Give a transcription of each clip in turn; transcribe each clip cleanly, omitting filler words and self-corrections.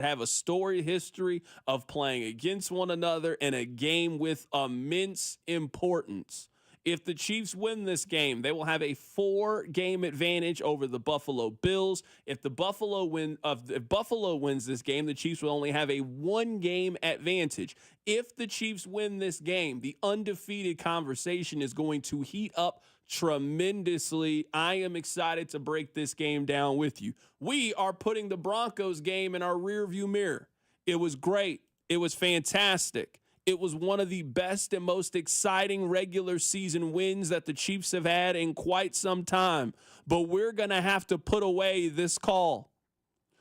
have a storied history of playing against one another in a game with immense importance. If the Chiefs win this game, they will have a 4-game advantage over the Buffalo Bills. If Buffalo wins this game, the Chiefs will only have a 1-game advantage. If the Chiefs win this game, the undefeated conversation is going to heat up tremendously. I am excited to break this game down with you. We are putting the Broncos game in our rearview mirror. It was great. It was fantastic. It was one of the best and most exciting regular season wins that the Chiefs have had in quite some time. But we're going to have to put away this call.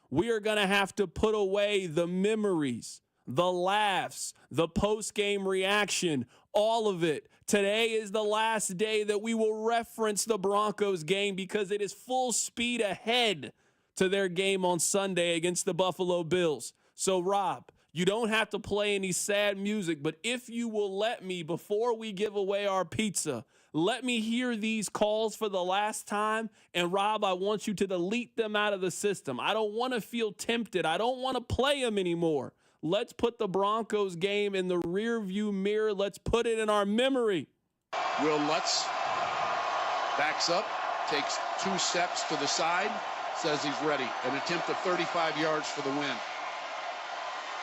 We are going to have to put away the memories, the laughs, the post-game reaction, all of it. Today is the last day that we will reference the Broncos game because it is full speed ahead to their game on Sunday against the Buffalo Bills. So, Rob, you don't have to play any sad music, but if you will let me, before we give away our pizza, let me hear these calls for the last time. And, Rob, I want you to delete them out of the system. I don't want to feel tempted. I don't want to play them anymore. Let's put the Broncos game in the rearview mirror. Let's put it in our memory. Will Lutz backs up, takes 2 steps to the side, says he's ready. An attempt of 35 yards for the win.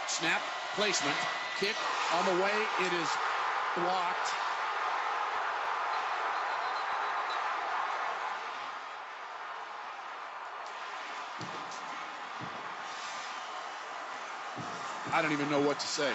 Snap, placement, kick on the way. It is blocked. I don't even know what to say.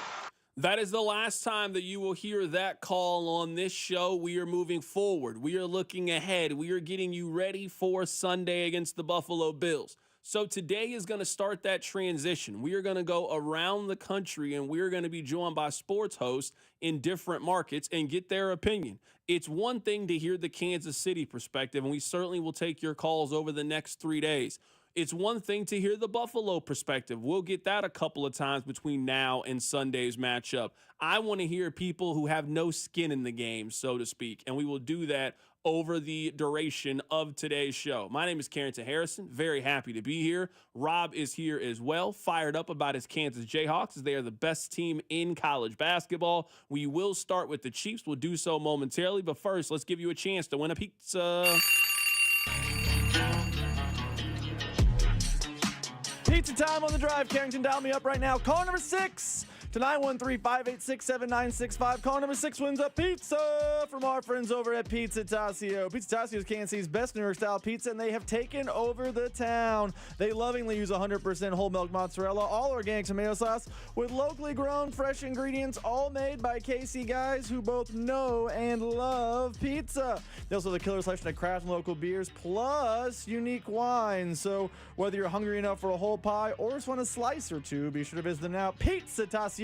That is the last time that you will hear that call on this show. We are moving forward. We are looking ahead. We are getting you ready for Sunday against the Buffalo Bills. So today is going to start that transition. We are going to go around the country, and we are going to be joined by sports hosts in different markets and get their opinion. It's one thing to hear the Kansas City perspective, and we certainly will take your calls over the next 3 days. It's one thing to hear the Buffalo perspective. We'll get that a couple of times between now and Sunday's matchup. I want to hear people who have no skin in the game, so to speak, and we will do that over the duration of today's show. My name is Carrington Harrison. Very happy to be here. Rob is here as well, fired up about his Kansas Jayhawks as they are the best team in college basketball. We will start with the Chiefs. We'll do so momentarily, but first, let's give you a chance to win a pizza. Pizza time on the drive. Carrington, dial me up right now. Call number 6 to 913-586-7965. Call number 6 wins a pizza from our friends over at Pizza Tassio. Pizza Tassio is Kansas City's best New York style pizza, and they have taken over the town. They lovingly use 100% whole milk mozzarella, all organic tomato sauce with locally grown fresh ingredients, all made by KC guys who both know and love pizza. They also have a killer selection of craft and local beers plus unique wines. So whether you're hungry enough for a whole pie or just want a slice or two, be sure to visit them now. PizzaTassio.com.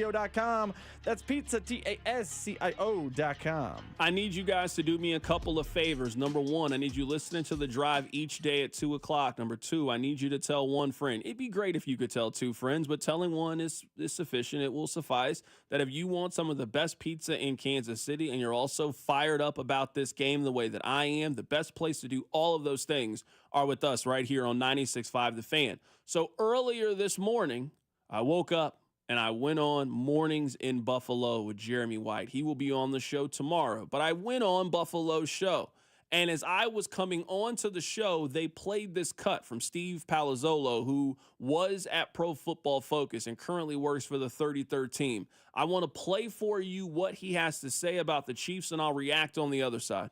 That's pizza, TASCIO.com. I need you guys to do me a couple of favors. Number 1, I need you listening to the drive each day at 2 o'clock. Number 2, I need you to tell one friend. It'd be great if you could tell 2 friends, but telling one is sufficient. It will suffice that if you want some of the best pizza in Kansas City and you're also fired up about this game the way that I am, the best place to do all of those things are with us right here on 96.5 The Fan. So earlier this morning, I woke up and I went on Mornings in Buffalo with Jeremy White. He will be on the show tomorrow, but I went on Buffalo's show. And as I was coming on to the show, they played this cut from Steve Palazzolo, who was at Pro Football Focus and currently works for the 33rd team. I want to play for you what he has to say about the Chiefs, and I'll react on the other side.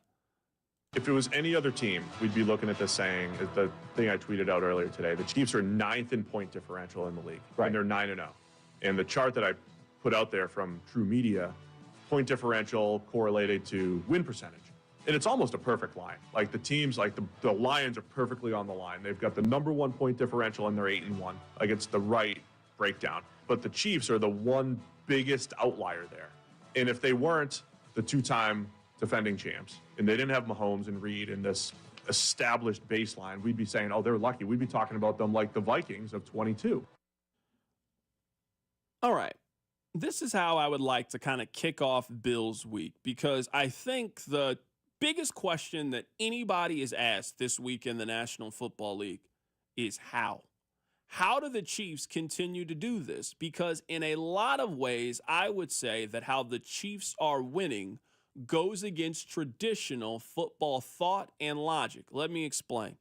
If it was any other team, we'd be looking at this saying, the thing I tweeted out earlier today, the Chiefs are 9th in point differential in the league, right, and they're 9-0. And the chart that I put out there from True Media, point differential correlated to win percentage. And it's almost a perfect line. Like the teams, like the Lions are perfectly on the line. They've got the number 1 point differential and they're 8-1 against the right breakdown. But the Chiefs are the one biggest outlier there. And if they weren't the 2-time defending champs and they didn't have Mahomes and Reed in this established baseline, we'd be saying, oh, they're lucky. We'd be talking about them like the Vikings of 22. All right. This is how I would like to kind of kick off Bills week, because I think the biggest question that anybody is asked this week in the National Football League is how. How do the Chiefs continue to do this? Because in a lot of ways, I would say that how the Chiefs are winning goes against traditional football thought and logic. Let me explain.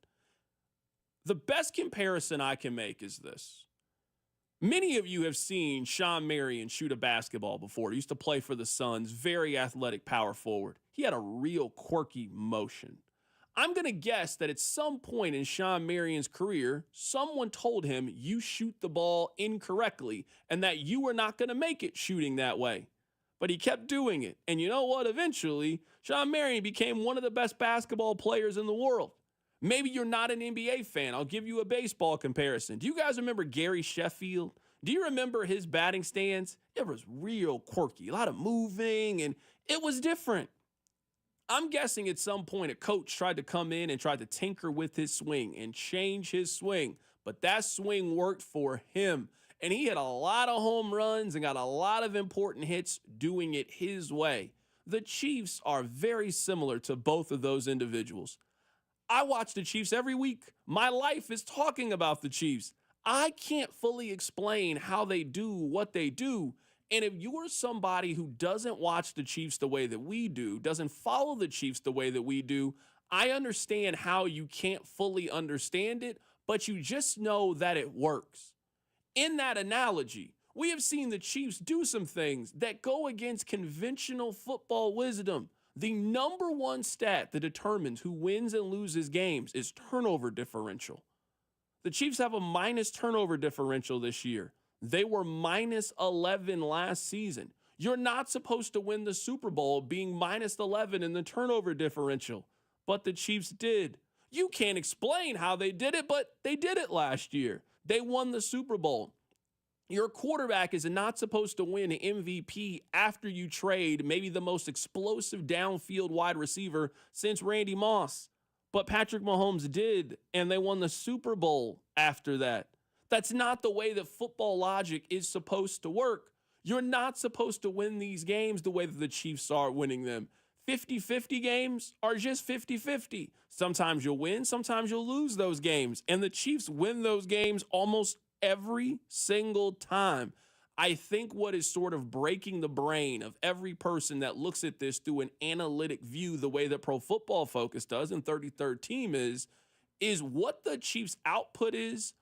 The best comparison I can make is this. Many of you have seen Sean Marion shoot a basketball before. He used to play for the Suns, very athletic power forward. He had a real quirky motion. I'm going to guess that at some point in Sean Marion's career, someone told him you shoot the ball incorrectly and that you were not going to make it shooting that way. But he kept doing it. And you know what? Eventually, Sean Marion became one of the best basketball players in the world. Maybe you're not an NBA fan. I'll give you a baseball comparison. Do you guys remember Gary Sheffield? Do you remember his batting stance? It was real quirky, a lot of moving, and it was different. I'm guessing at some point a coach tried to come in and tried to tinker with his swing and change his swing, but that swing worked for him. And he had a lot of home runs and got a lot of important hits doing it his way. The Chiefs are very similar to both of those individuals. I watch the Chiefs every week. My life is talking about the Chiefs. I can't fully explain how they do what they do. And if you're somebody who doesn't watch the Chiefs the way that we do, doesn't follow the Chiefs the way that we do, I understand how you can't fully understand it, but you just know that it works. In that analogy, we have seen the Chiefs do some things that go against conventional football wisdom. The number one stat that determines who wins and loses games is turnover differential. The Chiefs have a minus turnover differential this year. They were minus 11 last season. You're not supposed to win the Super Bowl being minus 11 in the turnover differential, but the Chiefs did. You can't explain how they did it, but they did it last year. They won the Super Bowl. Your quarterback is not supposed to win MVP after you trade maybe the most explosive downfield wide receiver since Randy Moss. But Patrick Mahomes did, and they won the Super Bowl after that. That's not the way that football logic is supposed to work. You're not supposed to win these games the way that the Chiefs are winning them. 50-50 games are just 50-50. Sometimes you'll win, sometimes you'll lose those games. And the Chiefs win those games almost every single time. I think what is sort of breaking the brain of every person that looks at this through an analytic view, the way that Pro Football Focus does and 33rd Team is what the Chiefs' output is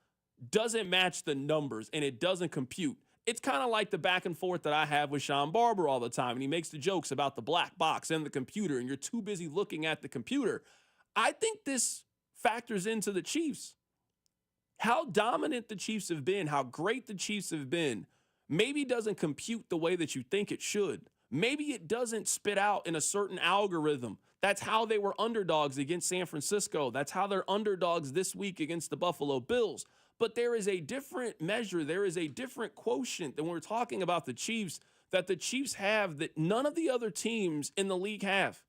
doesn't match the numbers and it doesn't compute. It's kind of like the back and forth that I have with Sean Barber all the time, and he makes the jokes about the black box and the computer, and you're too busy looking at the computer. I think this factors into the Chiefs. How dominant the Chiefs have been, how great the Chiefs have been, maybe doesn't compute the way that you think it should. Maybe it doesn't spit out in a certain algorithm. That's how they were underdogs against San Francisco. That's how they're underdogs this week against the Buffalo Bills. But there is a different measure. There is a different quotient than we're talking about the Chiefs that the Chiefs have that none of the other teams in the league have.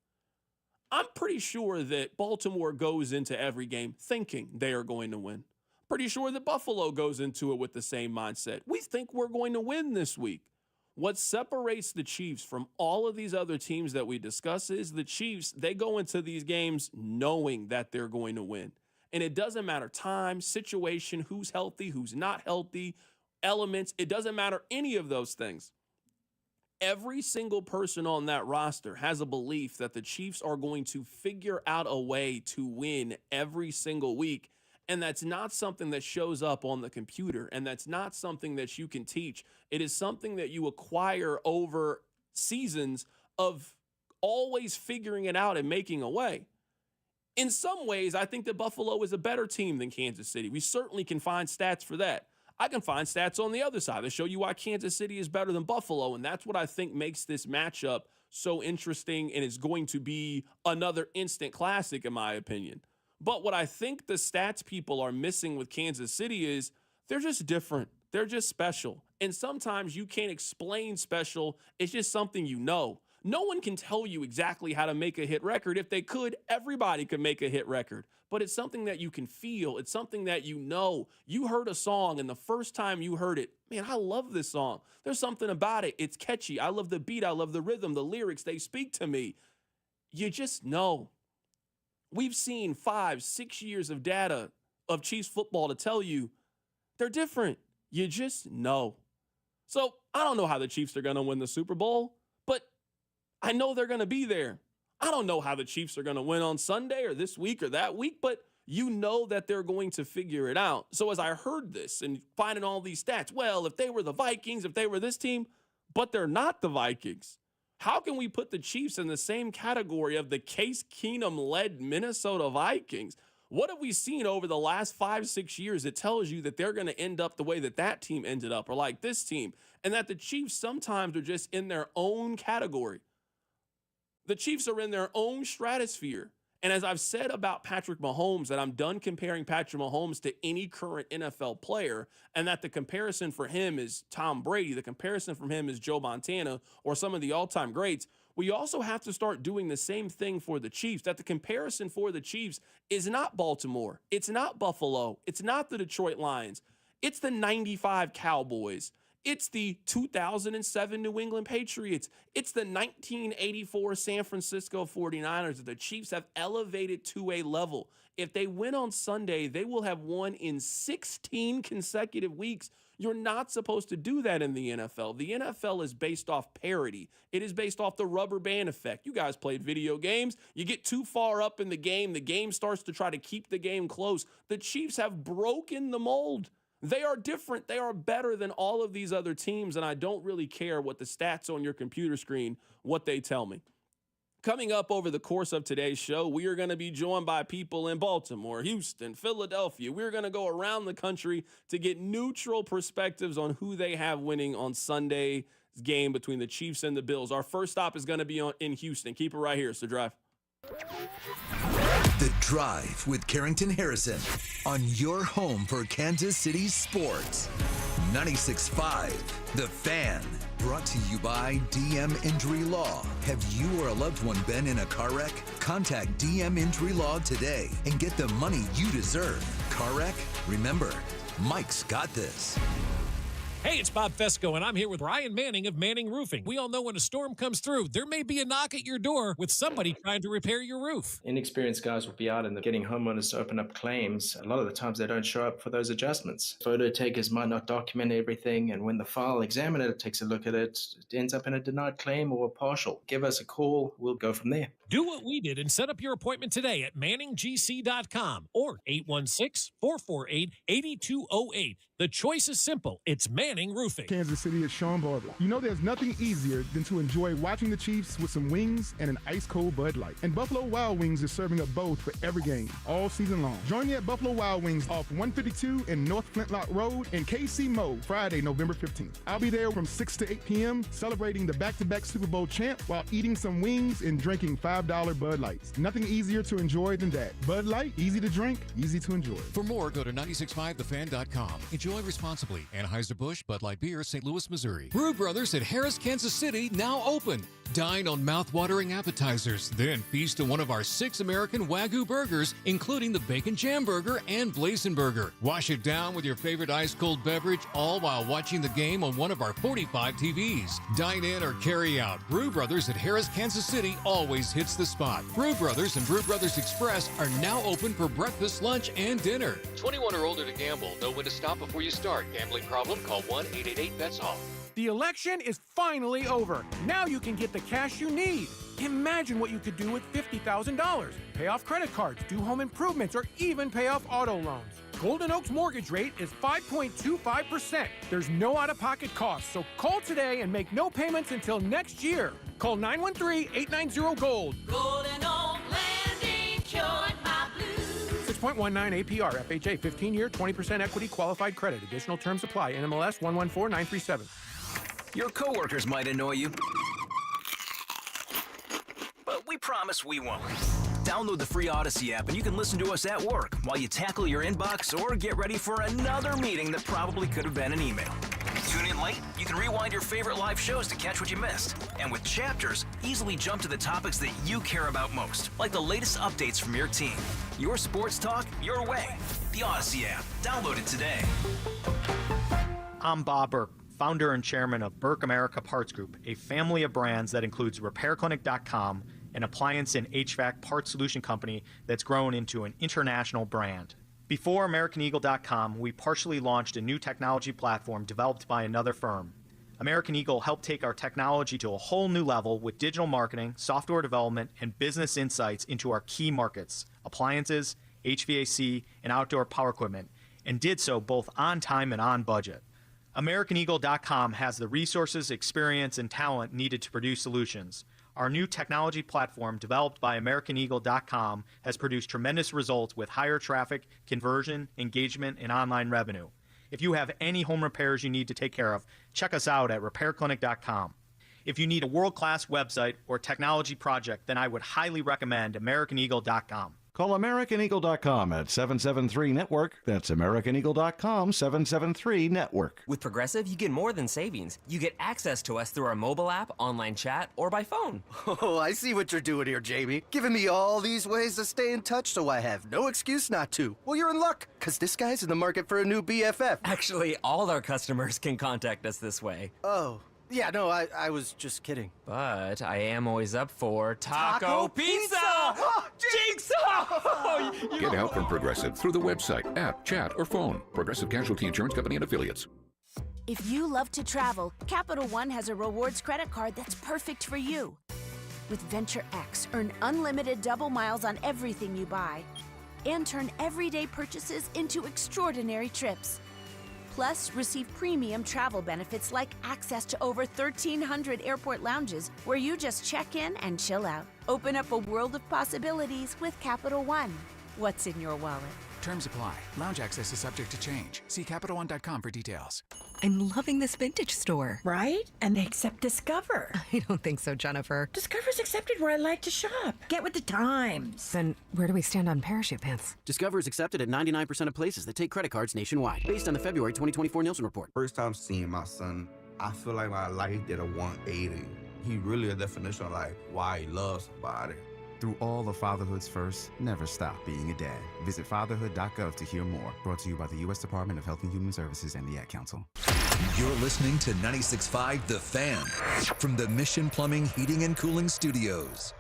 I'm pretty sure that Baltimore goes into every game thinking they are going to win. Pretty sure that Buffalo goes into it with the same mindset. We think we're going to win this week. What separates the Chiefs from all of these other teams that we discuss is the Chiefs, they go into these games knowing that they're going to win. And it doesn't matter time, situation, who's healthy, who's not healthy, elements. It doesn't matter any of those things. Every single person on that roster has a belief that the Chiefs are going to figure out a way to win every single week. And that's not something that shows up on the computer. And that's not something that you can teach. It is something that you acquire over seasons of always figuring it out and making a way. In some ways, I think that Buffalo is a better team than Kansas City. We certainly can find stats for that. I can find stats on the other side that show you why Kansas City is better than Buffalo, and that's what I think makes this matchup so interesting, and it's going to be another instant classic, in my opinion. But what I think the stats people are missing with Kansas City is they're just different. They're just special. And sometimes you can't explain special. It's just something you know. No one can tell you exactly how to make a hit record. If they could, everybody could make a hit record. But it's something that you can feel. It's something that you know. You heard a song, and the first time you heard it, man, I love this song. There's something about it. It's catchy. I love the beat. I love the rhythm, the lyrics. They speak to me. You just know. We've seen 5-6 years of data of Chiefs football to tell you They're different. You just know. So I don't know how the Chiefs are going to win the Super Bowl, but I know they're going to be there. I don't know how the Chiefs are going to win on Sunday or this week or that week, but you know that they're going to figure it out. So as I heard this and finding all these stats, well, if they were the Vikings, if they were this team, but they're not the Vikings, how can we put the Chiefs in the same category of the Case Keenum-led Minnesota Vikings? What have we seen over the last 5-6 years that tells you that they're going to end up the way that that team ended up, or like this team, and that the Chiefs sometimes are just in their own category? The Chiefs are in their own stratosphere. And as I've said about Patrick Mahomes, that I'm done comparing Patrick Mahomes to any current NFL player, and that the comparison for him is Tom Brady, the comparison from him is Joe Montana, or some of the all-time greats, we also have to start doing the same thing for the Chiefs, that the comparison for the Chiefs is not Baltimore, it's not Buffalo, it's not the Detroit Lions, it's the 95 Cowboys. It's the 2007 New England Patriots. It's the 1984 San Francisco 49ers that the Chiefs have elevated to a level. If they win on Sunday, they will have won in 16 consecutive weeks. You're not supposed to do that in the NFL. The NFL is based off parity. It is based off the rubber band effect. You guys played video games. You get too far up in the game starts to try to keep the game close. The Chiefs have broken the mold. They are different. They are better than all of these other teams, and I don't really care what the stats on your computer screen, what they tell me. Coming up over the course of today's show, we are going to be joined by people in Baltimore, Houston, Philadelphia. We're going to go around the country to get neutral perspectives on who they have winning on Sunday's game between the Chiefs and the Bills. Our first stop is going to be in Houston. Keep it right here, so drive. The Drive with Carrington Harrison on your home for Kansas City sports. 96.5 The Fan. Brought to you by DM Injury Law. Have you or a loved one been in a car wreck? Contact DM Injury Law today and get the money you deserve. Car wreck? Remember, Mike's got this. Hey, it's Bob Fesco, and I'm here with Brian Manning of Manning Roofing. We all know when a storm comes through, there may be a knock at your door with somebody trying to repair your roof. Inexperienced guys will be out and getting homeowners to open up claims. A lot of the times they don't show up for those adjustments. Photo takers might not document everything, and when the file examiner takes a look at it, it ends up in a denied claim or a partial. Give us a call. We'll go from there. Do what we did and set up your appointment today at manninggc.com or 816-448-8208. The choice is simple. It's Manning Roofing. Kansas City is Sean Barber. You know there's nothing easier than to enjoy watching the Chiefs with some wings and an ice-cold Bud Light. And Buffalo Wild Wings is serving up both for every game, all season long. Join me at Buffalo Wild Wings off 152 in North Flintlock Road in KC Mo, Friday, November 15th. I'll be there from 6 to 8 p.m. celebrating the back-to-back Super Bowl champ while eating some wings and drinking $5 Bud Lights. Nothing easier to enjoy than that. Bud Light, easy to drink, easy to enjoy. For more, go to 965thefan.com. Enjoy responsibly. Anheuser-Busch, Bud Light Beer, St. Louis, Missouri. Brew Brothers at Harris, Kansas City, now open. Dine on mouth-watering appetizers, then feast on one of our 6 American Wagyu burgers, including the Bacon Jam Burger and Blazing Burger. Wash it down with your favorite ice-cold beverage, all while watching the game on one of our 45 TVs. Dine in or carry out. Brew Brothers at Harris, Kansas City always hits the spot. Brew Brothers and Brew Brothers Express are now open for breakfast, lunch, and dinner. 21 or older to gamble. Know when to stop before you start. Gambling problem? Call 1-888-BETS-OFF. The election is finally over. Now you can get the cash you need. Imagine what you could do with $50,000. Pay off credit cards, do home improvements, or even pay off auto loans. Golden Oak's mortgage rate is 5.25%. There's no out-of-pocket costs, so call today and make no payments until next year. Call 913-890-GOLD. Golden Oak Landing cured my blues. 6.19 APR, FHA, 15-year, 20% equity, qualified credit. Additional terms apply. NMLS 114937. Your coworkers might annoy you, but we promise we won't. Download the free Odyssey app and you can listen to us at work while you tackle your inbox or get ready for another meeting that probably could have been an email. Tune in late? You can rewind your favorite live shows to catch what you missed. And with Chapters, easily jump to the topics that you care about most, like the latest updates from your team. Your sports talk, your way. The Odyssey app. Download it today. I'm Bob Burke, founder and chairman of Burke America Parts Group, a family of brands that includes RepairClinic.com, an appliance and HVAC parts solution company that's grown into an international brand. Before AmericanEagle.com, we partially launched a new technology platform developed by another firm. American Eagle helped take our technology to a whole new level with digital marketing, software development, and business insights into our key markets, appliances, HVAC, and outdoor power equipment, and did so both on time and on budget. AmericanEagle.com has the resources, experience, and talent needed to produce solutions. Our new technology platform, developed by AmericanEagle.com, has produced tremendous results with higher traffic, conversion, engagement, and online revenue. If you have any home repairs you need to take care of, check us out at RepairClinic.com. If you need a world-class website or technology project, then I would highly recommend AmericanEagle.com. Call AmericanEagle.com at 773-NETWORK. That's AmericanEagle.com, 773-NETWORK. With Progressive, you get more than savings. You get access to us through our mobile app, online chat, or by phone. Oh, I see what you're doing here, Jamie. Giving me all these ways to stay in touch so I have no excuse not to. Well, you're in luck, because this guy's in the market for a new BFF. Actually, all our customers can contact us this way. Oh. Yeah, no, I was just kidding. But I am always up for Taco Pizza! Jigsaw! Get help from Progressive through the website, app, chat, or phone. Progressive Casualty Insurance Company and Affiliates. If you love to travel, Capital One has a rewards credit card that's perfect for you. With Venture X, earn unlimited double miles on everything you buy and turn everyday purchases into extraordinary trips. Plus, receive premium travel benefits like access to over 1,300 airport lounges where you just check in and chill out. Open up a world of possibilities with Capital One. What's in your wallet? Terms apply. Lounge access is subject to change. See CapitalOne.com for details. I'm loving this vintage store. Right? And they accept Discover. I don't think so, Jennifer. Discover's accepted where I like to shop. Get with the times. Then where do we stand on parachute pants? Discover is accepted at 99% of places that take credit cards nationwide, based on the February 2024 Nielsen report. First time seeing my son, I feel like my life did a 180. He really a definition of like why he loves somebody. Through all of fatherhood's first, never stop being a dad. Visit fatherhood.gov to hear more. Brought to you by the U.S. Department of Health and Human Services and the Ad Council. You're listening to 96.5 The Fan from the Mission Plumbing, Heating, and Cooling Studios.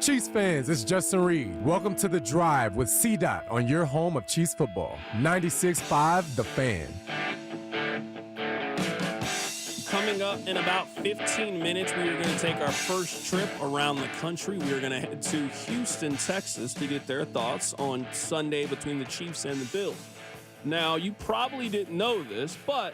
Chiefs fans, it's Justin Reed. Welcome to The Drive with C-Dot on your home of Chiefs football. 96.5 The Fan. Coming up in about 15 minutes, we are going to take our first trip around the country. We are going to head to Houston, Texas to get their thoughts on Sunday between the Chiefs and the Bills. Now, you probably didn't know this, but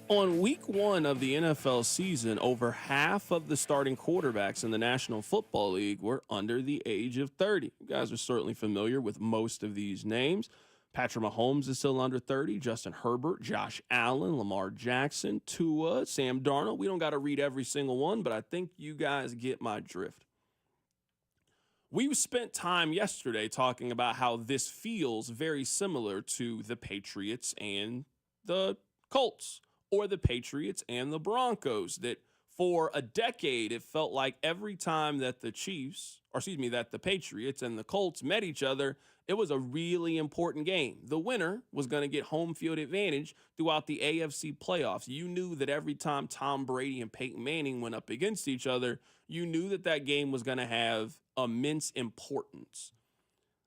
on week one of the NFL season, over half of the starting quarterbacks in the National Football League were under the age of 30. You guys are certainly familiar with most of these names. Patrick Mahomes is still under 30. Justin Herbert, Josh Allen, Lamar Jackson, Tua, Sam Darnold. We don't got to read every single one, but I think you guys get my drift. We spent time yesterday talking about how this feels very similar to the Patriots and the Colts, or the Patriots and the Broncos, that for a decade it felt like every time that the Patriots and the Colts met each other, it was a really important game. The winner was going to get home field advantage throughout the AFC playoffs. You knew that every time Tom Brady and Peyton Manning went up against each other, you knew that that game was going to have immense importance.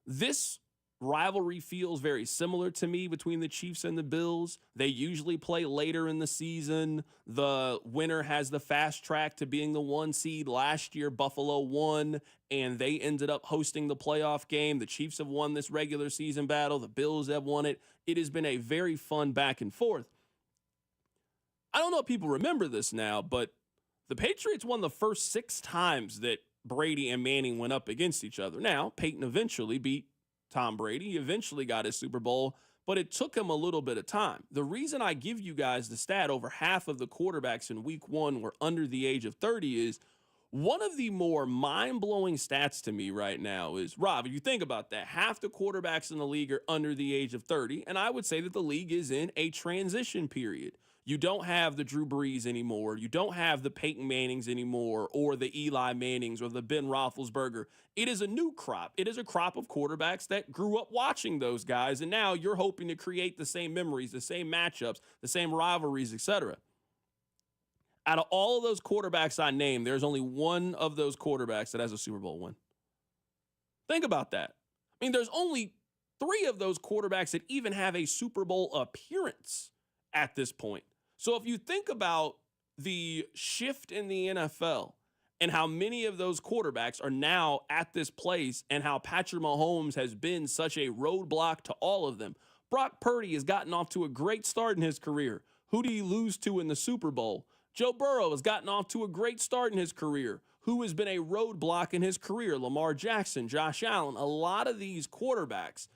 This rivalry feels very similar to me between the Chiefs and the Bills. They usually play later in the season. The winner has the fast track to being the 1 seed. Last year, Buffalo won, and they ended up hosting the playoff game. The Chiefs have won this regular season battle. The Bills have won it. It has been a very fun back and forth. I don't know if people remember this now, but the Patriots won the first 6 times that Brady and Manning went up against each other. Now, Peyton eventually beat Tom Brady. He eventually got his Super Bowl, but it took him a little bit of time. The reason I give you guys the stat over half of the quarterbacks in week one were under the age of 30 is one of the more mind-blowing stats to me right now is, Rob, if you think about that, half the quarterbacks in the league are under the age of 30, and I would say that the league is in a transition period. You don't have the Drew Brees anymore. You don't have the Peyton Mannings anymore, or the Eli Mannings or the Ben Roethlisberger. It is a new crop. It is a crop of quarterbacks that grew up watching those guys, and now you're hoping to create the same memories, the same matchups, the same rivalries, etc. Out of all of those quarterbacks I named, there's only one of those quarterbacks that has a Super Bowl win. Think about that. I mean, there's only 3 of those quarterbacks that even have a Super Bowl appearance at this point. So if you think about the shift in the NFL and how many of those quarterbacks are now at this place and how Patrick Mahomes has been such a roadblock to all of them. Brock Purdy has gotten off to a great start in his career. Who did he lose to in the Super Bowl? Joe Burrow has gotten off to a great start in his career. Who has been a roadblock in his career? Lamar Jackson, Josh Allen, a lot of these quarterbacks.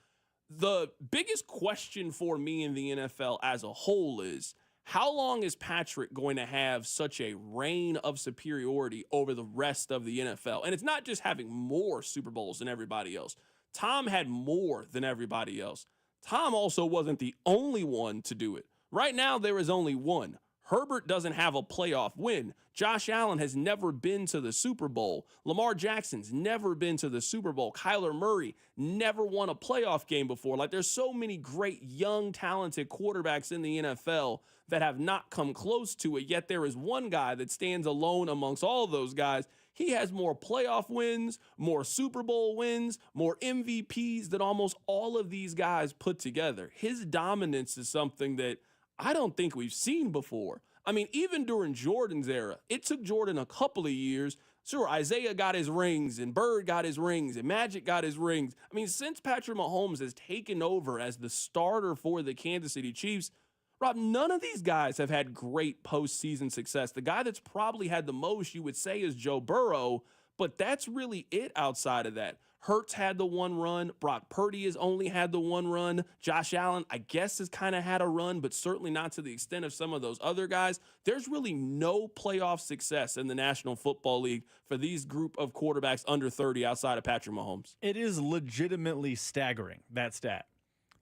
The biggest question for me in the NFL as a whole is, how long is Patrick going to have such a reign of superiority over the rest of the NFL? And it's not just having more Super Bowls than everybody else. Tom had more than everybody else. Tom also wasn't the only one to do it. Right now, there is only one. Herbert doesn't have a playoff win. Josh Allen has never been to the Super Bowl. Lamar Jackson's never been to the Super Bowl. Kyler Murray never won a playoff game before. Like, there's so many great, young, talented quarterbacks in the NFL that have not come close to it, yet there is one guy that stands alone amongst all those guys. He has more playoff wins, more Super Bowl wins, more MVPs than almost all of these guys put together. His dominance is something that I don't think we've seen before. I mean, even during Jordan's era, it took Jordan a couple of years. Sure, Isaiah got his rings, and Bird got his rings, and Magic got his rings. I mean, since Patrick Mahomes has taken over as the starter for the Kansas City Chiefs, Rob, none of these guys have had great postseason success. The guy that's probably had the most, you would say, is Joe Burrow, but that's really it outside of that. Hurts had the one run. Brock Purdy has only had the one run. Josh Allen, I guess, has kind of had a run, but certainly not to the extent of some of those other guys. There's really no playoff success in the National Football League for these group of quarterbacks under 30 outside of Patrick Mahomes. It is legitimately staggering, that stat.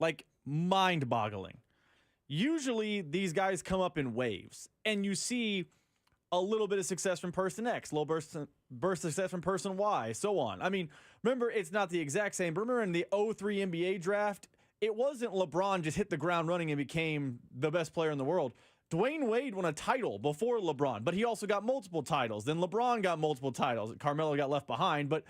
Like, mind-boggling. Usually, these guys come up in waves, and you see a little bit of success from person X, little burst success from person Y, so on. I mean, remember, it's not the exact same, but remember in the 03 NBA draft, it wasn't LeBron just hit the ground running and became the best player in the world. Dwayne Wade won a title before LeBron, but he also got multiple titles. Then LeBron got multiple titles. Carmelo got left behind, but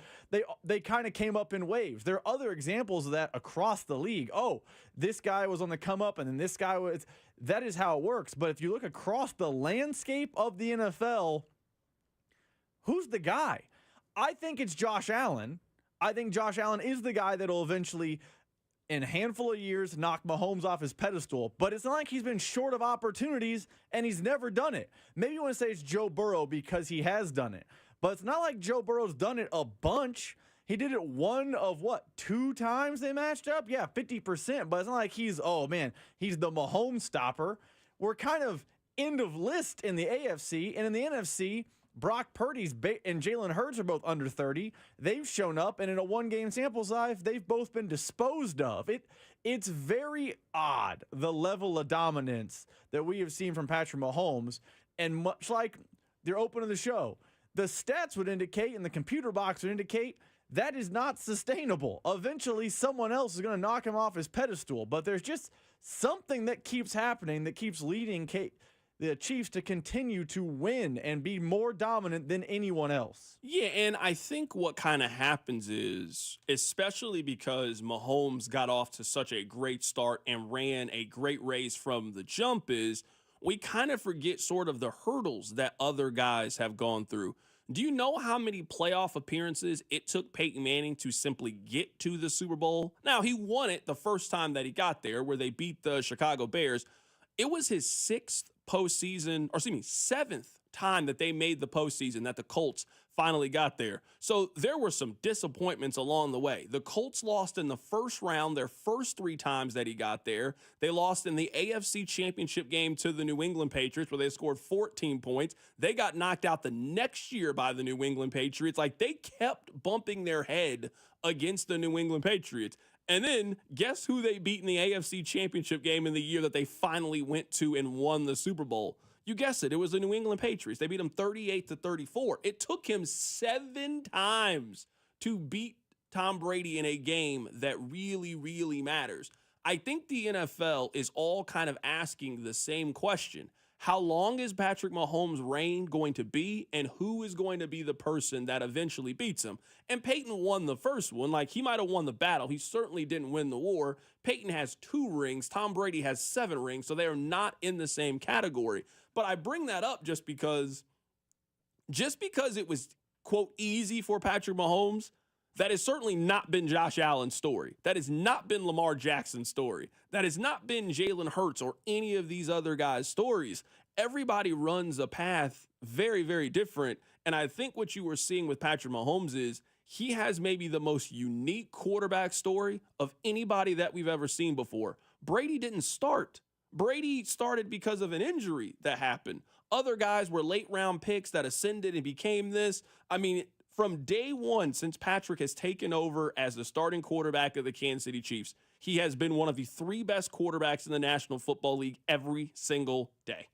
they kind of came up in waves. There are other examples of that across the league. Oh, this guy was on the come up, and then this guy was. That is how it works. But if you look across the landscape of the NFL, who's the guy? I think it's Josh Allen. I think Josh Allen is the guy that will eventually, in a handful of years, knock Mahomes off his pedestal. But it's not like he's been short of opportunities and he's never done it. Maybe you want to say it's Joe Burrow because he has done it. But it's not like Joe Burrow's done it a bunch. He did it one of, 2 times they matched up? Yeah, 50%. But it's not like he's the Mahomes stopper. We're kind of end of list in the AFC. And in the NFC, Brock Purdy and Jalen Hurts are both under 30. They've shown up, and in a one-game sample size, they've both been disposed of. It's very odd, the level of dominance that we have seen from Patrick Mahomes. And much like they're opening the show, the stats would indicate and the computer box would indicate that is not sustainable. Eventually, someone else is going to knock him off his pedestal. But there's just something that keeps happening that keeps leading the Chiefs to continue to win and be more dominant than anyone else. Yeah, and I think what kind of happens is, especially because Mahomes got off to such a great start and ran a great race from the jump, is we kind of forget sort of the hurdles that other guys have gone through. Do you know how many playoff appearances it took Peyton Manning to simply get to the Super Bowl? Now, he won it the first time that he got there, where they beat the Chicago Bears. It was his seventh time that they made the postseason that the Colts finally got there. So there were some disappointments along the way. The Colts lost in the first round their first 3 times that he got there. They lost in the AFC Championship game to the New England Patriots, where they scored 14 points. They got knocked out the next year by the New England Patriots. Like, they kept bumping their head against the New England Patriots. And then guess who they beat in the AFC Championship game in the year that they finally went to and won the Super Bowl? You guess it. It was the New England Patriots. They beat them 38-34. It took him 7 times to beat Tom Brady in a game that really, really matters. I think the NFL is all kind of asking the same question. How long is Patrick Mahomes' reign going to be, and who is going to be the person that eventually beats him? And Peyton won the first one. Like, he might have won the battle. He certainly didn't win the war. Peyton has 2 rings. Tom Brady has 7 rings, so they are not in the same category. But I bring that up just because it was, quote, easy for Patrick Mahomes, that has certainly not been Josh Allen's story. That has not been Lamar Jackson's story. That has not been Jalen Hurts or any of these other guys' stories. Everybody runs a path very, very different. And I think what you were seeing with Patrick Mahomes is he has maybe the most unique quarterback story of anybody that we've ever seen before. Brady didn't start. Brady started because of an injury that happened. Other guys were late round picks that ascended and became this. I mean, from day one, since Patrick has taken over as the starting quarterback of the Kansas City Chiefs, he has been one of the 3 best quarterbacks in the National Football League every single day.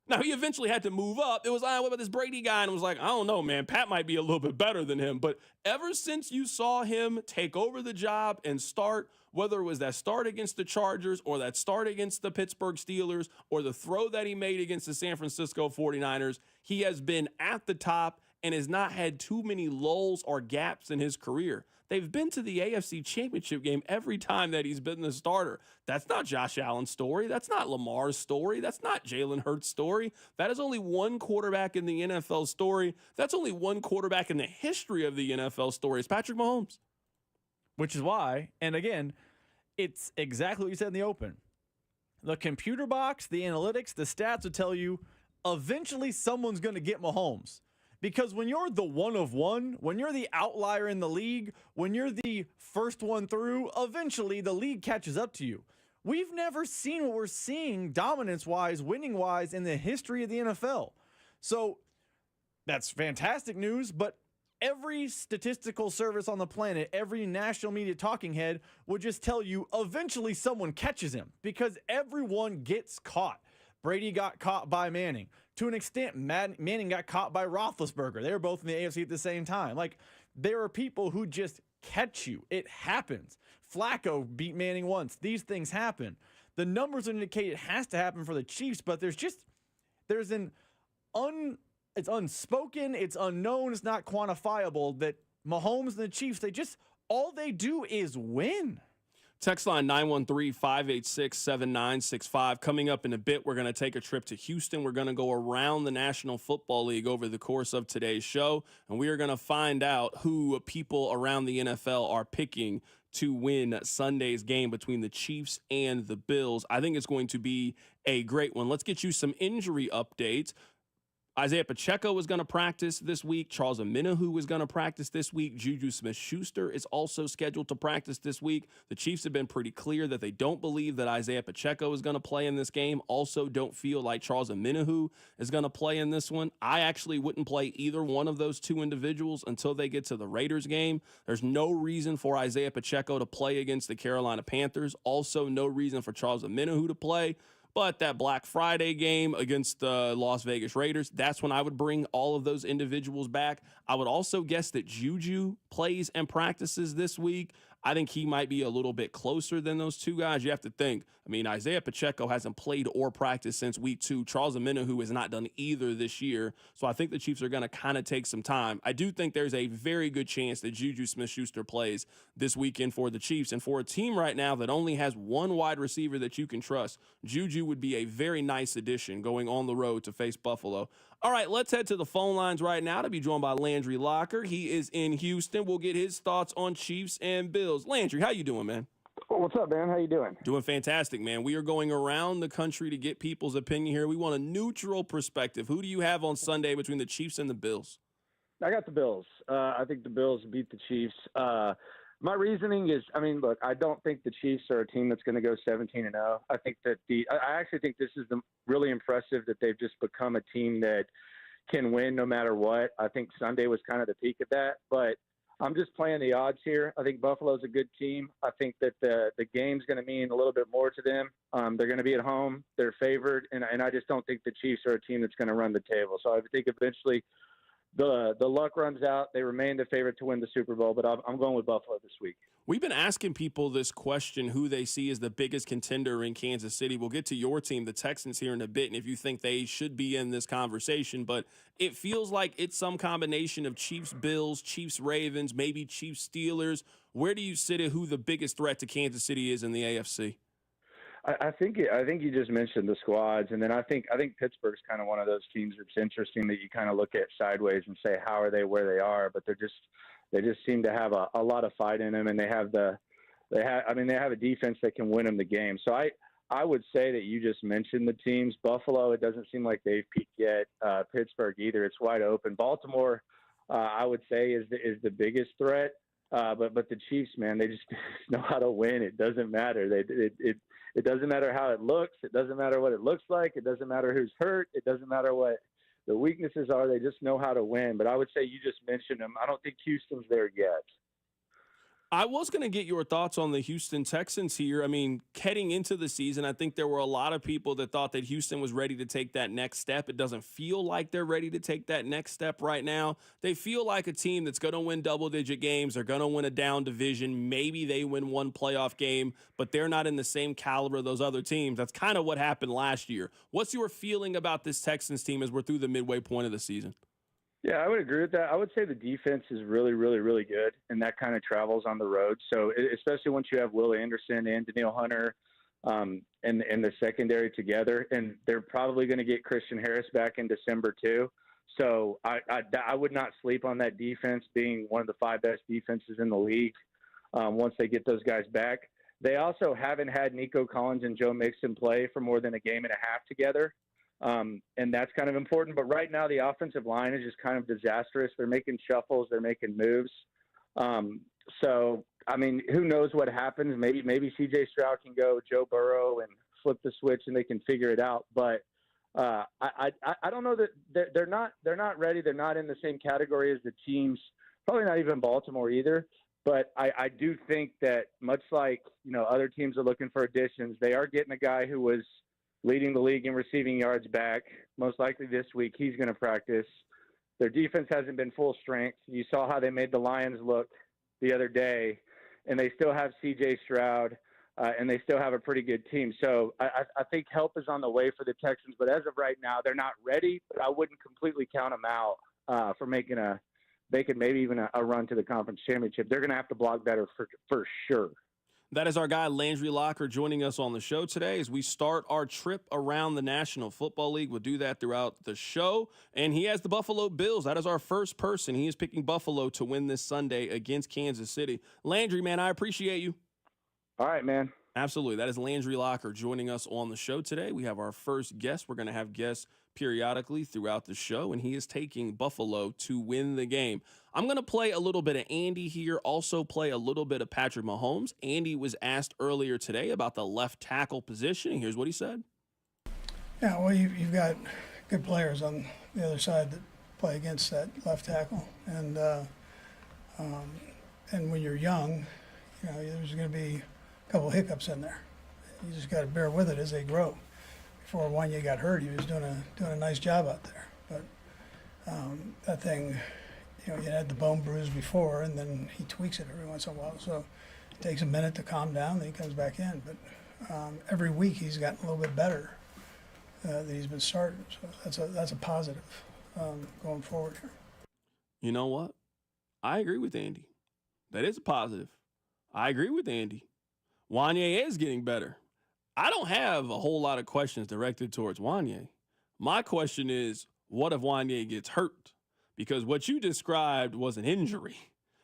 Now, he eventually had to move up. It was, what about this Brady guy? And it was like, I don't know, man. Pat might be a little bit better than him. But ever since you saw him take over the job and start, whether it was that start against the Chargers or that start against the Pittsburgh Steelers or the throw that he made against the San Francisco 49ers, he has been at the top and has not had too many lulls or gaps in his career. They've been to the AFC Championship game every time that he's been the starter. That's not Josh Allen's story. That's not Lamar's story. That's not Jalen Hurts' story. That is only one quarterback in the NFL story. That's only one quarterback in the history of the NFL story. It's Patrick Mahomes. Which is why, and again, it's exactly what you said in the open. The computer box, the analytics, the stats will tell you eventually someone's going to get Mahomes. Because when you're the one of one, when you're the outlier in the league, when you're the first one through, eventually the league catches up to you. We've never seen what we're seeing dominance-wise, winning-wise in the history of the NFL. So that's fantastic news, but every statistical service on the planet, every national media talking head would just tell you eventually someone catches him because everyone gets caught. Brady got caught by Manning. To an extent, Manning got caught by Roethlisberger. They were both in the AFC at the same time. Like, there are people who just catch you. It happens. Flacco beat Manning once. These things happen. The numbers indicate it has to happen for the Chiefs, but it's unspoken, it's unknown, it's not quantifiable that Mahomes and the Chiefs, all they do is win. Text line 913-586-7965. Coming up in a bit, we're going to take a trip to Houston. We're going to go around the National Football League over the course of today's show, and we are going to find out who people around the NFL are picking to win Sunday's game between the Chiefs and the Bills. I think it's going to be a great one. Let's get you some injury updates. Isaiah Pacheco is going to practice this week. Charles Omenihu is going to practice this week. Juju Smith-Schuster is also scheduled to practice this week. The Chiefs have been pretty clear that they don't believe that Isaiah Pacheco is going to play in this game. Also don't feel like Charles Omenihu is going to play in this one. I actually wouldn't play either one of those two individuals until they get to the Raiders game. There's no reason for Isaiah Pacheco to play against the Carolina Panthers. Also no reason for Charles Omenihu to play. But that Black Friday game against the Las Vegas Raiders, that's when I would bring all of those individuals back. I would also guess that Juju plays and practices this week. I think he might be a little bit closer than those two guys. You have to think, Isaiah Pacheco hasn't played or practiced since week 2. Charles Omenihu has not done either this year. So I think the Chiefs are going to kind of take some time. I do think there's a very good chance that Juju Smith-Schuster plays this weekend for the Chiefs. And for a team right now that only has one wide receiver that you can trust, Juju would be a very nice addition going on the road to face Buffalo. All right, let's head to the phone lines right now to be joined by Landry Locker. He is in Houston. We'll get his thoughts on Chiefs and Bills. Landry, how you doing, man? What's up, man? How you doing? Doing fantastic, man. We are going around the country to get people's opinion here. We want a neutral perspective. Who do you have on Sunday between the Chiefs and the Bills? I got the Bills. I think the Bills beat the Chiefs. My reasoning is, look, I don't think the Chiefs are a team that's going to go 17-0. I think that I actually think this is really impressive that they've just become a team that can win no matter what. I think Sunday was kind of the peak of that, but I'm just playing the odds here. I think Buffalo's a good team. I think that the game's going to mean a little bit more to them. They're going to be at home. They're favored, and I just don't think the Chiefs are a team that's going to run the table. So I think eventually the luck runs out. They remain the favorite to win the Super Bowl, but I'm going with Buffalo this week. We've been asking people this question, who they see as the biggest contender in Kansas City. We'll get to your team, the Texans, here in a bit, and if you think they should be in this conversation. But it feels like it's some combination of Chiefs, Bills, Chiefs, Ravens, maybe Chiefs, Steelers. Where do you sit at who the biggest threat to Kansas City is in the AFC? I think you just mentioned the squads, and then I think Pittsburgh's kind of one of those teams that's interesting that you kind of look at sideways and say, how are they where they are? But they just seem to have a lot of fight in them, and they have a defense that can win them the game. So I would say that you just mentioned the teams. Buffalo, it doesn't seem like they've peaked yet. Pittsburgh either. It's wide open. Baltimore, I would say is the biggest threat. But the Chiefs, man, they just know how to win. It doesn't matter. It doesn't matter how it looks. It doesn't matter what it looks like. It doesn't matter who's hurt. It doesn't matter what the weaknesses are. They just know how to win. But I would say you just mentioned them. I don't think Houston's there yet. I was going to get your thoughts on the Houston Texans here. I mean, heading into the season, I think there were a lot of people that thought that Houston was ready to take that next step. It doesn't feel like they're ready to take that next step right now. They feel like a team that's going to win double-digit games. They're going to win a down division. Maybe they win one playoff game, but they're not in the same caliber of those other teams. That's kind of what happened last year. What's your feeling about this Texans team as we're through the midway point of the season? Yeah, I would agree with that. I would say the defense is really, really, really good, and that kind of travels on the road. So especially once you have Will Anderson and Danielle Hunter and the secondary together, and they're probably going to get Christian Harris back in December too. So I would not sleep on that defense being one of the 5 best defenses in the league once they get those guys back. They also haven't had Nico Collins and Joe Mixon play for more than a game and a half together. And that's kind of important. But right now, the offensive line is just kind of disastrous. They're making shuffles. They're making moves. So, I mean, who knows what happens? Maybe C.J. Stroud can go Joe Burrow and flip the switch, and they can figure it out. But I don't know that they're not ready. They're not in the same category as the teams. Probably not even Baltimore either. But I do think that much like other teams are looking for additions, they are getting a guy who was leading the league in receiving yards back. Most likely this week, he's going to practice. Their defense hasn't been full strength. You saw how they made the Lions look the other day, and they still have C.J. Stroud, and they still have a pretty good team. So I think help is on the way for the Texans, but as of right now, they're not ready, but I wouldn't completely count them out for making maybe even a run to the conference championship. They're going to have to block better for sure. That is our guy, Landry Locker, joining us on the show today as we start our trip around the National Football League. We'll do that throughout the show. And he has the Buffalo Bills. That is our first person. He is picking Buffalo to win this Sunday against Kansas City. Landry, man, I appreciate you. All right, man. Absolutely. That is Landry Locker joining us on the show today. We have our first guest. We're going to have guests periodically throughout the show, and he is taking Buffalo to win the game. I'm going to play a little bit of Andy here, also play a little bit of Patrick Mahomes. Andy was asked earlier today about the left tackle position, and here's what he said. Yeah, well, you've got good players on the other side that play against that left tackle, and when you're young, there's going to be a couple of hiccups in there. You just got to bear with it as they grow. Before Wanya got hurt, he was doing a nice job out there, but that thing, you had the bone bruise before, and then he tweaks it every once in a while. So it takes a minute to calm down, then he comes back in. But every week he's gotten a little bit better that he's been starting. So that's a positive going forward here. You know what? I agree with Andy. That is a positive. I agree with Andy. Wanya is getting better. I don't have a whole lot of questions directed towards Wanya. My question is, what if Wanya gets hurt? Because what you described was an injury.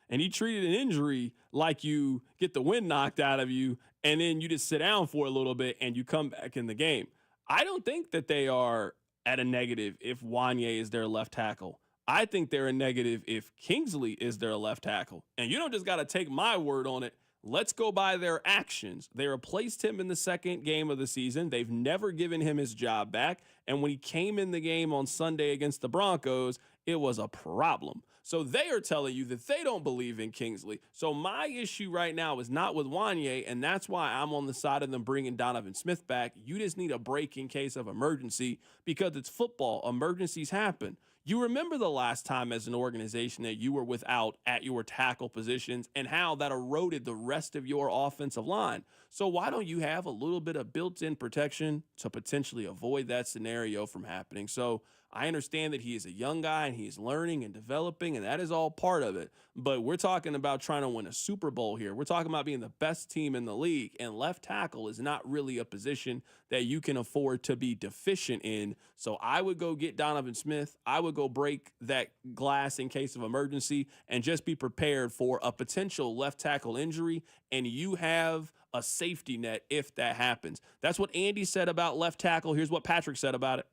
And he treated an injury like you get the wind knocked out of you, and then you just sit down for a little bit and you come back in the game. I don't think that they are at a negative if Wanya is their left tackle. I think they're a negative if Kingsley is their left tackle. And you don't just got to take my word on it. Let's go by their actions. They replaced him in the second game of the season. They've never given him his job back. And when he came in the game on Sunday against the Broncos, it was a problem. So they are telling you that they don't believe in Kingsley. So my issue right now is not with Wanye, and that's why I'm on the side of them bringing Donovan Smith back. You just need a break in case of emergency because it's football. Emergencies happen. You remember the last time as an organization that you were without at your tackle positions and how that eroded the rest of your offensive line. So why don't you have a little bit of built-in protection to potentially avoid that scenario from happening? So I understand that he is a young guy and he's learning and developing, and that is all part of it. But we're talking about trying to win a Super Bowl here. We're talking about being the best team in the league, and left tackle is not really a position that you can afford to be deficient in. So I would go get Donovan Smith. I would go break that glass in case of emergency and just be prepared for a potential left tackle injury, and you have a safety net if that happens. That's what Andy said about left tackle. Here's what Patrick said about it.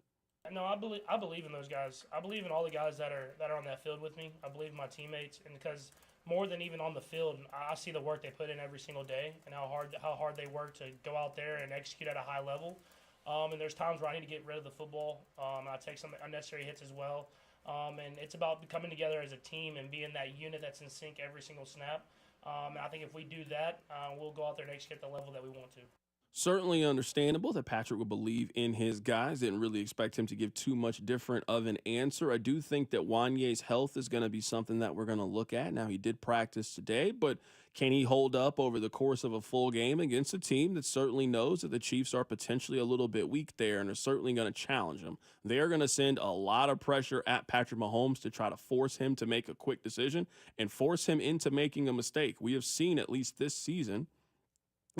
No, I believe in those guys. I believe in all the guys that are on that field with me. I believe in my teammates, and because more than even on the field, I see the work they put in every single day and how hard they work to go out there and execute at a high level. And there's times where I need to get rid of the football. I take some unnecessary hits as well. And it's about coming together as a team and being that unit that's in sync every single snap. And I think if we do that, we'll go out there and execute at the level that we want to. Certainly understandable that Patrick would believe in his guys. Didn't really expect him to give too much different of an answer. I do think that Wanye's health is going to be something that we're going to look at. Now, he did practice today, but can he hold up over the course of a full game against a team that certainly knows that the Chiefs are potentially a little bit weak there and are certainly going to challenge him? They're going to send a lot of pressure at Patrick Mahomes to try to force him to make a quick decision and force him into making a mistake. We have seen, at least this season,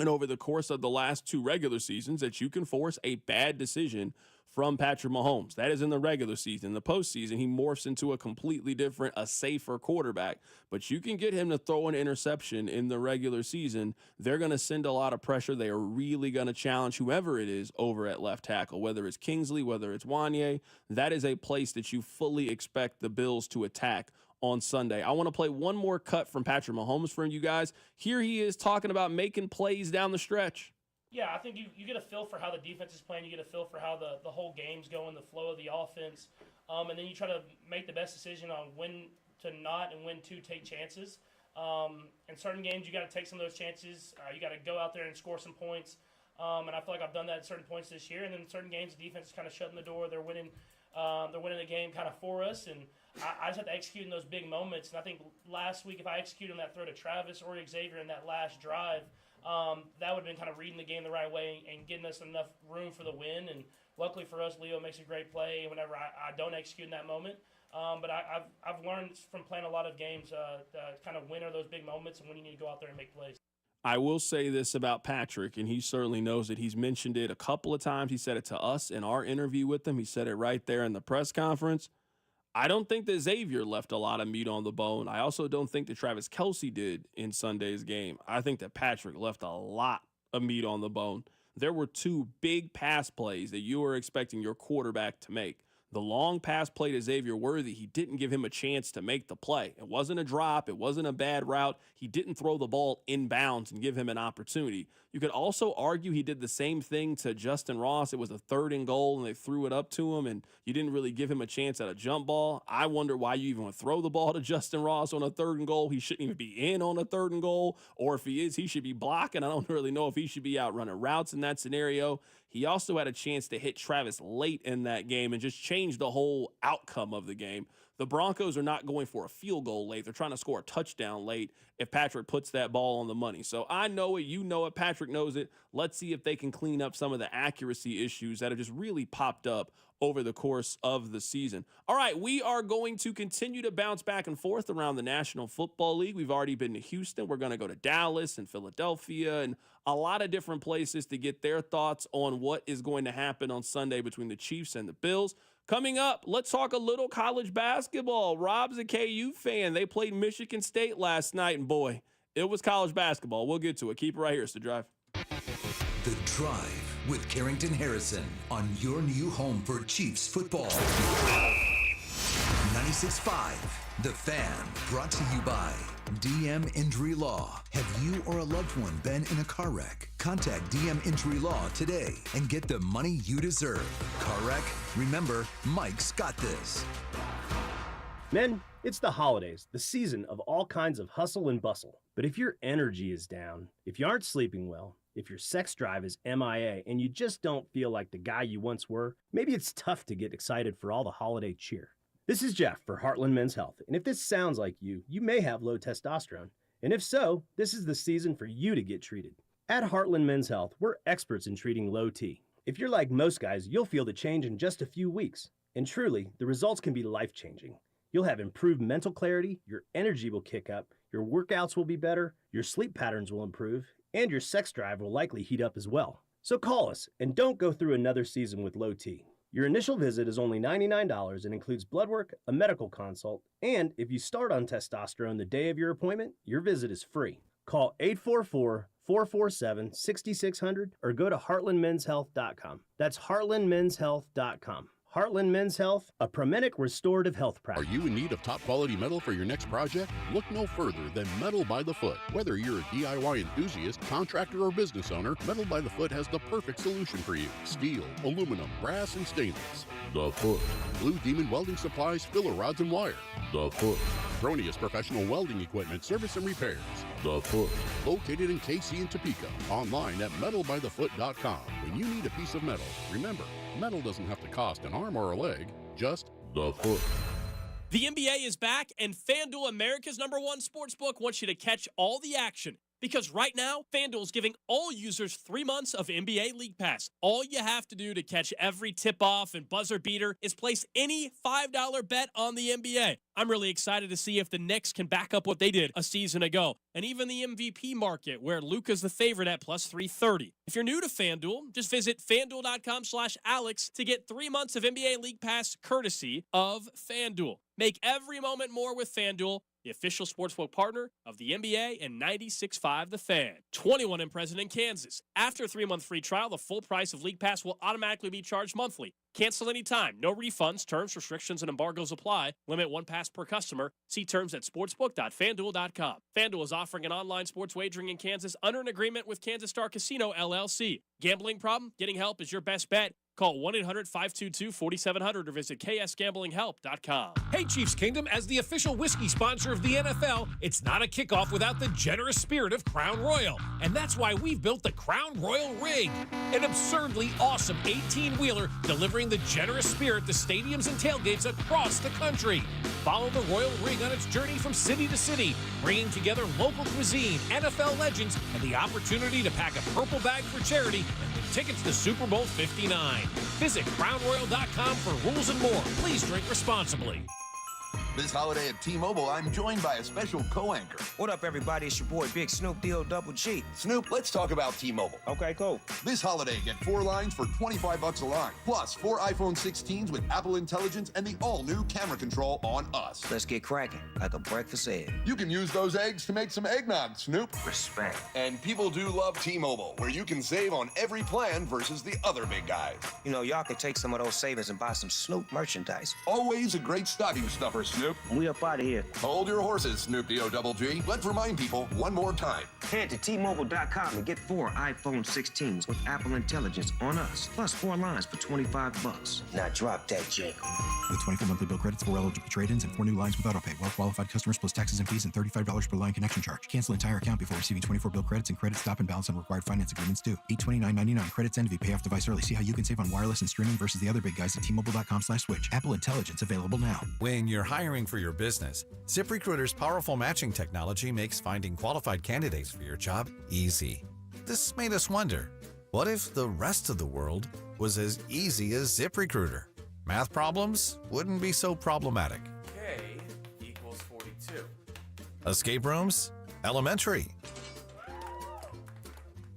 and over the course of the last two regular seasons, that you can force a bad decision from Patrick Mahomes. That is in the regular season. In the postseason, he morphs into a completely different, a safer quarterback. But you can get him to throw an interception in the regular season. They're going to send a lot of pressure. They are really going to challenge whoever it is over at left tackle, whether it's Kingsley, whether it's Wanye. That is a place that you fully expect the Bills to attack on Sunday. I want to play one more cut from Patrick Mahomes for you guys. Here he is talking about making plays down the stretch. Yeah, I think you get a feel for how the defense is playing. You get a feel for how the whole game's going, the flow of the offense. And then you try to make the best decision on when to not and when to take chances. In certain games, you got to take some of those chances. You got to go out there and score some points. And I feel like I've done that at certain points this year. And then in certain games, the defense is kind of shutting the door. They're winning the game kind of for us. And I just have to execute in those big moments. And I think last week, if I executed on that throw to Travis or Xavier in that last drive, that would have been kind of reading the game the right way and getting us enough room for the win. And luckily for us, Leo makes a great play whenever I don't execute in that moment. But I've learned from playing a lot of games kind of when are those big moments and when you need to go out there and make plays. I will say this about Patrick, and he certainly knows it. He's mentioned it a couple of times. He said it to us in our interview with him. He said it right there in the press conference. I don't think that Xavier left a lot of meat on the bone. I also don't think that Travis Kelce did in Sunday's game. I think that Patrick left a lot of meat on the bone. There were two big pass plays that you were expecting your quarterback to make. The long pass play to Xavier Worthy, he didn't give him a chance to make the play. It wasn't a drop. It wasn't a bad route. He didn't throw the ball inbounds and give him an opportunity. You could also argue he did the same thing to Justin Ross. It was a 3rd and goal, and they threw it up to him, and you didn't really give him a chance at a jump ball. I wonder why you even would throw the ball to Justin Ross on a 3rd and goal. He shouldn't even be in on a 3rd and goal, or if he is, he should be blocking. I don't really know if he should be out running routes in that scenario. He also had a chance to hit Travis late in that game and just change the whole outcome of the game. The Broncos are not going for a field goal late. They're trying to score a touchdown late if Patrick puts that ball on the money. So I know it. You know it. Patrick knows it. Let's see if they can clean up some of the accuracy issues that have just really popped up over the course of the season. All right, we are going to continue to bounce back and forth around the National Football League. We've already been to Houston. We're going to go to Dallas and Philadelphia and a lot of different places to get their thoughts on what is going to happen on Sunday between the Chiefs and the Bills. Coming up, let's talk a little college basketball. Rob's a KU fan. They played Michigan State last night, and boy, it was college basketball. We'll get to it. Keep it right here. It's The Drive. The Drive with Carrington Harrison on your new home for Chiefs football. 96.5, The Fan, brought to you by DM Injury Law. Have you or a loved one been in a car wreck? Contact DM Injury Law today and get the money you deserve. Car wreck? Remember, Mike's got this. Men, it's the holidays, the season of all kinds of hustle and bustle. But if your energy is down, if you aren't sleeping well, if your sex drive is MIA, and you just don't feel like the guy you once were, maybe it's tough to get excited for all the holiday cheer. This is Jeff for Heartland Men's Health, and if this sounds like you may have low testosterone. And if so, this is the season for you to get treated. At Heartland Men's Health, we're experts in treating low T. If you're like most guys, you'll feel the change in just a few weeks. And truly, the results can be life-changing. You'll have improved mental clarity, your energy will kick up, your workouts will be better, your sleep patterns will improve, and your sex drive will likely heat up as well. So call us, and don't go through another season with low T. Your initial visit is only $99 and includes blood work, a medical consult, and if you start on testosterone the day of your appointment, your visit is free. Call 844-447-6600 or go to heartlandmenshealth.com. That's heartlandmenshealth.com. Heartland Men's Health, a Promenic restorative health practice. Are you in need of top-quality metal for your next project? Look no further than Metal by the Foot. Whether you're a DIY enthusiast, contractor, or business owner, Metal by the Foot has the perfect solution for you. Steel, aluminum, brass, and stainless. The Foot. Blue Demon Welding Supplies, filler rods, and wire. The Foot. Bronius Professional Welding Equipment, service and repairs. The Foot. Located in KC and Topeka. Online at metalbythefoot.com. When you need a piece of metal, remember, metal doesn't have to cost an arm or a leg, just the foot. The NBA is back, and FanDuel, America's #1 sportsbook, wants you to catch all the action. Because right now, FanDuel is giving all users 3 months of NBA League Pass. All you have to do to catch every tip-off and buzzer beater is place any $5 bet on the NBA. I'm really excited to see if the Knicks can back up what they did a season ago. And even the MVP market, where Luka's the favorite at plus 330. If you're new to FanDuel, just visit FanDuel.com/Alex to get 3 months of NBA League Pass courtesy of FanDuel. Make every moment more with FanDuel, the official sportsbook partner of the NBA and 96.5 The Fan. 21 and present in Kansas. After a 3-month free trial, the full price of League Pass will automatically be charged monthly. Cancel anytime. No refunds. Terms, restrictions, and embargoes apply. Limit 1 pass per customer. See terms at sportsbook.fanduel.com. FanDuel is offering an online sports wagering in Kansas under an agreement with Kansas Star Casino, LLC. Gambling problem? Getting help is your best bet. Call 1-800-522-4700 or visit ksgamblinghelp.com. Hey, Chiefs Kingdom, as the official whiskey sponsor of the NFL, it's not a kickoff without the generous spirit of Crown Royal. And that's why we've built the Crown Royal Rig, an absurdly awesome 18-wheeler delivering the generous spirit to stadiums and tailgates across the country. Follow the Royal Rig on its journey from city to city, bringing together local cuisine, NFL legends, and the opportunity to pack a purple bag for charity and win tickets to Super Bowl 59. Visit crownroyal.com for rules and more. Please drink responsibly. This holiday at T-Mobile, I'm joined by a special co-anchor. What up, everybody? It's your boy, Big Snoop D-O-double-G. Snoop, let's talk about T-Mobile. Okay, cool. This holiday, get 4 lines for $25 a line, plus 4 iPhone 16s with Apple Intelligence and the all-new camera control on us. Let's get cracking, like a breakfast egg. You can use those eggs to make some eggnog, Snoop. Respect. And people do love T-Mobile, where you can save on every plan versus the other big guys. You know, y'all could take some of those savings and buy some Snoop merchandise. Always a great stocking stuffer, Snoop. We up out of here. Hold your horses, Snoop D-O-double-G. Let's remind people one more time. Head to T-Mobile.com and get 4 iPhone 16s with Apple Intelligence on us, plus 4 lines for $25. Now drop that jangle. With 24 monthly bill credits, 4 eligible trade-ins, and 4 new lines with autopay. Well-qualified customers plus taxes and fees and $35 per line connection charge. Cancel entire account before receiving 24 bill credits and credit stop and balance on required finance agreements due. $829.99 credits end if you pay off device early. See how you can save on wireless and streaming versus the other big guys at T-Mobile.com/switch. Apple Intelligence available now. When you're hiring for your business, ZipRecruiter's powerful matching technology makes finding qualified candidates for your job easy. This made us wonder, what if the rest of the world was as easy as ZipRecruiter? Math problems wouldn't be so problematic. K equals 42. Escape rooms? Elementary.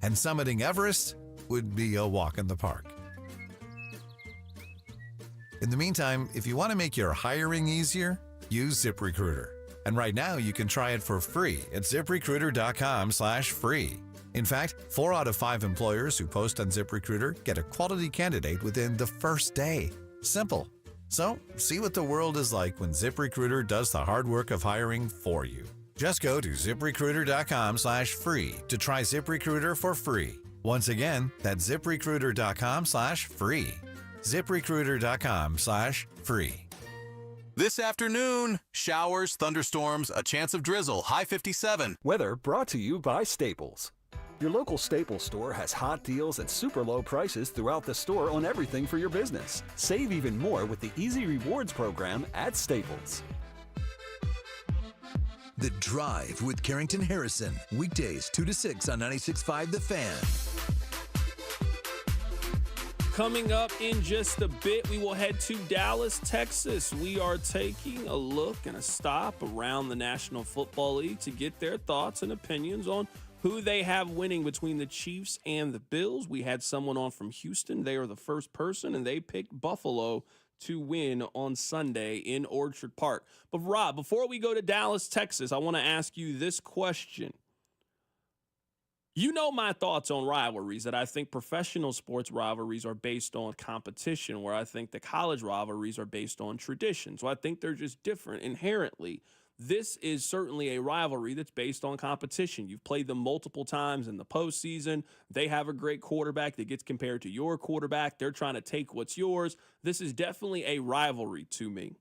And summiting Everest would be a walk in the park. In the meantime, if you want to make your hiring easier, use ZipRecruiter. And right now, you can try it for free at ZipRecruiter.com/free. In fact, 4 out of 5 employers who post on ZipRecruiter get a quality candidate within the first day. Simple. So, see what the world is like when ZipRecruiter does the hard work of hiring for you. Just go to ZipRecruiter.com/free to try ZipRecruiter for free. Once again, that's ZipRecruiter.com/free. ZipRecruiter.com/free. This afternoon, showers, thunderstorms, a chance of drizzle, high 57. Weather brought to you by Staples. Your local Staples store has hot deals and super low prices throughout the store on everything for your business. Save even more with the Easy Rewards program at Staples. The Drive with Carrington Harrison. Weekdays 2 to 6 on 96.5 The Fan. Coming up in just a bit, we will head to Dallas, Texas. We are taking a look and a stop around the National Football League to get their thoughts and opinions on who they have winning between the Chiefs and the Bills. We had someone on from Houston. They are the first person, and they picked Buffalo to win on Sunday in Orchard Park. But Rob, before we go to Dallas, Texas, I want to ask you this question. You know my thoughts on rivalries, that I think professional sports rivalries are based on competition, where I think the college rivalries are based on tradition. So I think they're just different inherently. This is certainly a rivalry that's based on competition. You've played them multiple times in the postseason. They have a great quarterback that gets compared to your quarterback. They're trying to take what's yours. This is definitely a rivalry to me.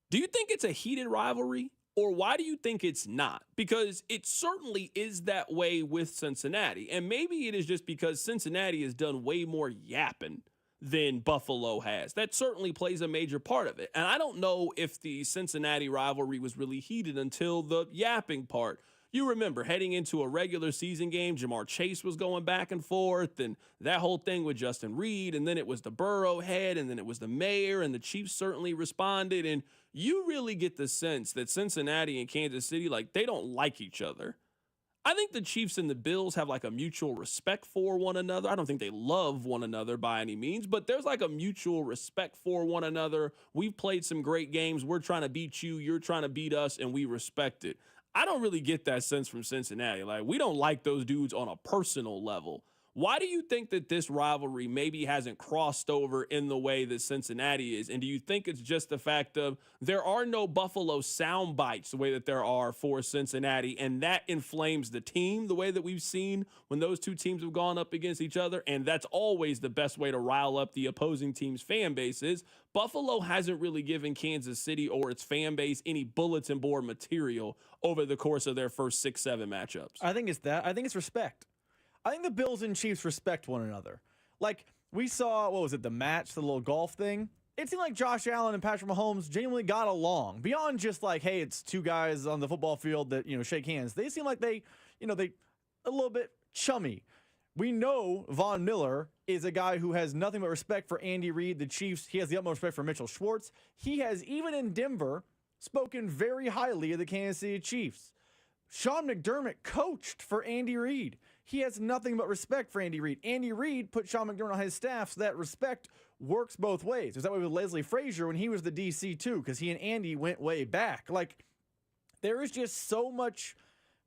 Do you think it's a heated rivalry? Or why do you think it's not? Because it certainly is that way with Cincinnati. And maybe it is just because Cincinnati has done way more yapping than Buffalo has. That certainly plays a major part of it. And I don't know if the Cincinnati rivalry was really heated until the yapping part. You remember heading into a regular season game, Jamar Chase was going back and forth, and that whole thing with Justin Reed, and then it was the Burrow head, and then it was the mayor, and the Chiefs certainly responded. And you really get the sense that Cincinnati and Kansas City, like, they don't like each other. I think the Chiefs and the Bills have like a mutual respect for one another. I don't think they love one another by any means, but there's like a mutual respect for one another. We've played some great games. We're trying to beat you. You're trying to beat us, and we respect it. I don't really get that sense from Cincinnati. Like, we don't like those dudes on a personal level. Why do you think that this rivalry maybe hasn't crossed over in the way that Cincinnati is? And do you think it's just the fact of there are no Buffalo sound bites the way that there are for Cincinnati, and that inflames the team the way that we've seen when those two teams have gone up against each other? And that's always the best way to rile up the opposing team's fan bases. Buffalo hasn't really given Kansas City or its fan base any bulletin board material over the course of their first 6-7 matchups. I think it's that. I think it's respect. I think the Bills and Chiefs respect one another. Like, we saw, what was it, the match, the little golf thing? It seemed like Josh Allen and Patrick Mahomes genuinely got along. Beyond just like, hey, it's two guys on the football field that, shake hands. They seem like they a little bit chummy. We know Von Miller is a guy who has nothing but respect for Andy Reid, the Chiefs. He has the utmost respect for Mitchell Schwartz. He has, even in Denver, spoken very highly of the Kansas City Chiefs. Sean McDermott coached for Andy Reid. He has nothing but respect for Andy Reid. Andy Reid put Sean McDermott on his staff, so that respect works both ways. It was that way with Leslie Frazier when he was the DC too, because he and Andy went way back. Like, there is just so much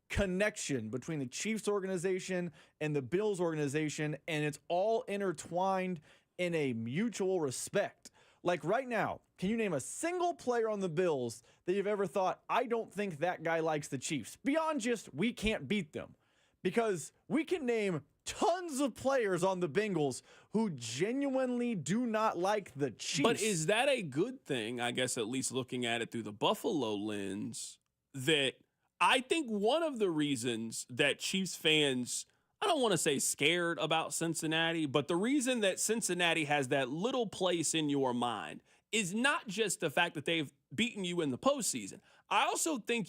connection between the Chiefs organization and the Bills organization, and it's all intertwined in a mutual respect. Like, right now, can you name a single player on the Bills that you've ever thought, I don't think that guy likes the Chiefs? Beyond just, we can't beat them. Because we can name tons of players on the Bengals who genuinely do not like the Chiefs. But is that a good thing, I guess, at least looking at it through the Buffalo lens, that I think one of the reasons that Chiefs fans, I don't want to say scared about Cincinnati, but the reason that Cincinnati has that little place in your mind is not just the fact that they've beaten you in the postseason. I also think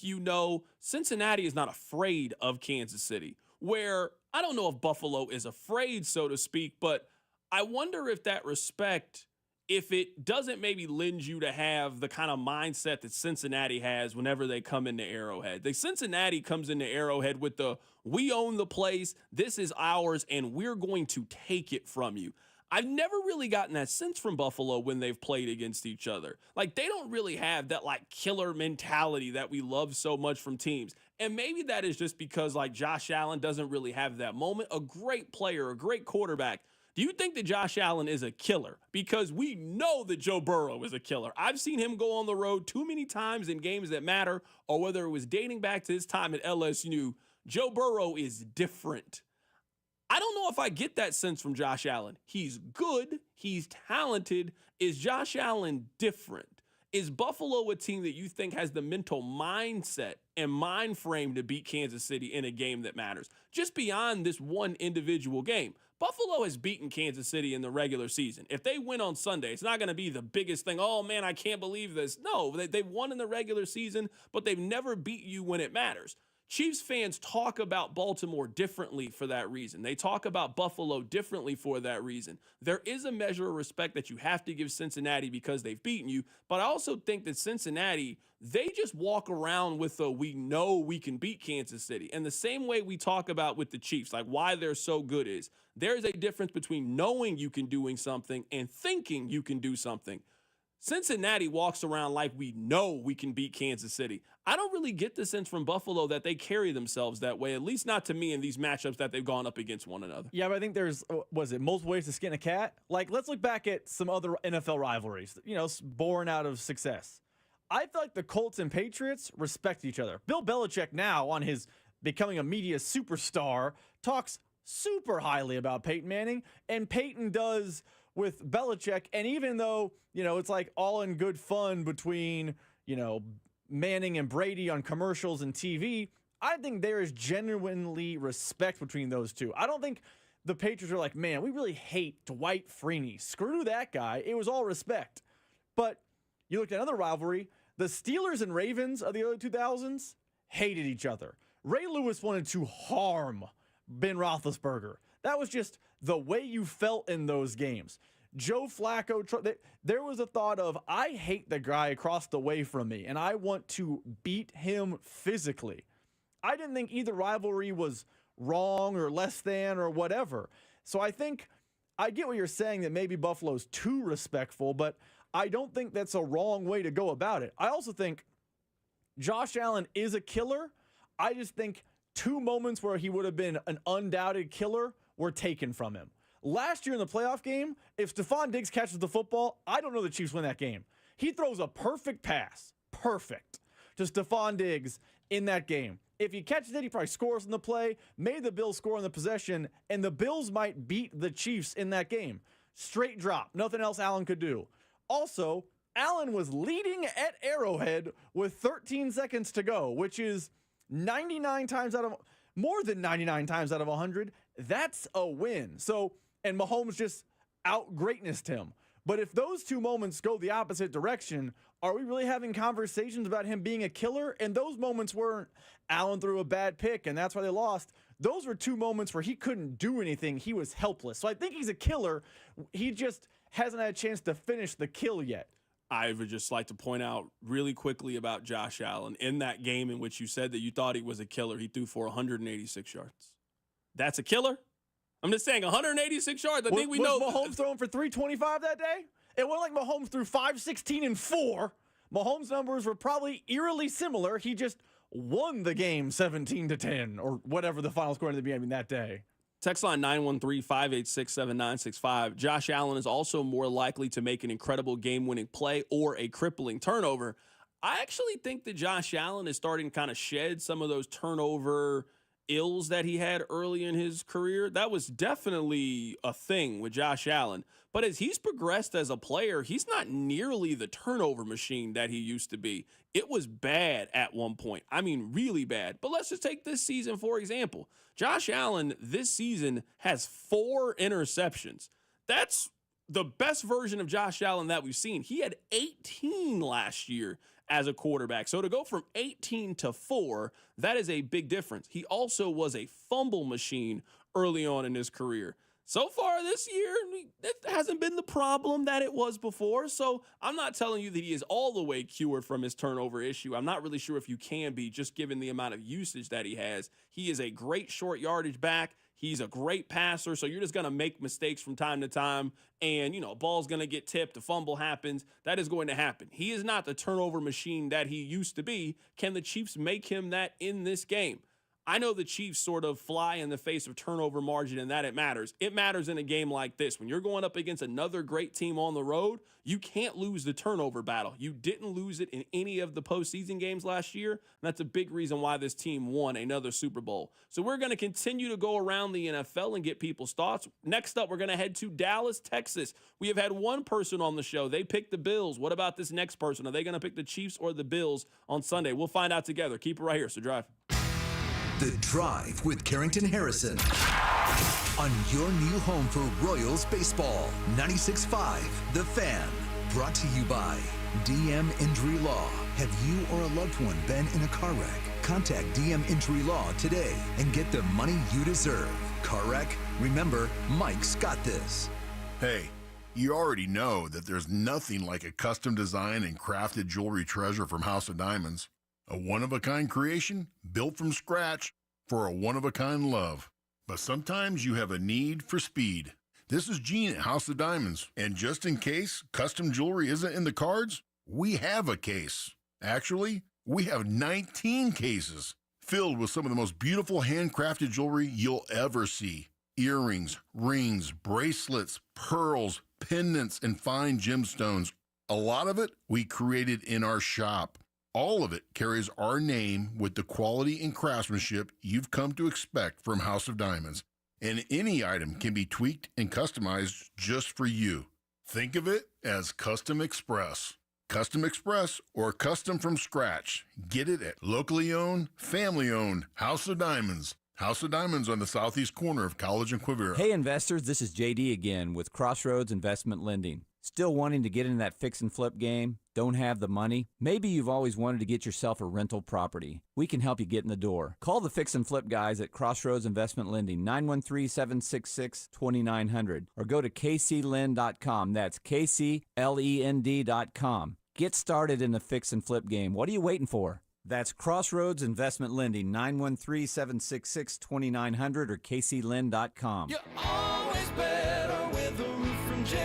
Cincinnati is not afraid of Kansas City, where I don't know if Buffalo is afraid, so to speak, but I wonder if that respect, if it doesn't maybe lend you to have the kind of mindset that Cincinnati has whenever they come into Arrowhead. The Cincinnati comes into Arrowhead with the, we own the place, this is ours, and we're going to take it from you. I've never really gotten that sense from Buffalo when they've played against each other. Like, they don't really have that, like, killer mentality that we love so much from teams. And maybe that is just because, like, Josh Allen doesn't really have that moment. A great player, a great quarterback. Do you think that Josh Allen is a killer? Because we know that Joe Burrow is a killer. I've seen him go on the road too many times in games that matter, or whether it was dating back to his time at LSU. Joe Burrow is different. I don't know if I get that sense from Josh Allen. He's good. He's talented. Is Josh Allen different? Is Buffalo a team that you think has the mental mindset and mind frame to beat Kansas City in a game that matters? Just beyond this one individual game, Buffalo has beaten Kansas City in the regular season. If they win on Sunday, it's not going to be the biggest thing. Oh, man, I can't believe this. No, they've won in the regular season, but they've never beat you when it matters. Chiefs fans talk about Baltimore differently for that reason. They talk about Buffalo differently for that reason. There is a measure of respect that you have to give Cincinnati because they've beaten you, but I also think that Cincinnati, they just walk around with a we know we can beat Kansas City. And the same way we talk about with the Chiefs, like why they're so good is there's a difference between knowing you can doing something and thinking you can do something. Cincinnati walks around like we know we can beat Kansas City. I don't really get the sense from Buffalo that they carry themselves that way, at least not to me in these matchups that they've gone up against one another. Yeah, but I think there's, multiple ways to skin a cat? Like, let's look back at some other NFL rivalries, born out of success. I feel like the Colts and Patriots respect each other. Bill Belichick now, on his becoming a media superstar, talks super highly about Peyton Manning, and Peyton does with Belichick. And even though, it's like all in good fun between, Manning and Brady on commercials and TV, I think there is genuinely respect between those two. I don't think the Patriots are like, man, we really hate Dwight Freeney. Screw that guy. It was all respect. But you looked at another rivalry, the Steelers and Ravens of the early 2000s hated each other. Ray Lewis wanted to harm Ben Roethlisberger. That was just the way you felt in those games. Joe Flacco, there was a thought of, I hate the guy across the way from me, and I want to beat him physically. I didn't think either rivalry was wrong or less than or whatever. So I think, I get what you're saying that maybe Buffalo's too respectful, but I don't think that's a wrong way to go about it. I also think Josh Allen is a killer. I just think 2 moments where he would have been an undoubted killer were taken from him. Last year in the playoff game, if Stephon Diggs catches the football, I don't know the Chiefs win that game. He throws a perfect pass, to Stephon Diggs in that game. If he catches it, he probably scores in the play, made the Bills score in the possession, and the Bills might beat the Chiefs in that game. Straight drop, nothing else Allen could do. Also, Allen was leading at Arrowhead with 13 seconds to go, which is more than 99 times out of 100. That's a win. So, and Mahomes just out-greatnessed him. But if those 2 moments go the opposite direction, are we really having conversations about him being a killer? And those moments weren't Allen threw a bad pick and that's why they lost. Those were 2 moments where he couldn't do anything. He was helpless. So I think he's a killer. He just hasn't had a chance to finish the kill yet. I would just like to point out really quickly about Josh Allen. In that game in which you said that you thought he was a killer, he threw for 186 yards. That's a killer? I'm just saying, 186 yards. I think we know. Was Mahomes throwing for 325 that day? It wasn't like Mahomes threw 516 and 4. Mahomes' numbers were probably eerily similar. He just won the game 17-10 or whatever the final score ended up being that day. Text line 913-586-7965. Josh Allen is also more likely to make an incredible game-winning play or a crippling turnover. I actually think that Josh Allen is starting to kind of shed some of those turnover ills that he had early in his career. That was definitely a thing with Josh Allen. But as he's progressed as a player, he's not nearly the turnover machine that he used to be. It was bad at one point. I mean, really bad. But let's just take this season, for example. Josh Allen this season has 4 interceptions. That's the best version of Josh Allen that we've seen. He had 18 last year as a quarterback. So to go from 18 to 4, that is a big difference. He also was a fumble machine early on in his career. So far this year, it hasn't been the problem that it was before. So I'm not telling you that he is all the way cured from his turnover issue. I'm not really sure if you can be, just given the amount of usage that he has. He is a great short yardage back. He's a great passer, so you're just going to make mistakes from time to time, and, a ball's going to get tipped, a fumble happens. That is going to happen. He is not the turnover machine that he used to be. Can the Chiefs make him that in this game? I know the Chiefs sort of fly in the face of turnover margin and that it matters. It matters in a game like this. When you're going up against another great team on the road, you can't lose the turnover battle. You didn't lose it in any of the postseason games last year, and that's a big reason why this team won another Super Bowl. So we're going to continue to go around the NFL and get people's thoughts. Next up, we're going to head to Dallas, Texas. We have had one person on the show. They picked the Bills. What about this next person? Are they going to pick the Chiefs or the Bills on Sunday? We'll find out together. Keep it right here. So drive. The Drive with Carrington Harrison on your new home for Royals baseball. 96.5 The Fan. Brought to you by DM Injury Law. Have you or a loved one been in a car wreck? Contact DM Injury Law today and get the money you deserve. Car wreck? Remember, Mike's got this. Hey, you already know that there's nothing like a custom designed and crafted jewelry treasure from House of Diamonds. A one-of-a-kind creation built from scratch for a one-of-a-kind love. But sometimes you have a need for speed. This is Gene at House of Diamonds, and just in case custom jewelry isn't in the cards, we have a case. Actually, we have 19 cases filled with some of the most beautiful handcrafted jewelry you'll ever see. Earrings, rings, bracelets, pearls, pendants, and fine gemstones. A lot of it we created in our shop. All of it carries our name with the quality and craftsmanship you've come to expect from House of Diamonds. And any item can be tweaked and customized just for you. Think of it as Custom Express. Custom Express or custom from scratch. Get it at locally owned, family owned House of Diamonds. House of Diamonds on the southeast corner of College and Quivira. Hey investors, this is JD again with Crossroads Investment Lending. Still wanting to get in that fix and flip game? Don't have the money? Maybe you've always wanted to get yourself a rental property. We can help you get in the door. Call the fix and flip guys at Crossroads Investment Lending, 913-766-2900, or go to kclend.com. That's KCLEND.com. Get started in the fix and flip game. What are you waiting for? That's Crossroads Investment Lending, 913-766-2900 or kclend.com. You're always better with a roof from JR.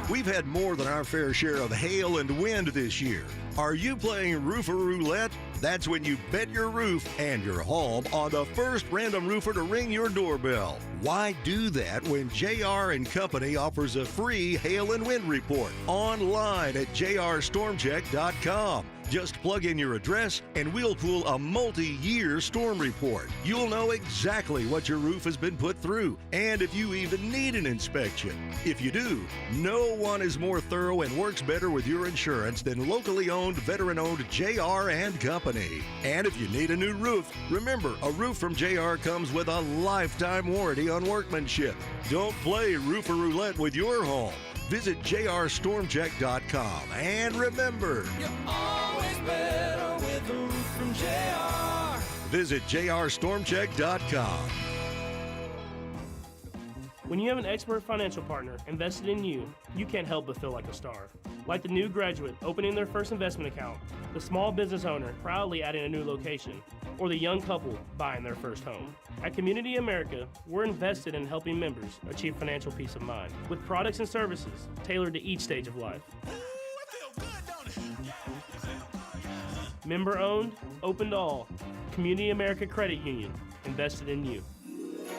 We've had more than our fair share of hail and wind this year. Are you playing Roofer Roulette? That's when you bet your roof and your home on the first random roofer to ring your doorbell. Why do that when JR & Company offers a free hail and wind report online at jrstormcheck.com? Just plug in your address and we'll pull a multi-year storm report. You'll know exactly what your roof has been put through and if you even need an inspection. If you do, no one is more thorough and works better with your insurance than locally owned, veteran-owned JR & Company. And if you need a new roof, remember, a roof from JR comes with a lifetime warranty on workmanship. Don't play Roofer Roulette with your home. Visit jrstormcheck.com and remember, you're always better with a roof from JR. Visit jrstormcheck.com. When you have an expert financial partner invested in you, you can't help but feel like a star. Like the new graduate opening their first investment account, the small business owner proudly adding a new location, or the young couple buying their first home. At Community America, we're invested in helping members achieve financial peace of mind with products and services tailored to each stage of life. Member owned, open to all. Community America Credit Union, invested in you.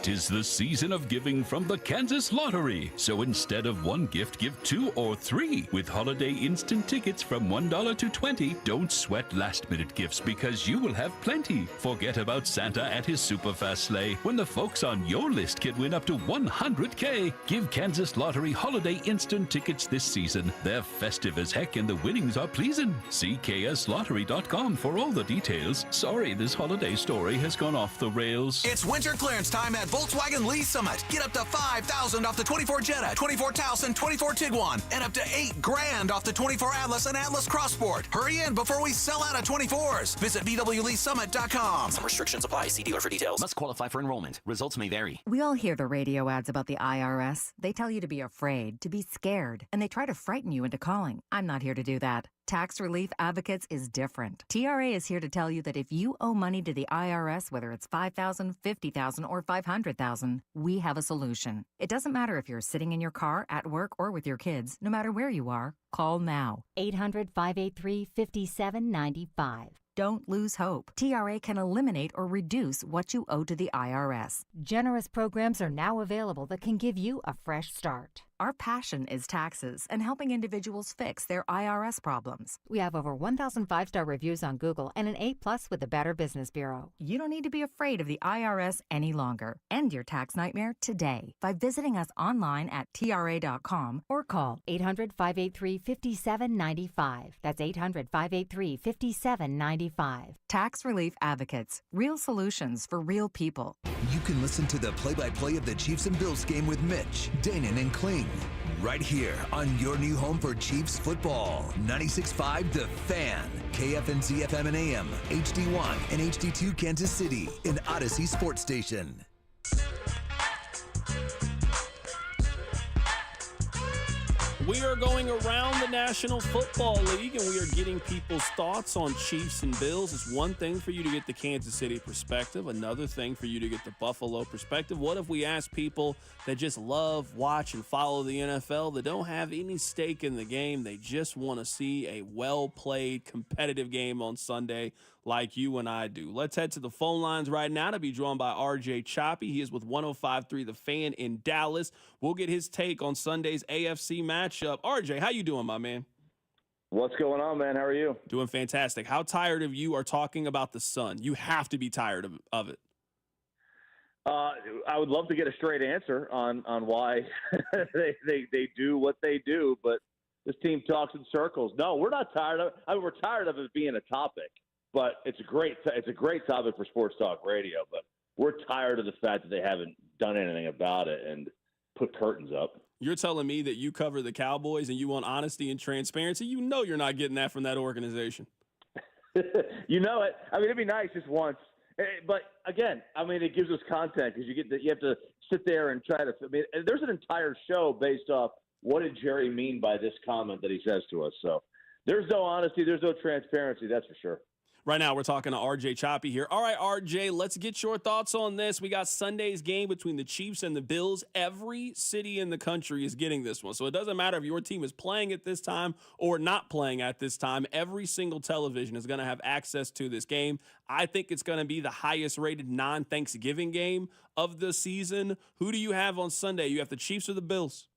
'Tis the season of giving from the Kansas Lottery. So instead of one gift, give 2 or 3. With holiday instant tickets from $1 to $20, don't sweat last-minute gifts because you will have plenty. Forget about Santa and his super fast sleigh when the folks on your list can win up to $100K. Give Kansas Lottery holiday instant tickets this season. They're festive as heck and the winnings are pleasing. See kslottery.com for all the details. Sorry, this holiday story has gone off the rails. It's winter clearance time at Volkswagen Lee Summit. Get up to $5,000 off the 24 Jetta, 24 Taos, and 24 Tiguan, and up to $8,000 off the 24 Atlas and Atlas Cross Sport. Hurry in before we sell out of 24s. Visit VWLeeSummit.com. Some restrictions apply. See dealer for details. Must qualify for enrollment. Results may vary. We all hear the radio ads about the IRS. They tell you to be afraid, to be scared, and they try to frighten you into calling. I'm not here to do that. Tax Relief Advocates is different. TRA is here to tell you that if you owe money to the IRS, whether it's $5,000, $50,000, or $500,000, we have a solution. It doesn't matter if you're sitting in your car, at work, or with your kids. No matter where you are, call now. 800-583-5795. Don't lose hope. TRA can eliminate or reduce what you owe to the IRS. Generous programs are now available that can give you a fresh start. Our passion is taxes and helping individuals fix their IRS problems. We have over 1,000 five-star reviews on Google and an A+ with the Better Business Bureau. You don't need to be afraid of the IRS any longer. End your tax nightmare today by visiting us online at TRA.com or call 800-583-5795. That's 800-583-5795. Tax Relief Advocates. Real solutions for real people. You can listen to the play-by-play of the Chiefs and Bills game with Mitch, Danon, and Kling right here on your new home for Chiefs football. 96.5 The Fan, KFNZ FM and AM, HD1 and HD2 Kansas City, and Odyssey Sports Station. We are going around the National Football League, and we are getting people's thoughts on Chiefs and Bills. It's one thing for you to get the Kansas City perspective, another thing for you to get the Buffalo perspective. What if we ask people that just love, watch, and follow the NFL, that don't have any stake in the game, they just want to see a well-played, competitive game on Sunday like you and I do? Let's head to the phone lines right now to be joined by RJ Choppie. He is with 105.3 The Fan in Dallas. We'll get his take on Sunday's AFC matchup. RJ, how you doing, my man? What's going on, man? How are you? Doing fantastic. How tired of you are talking about the Sun? You have to be tired of it. I would love to get a straight answer on why they do what they do, but this team talks in circles. No, we're not tired of it. I mean, we're tired of it being a topic. But it's a great topic for sports talk radio. But we're tired of the fact that they haven't done anything about it and put curtains up. You're telling me that you cover the Cowboys and you want honesty and transparency? You know you're not getting that from that organization. You know it. I mean, it'd be nice just once. But again, I mean, it gives us content because you have to sit there and try to. I mean, there's an entire show based off what did Jerry mean by this comment that he says to us. So there's no honesty, there's no transparency. That's for sure. Right now, we're talking to RJ Choppie here. All right, RJ, let's get your thoughts on this. We got Sunday's game between the Chiefs and the Bills. Every city in the country is getting this one. So it doesn't matter if your team is playing at this time or not playing at this time. Every single television is going to have access to this game. I think it's going to be the highest-rated non-Thanksgiving game of the season. Who do you have on Sunday? You have the Chiefs or the Bills?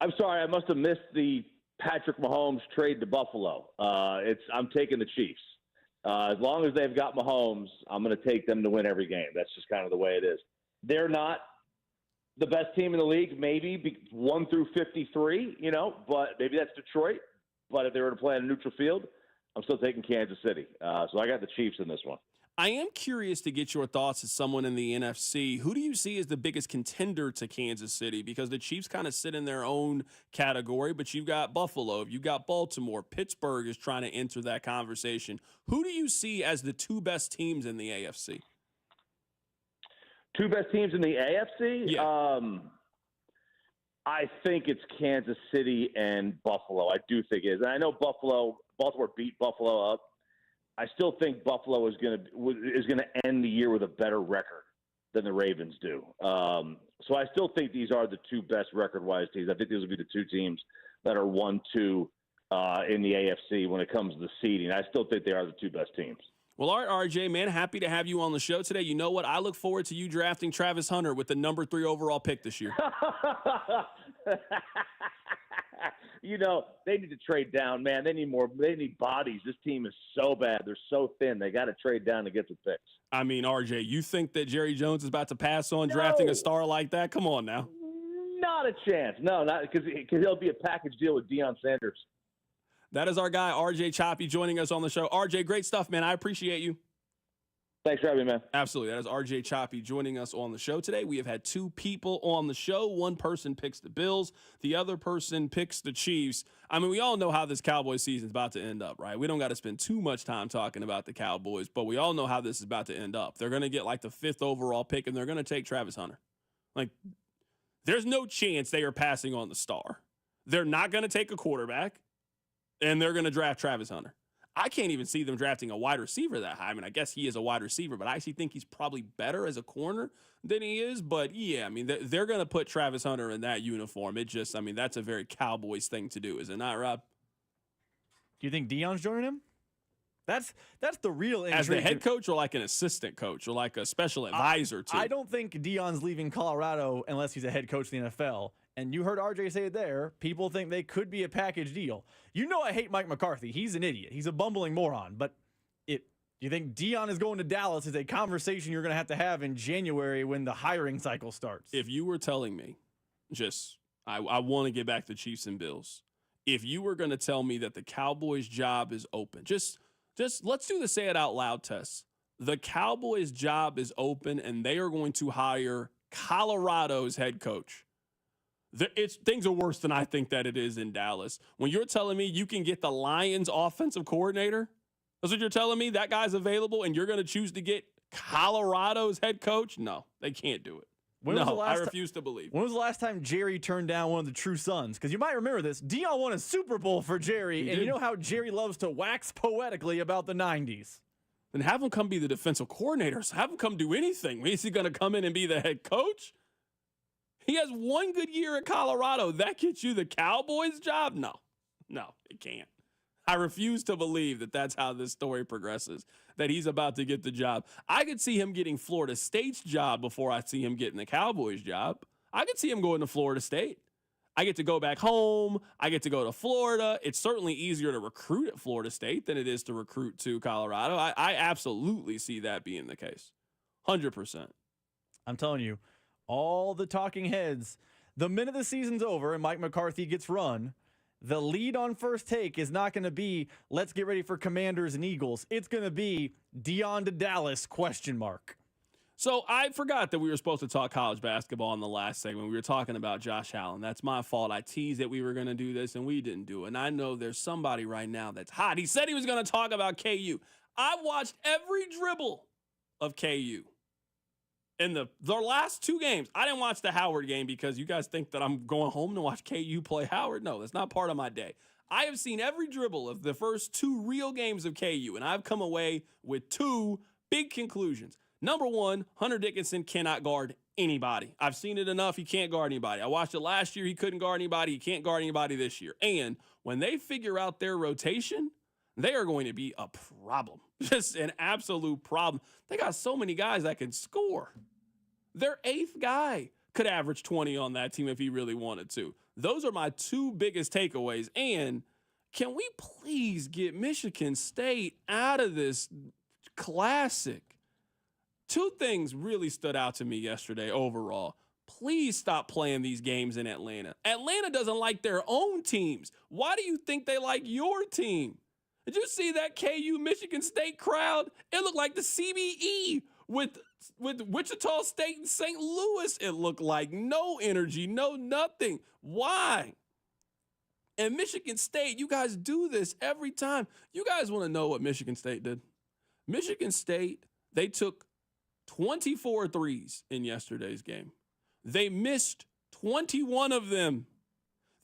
I'm sorry, I must have missed the Patrick Mahomes trade to Buffalo. I'm taking the Chiefs. As long as they've got Mahomes, I'm going to take them to win every game. That's just kind of the way it is. They're not the best team in the league, maybe 1 through 53, but maybe that's Detroit. But if they were to play on a neutral field, I'm still taking Kansas City. So I got the Chiefs in this one. I am curious to get your thoughts as someone in the NFC. Who do you see as the biggest contender to Kansas City? Because the Chiefs kind of sit in their own category, but you've got Buffalo, you've got Baltimore, Pittsburgh is trying to enter that conversation. Who do you see as the two best teams in the AFC? Two best teams in the AFC? Yeah. I think it's Kansas City and Buffalo. I do think it is. And I know Baltimore beat Buffalo up. I still think Buffalo is going to end the year with a better record than the Ravens do. So I still think these are the two best record-wise teams. I think these will be the two teams that are 1-2 in the AFC when it comes to the seeding. I still think they are the two best teams. Well, all right, RJ, man, happy to have you on the show today. You know what? I look forward to you drafting Travis Hunter with the number 3 overall pick this year. They need to trade down, man. They need more. They need bodies. This team is so bad. They're so thin. They got to trade down to get the picks. I mean, RJ, you think that Jerry Jones is about to pass on drafting a star like that? Come on now. Not a chance. No, not because he'll be a package deal with Deion Sanders. That is our guy, RJ Choppie, joining us on the show. RJ, great stuff, man. I appreciate you. Thanks for having me, man. Absolutely. That is RJ Choppie joining us on the show today. We have had two people on the show. One person picks the Bills. The other person picks the Chiefs. I mean, we all know how this Cowboys season is about to end up, right? We don't got to spend too much time talking about the Cowboys, but we all know how this is about to end up. They're going to get like the 5th overall pick, and they're going to take Travis Hunter. Like, there's no chance they are passing on the star. They're not going to take a quarterback, and they're going to draft Travis Hunter. I can't even see them drafting a wide receiver that high. I mean, I guess he is a wide receiver, but I actually think he's probably better as a corner than he is. But, yeah, I mean, they're going to put Travis Hunter in that uniform. It just, I mean, that's a very Cowboys thing to do, is it not, Rob? Do you think Deion's joining him? That's the real intrigue. As the head coach or like an assistant coach or like a special advisor too? I don't think Deion's leaving Colorado unless he's a head coach in the NFL. And you heard RJ say it there. People think they could be a package deal. You know I hate Mike McCarthy. He's an idiot. He's a bumbling moron. But you think Deion is going to Dallas is a conversation you're going to have in January when the hiring cycle starts. If you were telling me, I want to get back to Chiefs and Bills. If you were going to tell me that the Cowboys' job is open, just let's do the say it out loud test. The Cowboys' job is open, and they are going to hire Colorado's head coach. Things are worse than I think that it is in Dallas. When you're telling me you can get the Lions' offensive coordinator, that's what you're telling me? That guy's available, and you're going to choose to get Colorado's head coach? No, they can't do it. I refuse to believe. When was the last time Jerry turned down one of the true sons? Because you might remember this. Deion won a Super Bowl for Jerry, and you know how Jerry loves to wax poetically about the 90s. Then have him come be the defensive coordinator. So have him come do anything. Is he going to come in and be the head coach? He has one good year at Colorado. That gets you the Cowboys job? No, it can't. I refuse to believe that that's how this story progresses, that he's about to get the job. I could see him getting Florida State's job before I see him getting the Cowboys job. I could see him going to Florida State. I get to go back home. I get to go to Florida. It's certainly easier to recruit at Florida State than it is to recruit to Colorado. I absolutely see that being the case. 100%. I'm telling you, all the talking heads, the minute the season's over and Mike McCarthy gets run, the lead on First Take is not going to be, let's get ready for Commanders and Eagles. It's going to be Deion to Dallas, ? So I forgot that we were supposed to talk college basketball in the last segment. We were talking about Josh Allen. That's my fault. I teased that we were going to do this, and we didn't do it. And I know there's somebody right now that's hot. He said he was going to talk about KU. I watched every dribble of KU. In the last two games, I didn't watch the Howard game because you guys think that I'm going home to watch KU play Howard. No, that's not part of my day. I have seen every dribble of the first two real games of KU, and I've come away with two big conclusions. Number one, Hunter Dickinson cannot guard anybody. I've seen it enough. He can't guard anybody. I watched it last year. He couldn't guard anybody. He can't guard anybody this year. And when they figure out their rotation, they are going to be a problem. Just an absolute problem. They got so many guys that can score. Their eighth guy could average 20 on that team if he really wanted to. Those are my two biggest takeaways. And can we please get Michigan State out of this classic? Two things really stood out to me yesterday overall. Please stop playing these games in Atlanta. Atlanta doesn't like their own teams. Why do you think they like your team? Did you see that KU Michigan State crowd? It looked like the CBE with Wichita State and St. Louis. It looked like no energy, no nothing. Why? And Michigan State, you guys do this every time. You guys want to know what Michigan State did? Michigan State, they took 24 threes in yesterday's game. They missed 21 of them.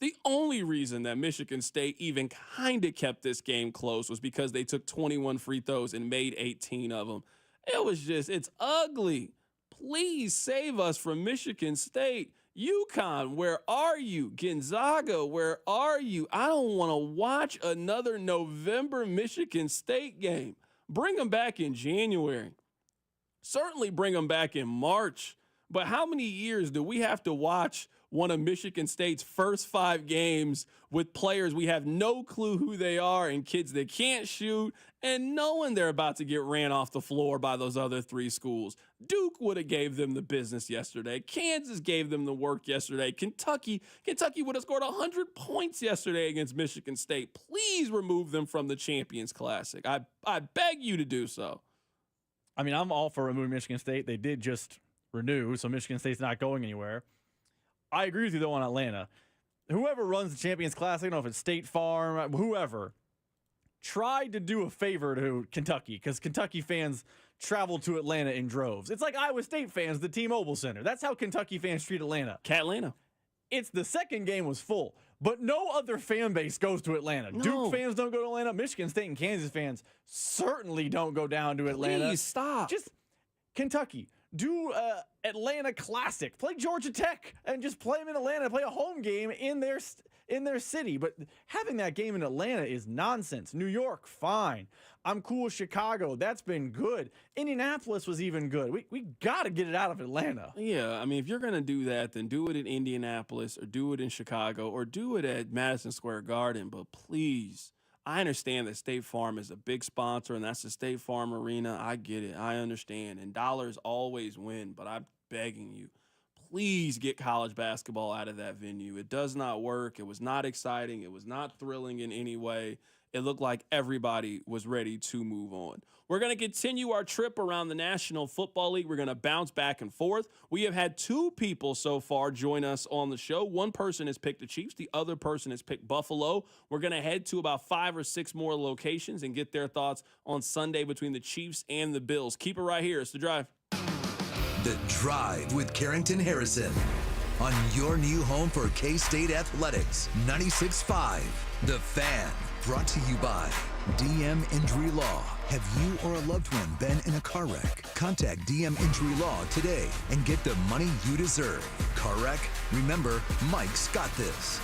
The only reason that Michigan State even kind of kept this game close was because they took 21 free throws and made 18 of them. It's ugly. Please save us from Michigan State. UConn, where are you? Gonzaga, where are you? I don't want to watch another November Michigan State game. Bring them back in January. Certainly bring them back in March. But how many years do we have to watch one of Michigan State's first 5 games with players we have no clue who they are and kids that can't shoot and knowing they're about to get ran off the floor by those other 3 schools? Duke would have gave them the business yesterday. Kansas gave them the work yesterday. Kentucky would have scored 100 points yesterday against Michigan State. Please remove them from the Champions Classic. I beg you to do so. I mean, I'm all for removing Michigan State. They did just renew, so Michigan State's not going anywhere. I agree with you, though, on Atlanta. Whoever runs the Champions Classic, I don't know if it's State Farm, whoever, tried to do a favor to Kentucky because Kentucky fans travel to Atlanta in droves. It's like Iowa State fans, the T-Mobile Center. That's how Kentucky fans treat Atlanta. Catlanta. It's the second game was full, but no other fan base goes to Atlanta. No. Duke fans don't go to Atlanta. Michigan State and Kansas fans certainly don't go down to Atlanta. Please stop. Just Kentucky. Do Atlanta Classic. Play Georgia Tech and just play them in Atlanta. Play a home game in their city. But having that game in Atlanta is nonsense. New York, fine. I'm cool with Chicago. That's been good. Indianapolis was even good. We got to get it out of Atlanta. Yeah, I mean, if you're going to do that, then do it in Indianapolis or do it in Chicago or do it at Madison Square Garden. But please, I understand that State Farm is a big sponsor and that's the State Farm Arena. I get it. I understand. And dollars always win. But I'm begging you, please get college basketball out of that venue. It does not work. It was not exciting. It was not thrilling in any way. It looked like everybody was ready to move on. We're going to continue our trip around the National Football League. We're going to bounce back and forth. We have had two people so far join us on the show. One person has picked the Chiefs. The other person has picked Buffalo. We're going to head to about 5 or 6 more locations and get their thoughts on Sunday between the Chiefs and the Bills. Keep it right here. It's The Drive. The Drive with Carrington Harrison on your new home for K-State Athletics, 96.5 The Fan. Brought to you by DM Injury Law. Have you or a loved one been in a car wreck? Contact DM Injury Law today and get the money you deserve. Car wreck? Remember, Mike's got this.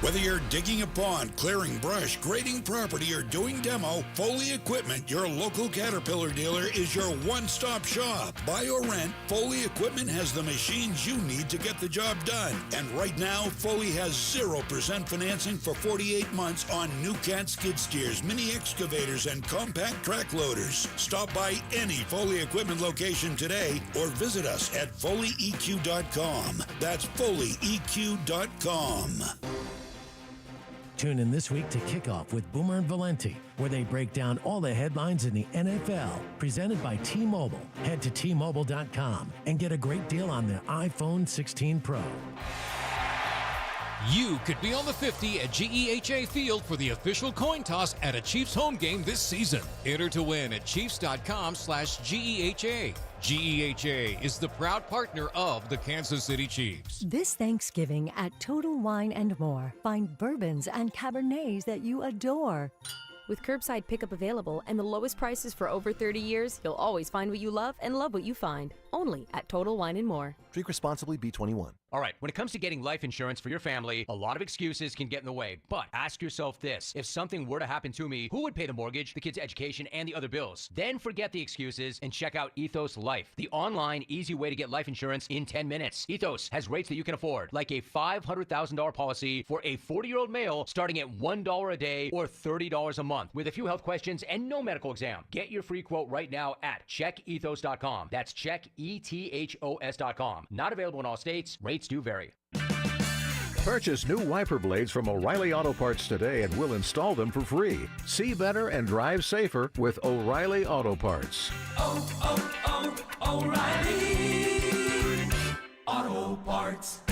Whether you're digging a pond, clearing brush, grading property, or doing demo, Foley Equipment, your local Caterpillar dealer, is your one-stop shop. Buy or rent, Foley Equipment has the machines you need to get the job done. And right now, Foley has 0% financing for 48 months on new cat skid steers, mini excavators, and compact track loaders. Stop by any Foley Equipment location today or visit us at FoleyEQ.com. That's FoleyEQ.com. Tune in this week to Kickoff with Boomer and Valenti, where they break down all the headlines in the NFL. Presented by T-Mobile. Head to T-Mobile.com and get a great deal on the iPhone 16 Pro. You could be on the 50 at GEHA Field for the official coin toss at a Chiefs home game this season. Enter to win at Chiefs.com/GEHA. GEHA is the proud partner of the Kansas City Chiefs. This Thanksgiving at Total Wine and More, find bourbons and Cabernets that you adore. With curbside pickup available and the lowest prices for over 30 years, you'll always find what you love and love what you find. Only at Total Wine and More. Drink responsibly, B21. All right, when it comes to getting life insurance for your family, a lot of excuses can get in the way. But ask yourself this: if something were to happen to me, who would pay the mortgage, the kids' education, and the other bills? Then forget the excuses and check out Ethos Life, the online, easy way to get life insurance in 10 minutes. Ethos has rates that you can afford, like a $500,000 policy for a 40-year-old male starting at $1 a day or $30 a month, with a few health questions and no medical exam. Get your free quote right now at checkethos.com. That's checkethos.com. Not available in all states. Rates do vary. Purchase new wiper blades from O'Reilly Auto Parts today and we'll install them for free. See better and drive safer with O'Reilly Auto Parts. O'Reilly Auto Parts.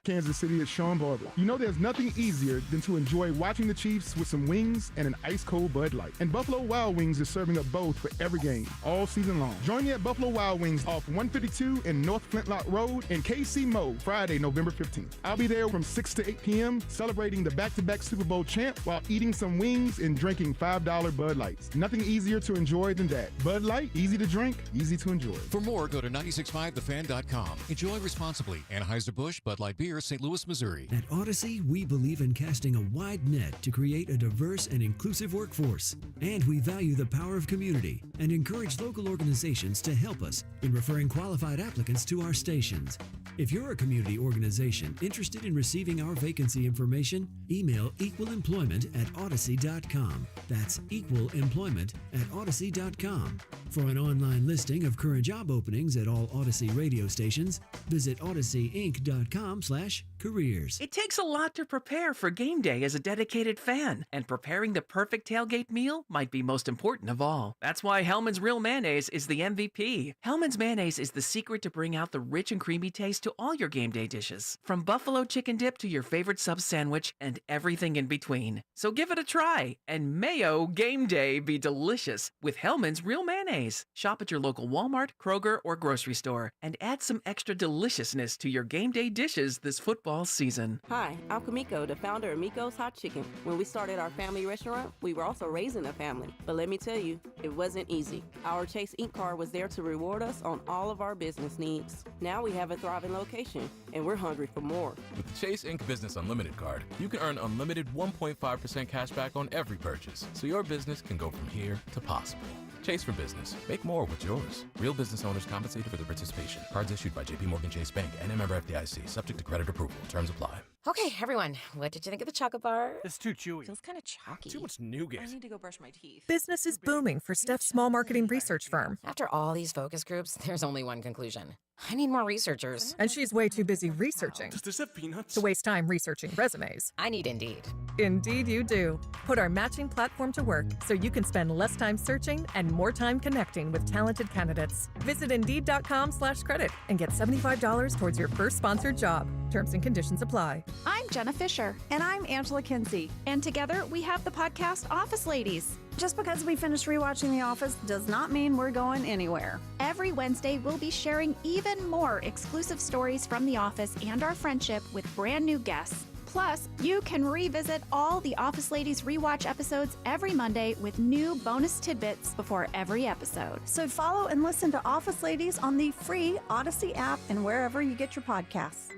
Kansas City is Sean Barber. You know there's nothing easier than to enjoy watching the Chiefs with some wings and an ice-cold Bud Light. And Buffalo Wild Wings is serving up both for every game, all season long. Join me at Buffalo Wild Wings off 152 in North Flintlock Road in KC Mo, Friday, November 15th. I'll be there from 6 to 8 p.m. celebrating the back-to-back Super Bowl champ while eating some wings and drinking $5 Bud Lights. Nothing easier to enjoy than that. Bud Light, easy to drink, easy to enjoy. For more, go to 965thefan.com. Enjoy responsibly. Anheuser-Busch, Bud Light Beer, St. Louis, Missouri. At Odyssey, we believe in casting a wide net to create a diverse and inclusive workforce. And we value the power of community and encourage local organizations to help us in referring qualified applicants to our stations. If you're a community organization interested in receiving our vacancy information, email equalemployment@odyssey.com. That's equalemployment@odyssey.com. For an online listing of current job openings at all Odyssey radio stations, visit odysseyinc.com/careers. It takes a lot to prepare for game day as a dedicated fan, and preparing the perfect tailgate meal might be most important of all. That's why Hellmann's Real Mayonnaise is the MVP. Hellmann's Mayonnaise is the secret to bring out the rich and creamy taste to all your game day dishes, from buffalo chicken dip to your favorite sub sandwich and everything in between. So give it a try, and mayo game day be delicious with Hellmann's Real Mayonnaise. mayonnaise. Shop at your local Walmart, Kroger, or grocery store and add some extra deliciousness to your game day dishes this football season. Hi, I'm Kamiko, the founder of Miko's Hot Chicken. When we started our family restaurant, we were also raising a family. But let me tell you, it wasn't easy. Our Chase Ink card was there to reward us on all of our business needs. Now we have a thriving location, and we're hungry for more. With the Chase Ink Business Unlimited card, you can earn unlimited 1.5% cash back on every purchase, so your business can go from here to possible. Chase for Business. Make more with yours. Real business owners compensated for their participation. Cards issued by JPMorgan Chase Bank and a member FDIC. Subject to credit approval. Terms apply. Okay, everyone, what did you think of the chocolate bar? It's too chewy. Feels kind of chalky. Too much nougat. I need to go brush my teeth. Business is booming for Steph's small marketing research firm. After all these focus groups, there's only one conclusion. I need more researchers. And she's way too busy researching Does this have peanuts? to waste time researching resumes. I need Indeed. Indeed you do. Put our matching platform to work so you can spend less time searching and more time connecting with talented candidates. Visit Indeed.com/credit and get $75 towards your first sponsored job. Terms and conditions apply. I'm Jenna Fisher. And I'm Angela Kinsey. And together we have the podcast Office Ladies. Just because we finished rewatching The Office does not mean we're going anywhere. Every Wednesday, we'll be sharing even more exclusive stories from The Office and our friendship with brand new guests. Plus, you can revisit all the Office Ladies rewatch episodes every Monday with new bonus tidbits before every episode. So follow and listen to Office Ladies on the free Odyssey app and wherever you get your podcasts.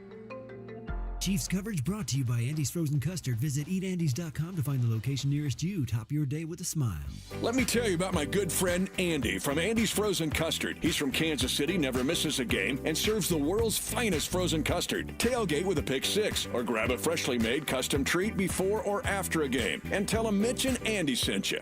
Chiefs coverage brought to you by Andy's Frozen Custard. Visit eatandys.com to find the location nearest you. Top your day with a smile. Let me tell you about my good friend Andy from Andy's Frozen Custard. He's from Kansas City, never misses a game, and serves the world's finest frozen custard. Tailgate with a pick six, or grab a freshly made custom treat before or after a game. And tell him Mitch and Andy sent you.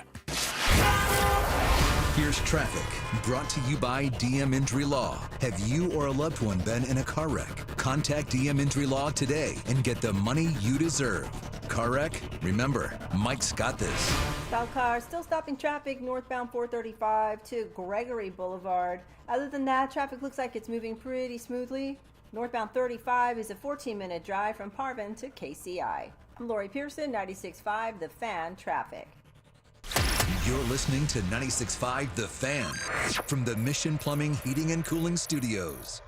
Here's traffic, brought to you by DM Injury Law. Have you or a loved one been in a car wreck? Contact DM Injury Law today and get the money you deserve. Car wreck? Remember, Mike's got this. Stop cars still stopping traffic northbound 435 to Gregory Boulevard. Other than that, traffic looks like it's moving pretty smoothly. Northbound 35 is a 14-minute drive from Parvin to KCI. I'm Lori Pearson, 96.5 The Fan Traffic. You're listening to 96.5 The Fan from the Mission Plumbing, Heating, and Cooling Studios.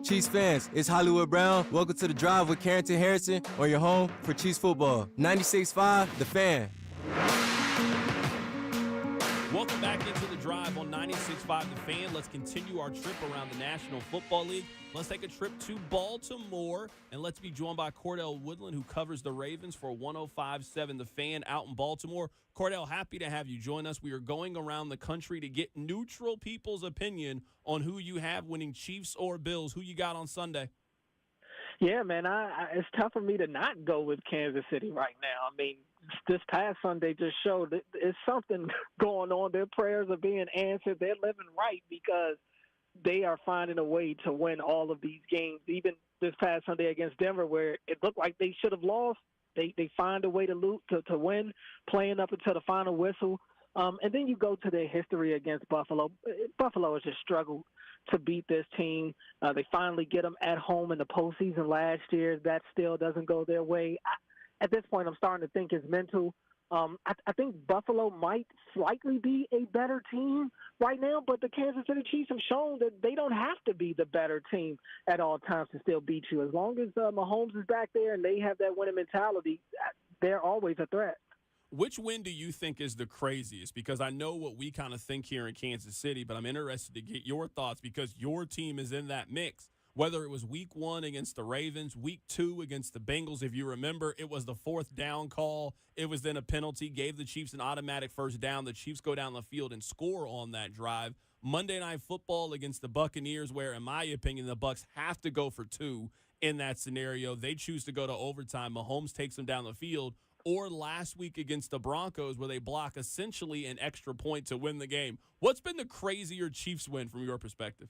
Chiefs fans, it's Hollywood Brown. Welcome to The Drive with Carrington Harrison on your home for Chiefs football. 96.5 The Fan. Welcome back into The Drive on 96.5 The Fan. Let's continue our trip around the National Football League. Let's take a trip to Baltimore, and let's be joined by Cordell Woodland, who covers the Ravens for 105.7 The Fan out in Baltimore. Cordell, happy to have you join us. We are going around the country to get neutral people's opinion on who you have winning, Chiefs or Bills. Who you got on Sunday? Yeah, man, it's tough for me to not go with Kansas City right now. I mean, this past Sunday just showed that there's something going on. Their prayers are being answered. They're living right because they are finding a way to win all of these games. Even this past Sunday against Denver, where it looked like they should have lost, they find a way to win, playing up until the final whistle. And then you go to their history against Buffalo. Buffalo has just struggled to beat this team. They finally get them at home in the postseason last year. That still doesn't go their way. At this point, I'm starting to think it's mental. I think Buffalo might slightly be a better team right now, but the Kansas City Chiefs have shown that they don't have to be the better team at all times to still beat you. As long as Mahomes is back there and they have that winning mentality, they're always a threat. Which win do you think is the craziest? Because I know what we kind of think here in Kansas City, but I'm interested to get your thoughts because your team is in that mix. Whether it was week 1 against the Ravens, week 2 against the Bengals, if you remember, it was the 4th down call. It was then a penalty, gave the Chiefs an automatic first down. The Chiefs go down the field and score on that drive. Monday Night Football against the Buccaneers, where, in my opinion, the Bucs have to go for 2 in that scenario. They choose to go to overtime. Mahomes takes them down the field. Or last week against the Broncos, where they block essentially an extra point to win the game. What's been the crazier Chiefs win from your perspective?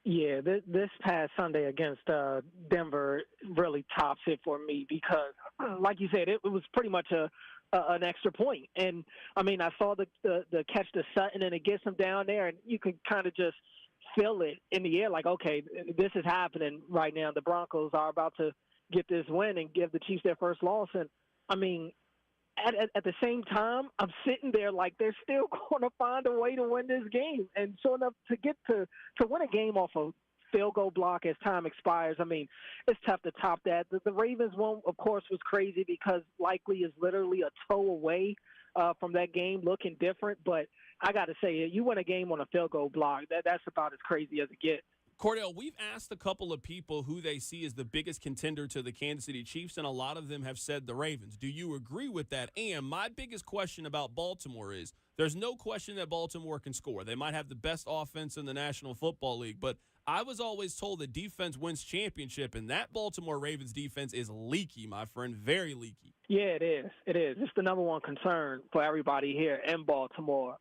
Yeah, this past Sunday against Denver really tops it for me because, like you said, it was pretty much an extra point. And, I mean, I saw the catch to Sutton, and it gets him down there, and you can kind of just feel it in the air like, okay, this is happening right now. The Broncos are about to get this win and give the Chiefs their first loss. And, I mean, at the same time, I'm sitting there like they're still going to find a way to win this game. And sure enough, to get to win a game off a field goal block as time expires, I mean, it's tough to top that. The Ravens one, of course, was crazy because Likely is literally a toe away from that game looking different. But I got to say, you win a game on a field goal block, that's about as crazy as it gets. Cordell, we've asked a couple of people who they see as the biggest contender to the Kansas City Chiefs, and a lot of them have said the Ravens. Do you agree with that? And my biggest question about Baltimore is there's no question that Baltimore can score. They might have the best offense in the National Football League, but I was always told that defense wins championship, and that Baltimore Ravens defense is leaky, my friend, very leaky. Yeah, it is. It is. It's the number one concern for everybody here in Baltimore.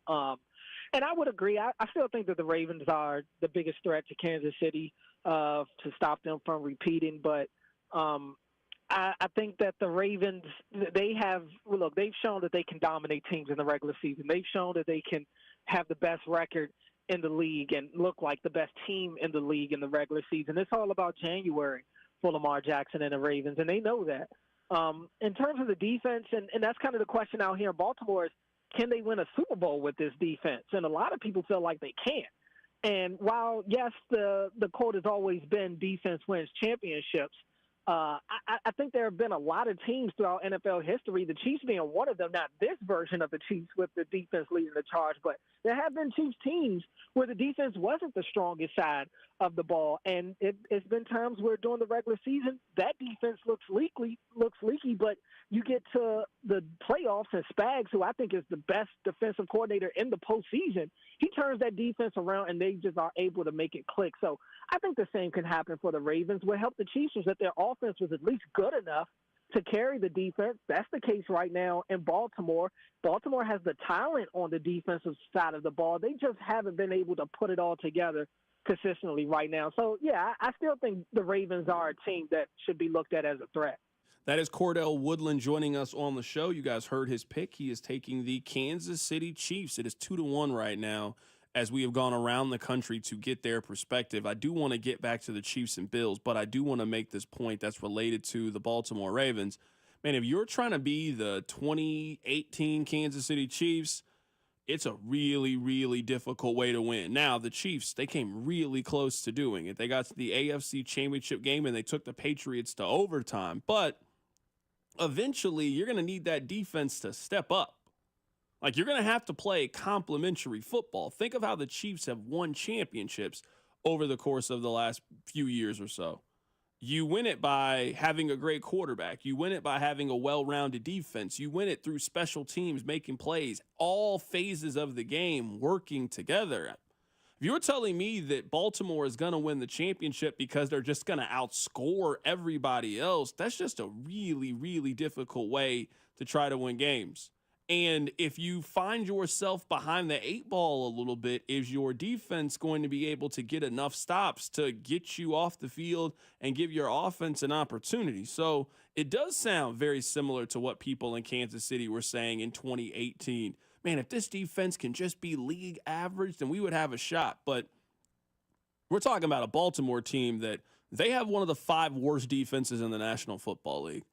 And I would agree. I still think that the Ravens are the biggest threat to Kansas City to stop them from repeating. But I think that the Ravens, they've shown that they can dominate teams in the regular season. They've shown that they can have the best record in the league and look like the best team in the league in the regular season. It's all about January for Lamar Jackson and the Ravens, and they know that. In terms of the defense, and that's kind of the question out here in Baltimore is, can they win a Super Bowl with this defense? And a lot of people feel like they can't. And while, yes, the quote has always been defense wins championships, I think there have been a lot of teams throughout NFL history, the Chiefs being one of them, not this version of the Chiefs with the defense leading the charge, but there have been Chiefs teams where the defense wasn't the strongest side of the ball. And it's been times where during the regular season, that defense looks leaky, but you get to the playoffs and Spags, who I think is the best defensive coordinator in the postseason, he turns that defense around and they just are able to make it click. So I think the same can happen for the Ravens. What helped the Chiefs was that their offense was at least good enough to carry the defense. That's the case right now in Baltimore. Baltimore has the talent on the defensive side of the ball. They just haven't been able to put it all together consistently right now. So, yeah, I still think the Ravens are a team that should be looked at as a threat. That is Cordell Woodland joining us on the show. You guys heard his pick. He is taking the Kansas City Chiefs. It is 2-1 right now as we have gone around the country to get their perspective. I do want to get back to the Chiefs and Bills, but I do want to make this point that's related to the Baltimore Ravens. Man, if you're trying to be the 2018 Kansas City Chiefs, it's a really, really difficult way to win. Now, the Chiefs, they came really close to doing it. They got to the AFC Championship game, and they took the Patriots to overtime. But eventually, you're going to need that defense to step up. Like, you're going to have to play complementary football. Think of how the Chiefs have won championships over the course of the last few years or so. You win it by having a great quarterback. You win it by having a well-rounded defense. You win it through special teams making plays, all phases of the game working together. If you're telling me that Baltimore is going to win the championship because they're just going to outscore everybody else, that's just a really, really difficult way to try to win games. And if you find yourself behind the eight ball a little bit, is your defense going to be able to get enough stops to get you off the field and give your offense an opportunity? So it does sound very similar to what people in Kansas City were saying in 2018. Man, if this defense can just be league average, then we would have a shot. But we're talking about a Baltimore team that they have one of the 5 worst defenses in the National Football League.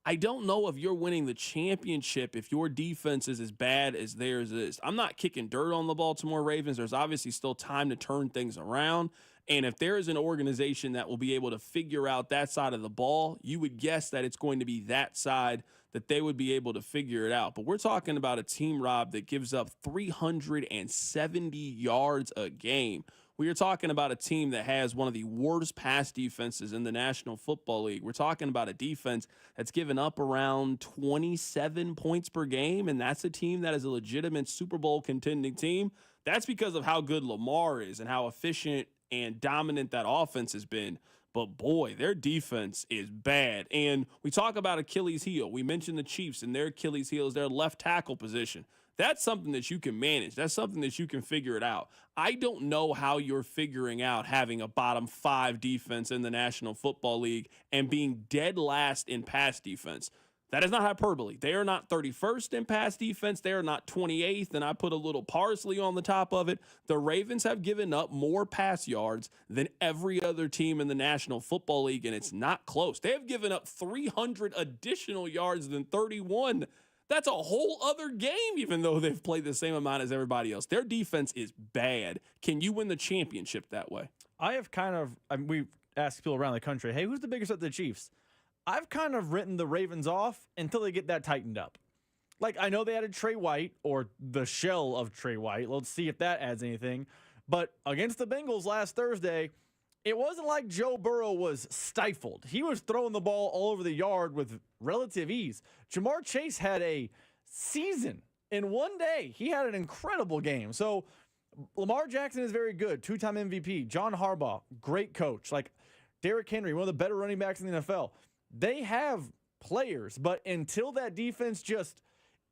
I don't know if you're winning the championship if your defense is as bad as theirs is. I'm not kicking dirt on the Baltimore Ravens. There's obviously still time to turn things around. And if there is an organization that will be able to figure out that side of the ball, you would guess that it's going to be that side that they would be able to figure it out. But we're talking about a team, Rob, that gives up 370 yards a game. We are talking about a team that has one of the worst pass defenses in the National Football League. We're talking about a defense that's given up around 27 points per game, and that's a team that is a legitimate Super Bowl contending team. That's because of how good Lamar is and how efficient and dominant that offense has been. But, boy, their defense is bad. And we talk about Achilles heel. We mentioned the Chiefs, and their Achilles heel is their left tackle position. That's something that you can manage. That's something that you can figure it out. I don't know how you're figuring out having a bottom 5 defense in the National Football League and being dead last in pass defense. That is not hyperbole. They are not 31st in pass defense. They are not 28th, and I put a little parsley on the top of it. The Ravens have given up more pass yards than every other team in the National Football League, and it's not close. They have given up 300 additional yards than 31. That's a whole other game, even though they've played the same amount as everybody else. Their defense is bad. Can you win the championship that way? We've asked people around the country, hey, who's the biggest threat to the Chiefs? I've kind of written the Ravens off until they get that tightened up. Like, I know they added Trey White, or the shell of Trey White. Let's see if that adds anything. But against the Bengals last Thursday, it wasn't like Joe Burrow was stifled. He was throwing the ball all over the yard with relative ease. Jamar Chase had a season in one day. He had an incredible game. So Lamar Jackson is very good, 2-time MVP. John Harbaugh, great coach. Like Derrick Henry, one of the better running backs in the NFL. They have players, but until that defense just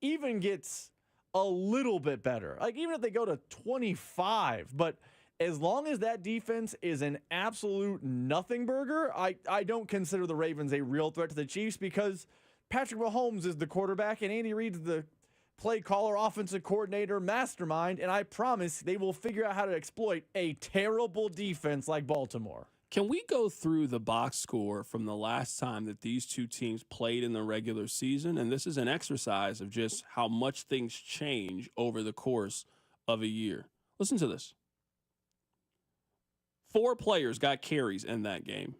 even gets a little bit better, like even if they go to 25, but as long as that defense is an absolute nothing burger, I don't consider the Ravens a real threat to the Chiefs, because Patrick Mahomes is the quarterback and Andy Reid's the play caller, offensive coordinator, mastermind, and I promise they will figure out how to exploit a terrible defense like Baltimore. Can we go through the box score from the last time that these two teams played in the regular season? And this is an exercise of just how much things change over the course of a year. Listen to this. 4 players got carries in that game.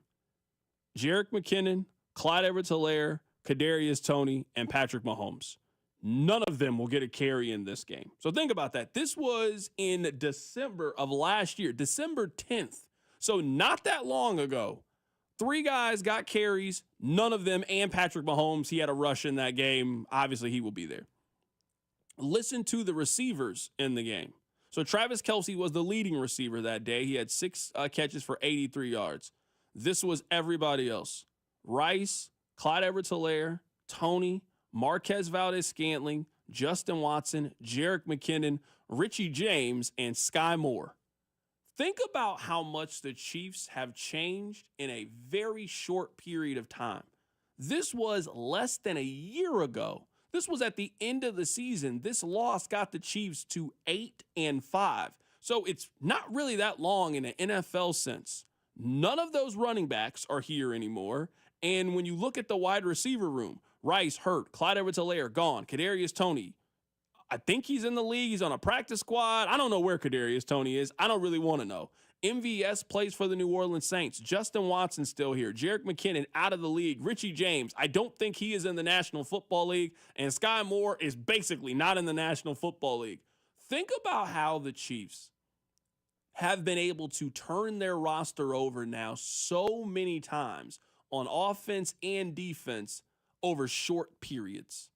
Jerick McKinnon, Clyde Edwards-Helaire, Kadarius Toney, and Patrick Mahomes. None of them will get a carry in this game. So think about that. This was in December of last year, December 10th. So not that long ago. 3 guys got carries, none of them, and Patrick Mahomes, he had a rush in that game. Obviously, he will be there. Listen to the receivers in the game. So Travis Kelce was the leading receiver that day. He had 6 catches for 83 yards. This was everybody else. Rice, Clyde Edwards-Helaire, Toney, Marquez Valdez-Scantling, Justin Watson, Jerick McKinnon, Richie James, and Sky Moore. Think about how much the Chiefs have changed in a very short period of time. This was less than a year ago. This was at the end of the season. This loss got the Chiefs to 8-5. So it's not really that long in an NFL sense. None of those running backs are here anymore. And when you look at the wide receiver room, Rice hurt, Clyde Edwards-Helaire gone, Kadarius Toney, I think he's in the league. He's on a practice squad. I don't know where Kadarius Toney is. I don't really want to know. MVS plays for the New Orleans Saints. Justin Watson still here. Jerick McKinnon out of the league. Richie James, I don't think he is in the National Football League. And Sky Moore is basically not in the National Football League. Think about how the Chiefs have been able to turn their roster over now so many times on offense and defense over short periods.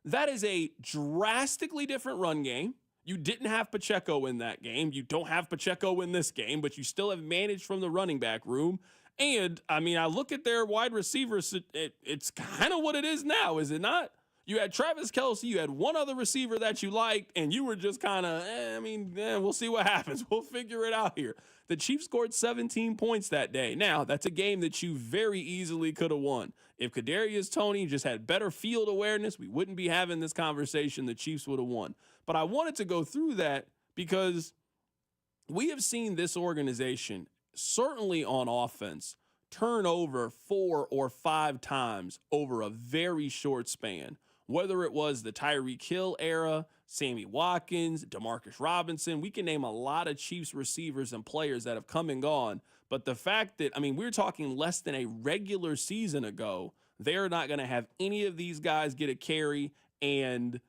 That is a drastically different run game. You didn't have Pacheco in that game. You don't have Pacheco in this game, but you still have managed from the running back room. And, I mean, I look at their wide receivers, it's kind of what it is now, is it not? You had Travis Kelce, you had one other receiver that you liked, and you were just kind of, we'll see what happens. We'll figure it out here. The Chiefs scored 17 points that day. Now, that's a game that you very easily could have won. If Kadarius Toney just had better field awareness, we wouldn't be having this conversation. The Chiefs would have won. But I wanted to go through that because we have seen this organization, certainly on offense, turn over 4 or 5 times over a very short span. Whether it was the Tyreek Hill era, Sammy Watkins, Demarcus Robinson, we can name a lot of Chiefs receivers and players that have come and gone. But the fact that, we're talking less than a regular season ago, they're not going to have any of these guys get a carry. And,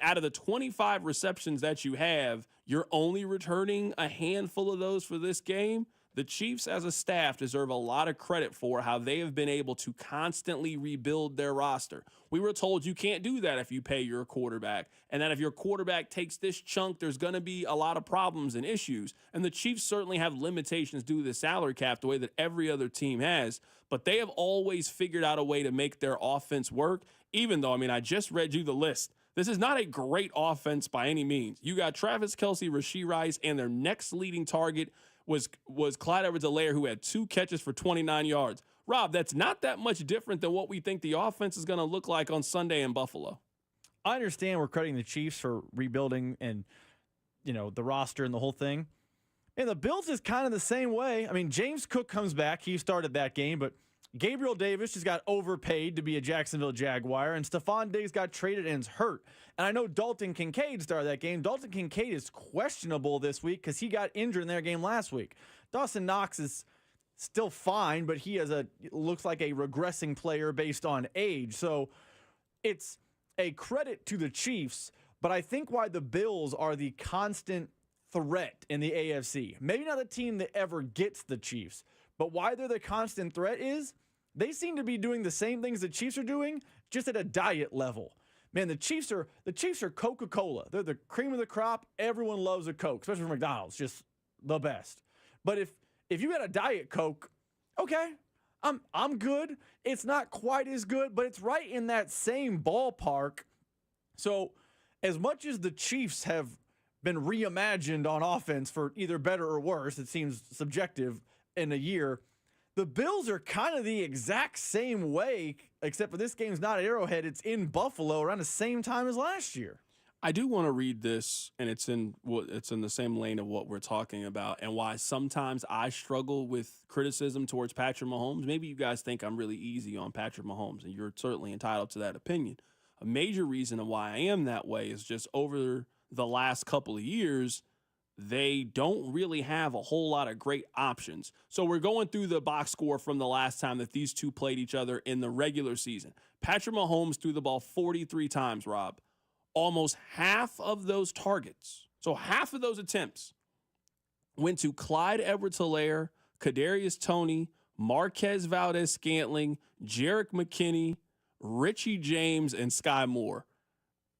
out of the 25 receptions that you have, you're only returning a handful of those for this game. The Chiefs as a staff deserve a lot of credit for how they have been able to constantly rebuild their roster. We were told you can't do that if you pay your quarterback, and that if your quarterback takes this chunk, there's going to be a lot of problems and issues. And the Chiefs certainly have limitations due to the salary cap the way that every other team has, but they have always figured out a way to make their offense work, even though, I just read you the list. This is not a great offense by any means. You got Travis Kelce, Rashee Rice, and their next leading target was Clyde Edwards-Helaire, who had 2 catches for 29 yards. Rob, that's not that much different than what we think the offense is going to look like on Sunday in Buffalo. I understand we're crediting the Chiefs for rebuilding and, the roster and the whole thing. And the Bills is kind of the same way. James Cook comes back. He started that game, but Gabriel Davis just got overpaid to be a Jacksonville Jaguar, and Stephon Diggs got traded and is hurt. And I know Dalton Kincaid started that game. Dalton Kincaid is questionable this week because he got injured in their game last week. Dawson Knox is still fine, but he looks like a regressing player based on age. So it's a credit to the Chiefs, but I think why the Bills are the constant threat in the AFC, maybe not the team that ever gets the Chiefs, but why they're the constant threat is they seem to be doing the same things the Chiefs are doing, just at a diet level. Man, the Chiefs are Coca-Cola. They're the cream of the crop. Everyone loves a Coke, especially from McDonald's, just the best. But if you had a Diet Coke, okay, I'm good. It's not quite as good, but it's right in that same ballpark. So as much as the Chiefs have been reimagined on offense for either better or worse, it seems subjective in a year, the Bills are kind of the exact same way, except for this game's not at Arrowhead. It's in Buffalo around the same time as last year. I do want to read this, and it's in the same lane of what we're talking about and why sometimes I struggle with criticism towards Patrick Mahomes. Maybe you guys think I'm really easy on Patrick Mahomes, and you're certainly entitled to that opinion. A major reason of why I am that way is just over the last couple of years, they don't really have a whole lot of great options. So we're going through the box score from the last time that these two played each other in the regular season. Patrick Mahomes threw the ball 43 times, Rob. Almost half of those targets, so half of those attempts, went to Clyde Edwards-Helaire, Kadarius Toney, Marquez Valdez-Scantling, Jerick McKinney, Richie James, and Sky Moore.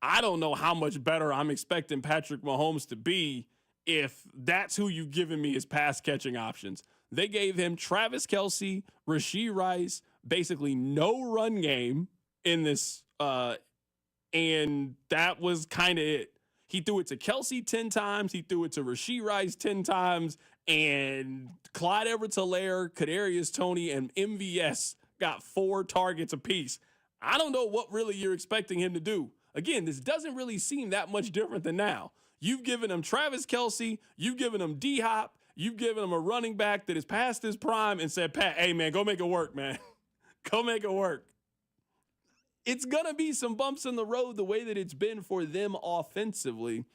I don't know how much better I'm expecting Patrick Mahomes to be if that's who you've given me as pass-catching options. They gave him Travis Kelce, Rashee Rice, basically no run game in this, and that was kind of it. He threw it to Kelce 10 times. He threw it to Rashee Rice 10 times. And Clyde Edwards-Helaire, Kadarius Toney, and MVS got 4 targets apiece. I don't know what really you're expecting him to do. Again, this doesn't really seem that much different than now. You've given him Travis Kelce. You've given him D-Hop. You've given him a running back that is past his prime and said, Pat, hey, man, go make it work, man. Go make it work. It's going to be some bumps in the road the way that it's been for them offensively.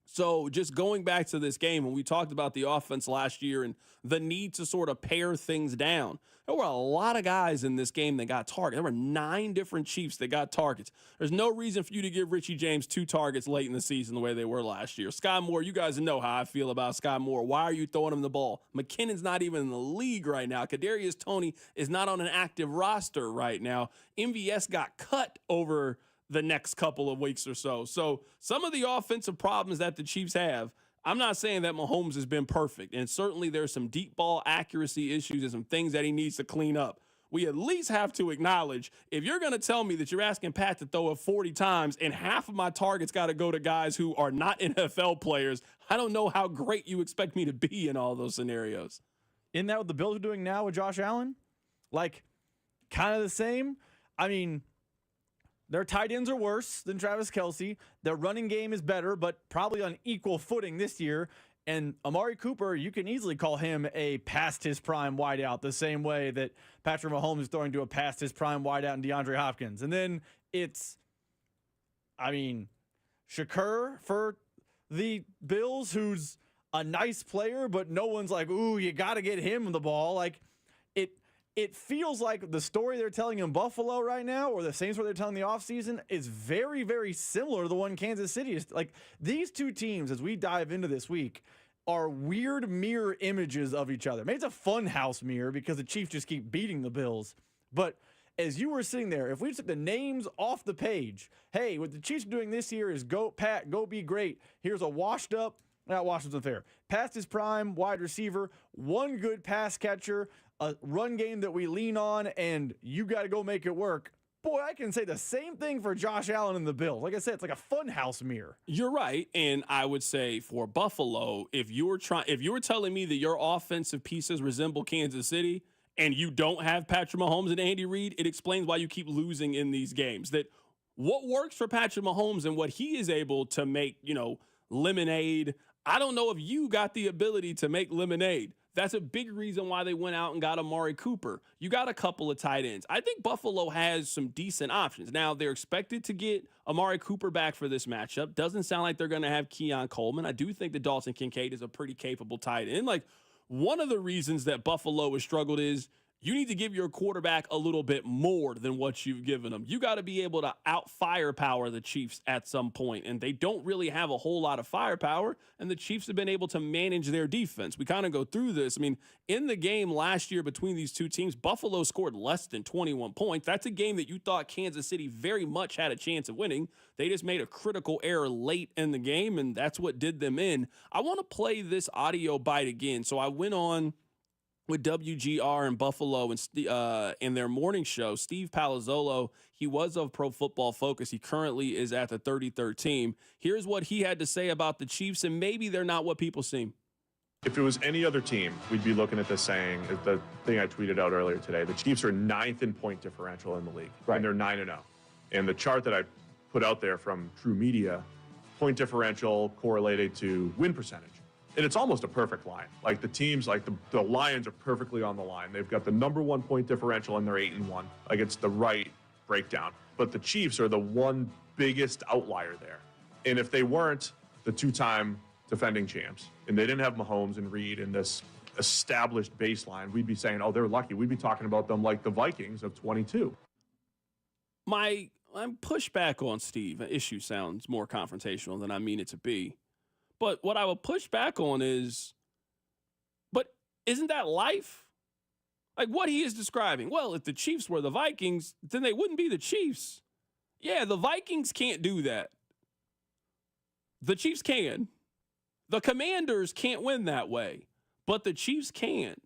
So just going back to this game, when we talked about the offense last year and the need to sort of pare things down, there were a lot of guys in this game that got targets. There were 9 different Chiefs that got targets. There's no reason for you to give Richie James 2 targets late in the season the way they were last year. Sky Moore, you guys know how I feel about Sky Moore. Why are you throwing him the ball? McKinnon's not even in the league right now. Kadarius Toney is not on an active roster right now. MVS got cut over the next couple of weeks or so. So some of the offensive problems that the Chiefs have, I'm not saying that Mahomes has been perfect, and certainly there's some deep ball accuracy issues and some things that he needs to clean up. We at least have to acknowledge, if you're going to tell me that you're asking Pat to throw it 40 times and half of my targets got to go to guys who are not NFL players, I don't know how great you expect me to be in all those scenarios. Isn't that what the Bills are doing now with Josh Allen? Like, kind of the same? I mean, their tight ends are worse than Travis Kelce. Their running game is better, but probably on equal footing this year. And Amari Cooper, you can easily call him a past his prime wideout, the same way that Patrick Mahomes is throwing to a past his prime wideout in DeAndre Hopkins. And then it's, Shakur for the Bills, who's a nice player, but no one's like, ooh, you got to get him the ball. Like, it feels like the story they're telling in Buffalo right now, or the same story they're telling in the offseason, is very, very similar to the one Kansas City is. Like, these two teams, as we dive into this week, are weird mirror images of each other. Maybe it's a fun house mirror because the Chiefs just keep beating the Bills. But as you were sitting there, if we took the names off the page, hey, what the Chiefs are doing this year is go, Pat, go be great. Here's a washed up, not washed up's unfair, past his prime wide receiver, one good pass catcher, a run game that we lean on, and you got to go make it work. Boy, I can say the same thing for Josh Allen and the Bills. Like I said, it's like a fun house mirror. You're right, and I would say for Buffalo, if you were telling me that your offensive pieces resemble Kansas City and you don't have Patrick Mahomes and Andy Reid, it explains why you keep losing in these games. That what works for Patrick Mahomes and what he is able to make, lemonade. I don't know if you got the ability to make lemonade. That's a big reason why they went out and got Amari Cooper. You got a couple of tight ends. I think Buffalo has some decent options. Now, they're expected to get Amari Cooper back for this matchup. Doesn't sound like they're going to have Keon Coleman. I do think that Dalton Kincaid is a pretty capable tight end. Like, one of the reasons that Buffalo has struggled is you need to give your quarterback a little bit more than what you've given them. You got to be able to out-firepower the Chiefs at some point, and they don't really have a whole lot of firepower, and the Chiefs have been able to manage their defense. We kind of go through this. I mean, in the game last year between these two teams, Buffalo scored less than 21 points. That's a game that you thought Kansas City very much had a chance of winning. They just made a critical error late in the game, and that's what did them in. I want to play this audio bite again. So I went on with WGR in Buffalo and in their morning show. Steve Palazzolo, he was of Pro Football Focus. He currently is at the 33rd team. Here's what he had to say about the Chiefs, and maybe they're not what people seem. If it was any other team, we'd be looking at this saying, the thing I tweeted out earlier today, the Chiefs are 9th in point differential in the league, and they're 9-0. And the chart that I put out there from True Media, point differential correlated to win percentage. And it's almost a perfect line. Like the teams, like the Lions are perfectly on the line. They've got the number 1 point differential and they're 8-1. Like it's the right breakdown. But the Chiefs are the one biggest outlier there. And if they weren't the 2-time defending champs and they didn't have Mahomes and Reed in this established baseline, we'd be saying, oh, they're lucky. We'd be talking about them like the Vikings of 22. I'm pushback on Steve. Issue sounds more confrontational than I mean it to be. But what I would push back on is, but isn't that life? Like what he is describing. Well, if the Chiefs were the Vikings, then they wouldn't be the Chiefs. Yeah, the Vikings can't do that. The Chiefs can. The Commanders can't win that way, but the Chiefs can.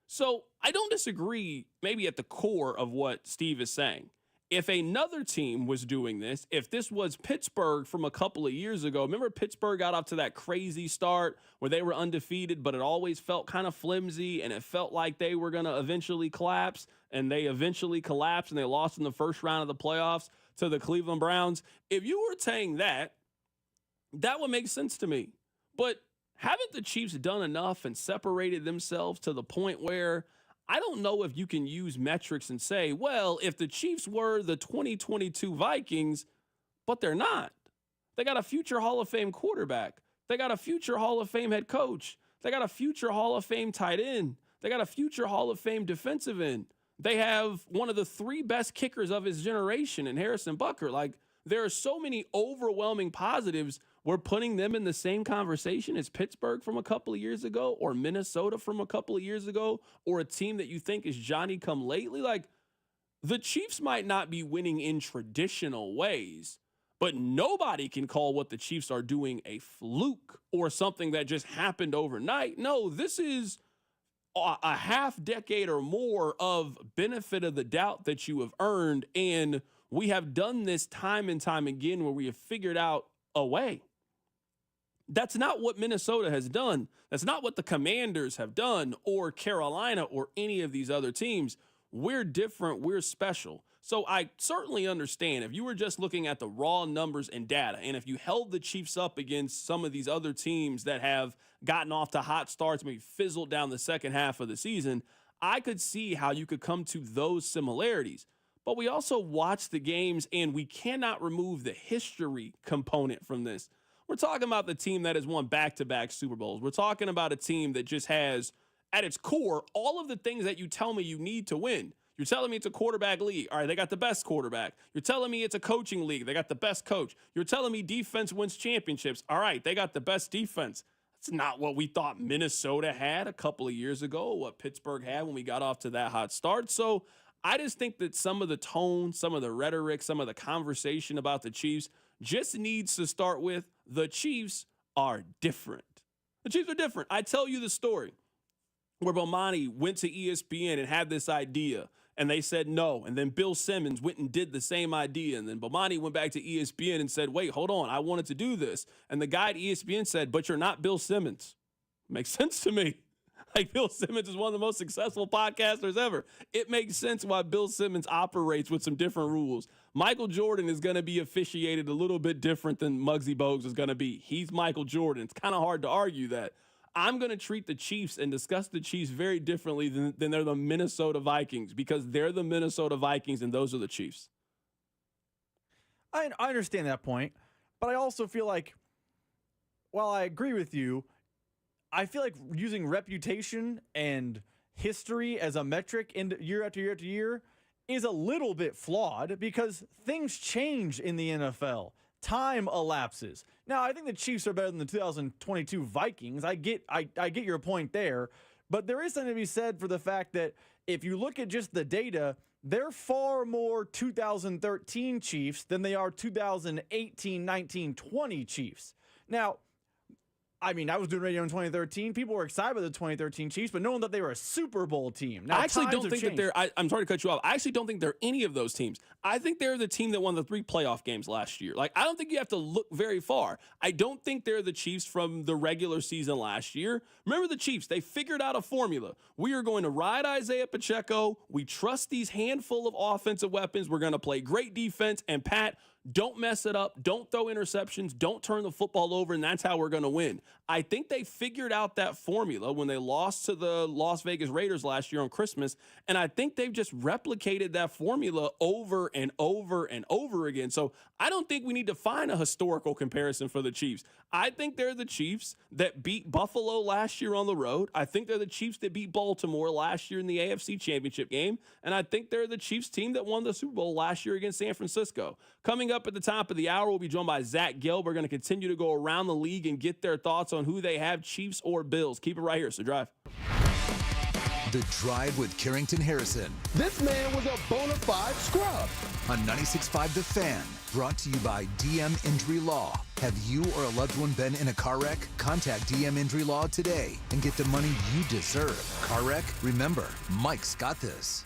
So I don't disagree maybe at the core of what Steve is saying. If another team was doing this, if this was Pittsburgh from a couple of years ago, remember Pittsburgh got off to that crazy start where they were undefeated, but it always felt kind of flimsy and it felt like they were going to eventually collapse, and they eventually collapsed and they lost in the first round of the playoffs to the Cleveland Browns. If you were saying that, that would make sense to me. But haven't the Chiefs done enough and separated themselves to the point where I don't know if you can use metrics and say, well, if the Chiefs were the 2022 Vikings, but they're not. They got a future Hall of Fame quarterback. They got a future Hall of Fame head coach. They got a future Hall of Fame tight end. They got a future Hall of Fame defensive end. They have one of the 3 best kickers of his generation in Harrison Butker. Like, there are so many overwhelming positives. We're putting them in the same conversation as Pittsburgh from a couple of years ago, or Minnesota from a couple of years ago, or a team that you think is Johnny come lately. Like, the Chiefs might not be winning in traditional ways, but nobody can call what the Chiefs are doing a fluke or something that just happened overnight. No, this is a half decade or more of benefit of the doubt that you have earned, and we have done this time and time again where we have figured out a way. That's not what Minnesota has done. That's not what the Commanders have done, or Carolina, or any of these other teams. We're different. We're special. So I certainly understand if you were just looking at the raw numbers and data, and if you held the Chiefs up against some of these other teams that have gotten off to hot starts, maybe fizzled down the second half of the season, I could see how you could come to those similarities. But we also watch the games, and we cannot remove the history component from this. We're talking about the team that has won back-to-back Super Bowls. We're talking about a team that just has, at its core, all of the things that you tell me you need to win. You're telling me it's a quarterback league. All right, they got the best quarterback. You're telling me it's a coaching league. They got the best coach. You're telling me defense wins championships. All right, they got the best defense. That's not what we thought Minnesota had a couple of years ago, what Pittsburgh had when we got off to that hot start. So I just think that some of the tone, some of the rhetoric, some of the conversation about the Chiefs just needs to start with the Chiefs are different. The Chiefs are different. I tell you the story where Bomani went to ESPN and had this idea, and they said no. And then Bill Simmons went and did the same idea. And then Bomani went back to ESPN and said, wait, hold on, I wanted to do this. And the guy at ESPN said, but you're not Bill Simmons. Makes sense to me. Like, Bill Simmons is one of the most successful podcasters ever. It makes sense why Bill Simmons operates with some different rules. Michael Jordan is going to be officiated a little bit different than Muggsy Bogues is going to be. He's Michael Jordan. It's kind of hard to argue that. I'm going to treat the Chiefs and discuss the Chiefs very differently than they're the Minnesota Vikings, because they're the Minnesota Vikings and those are the Chiefs. I understand that point, but I also feel like, while I agree with you, I feel like using reputation and history as a metric in year after year after year is a little bit flawed, because things change in the NFL. Time elapses. Now, I think the Chiefs are better than the 2022 Vikings. I get your point there, but there is something to be said for the fact that if you look at just the data, they're far more 2013 Chiefs than they are 2018, 19, 20 Chiefs. Now, I mean, I was doing radio in 2013. People were excited about the 2013 Chiefs, but knowing that they were a Super Bowl team. Now, I actually don't think that they're I'm sorry to cut you off. I actually don't think they're any of those teams. I think they're the team that won the 3 playoff games last year. Like, I don't think you have to look very far. I don't think they're the Chiefs from the regular season last year. Remember the Chiefs, they figured out a formula. We are going to ride Isaiah Pacheco. We trust these handful of offensive weapons. We're going to play great defense. And Pat, don't mess it up. Don't throw interceptions. Don't turn the football over, and that's how we're going to win. I think they figured out that formula when they lost to the Las Vegas Raiders last year on Christmas, and I think they've just replicated that formula over and over and over again. So I don't think we need to find a historical comparison for the Chiefs. I think they're the Chiefs that beat Buffalo last year on the road. I think they're the Chiefs that beat Baltimore last year in the AFC Championship game, and I think they're the Chiefs team that won the Super Bowl last year against San Francisco. Coming up at the top of the hour, we'll be joined by Zach Gelb. We're going to continue to go around the league and get their thoughts on who they have, Chiefs or Bills. Keep it right here. So Drive. The Drive with Carrington Harrison. This man was a bona fide scrub. On 96.5 The Fan, brought to you by DM Injury Law. Have you or a loved one been in a car wreck? Contact DM Injury Law today and get the money you deserve. Car wreck? Remember, Mike's got this.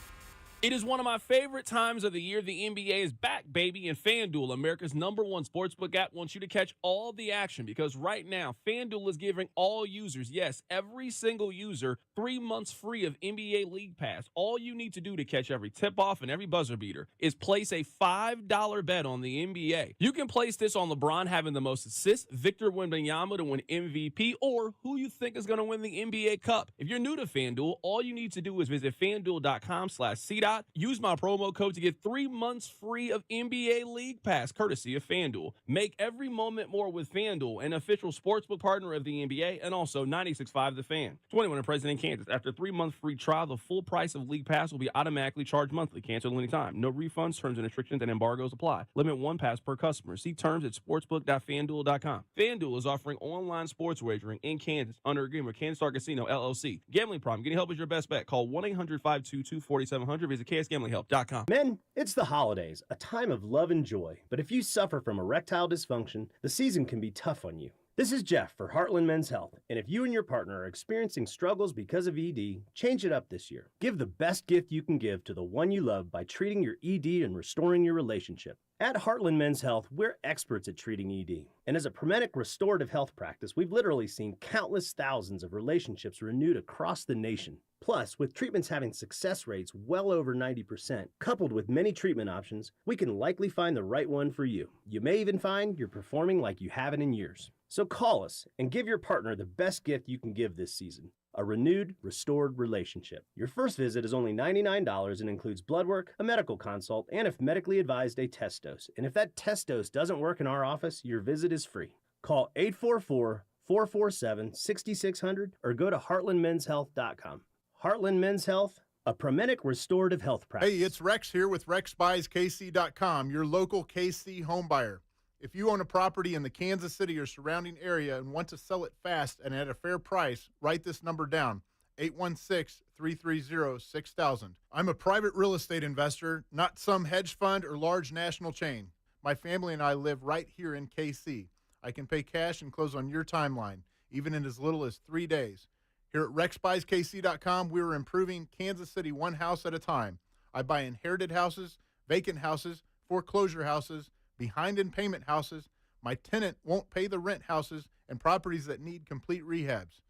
It is one of my favorite times of the year. The NBA is back, baby, and FanDuel, America's #1 sportsbook app, wants you to catch all the action because right now, FanDuel is giving all users, yes, every single user, 3 months free of NBA League Pass. All you need to do to catch every tip-off and every buzzer beater is place a $5 bet on the NBA. You can place this on LeBron having the most assists, Victor Wembanyama to win MVP, or who you think is going to win the NBA Cup. If you're new to FanDuel, all you need to do is visit FanDuel.com/CDOT. Use my promo code to get 3 months free of NBA League Pass, courtesy of FanDuel. Make every moment more with FanDuel, an official sportsbook partner of the NBA, and also 96.5 The Fan. 21 and present in Kansas. After a 3-month free trial, the full price of League Pass will be automatically charged monthly. Cancel at any time. No refunds, terms and restrictions, and embargoes apply. Limit 1 pass per customer. See terms at sportsbook.fanduel.com. FanDuel is offering online sports wagering in Kansas under agreement with Kansas Star Casino, LLC. Gambling problem. Getting help is your best bet. Call 1-800-522-4700. Visit ksgamblinghelp.com. Men, it's the holidays, a time of love and joy. But if you suffer from erectile dysfunction, the season can be tough on you. This is Jeff for Heartland Men's Health, and if you and your partner are experiencing struggles because of ED, change it up this year. Give the best gift you can give to the one you love by treating your ED and restoring your relationship. At Heartland Men's Health, we're experts at treating ED. And as a Promenic restorative health practice, we've literally seen countless thousands of relationships renewed across the nation. Plus, with treatments having success rates well over 90%, coupled with many treatment options, we can likely find the right one for you. You may even find you're performing like you haven't in years. So call us and give your partner the best gift you can give this season. A renewed, restored relationship. Your first visit is only $99 and includes blood work, a medical consult, and if medically advised, a test dose. And if that test dose doesn't work in our office, your visit is free. Call 844-447-6600 or go to heartlandmenshealth.com. Heartland Men's Health, a Promenic restorative health practice. Hey, it's Rex here with RexBuysKC.com, your local KC home buyer. If you own a property in the Kansas City or surrounding area and want to sell it fast and at a fair price, write this number down, 816-330-6000. I'm a private real estate investor, not some hedge fund or large national chain. My family and I live right here in KC. I can pay cash and close on your timeline, even in as little as 3 days. Here at RexBuysKC.com, we are improving Kansas City one house at a time. I buy inherited houses, vacant houses, foreclosure houses, behind in payment houses, my tenant won't pay the rent houses, and properties that need complete rehabs.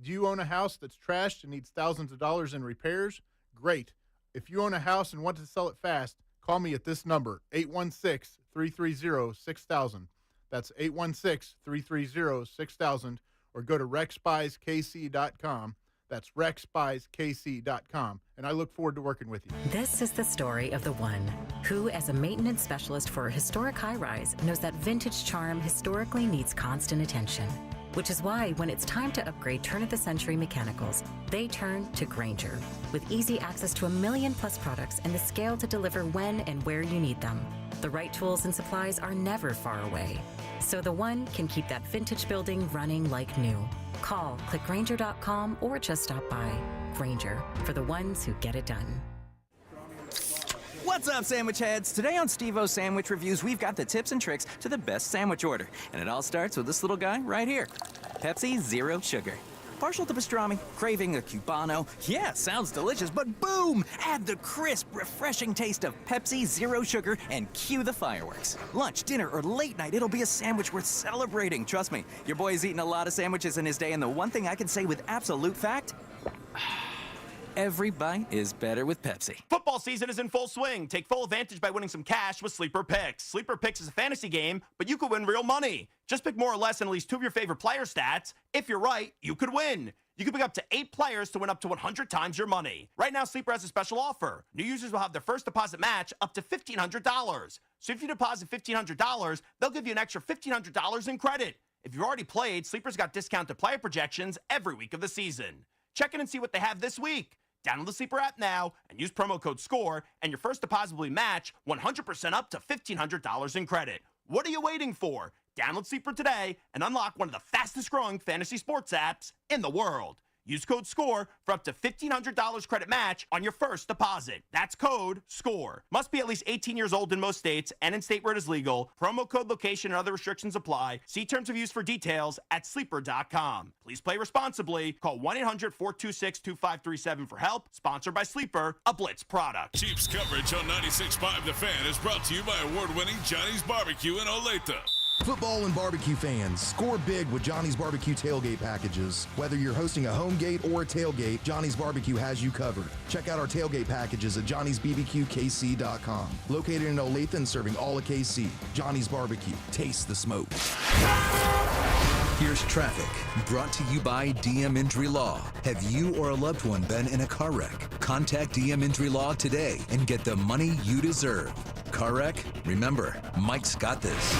Do you own a house that's trashed and needs thousands of dollars in repairs? Great. If you own a house and want to sell it fast, call me at this number, 816-330-6000. That's 816-330-6000. or go to rexbuykc.com. That's rexbuykc.com. And I look forward to working with you. This is the story of the one who, as a maintenance specialist for a historic high-rise, knows that vintage charm historically needs constant attention. Which is why when it's time to upgrade turn-of-the-century mechanicals, they turn to Grainger. With easy access to 1 million+ products and the scale to deliver when and where you need them. The right tools and supplies are never far away. So the one can keep that vintage building running like new. Call, click Grainger.com, or just stop by. Grainger, for the ones who get it done. What's up, sandwich heads? Today on Steve-O's Sandwich Reviews, we've got the tips and tricks to the best sandwich order. And it all starts with this little guy right here. Pepsi Zero Sugar. Partial to pastrami, craving a Cubano. Yeah, sounds delicious, but boom! Add the crisp, refreshing taste of Pepsi Zero Sugar and cue the fireworks. Lunch, dinner, or late night, it'll be a sandwich worth celebrating. Trust me, your boy's eaten a lot of sandwiches in his day, and the one thing I can say with absolute fact... every bite is better with Pepsi. Football season is in full swing. Take full advantage by winning some cash with Sleeper Picks. Sleeper Picks is a fantasy game, but you could win real money. Just pick more or less than at least 2 of your favorite player stats. If you're right, you could win. You can pick up to 8 players to win up to 100 times your money. Right now, Sleeper has a special offer. New users will have their first deposit match up to $1,500. So if you deposit $1,500, they'll give you an extra $1,500 in credit. If you've already played, Sleeper's got discounted player projections every week of the season. Check in and see what they have this week. Download the Sleeper app now and use promo code SCORE, and your first deposit will be matched 100% up to $1,500 in credit. What are you waiting for? Download Sleeper today and unlock one of the fastest-growing fantasy sports apps in the world. Use code SCORE for up to $1,500 credit match on your first deposit. That's code SCORE. Must be at least 18 years old in most states and in state where it is legal. Promo code, location, and other restrictions apply. See terms of use for details at sleeper.com. Please play responsibly. Call 1-800-426-2537 for help. Sponsored by Sleeper, a Blitz product. Chiefs coverage on 96.5 The Fan is brought to you by award-winning Johnny's Barbecue in Olathe. Football and barbecue fans, score big with Johnny's Barbecue tailgate packages. Whether you're hosting a home gate or a tailgate, Johnny's Barbecue has you covered. Check out our tailgate packages at johnny'sbbqkc.com. Located in Olathe and serving all of KC. Johnny's Barbecue. Taste the smoke. Here's traffic, brought to you by DM Injury Law. Have you or a loved one been in a car wreck? Contact DM Injury Law today and get the money you deserve. Car wreck? Remember, Mike's got this.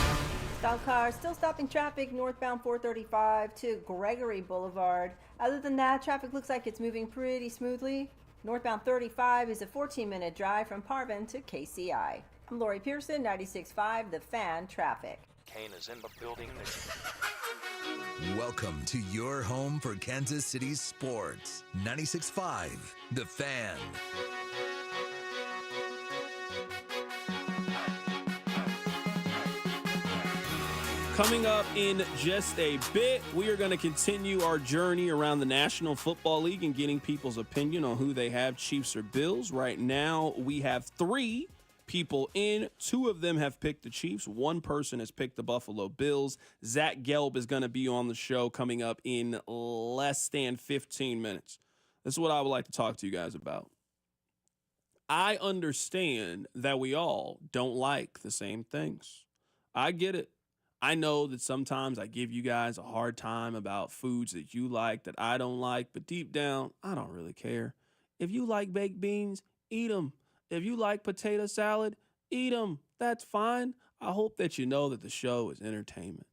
Stop cars still stopping traffic northbound 435 to Gregory Boulevard. Other than that, traffic looks like it's moving pretty smoothly. Northbound 35 is a 14-minute drive from Parvin to KCI. I'm Lori Pearson, 96.5 The Fan Traffic. Kane is in the building. Welcome to your home for Kansas City sports. 96.5 The Fan. Coming up in just a bit, we are going to continue our journey around the National Football League and getting people's opinion on who they have, Chiefs or Bills. Right now, we have 3 people in. 2 of them have picked the Chiefs. 1 person has picked the Buffalo Bills. Zach Gelb is going to be on the show coming up in less than 15 minutes. This is what I would like to talk to you guys about. I understand that we all don't like the same things. I get it. I know that sometimes I give you guys a hard time about foods that you like that I don't like, but deep down, I don't really care. If you like baked beans, eat them. If you like potato salad, eat them. That's fine. I hope that you know that the show is entertainment.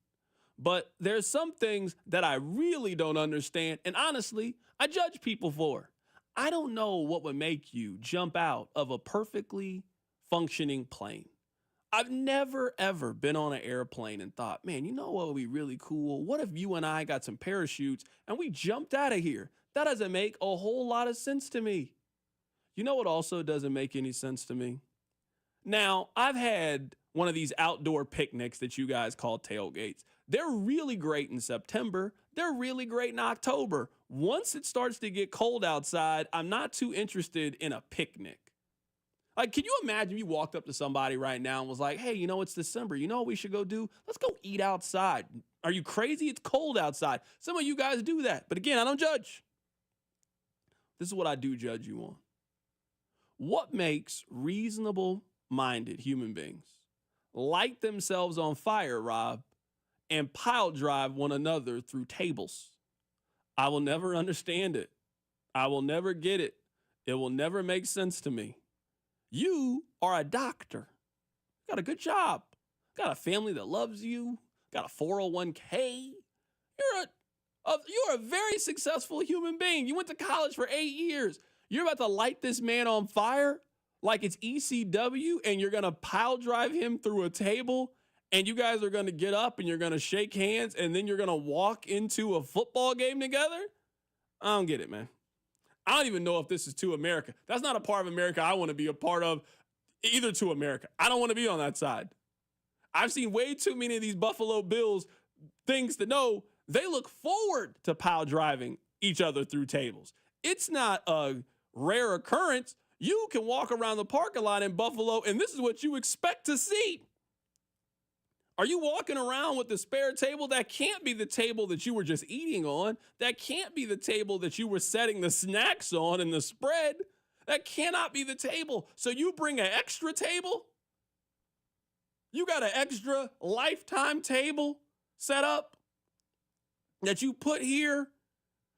But there's some things that I really don't understand, and honestly, I judge people for. I don't know what would make you jump out of a perfectly functioning plane. I've never, ever been on an airplane and thought, man, you know what would be really cool? What if you and I got some parachutes and we jumped out of here? That doesn't make a whole lot of sense to me. You know what also doesn't make any sense to me? Now, I've had one of these outdoor picnics that you guys call tailgates. They're really great in September. They're really great in October. Once it starts to get cold outside, I'm not too interested in a picnic. Like, can you imagine you walked up to somebody right now and was like, hey, you know, it's December. You know what we should go do? Let's go eat outside. Are you crazy? It's cold outside. Some of you guys do that. But again, I don't judge. This is what I do judge you on. What makes reasonable-minded human beings light themselves on fire, Rob, and pile drive one another through tables. I will never understand it. I will never get it. It will never make sense to me. You are a doctor. Got a good job. Got a family that loves you. Got a 401k. You're a very successful human being. You went to college for 8 years. You're about to light this man on fire like it's ECW, and you're going to pile drive him through a table, and you guys are going to get up and you're going to shake hands, and then you're going to walk into a football game together? I don't get it, man. I don't even know if this is to America. That's not a part of America I want to be a part of, either to America. I don't want to be on that side. I've seen way too many of these Buffalo Bills things to know they look forward to pile driving each other through tables. It's not a rare occurrence. You can walk around the parking lot in Buffalo, and this is what you expect to see. Are you walking around with the spare table? That can't be the table that you were just eating on. That can't be the table that you were setting the snacks on and the spread. That cannot be the table. So you bring an extra table? You got an extra lifetime table set up that you put here?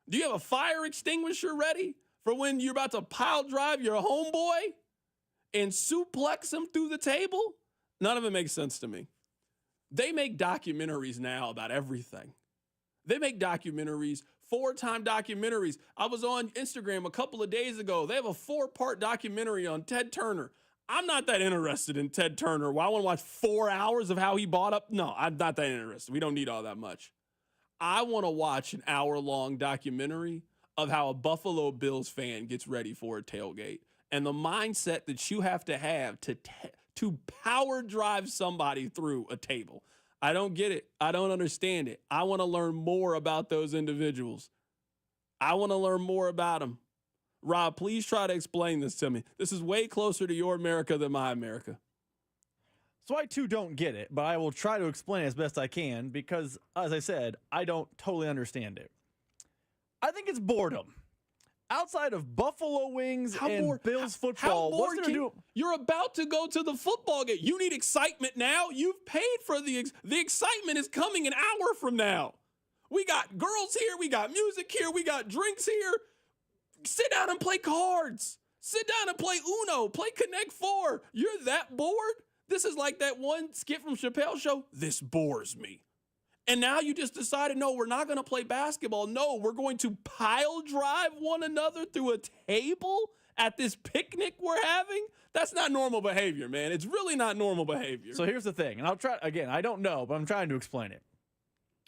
Do you have a fire extinguisher ready for when you're about to pile drive your homeboy and suplex him through the table? None of it makes sense to me. They make documentaries now about everything. They make documentaries, 4-time documentaries. I was on Instagram a couple of days ago. They have a 4-part documentary on Ted Turner. I'm not that interested in Ted Turner. Well, I want to watch 4 hours of how he bought up. No, I'm not that interested. We don't need all that much. I want to watch an hour-long documentary of how a Buffalo Bills fan gets ready for a tailgate and the mindset that you have to power drive somebody through a table. I don't get it. I don't understand it. I want to learn more about those individuals. I want to learn more about them. Rob, please try to explain this to me. This is way closer to your America than my America. So I, too, don't get it, but I will try to explain it as best I can because, as I said, I don't totally understand it. I think it's boredom. Outside of Buffalo wings and Bills football, what's there to do? You're about to go to the football game. You need excitement now. You've paid for the excitement is coming an hour from now. We got girls here. We got music here. We got drinks here. Sit down and play cards. Sit down and play Uno. Play Connect 4. You're that bored? This is like that one skit from Chappelle's Show. This bores me. And now you just decided, no, we're not going to play basketball. No, we're going to pile drive one another through a table at this picnic we're having? That's not normal behavior, man. It's really not normal behavior. So here's the thing, and I'll try, again, I don't know, but I'm trying to explain it.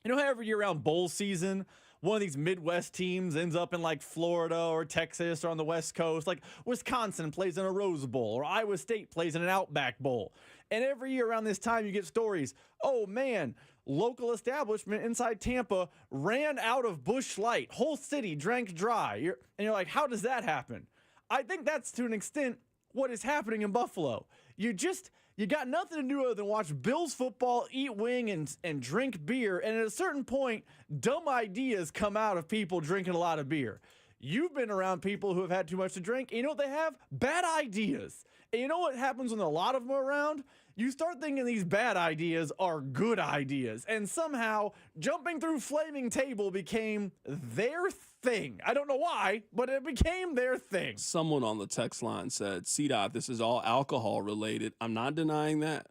You know how every year around bowl season, one of these Midwest teams ends up in like Florida or Texas or on the West Coast, like Wisconsin plays in a Rose Bowl or Iowa State plays in an Outback Bowl. And every year around this time you get stories, oh man, local establishment inside Tampa ran out of Busch Light. Whole city drank dry. And you're like, how does that happen? I think that's to an extent what is happening in Buffalo. You got nothing to do other than watch Bills football, eat wing, and drink beer. And at a certain point, dumb ideas come out of people drinking a lot of beer. You've been around people who have had too much to drink, and you know what they have? Bad ideas. And you know what happens when a lot of them are around? You start thinking these bad ideas are good ideas. And somehow, jumping through flaming table became their thing. I don't know why, but it became their thing. Someone on the text line said, CDOT, this is all alcohol related. I'm not denying that.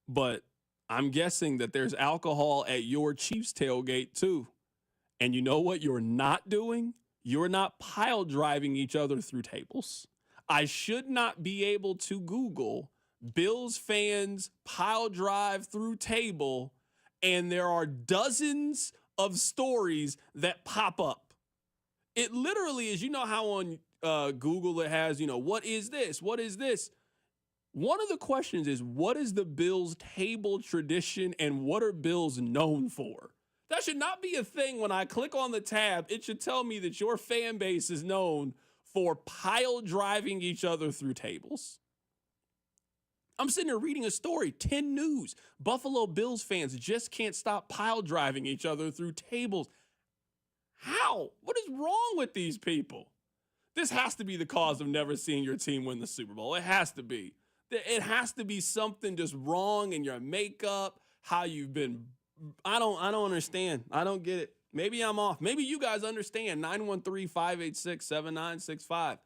But I'm guessing that there's alcohol at your Chiefs tailgate too. And you know what you're not doing? You're not pile driving each other through tables. I should not be able to Google Bills fans pile drive through table, and there are dozens of stories that pop up. It literally is, you know how on Google it has, what is this? What is this? One of the questions is, what is the Bills table tradition and what are Bills known for? That should not be a thing. When I click on the tab, it should tell me that your fan base is known for pile driving each other through tables. I'm sitting here reading a story, 10 News. Buffalo Bills fans just can't stop pile driving each other through tables. How? What is wrong with these people? This has to be the cause of never seeing your team win the Super Bowl. It has to be. It has to be something just wrong in your makeup, how you've been I don't understand. I don't get it. Maybe I'm off. Maybe you guys understand. 913-586-7965.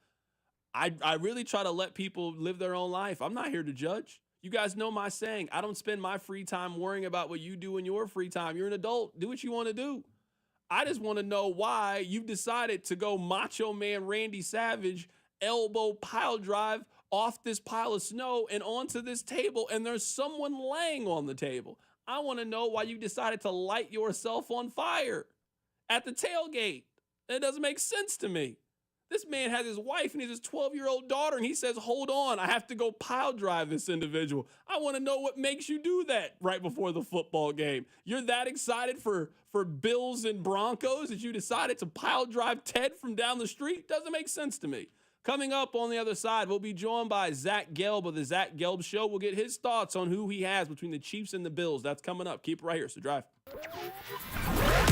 I really try to let people live their own life. I'm not here to judge. You guys know my saying. I don't spend my free time worrying about what you do in your free time. You're an adult. Do what you want to do. I just want to know why you've decided to go Macho Man Randy Savage, elbow pile drive off this pile of snow and onto this table, and there's someone laying on the table. I want to know why you decided to light yourself on fire at the tailgate. That doesn't make sense to me. This man has his wife and his 12-year-old daughter, and he says, hold on, I have to go pile drive this individual. I want to know what makes you do that right before the football game. You're that excited for Bills and Broncos that you decided to pile drive Ted from down the street? Doesn't make sense to me. Coming up on the other side, we'll be joined by Zach Gelb of the Zach Gelb Show. We'll get his thoughts on who he has between the Chiefs and the Bills. That's coming up. Keep it right here. So drive.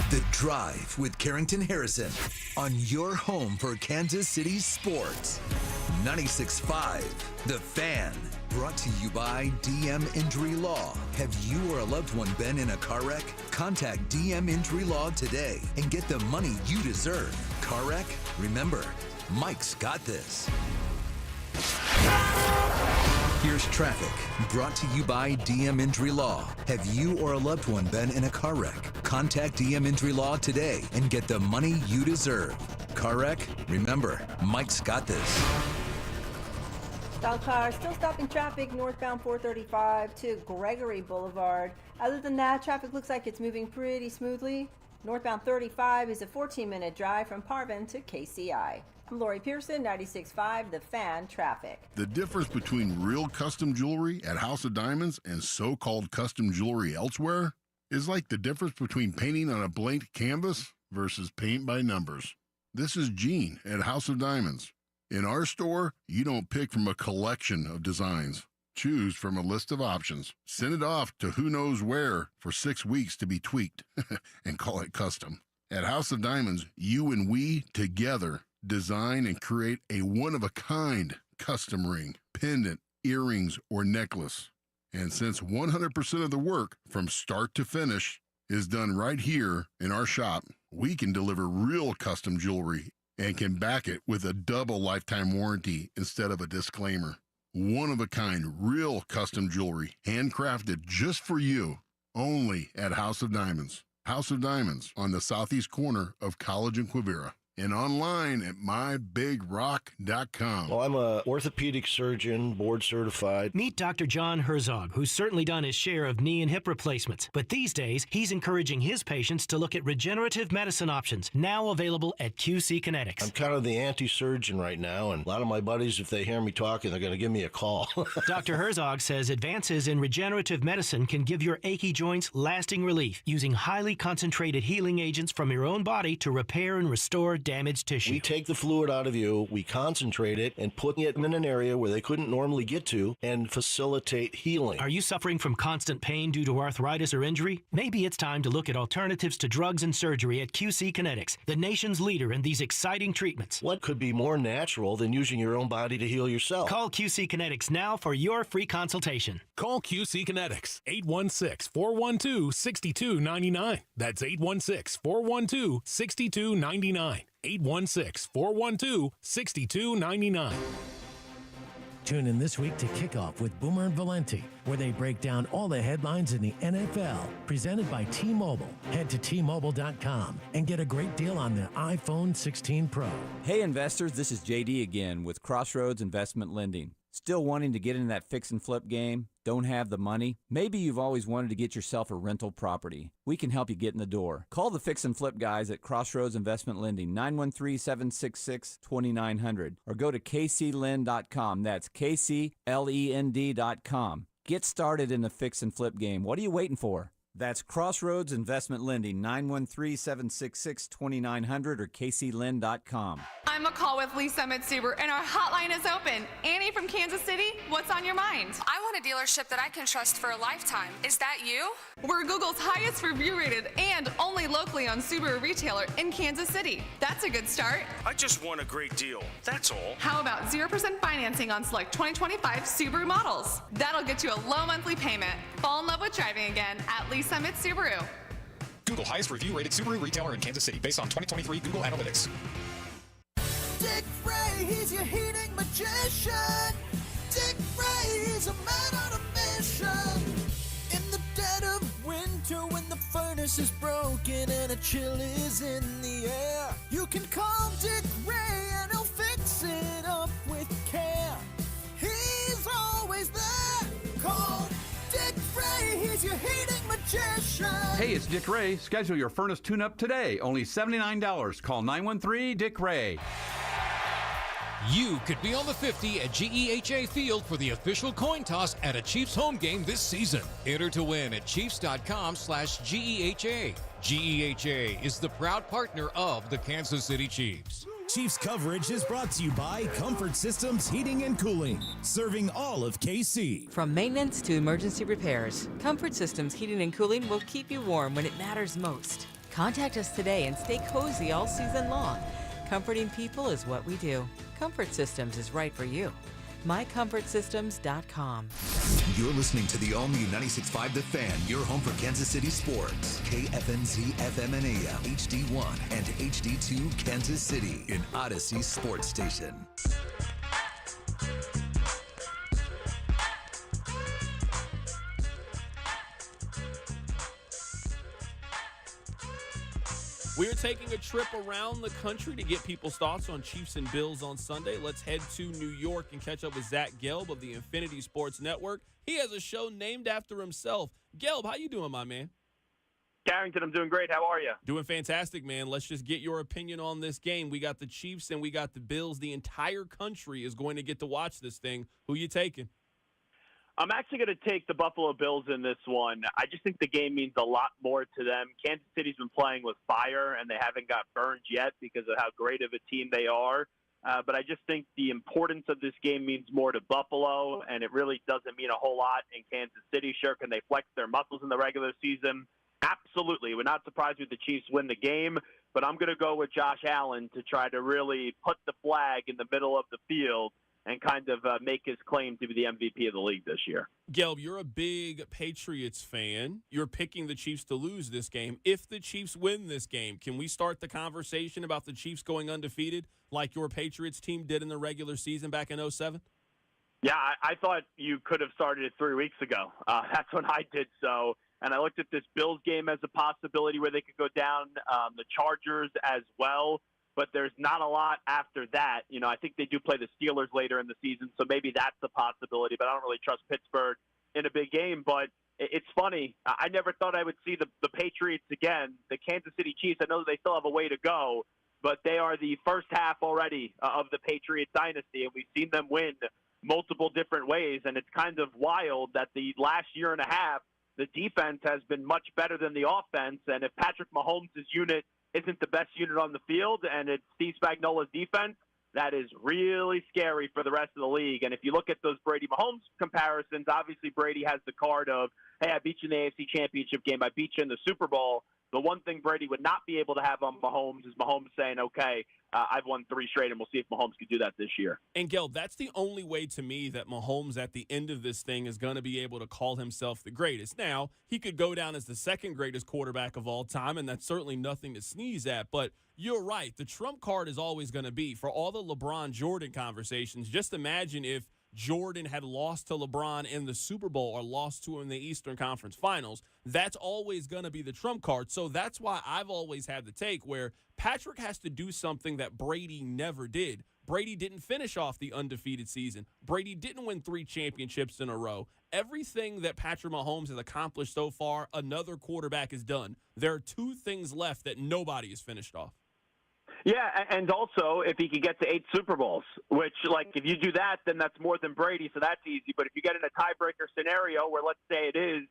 The Drive with Carrington Harrison on your home for Kansas City sports. 96.5 The Fan. Brought to you by DM Injury Law. Have you or a loved one been in a car wreck? Contact DM Injury Law today and get the money you deserve. Car wreck? Remember, Mike's got this. Here's traffic, brought to you by DM Injury Law. Have you or a loved one been in a car wreck? Contact DM Injury Law today and get the money you deserve. Car wreck? Remember, Mike's got this. Stalled car still stopping traffic northbound 435 to Gregory Boulevard. Other than that, traffic looks like it's moving pretty smoothly. Northbound 35 is a 14-minute drive from Parvin to KCI. I'm Lori Pearson, 96.5 The Fan traffic. The difference between real custom jewelry at House of Diamonds and so-called custom jewelry elsewhere is like the difference between painting on a blank canvas versus paint by numbers. This is Gene at House of Diamonds. In our store, you don't pick from a collection of designs. Choose from a list of options. Send it off to who knows where for 6 weeks to be tweaked and call it custom. At House of Diamonds, you and we together design and create a one-of-a-kind custom ring, pendant, earrings, or necklace. And since 100% of the work from start to finish is done right here in our shop, we can deliver real custom jewelry and can back it with a double lifetime warranty instead of a disclaimer. One-of-a-kind, real custom jewelry, handcrafted just for you, only at House of Diamonds. House of Diamonds on the southeast corner of College and Quivira. And online at mybigrock.com. Well, I'm a orthopedic surgeon, board certified. Meet Dr. John Herzog, who's certainly done his share of knee and hip replacements. But these days, he's encouraging his patients to look at regenerative medicine options, now available at QC Kinetics. I'm kind of the anti-surgeon right now, and a lot of my buddies, if they hear me talking, they're going to give me a call. Dr. Herzog says advances in regenerative medicine can give your achy joints lasting relief, using highly concentrated healing agents from your own body to repair and restore damaged tissue. We take the fluid out of you, we concentrate it, and put it in an area where they couldn't normally get to and facilitate healing. Are you suffering from constant pain due to arthritis or injury? Maybe it's time to look at alternatives to drugs and surgery at QC Kinetics, the nation's leader in these exciting treatments. What could be more natural than using your own body to heal yourself? Call QC Kinetics now for your free consultation. Call QC Kinetics, 816-412-6299. That's 816-412-6299. 816-412-6299. Tune in this week to Kickoff with Boomer and Valenti, where they break down all the headlines in the NFL, presented by T-Mobile. Head to T-Mobile.com and get a great deal on the iPhone 16 Pro. Hey investors, this is JD again with Crossroads Investment Lending. Still wanting to get in that fix and flip game? Don't have the money? Maybe you've always wanted to get yourself a rental property. We can help you get in the door. Call the fix and flip guys at Crossroads Investment Lending, 913-766-2900, or go to kclend.com. That's KCLEND.com. Get started in the fix and flip game. What are you waiting for? That's Crossroads Investment Lending, 913-766-2900 or kclend.com. I'm I'm McCall with Lee Summit Subaru, and our hotline is open. Annie from Kansas City, what's on your mind? I want a dealership that I can trust for a lifetime. Is that you? We're Google's highest review rated and only locally owned Subaru retailer in Kansas City. That's a good start. I just want a great deal. That's all. How about 0% financing on select 2025 Subaru models? That'll get you a low monthly payment. Fall in love with driving again at Lee Summit Subaru. Google highest review rated Subaru retailer in Kansas City based on 2023 Google Analytics. Dick Ray, he's your heating magician. Dick Ray, he's a man on a mission. In the dead of winter when the furnace is broken and a chill is in the air, you can call Dick Ray and he'll fix it up with care. He's always there. Call Dick Ray, he's your heating magician. Hey, it's Dick Ray. Schedule your furnace tune-up today. Only $79. Call 913-DICK-RAY. You could be on the 50 at GEHA Field for the official coin toss at a Chiefs home game this season. Enter to win at Chiefs.com/GEHA. GEHA is the proud partner of the Kansas City Chiefs. Chiefs coverage is brought to you by Comfort Systems Heating and Cooling, serving all of KC. From maintenance to emergency repairs, Comfort Systems Heating and Cooling will keep you warm when it matters most. Contact us today and stay cozy all season long. Comforting people is what we do. Comfort Systems is right for you. MyComfortSystems.com. You're listening to the all-new 96.5 The Fan, your home for Kansas City sports. KFNZ FM and AM, HD1 and HD2 Kansas City, an Odyssey sports station. We're taking a trip around the country to get people's thoughts on Chiefs and Bills on Sunday. Let's head to New York and catch up with Zach Gelb of the Infinity Sports Network. He has a show named after himself. Gelb, how you doing, my man? Carrington, I'm doing great. How are you? Doing fantastic, man. Let's just get your opinion on this game. We got the Chiefs and we got the Bills. The entire country is going to get to watch this thing. Who you taking? I'm actually going to take the Buffalo Bills in this one. I just think the game means a lot more to them. Kansas City's been playing with fire, and they haven't got burned yet because of how great of a team they are. But I just think the importance of this game means more to Buffalo, and it really doesn't mean a whole lot in Kansas City. Sure, can they flex their muscles in the regular season? Absolutely. It would not surprise me if the Chiefs win the game, but I'm going to go with Josh Allen to try to really put the flag in the middle of the field and kind of make his claim to be the MVP of the league this year. Gelb, you're a big Patriots fan. You're picking the Chiefs to lose this game. If the Chiefs win this game, can we start the conversation about the Chiefs going undefeated like your Patriots team did in the regular season back in 2007? Yeah, I thought you could have started it 3 weeks ago. That's when I did so. And I looked at this Bills game as a possibility where they could go down, the Chargers as well. But there's not a lot after that. You know, I think they do play the Steelers later in the season, so maybe that's a possibility. But I don't really trust Pittsburgh in a big game. But it's funny. I never thought I would see the Patriots again. The Kansas City Chiefs, I know that they still have a way to go, but they are the first half already of the Patriots dynasty, and we've seen them win multiple different ways. And it's kind of wild that the last year and a half, the defense has been much better than the offense. And if Patrick Mahomes' unit isn't the best unit on the field, and it's Steve Spagnuolo's defense, that is really scary for the rest of the league. And if you look at those Brady-Mahomes comparisons, obviously Brady has the card of, hey, I beat you in the AFC Championship game, I beat you in the Super Bowl. The one thing Brady would not be able to have on Mahomes is Mahomes saying, okay, I've won 3 straight, and we'll see if Mahomes can do that this year. And, Gelb, that's the only way to me that Mahomes at the end of this thing is going to be able to call himself the greatest. Now, he could go down as the second greatest quarterback of all time, and that's certainly nothing to sneeze at. But you're right. The trump card is always going to be, for all the LeBron-Jordan conversations, just imagine if Jordan had lost to LeBron in the Super Bowl or lost to him in the Eastern Conference Finals. That's always going to be the trump card. So that's why I've always had the take where Patrick has to do something that Brady never did. Brady didn't finish off the undefeated season. Brady didn't win 3 championships in a row. Everything that Patrick Mahomes has accomplished so far, another quarterback has done. There are 2 things left that nobody has finished off. Yeah, and also if he could get to 8 Super Bowls, which, like, if you do that, then that's more than Brady, so that's easy. But if you get in a tiebreaker scenario where, let's say it is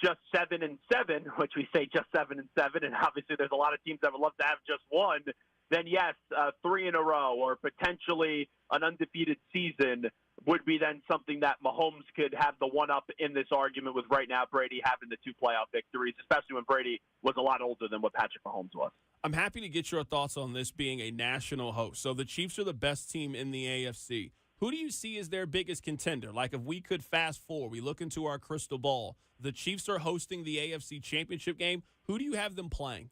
just 7-7, which we say just 7-7, and obviously there's a lot of teams that would love to have just 1, then yes, 3 in a row or potentially an undefeated season would be then something that Mahomes could have the one-up in this argument with right now Brady having the 2 playoff victories, especially when Brady was a lot older than what Patrick Mahomes was. I'm happy to get your thoughts on this being a national host. So the Chiefs are the best team in the AFC. Who do you see as their biggest contender? Like if we could fast forward, we look into our crystal ball, the Chiefs are hosting the AFC Championship game. Who do you have them playing?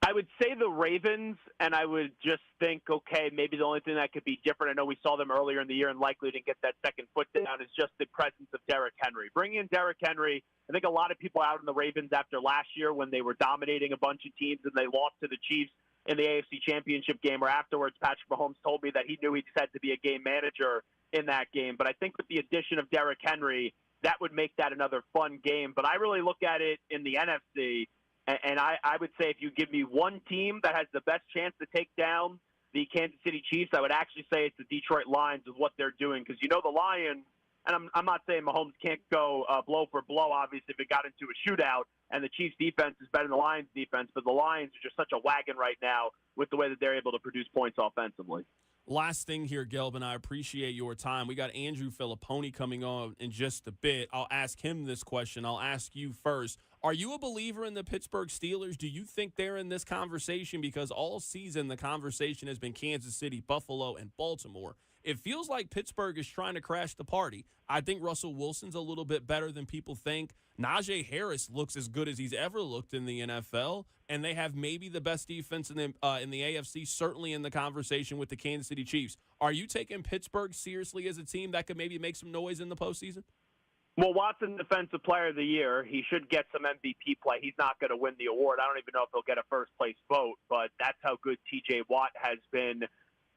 I would say the Ravens, and I would just think, okay, maybe the only thing that could be different, I know we saw them earlier in the year and likely didn't get that second foot down, is just the presence of Derrick Henry. Bringing in Derrick Henry, I think a lot of people out in the Ravens after last year when they were dominating a bunch of teams and they lost to the Chiefs in the AFC Championship game, or afterwards Patrick Mahomes told me that he knew he had to be a game manager in that game. But I think with the addition of Derrick Henry, that would make that another fun game. But I really look at it in the NFC, and I would say if you give me one team that has the best chance to take down the Kansas City Chiefs, I would actually say it's the Detroit Lions with what they're doing. Because you know the Lions, and I'm not saying Mahomes can't go blow for blow, obviously, if it got into a shootout, and the Chiefs' defense is better than the Lions' defense, but the Lions are just such a wagon right now with the way that they're able to produce points offensively. Last thing here, Gelb, and I appreciate your time. We got Andrew Phillipon coming on in just a bit. I'll ask him this question. I'll ask you first. Are you a believer in the Pittsburgh Steelers? Do you think they're in this conversation? Because all season the conversation has been Kansas City, Buffalo, and Baltimore. It feels like Pittsburgh is trying to crash the party. I think Russell Wilson's a little bit better than people think. Najee Harris looks as good as he's ever looked in the NFL, and they have maybe the best defense in the AFC, certainly in the conversation with the Kansas City Chiefs. Are you taking Pittsburgh seriously as a team that could maybe make some noise in the postseason? Well, Watson, Defensive Player of the Year. He should get some MVP play. He's not going to win the award. I don't even know if he'll get a first-place vote, but that's how good T.J. Watt has been.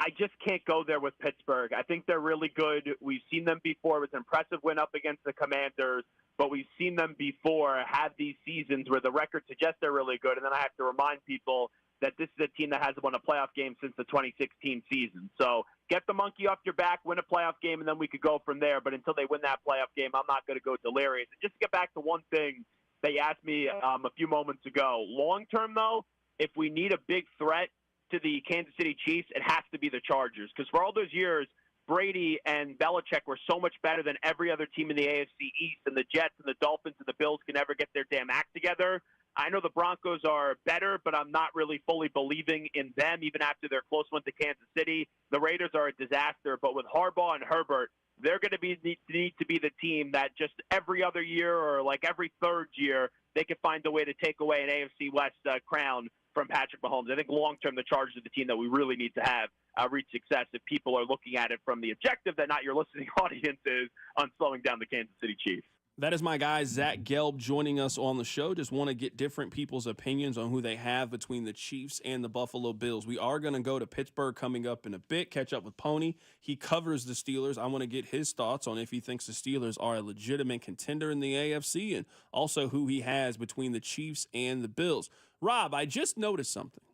I just can't go there with Pittsburgh. I think they're really good. We've seen them before. It was an impressive win up against the Commanders, but we've seen them before have these seasons where the record suggests they're really good, and then I have to remind people that this is a team that hasn't won a playoff game since the 2016 season. So get the monkey off your back, win a playoff game, and then we could go from there. But until they win that playoff game, I'm not going to go delirious. And just to get back to one thing that you asked me a few moments ago, long-term, though, if we need a big threat to the Kansas City Chiefs, it has to be the Chargers. Because for all those years, Brady and Belichick were so much better than every other team in the AFC East, and the Jets and the Dolphins and the Bills can never get their damn act together. I know the Broncos are better, but I'm not really fully believing in them, even after their close one to Kansas City. The Raiders are a disaster, but with Harbaugh and Herbert, they're going to need to be the team that just every other year or like every third year, they can find a way to take away an AFC West crown from Patrick Mahomes. I think long-term, the Chargers are the team that we really need to have reach success if people are looking at it from the objective that not your listening audience is on slowing down the Kansas City Chiefs. That is my guy, Zach Gelb, joining us on the show. Just want to get different people's opinions on who they have between the Chiefs and the Buffalo Bills. We are going to go to Pittsburgh coming up in a bit, catch up with Pony. He covers the Steelers. I want to get his thoughts on if he thinks the Steelers are a legitimate contender in the AFC and also who he has between the Chiefs and the Bills. Rob, I just noticed something.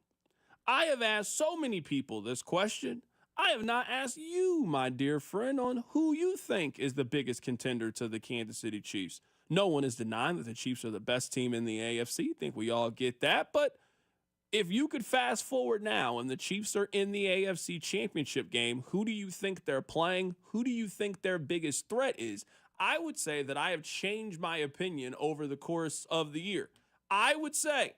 I have asked so many people this question. I have not asked you, my dear friend, on who you think is the biggest contender to the Kansas City Chiefs. No one is denying that the Chiefs are the best team in the AFC. I think we all get that. But if you could fast forward now and the Chiefs are in the AFC Championship game, who do you think they're playing? Who do you think their biggest threat is? I would say that I have changed my opinion over the course of the year. I would say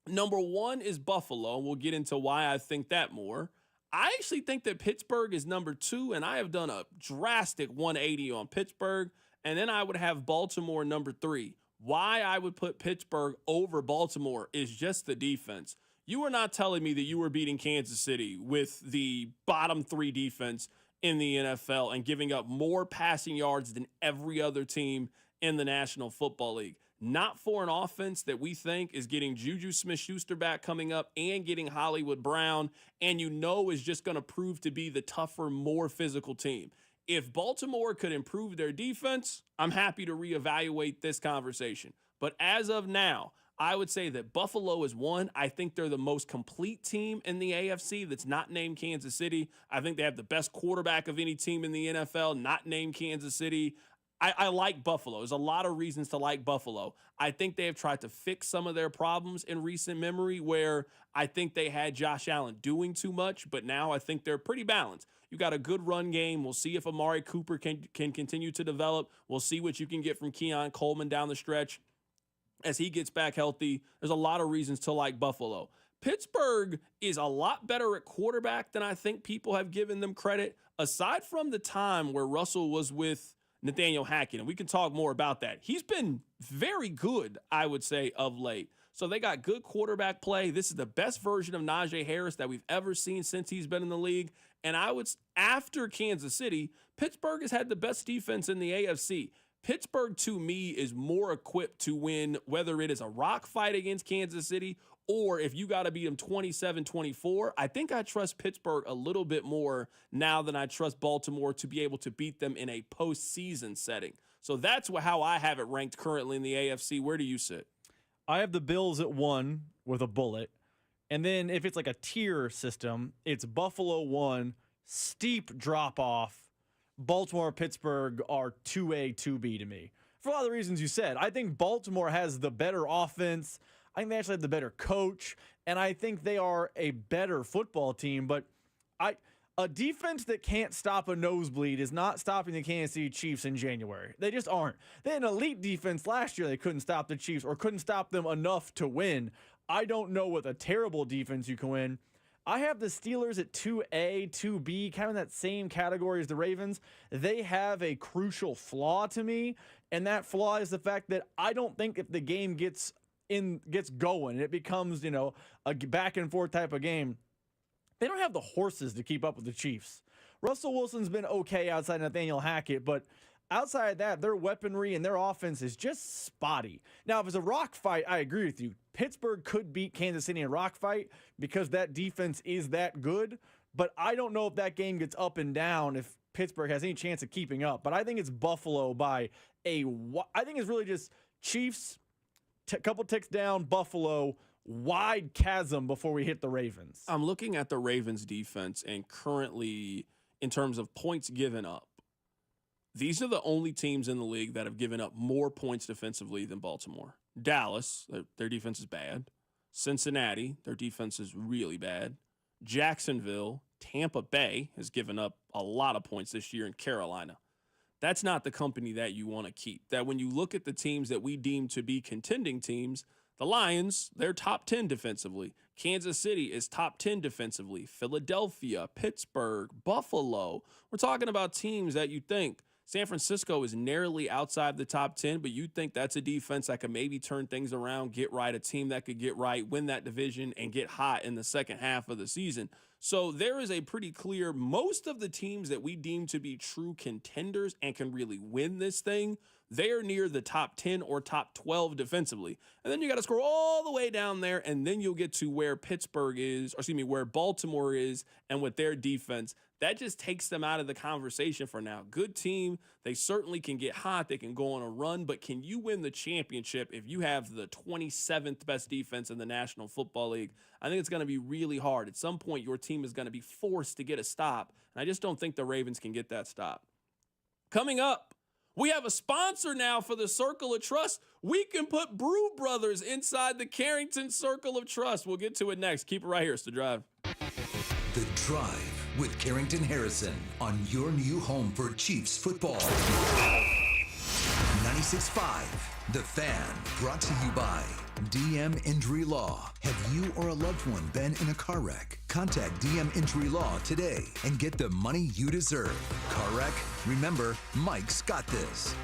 number one is Buffalo, and we'll get into why I think that more. I actually think that Pittsburgh is number two, and I have done a drastic 180 on Pittsburgh, and then I would have Baltimore number three. Why I would put Pittsburgh over Baltimore is just the defense. You were not telling me that you were beating Kansas City with the bottom three defense in the NFL and giving up more passing yards than every other team in the National Football League. Not for an offense that we think is getting Juju Smith-Schuster back coming up and getting Hollywood Brown, and is just going to prove to be the tougher, more physical team. If Baltimore could improve their defense, I'm happy to reevaluate this conversation. But as of now, I would say that Buffalo is one. I think they're the most complete team in the AFC that's not named Kansas City. I think they have the best quarterback of any team in the NFL, not named Kansas City. I like Buffalo. There's a lot of reasons to like Buffalo. I think they have tried to fix some of their problems in recent memory where I think they had Josh Allen doing too much, but now I think they're pretty balanced. You got a good run game. We'll see if Amari Cooper can continue to develop. We'll see what you can get from Keon Coleman down the stretch as he gets back healthy. There's a lot of reasons to like Buffalo. Pittsburgh is a lot better at quarterback than I think people have given them credit, aside from the time where Russell was with Nathaniel Hackett, and we can talk more about that. He's been very good, I would say, of late. So they got good quarterback play. This is the best version of Najee Harris that we've ever seen since he's been in the league. And after Kansas City, Pittsburgh has had the best defense in the AFC. Pittsburgh, to me, is more equipped to win, whether it is a rock fight against Kansas City or if you got to beat them 27-24. I think I trust Pittsburgh a little bit more now than I trust Baltimore to be able to beat them in a postseason setting. So that's how I have it ranked currently in the AFC. Where do you sit? I have the Bills at 1 with a bullet. And then if it's like a tier system, it's Buffalo 1, steep drop off. Baltimore, Pittsburgh are 2A, 2B to me. For a lot of the reasons you said. I think Baltimore has the better offense. I think they actually have the better coach. And I think they are a better football team. But a defense that can't stop a nosebleed is not stopping the Kansas City Chiefs in January. They just aren't. They had an elite defense last year. They couldn't stop the Chiefs or couldn't stop them enough to win. I don't know with a terrible defense you can win. I have the Steelers at 2A, 2B, kind of in that same category as the Ravens. They have a crucial flaw to me, and that flaw is the fact that I don't think if the game gets going, it becomes, a back and forth type of game, they don't have the horses to keep up with the Chiefs. Russell Wilson's been okay outside Nathaniel Hackett, but outside of that, their weaponry and their offense is just spotty. Now, if it's a rock fight, I agree with you. Pittsburgh could beat Kansas City in a rock fight because that defense is that good, but I don't know if that game gets up and down if Pittsburgh has any chance of keeping up. But I think it's Buffalo by I think it's really just Chiefs, couple ticks down, Buffalo, wide chasm before we hit the Ravens. I'm looking at the Ravens defense, and currently, in terms of points given up, these are the only teams in the league that have given up more points defensively than Baltimore. Dallas, their defense is bad. Cincinnati, their defense is really bad. Jacksonville, Tampa Bay has given up a lot of points this year, in Carolina. That's not the company that you want to keep. That when you look at the teams that we deem to be contending teams, the Lions, they're top 10 defensively. Kansas City is top 10 defensively. Philadelphia, Pittsburgh, Buffalo. We're talking about teams that you think San Francisco is narrowly outside the top 10, but you think that's a defense that could maybe turn things around, get right, a team that could get right, win that division, and get hot in the second half of the season. So there is a pretty clear, most of the teams that we deem to be true contenders and can really win this thing, they are near the top 10 or top 12 defensively. And then you got to scroll all the way down there, and then you'll get to where where Baltimore is and with their defense. That just takes them out of the conversation for now. Good team. They certainly can get hot. They can go on a run. But can you win the championship if you have the 27th best defense in the National Football League? I think it's going to be really hard. At some point, your team is going to be forced to get a stop. And I just don't think the Ravens can get that stop. Coming up, we have a sponsor now for the Circle of Trust. We can put Brew Brothers inside the Carrington Circle of Trust. We'll get to it next. Keep it right here. It's The Drive. The Drive with Carrington Harrison on your new home for Chiefs football. 96.5, The Fan, brought to you by DM Injury Law. Have you or a loved one been in a car wreck? Contact DM Injury Law today and get the money you deserve. Car wreck? Remember, Mike's got this.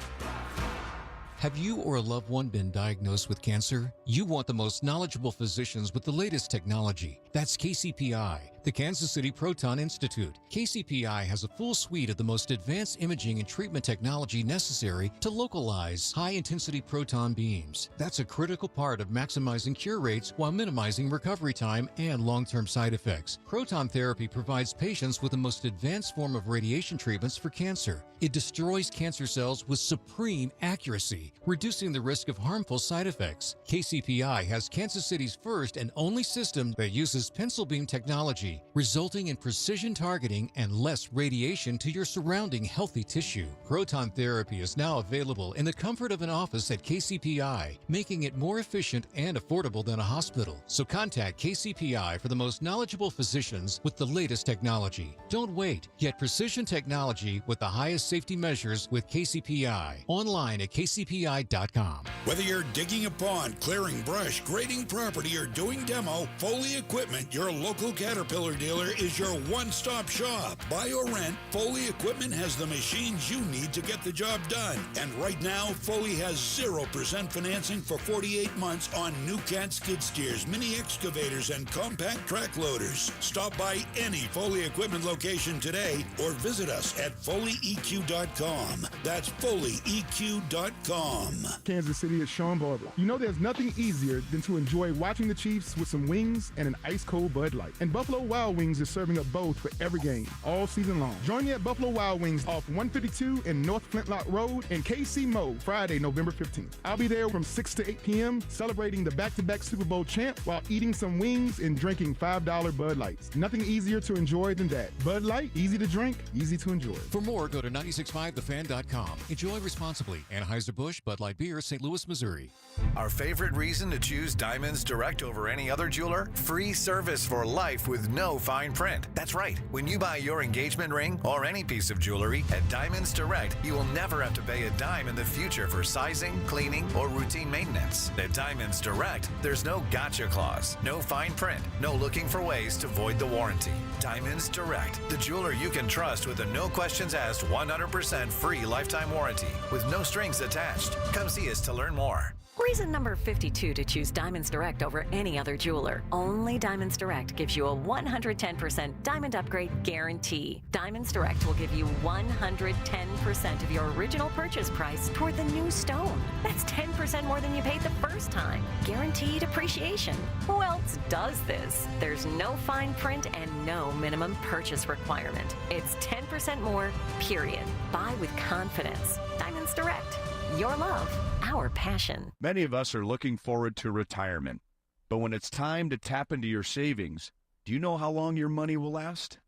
Have you or a loved one been diagnosed with cancer? You want the most knowledgeable physicians with the latest technology. That's KCPI, the Kansas City Proton Institute. KCPI has a full suite of the most advanced imaging and treatment technology necessary to localize high-intensity proton beams. That's a critical part of maximizing cure rates while minimizing recovery time and long-term side effects. Proton therapy provides patients with the most advanced form of radiation treatments for cancer. It destroys cancer cells with supreme accuracy, reducing the risk of harmful side effects. KCPI has Kansas City's first and only system that uses pencil beam technology therapy, resulting in precision targeting and less radiation to your surrounding healthy tissue. Proton therapy is now available in the comfort of an office at KCPI, making it more efficient and affordable than a hospital. So contact KCPI for the most knowledgeable physicians with the latest technology. Don't wait. Get precision technology with the highest safety measures with KCPI. Online at kcpi.com. Whether you're digging a pond, clearing brush, grading property, or doing demo, Foley Equipment, your local Caterpillar dealer, is your one-stop shop. Buy or rent, Foley Equipment has the machines you need to get the job done. And right now, Foley has 0% financing for 48 months on new Cat skid steers, mini excavators, and compact track loaders. Stop by any Foley Equipment location today or visit us at FoleyEQ.com. That's FoleyEQ.com. Kansas City is Sean Barber. You know there's nothing easier than to enjoy watching the Chiefs with some wings and an ice-cold Bud Light. And Buffalo Wild Wings is serving up both for every game, all season long. Join me at Buffalo Wild Wings off 152 in North Flintlock Road in KC Mo, Friday, November 15th. I'll be there from 6 to 8 p.m. celebrating the back-to-back Super Bowl champ while eating some wings and drinking $5 Bud Lights. Nothing easier to enjoy than that. Bud Light, easy to drink, easy to enjoy. For more, go to 965thefan.com. Enjoy responsibly. Anheuser-Busch, Bud Light Beer, St. Louis, Missouri. Our favorite reason to choose Diamonds Direct over any other jeweler? Free service for life with no fine print. That's right. When you buy your engagement ring or any piece of jewelry at Diamonds Direct, you will never have to pay a dime in the future for sizing, cleaning, or routine maintenance. At Diamonds Direct, there's no gotcha clause, no fine print, no looking for ways to void the warranty. Diamonds Direct, the jeweler you can trust with a no questions asked 100% free lifetime warranty with no strings attached. Come see us to learn more. Reason number 52 to choose Diamonds Direct over any other jeweler. Only Diamonds Direct gives you a 110% diamond upgrade guarantee. Diamonds Direct will give you 110% of your original purchase price toward the new stone. That's 10% more than you paid the first time. Guaranteed appreciation. Who else does this? There's no fine print and no minimum purchase requirement. It's 10% more, period. Buy with confidence. Diamonds Direct. Your love, our passion. Many of us are looking forward to retirement. But when it's time to tap into your savings, do you know how long your money will last?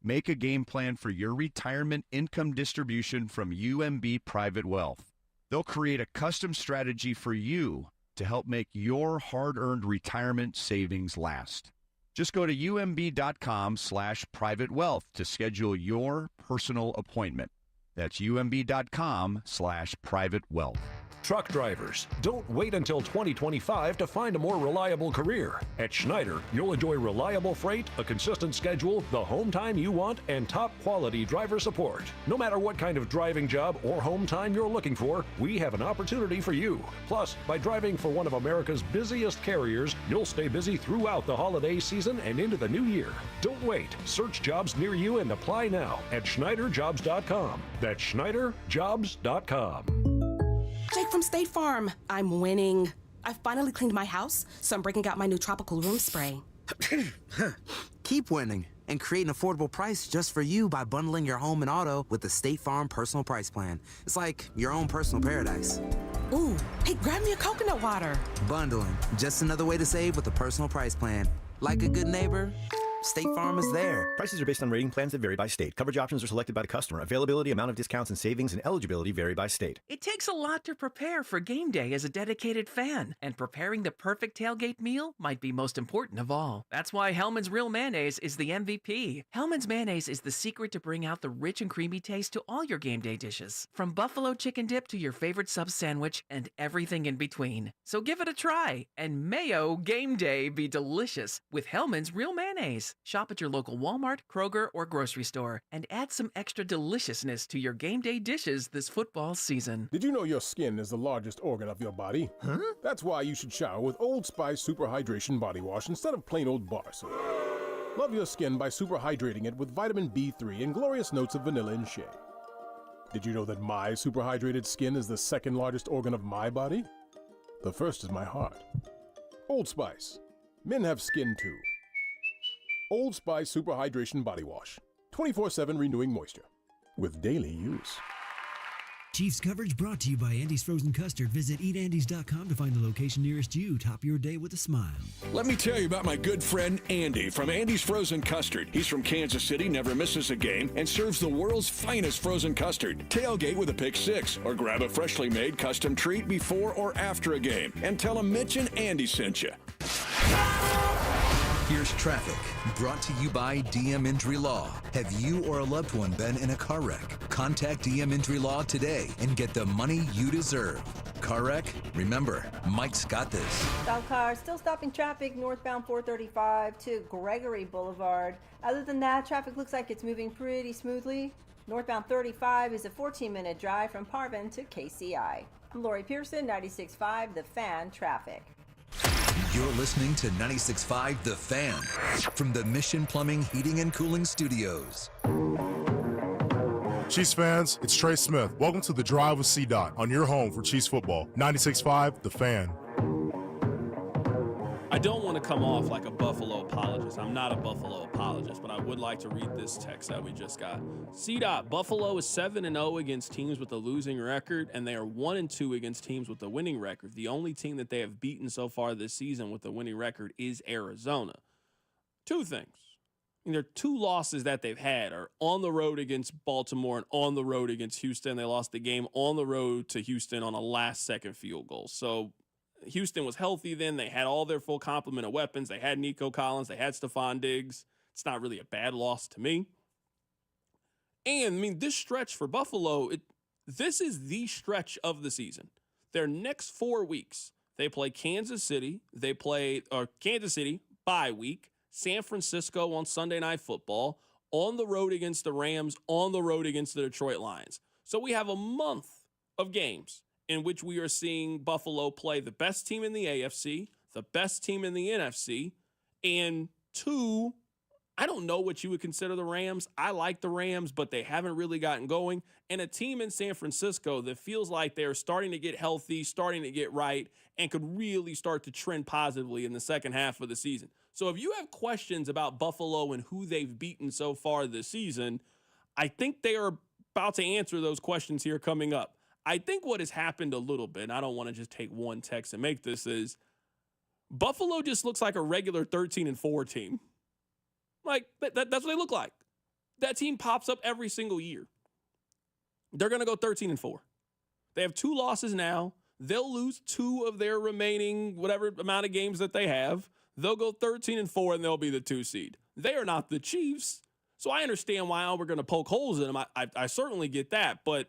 Make a game plan for your retirement income distribution from UMB Private Wealth. They'll create a custom strategy for you to help make your hard-earned retirement savings last. Just go to umb.com/privatewealth to schedule your personal appointment. That's umb.com/privatewealth. Truck drivers, don't wait until 2025 to find a more reliable career. At Schneider, you'll enjoy reliable freight, a consistent schedule, the home time you want, and top quality driver support. No matter what kind of driving job or home time you're looking for, we have an opportunity for you. Plus, by driving for one of America's busiest carriers, you'll stay busy throughout the holiday season and into the new year. Don't wait. Search jobs near you and apply now at SchneiderJobs.com. That's SchneiderJobs.com. Jake from State Farm. I'm winning. I finally cleaned my house, so I'm breaking out my new tropical room spray. Keep winning and create an affordable price just for you by bundling your home and auto with the State Farm Personal Price Plan. It's like your own personal paradise. Ooh, hey, grab me a coconut water. Bundling, just another way to save with the Personal Price Plan. Like a good neighbor, State Farm is there. Prices are based on rating plans that vary by state. Coverage options are selected by the customer. Availability, amount of discounts and savings, and eligibility vary by state. It takes a lot to prepare for game day as a dedicated fan, and preparing the perfect tailgate meal might be most important of all. That's why Hellmann's Real Mayonnaise is the MVP. Hellmann's Mayonnaise is the secret to bring out the rich and creamy taste to all your game day dishes, from buffalo chicken dip to your favorite sub sandwich and everything in between. So give it a try, and mayo game day be delicious with Hellmann's Real Mayonnaise. Shop at your local Walmart, Kroger, or grocery store and add some extra deliciousness to your game day dishes this football season. Did you know your skin is the largest organ of your body? Huh? That's why you should shower with Old Spice Super Hydration Body Wash instead of plain old bar soap. Love your skin by super hydrating it with vitamin B3 and glorious notes of vanilla and shea. Did you know that my super hydrated skin is the second largest organ of my body? The first is my heart. Old Spice. Men have skin too. Old Spice Super Hydration Body Wash. 24/7 renewing moisture. With daily use. Chiefs coverage brought to you by Andy's Frozen Custard. Visit eatandys.com to find the location nearest you. Top your day with a smile. Let me tell you about my good friend Andy from Andy's Frozen Custard. He's from Kansas City, never misses a game, and serves the world's finest frozen custard. Tailgate with a pick six, or grab a freshly made custom treat before or after a game. And tell him Mitch and Andy sent you. Here's traffic, brought to you by DM Injury Law. Have you or a loved one been in a car wreck? Contact DM Injury Law today and get the money you deserve. Car wreck? Remember, Mike's got this. Stop cars still stopping traffic northbound 435 to Gregory Boulevard. Other than that, traffic looks like it's moving pretty smoothly. Northbound 35 is a 14-minute drive from Parvin to KCI. I'm Lori Pearson, 96.5 The Fan Traffic. You're listening to 96.5 The Fan from the Mission Plumbing, Heating, and Cooling Studios. Chiefs fans, it's Trey Smith. Welcome to The Drive with C-Dot on your home for Chiefs football. 96.5 The Fan. I don't want to come off like a Buffalo apologist. I'm not a Buffalo apologist, but I would like to read this text that we just got. C-Dot, Buffalo is 7-0 against teams with a losing record, and they are 1-2 against teams with a winning record. The only team that they have beaten so far this season with a winning record is Arizona. Two things. Their two losses that they've had are on the road against Baltimore and on the road against Houston. They lost the game on the road to Houston on a last-second field goal. So Houston was healthy then. They had all their full complement of weapons. They had Nico Collins. They had Stephon Diggs. It's not really a bad loss to me. And, I mean, this stretch for Buffalo, this is the stretch of the season. Their next 4 weeks, they play Kansas City. They play Kansas City bye week, San Francisco on Sunday Night Football, on the road against the Rams, on the road against the Detroit Lions. So we have a month of games in which we are seeing Buffalo play the best team in the AFC, the best team in the NFC, and two, I don't know what you would consider the Rams. I like the Rams, but they haven't really gotten going. And a team in San Francisco that feels like they're starting to get healthy, starting to get right, and could really start to trend positively in the second half of the season. So if you have questions about Buffalo and who they've beaten so far this season, I think they are about to answer those questions here coming up. I think what has happened a little bit, and I don't want to just take one text and make this, is Buffalo just looks like a regular 13-4 team. Like, that's what they look like. That team pops up every single year. They're going to go 13-4. They have 2 losses now. They'll lose 2 of their remaining whatever amount of games that they have. They'll go 13-4, and they'll be the 2 seed. They are not the Chiefs, so I understand why we're going to poke holes in them. I certainly get that, but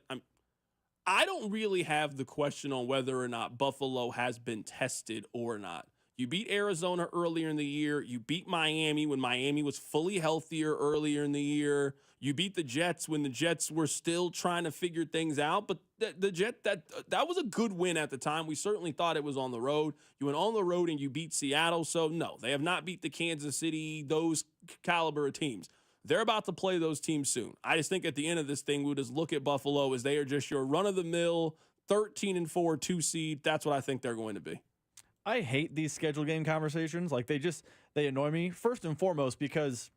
I don't really have the question on whether or not Buffalo has been tested or not. You beat Arizona earlier in the year. You beat Miami when Miami was fully healthier earlier in the year. You beat the Jets when the Jets were still trying to figure things out. But the Jet, that was a good win at the time. We certainly thought it was on the road. You went on the road and you beat Seattle. So, no, they have not beat the Kansas City, those caliber of teams. They're about to play those teams soon. I just think at the end of this thing, we'll just look at Buffalo as they are just your run-of-the-mill 13-4 2 seed. That's what I think they're going to be. I hate these schedule game conversations. Like, they annoy me. First and foremost, because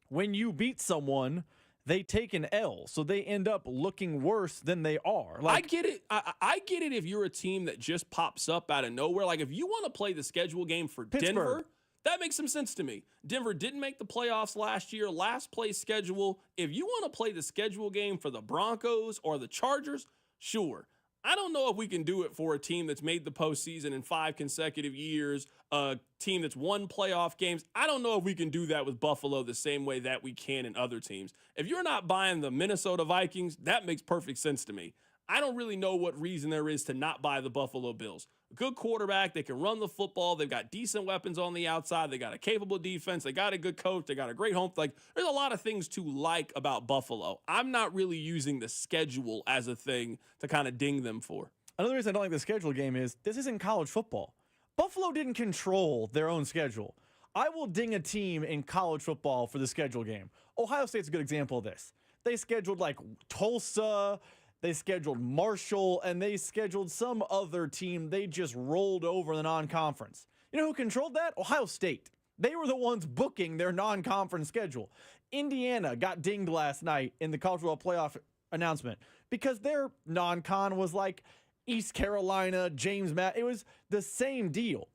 when you beat someone, they take an L, so they end up looking worse than they are. Like, I get it. I get it if you're a team that just pops up out of nowhere. Like, if you want to play the schedule game for Pittsburgh. Denver, that makes some sense to me. Denver didn't make the playoffs last year, last place schedule. If you want to play the schedule game for the Broncos or the Chargers, sure. I don't know if we can do it for a team that's made the postseason in 5 consecutive years, a team that's won playoff games. I don't know if we can do that with Buffalo the same way that we can in other teams. If you're not buying the Minnesota Vikings, that makes perfect sense to me. I don't really know what reason there is to not buy the Buffalo Bills. A good quarterback, they can run the football, they've got decent weapons on the outside, they got a capable defense, they got a good coach, they got a great home. Like, there's a lot of things to like about Buffalo. I'm not really using the schedule as a thing to kind of ding them for. Another reason I don't like the schedule game is this isn't college football. Buffalo didn't control their own schedule. I will ding a team in college football for the schedule game. Ohio State's a good example of this. They scheduled like Tulsa, they scheduled Marshall, and they scheduled some other team they just rolled over the non-conference. You know who controlled that? Ohio State. They were the ones booking their non-conference schedule. Indiana got dinged last night in the college football playoff announcement. because their non-con was like East Carolina, James Matt. It was the same deal.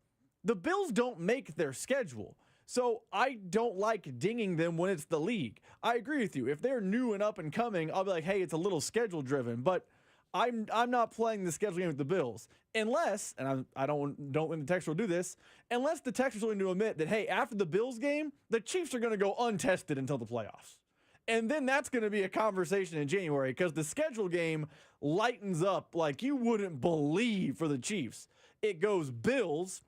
The Bills don't make their schedule. So I don't like dinging them when it's the league. I agree with you. If they're new and up and coming, I'll be like, hey, it's a little schedule driven. But I'm not playing the schedule game with the Bills unless, and I don't think the Texans will do this, unless the Texans are willing to admit that, hey, after the Bills game, the Chiefs are going to go untested until the playoffs. And then that's going to be a conversation in January because the schedule game lightens up like you wouldn't believe for the Chiefs. It goes Bills,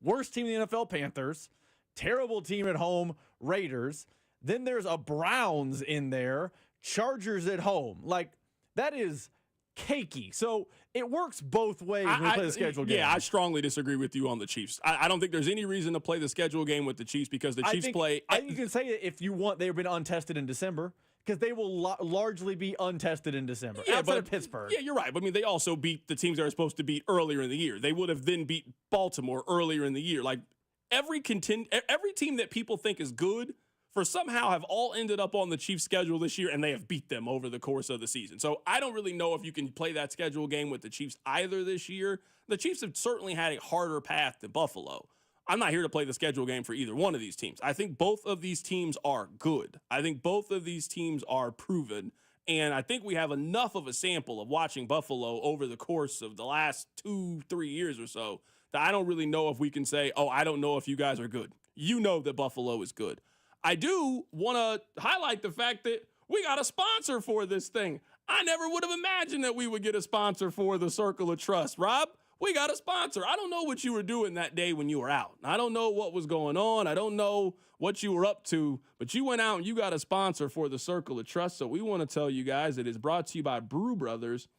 worst team in the NFL, Panthers, terrible team at home, Raiders. Then there's a Browns in there, Chargers at home. Like, that is cakey. So it works both ways when we play the schedule game. Yeah, I strongly disagree with you on the Chiefs. I don't think there's any reason to play the schedule game with the Chiefs because the Chiefs play. I think you can say it if you want they've been untested in December because they will largely be untested in December. Yeah, outside of Pittsburgh. Yeah, you're right. But I mean, they also beat the teams they were supposed to beat earlier in the year. They would have then beat Baltimore earlier in the year. Like every team that people think is good for somehow have all ended up on the Chiefs' schedule this year, and they have beat them over the course of the season. So I don't really know if you can play that schedule game with the Chiefs either this year. The Chiefs have certainly had a harder path than Buffalo. I'm not here to play the schedule game for either one of these teams. I think both of these teams are good. I think both of these teams are proven, and I think we have enough of a sample of watching Buffalo over the course of the last 2-3 years or so that I don't really know if we can say, oh, I don't know if you guys are good. You know that Buffalo is good. I do want to highlight the fact that we got a sponsor for this thing. I never would have imagined that we would get a sponsor for the Circle of Trust. Rob, we got a sponsor. I don't know what you were doing that day when you were out. I don't know what was going on. I don't know what you were up to, but you went out and you got a sponsor for the Circle of Trust. So we want to tell you guys it is brought to you by Brew Brothers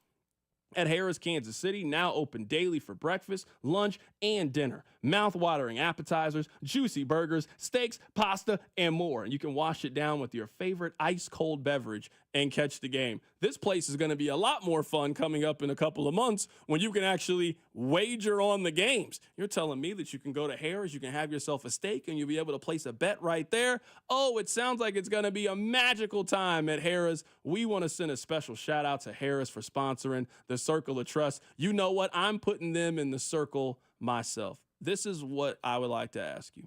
at Harris, Kansas City, now open daily for breakfast, lunch, and dinner. Mouth-watering appetizers, juicy burgers, steaks, pasta, and more. And you can wash it down with your favorite ice-cold beverage and catch the game. This place is going to be a lot more fun coming up in a couple of months when you can actually wager on the games. You're telling me that you can go to Harris, you can have yourself a steak, and you'll be able to place a bet right there? Oh, it sounds like it's going to be a magical time at Harris. We want to send a special shout-out to Harris for sponsoring the Circle of Trust. You know what? I'm putting them in the circle myself. This is what I would like to ask you.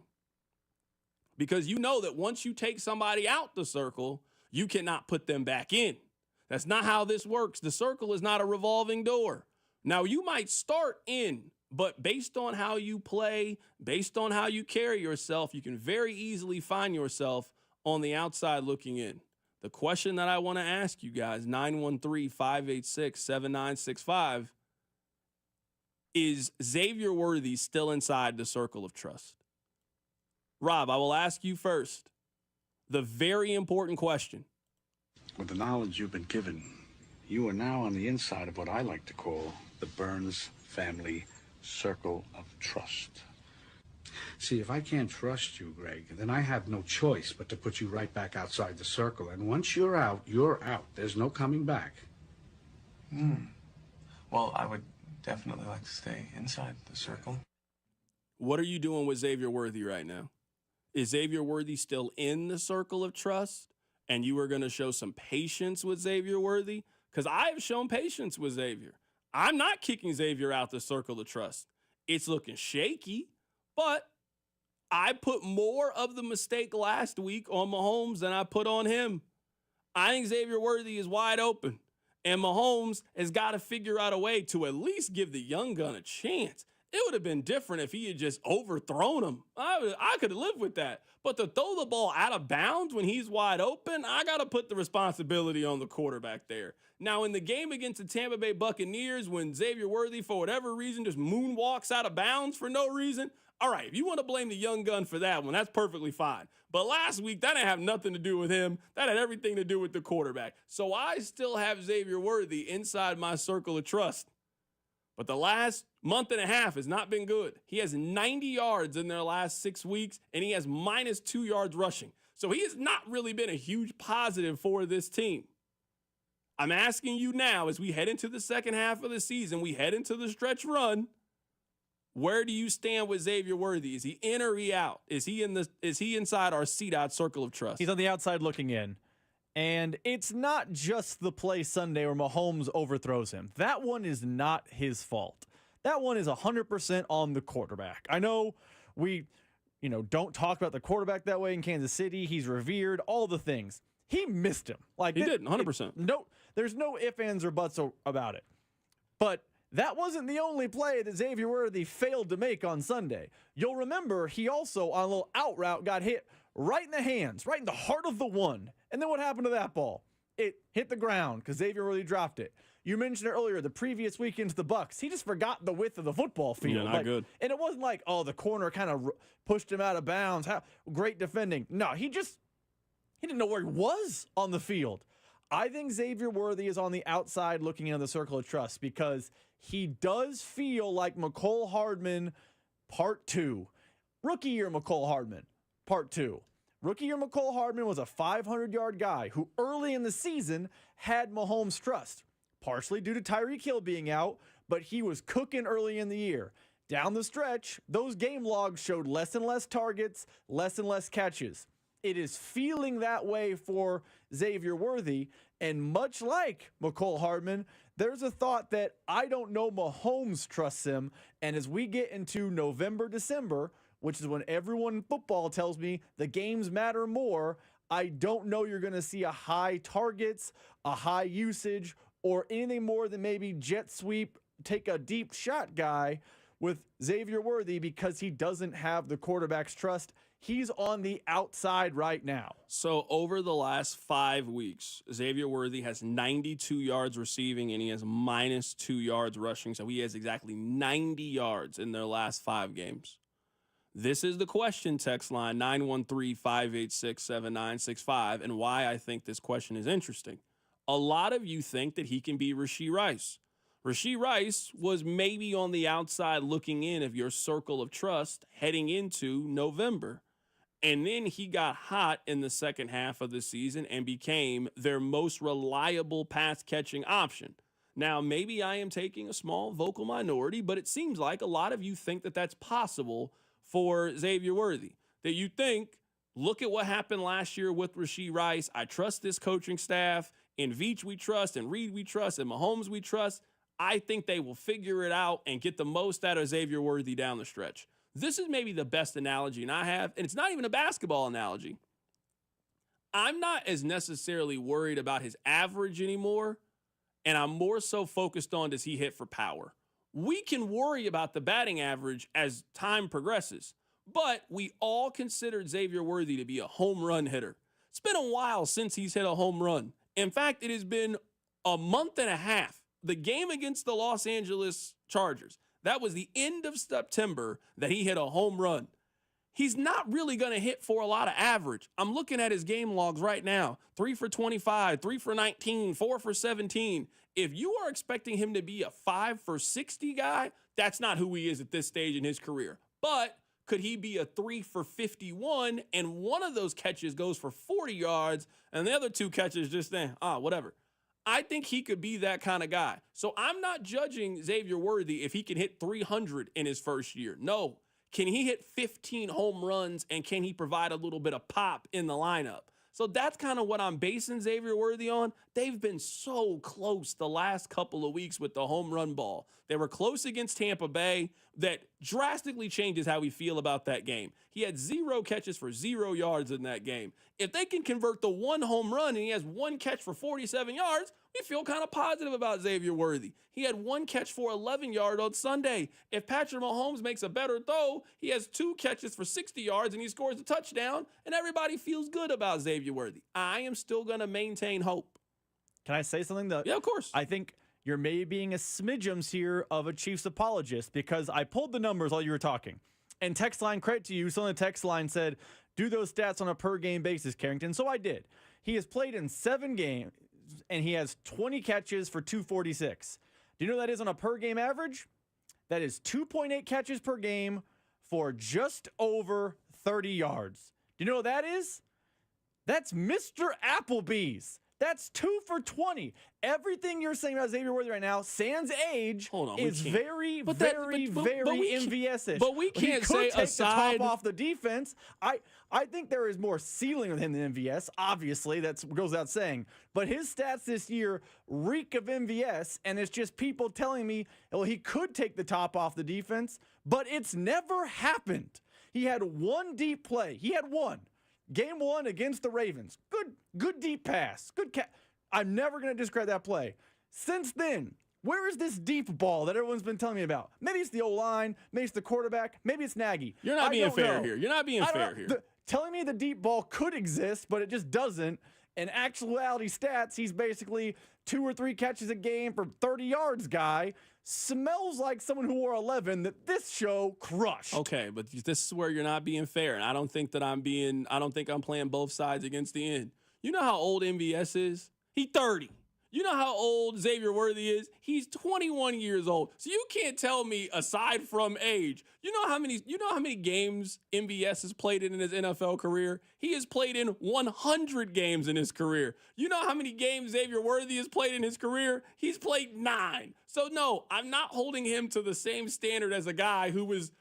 Because you know that once you take somebody out the circle, you cannot put them back in. That's not how this works. The circle is not a revolving door. Now, you might start in, but based on how you play, based on how you carry yourself, you can very easily find yourself on the outside looking in. The question that I want to ask you guys, 913-586-7965, is Xavier Worthy still inside the Circle of Trust? Rob, I will ask you first the very important question. With the knowledge you've been given, you are now on the inside of what I like to call the Burns family Circle of Trust. See, if I can't trust you, Greg, then I have no choice but to put you right back outside the circle. And once you're out, you're out. There's no coming back. Well, I would definitely like to stay inside the circle. What are you doing with Xavier Worthy right now? Is Xavier Worthy still in the Circle of Trust? And you are going to show some patience with Xavier Worthy? Because I have shown patience with Xavier. I'm not kicking Xavier out the Circle of Trust. It's looking shaky, but I put more of the mistake last week on Mahomes than I put on him. I think Xavier Worthy is wide open, and Mahomes has got to figure out a way to at least give the young gun a chance. It would have been different if he had just overthrown him. I could have lived with that. But to throw the ball out of bounds when he's wide open, I got to put the responsibility on the quarterback there. Now, in the game against the Tampa Bay Buccaneers, when Xavier Worthy, for whatever reason, just moonwalks out of bounds for no reason, all right, if you want to blame the young gun for that one, that's perfectly fine. But last week, that didn't have nothing to do with him. That had everything to do with the quarterback. So I still have Xavier Worthy inside my Circle of Trust. But the last month and a half has not been good. He has 90 yards in their last 6 weeks, and he has -2 yards rushing. So he has not really been a huge positive for this team. I'm asking you now, as we head into the second half of the season, we head into the stretch run, where do you stand with Xavier Worthy? Is he in or he out? Is he inside our seat out Circle of Trust? He's on the outside looking in. And it's not just the play Sunday where Mahomes overthrows him. That one is not his fault. That one is 100% on the quarterback. I know we, don't talk about the quarterback that way in Kansas City. He's revered, all the things. He missed him. He did, 100%. There's no ifs, ands, or buts about it. But that wasn't the only play that Xavier Worthy failed to make on Sunday. You'll remember he also, on a little out route, got hit right in the hands, right in the heart of the one. And then what happened to that ball? It hit the ground because Xavier Worthy dropped it. You mentioned earlier the previous week against the Bucs. He just forgot the width of the football field. Yeah, not good. And it wasn't like, the corner kind of pushed him out of bounds. Great defending. No, he didn't know where he was on the field. I think Xavier Worthy is on the outside looking into the circle of trust because he does feel like McCole Hardman Part 2. Rookie year McCole Hardman Part 2. Rookie year McCole Hardman was a 500-yard guy who early in the season had Mahomes' trust, partially due to Tyreek Hill being out, but he was cooking early in the year. Down the stretch, those game logs showed less and less targets, less and less catches. It is feeling that way for Xavier Worthy, and much like McCole Hardman, there's a thought that I don't know Mahomes trusts him, and as we get into November, December, which is when everyone in football tells me the games matter more, I don't know you're going to see a high targets, a high usage, or anything more than maybe jet sweep, take a deep shot guy with Xavier Worthy because he doesn't have the quarterback's trust. He's on the outside right now. So over the last 5 weeks, Xavier Worthy has 92 yards receiving and he has -2 yards rushing. So he has exactly 90 yards in their last 5 games. This is the question, text line 913-586-7965, and why I think this question is interesting. A lot of you think that he can be Rashee Rice. Rashee Rice was maybe on the outside looking in of your circle of trust heading into November. And then he got hot in the second half of the season and became their most reliable pass-catching option. Now, maybe I am taking a small vocal minority, but it seems like a lot of you think that that's possible for Xavier Worthy. That you think, look at what happened last year with Rashee Rice. I trust this coaching staff. In Veach we trust, and Reed we trust, and Mahomes we trust. I think they will figure it out and get the most out of Xavier Worthy down the stretch. This is maybe the best analogy, and I have, and it's not even a basketball analogy. I'm not as necessarily worried about his average anymore, and I'm more so focused on does he hit for power. We can worry about the batting average as time progresses, but we all considered Xavier Worthy to be a home run hitter. It's been a while since he's hit a home run. In fact, it has been a month and a half. The game against the Los Angeles Chargers, that was the end of September that he hit a home run. He's not really going to hit for a lot of average. I'm looking at his game logs right now. 3 for 25, 3 for 19, 4 for 17. If you are expecting him to be a 5 for 60 guy, that's not who he is at this stage in his career. But could he be a 3 for 51 and one of those catches goes for 40 yards and the other 2 catches just whatever. I think he could be that kind of guy. So I'm not judging Xavier Worthy if he can hit 300 in his first year. No. Can he hit 15 home runs and can he provide a little bit of pop in the lineup? So that's kind of what I'm basing Xavier Worthy on. They've been so close the last couple of weeks with the home run ball. They were close against Tampa Bay. That drastically changes how we feel about that game. He had 0 catches for 0 yards in that game. If they can convert the 1 home run and he has 1 catch for 47 yards, we feel kind of positive about Xavier Worthy. He had 1 catch for 11 yards on Sunday. If Patrick Mahomes makes a better throw, he has 2 catches for 60 yards and he scores a touchdown, and everybody feels good about Xavier Worthy. I am still going to maintain hope. Can I say something? Yeah, of course. I think you're maybe being a smidgems here of a Chiefs apologist because I pulled the numbers while you were talking. And text line, credit to you, someone in the text line said, do those stats on a per-game basis, Carrington. So I did. He has played in 7 games, and he has 20 catches for 246. Do you know what that is on a per-game average? That is 2.8 catches per game for just over 30 yards. Do you know what that is? That's Mr. Applebee's. That's 2 for 20. Everything you're saying about Xavier Worthy right now, sans age, is very MVS-ish. But we can't say take aside the top off the defense. I think there is more ceiling with him than MVS. Obviously, that goes without saying. But his stats this year reek of MVS, and it's just people telling me, well, he could take the top off the defense, but it's never happened. He had one deep play. He had one. Game 1 against the Ravens. Good deep pass. I'm never going to discredit that play. Since then, where is this deep ball that everyone's been telling me about? Maybe it's the O-line. Maybe it's the quarterback. Maybe it's Nagy. You're not being fair here. You're not being fair here. Telling me the deep ball could exist, but it just doesn't. In actuality stats, he's basically 2 or 3 catches a game for 30 yards guy. Smells like someone who wore 11 that this show crushed. Okay, but this is where you're not being fair, and I don't think I'm playing both sides against the end. You know how old MVS is? He's 30. You know how old Xavier Worthy is? He's 21 years old. So you can't tell me, aside from age, you know how many games MVS has played in his NFL career? He has played in 100 games in his career. You know how many games Xavier Worthy has played in his career? He's played 9. So no, I'm not holding him to the same standard as a guy who was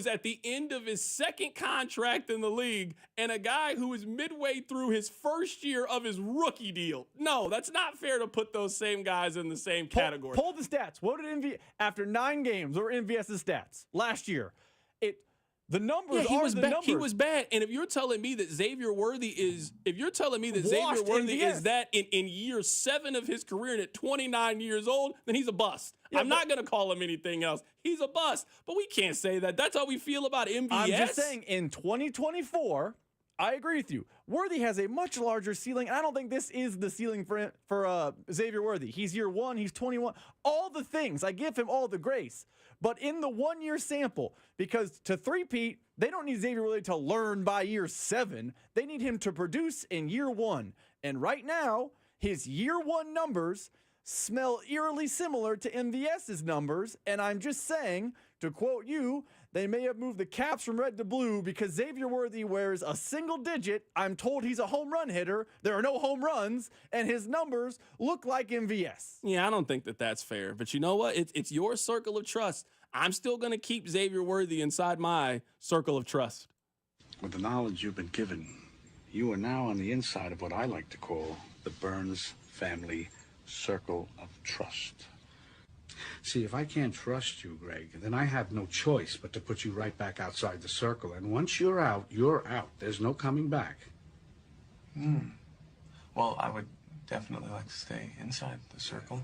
at the end of his second contract in the league and a guy who was midway through his first year of his rookie deal. No, that's not fair to put those same guys in the same category. Pull the stats. What did after 9 games, what were MVS's stats last year? The numbers he are was the bad. numbers. He was bad. And if you're telling me that Xavier Worthy is that in year 7 of his career and at 29 years old, then he's a bust. Yeah, I'm not going to call him anything else. He's a bust. But we can't say that. That's how we feel about MVS. I'm just saying, in 2024, I agree with you. Worthy has a much larger ceiling. I don't think this is the ceiling for Xavier Worthy. He's year 1. He's 21. All the things. I give him all the grace. But in the 1-year sample, because to three-peat, they don't need Xavier Worthy to learn by year 7. They need him to produce in year 1. And right now, his year 1 numbers smell eerily similar to MVS's numbers. And I'm just saying, to quote you, they may have moved the caps from red to blue because Xavier Worthy wears a single digit. I'm told he's a home run hitter. There are no home runs, and his numbers look like MVS. Yeah, I don't think that's fair. But you know what? It's your circle of trust. I'm still going to keep Xavier Worthy inside my circle of trust. With the knowledge you've been given, you are now on the inside of what I like to call the Burns family circle of trust. See, if I can't trust you, Greg, then I have no choice but to put you right back outside the circle. And once you're out, you're out. There's no coming back. Well, I would definitely like to stay inside the circle.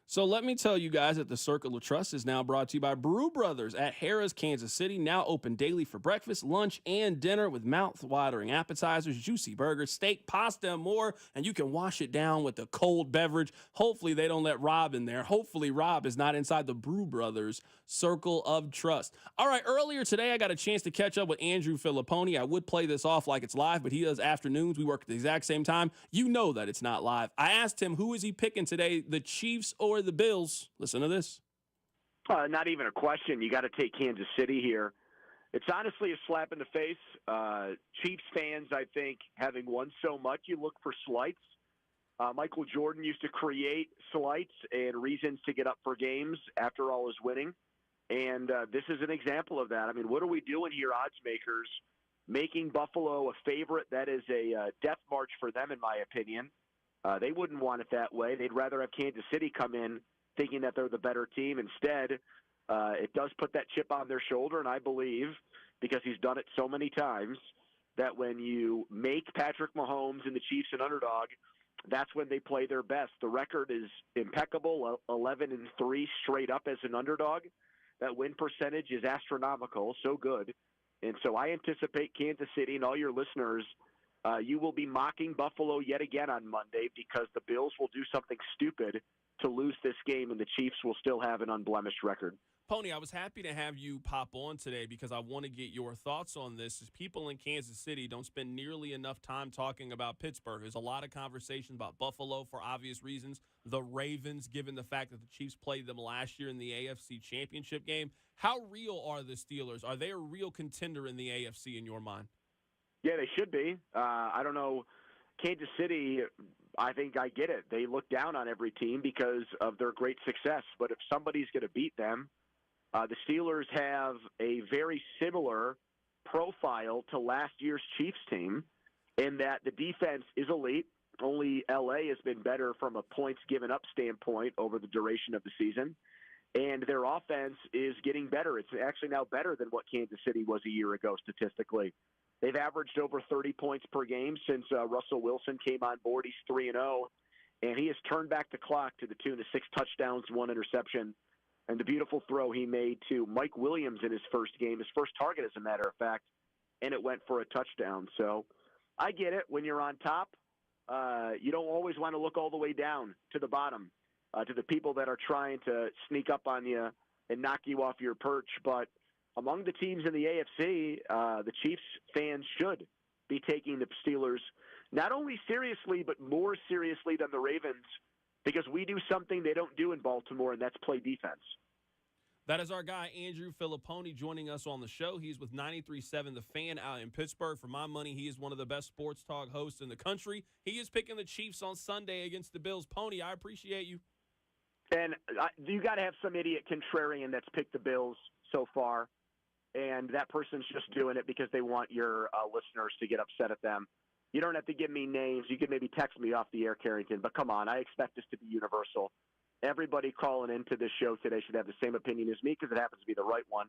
So let me tell you guys that the Circle of Trust is now brought to you by Brew Brothers at Harrah's, Kansas City. Now open daily for breakfast, lunch, and dinner with mouth-watering appetizers, juicy burgers, steak, pasta, and more. And you can wash it down with a cold beverage. Hopefully they don't let Rob in there. Hopefully Rob is not inside the Brew Brothers Circle of Trust. All right, earlier today I got a chance to catch up with Andrew Phillipon. I would play this off like it's live, but he does afternoons. We work at the exact same time. You know that it's not live. I asked him who is he picking today, the Chiefs or the Bills. Listen to this. Not even a question. You got to take Kansas City here. It's honestly a slap in the face. Chiefs fans, I think, having won so much, you look for slights. Michael Jordan used to create slights and reasons to get up for games after all his winning. And this is an example of that. I mean, what are we doing here, odds makers? Making Buffalo a favorite. That is a death march for them, in my opinion. They wouldn't want it that way. They'd rather have Kansas City come in thinking that they're the better team. Instead, it does put that chip on their shoulder, and I believe, because he's done it so many times, that when you make Patrick Mahomes and the Chiefs an underdog, that's when they play their best. The record is impeccable, 11-3 straight up as an underdog. That win percentage is astronomical, so good. And so I anticipate Kansas City and all your listeners, you will be mocking Buffalo yet again on Monday because the Bills will do something stupid to lose this game, and the Chiefs will still have an unblemished record. Pony, I was happy to have you pop on today because I want to get your thoughts on this. As people in Kansas City don't spend nearly enough time talking about Pittsburgh. There's a lot of conversation about Buffalo for obvious reasons. The Ravens, given the fact that the Chiefs played them last year in the AFC Championship game. How real are the Steelers? Are they a real contender in the AFC in your mind? Yeah, they should be. I don't know. Kansas City, I think I get it. They look down on every team because of their great success. But if somebody's going to beat them, the Steelers have a very similar profile to last year's Chiefs team in that the defense is elite. Only L.A. has been better from a points given up standpoint over the duration of the season. And their offense is getting better. It's actually now better than what Kansas City was a year ago statistically. They've averaged over 30 points per game since Russell Wilson came on board. He's 3-0, and he has turned back the clock to the tune of 6 touchdowns, 1 interception, and the beautiful throw he made to Mike Williams in his first game, his first target, as a matter of fact, and it went for a touchdown. So I get it. When you're on top, you don't always want to look all the way down to the bottom, to the people that are trying to sneak up on you and knock you off your perch. But among the teams in the AFC, the Chiefs fans should be taking the Steelers not only seriously, but more seriously than the Ravens, because we do something they don't do in Baltimore, and that's play defense. That is our guy, Andrew Phillipon, joining us on the show. He's with 93.7 The Fan out in Pittsburgh. For my money, he is one of the best sports talk hosts in the country. He is picking the Chiefs on Sunday against the Bills. Pony, I appreciate you. And you got to have some idiot contrarian that's picked the Bills so far, and that person's just doing it because they want your listeners to get upset at them. You don't have to give me names. You can maybe text me off the air, Carrington, but come on, I expect this to be universal. Everybody calling into this show today should have the same opinion as me because it happens to be the right one,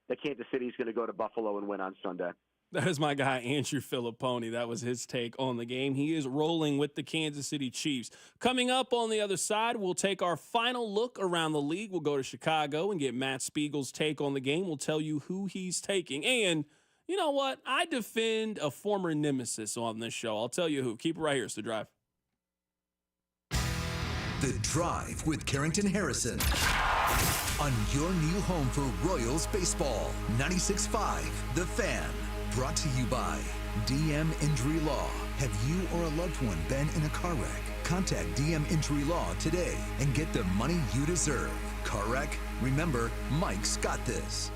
that Kansas City is going to go to Buffalo and win on Sunday. That is my guy, Andrew Phillipon. That was his take on the game. He is rolling with the Kansas City Chiefs. Coming up on the other side, we'll take our final look around the league. We'll go to Chicago and get Matt Spiegel's take on the game. We'll tell you who he's taking. And you know what? I defend a former nemesis on this show. I'll tell you who. Keep it right here. It's The Drive. The Drive with Carrington Harrison on your new home for Royals baseball. 96.5 The Fan. Brought to you by DM Injury Law. Have you or a loved one been in a car wreck? Contact DM Injury Law today and get the money you deserve. Car wreck? Remember, Mike's got this.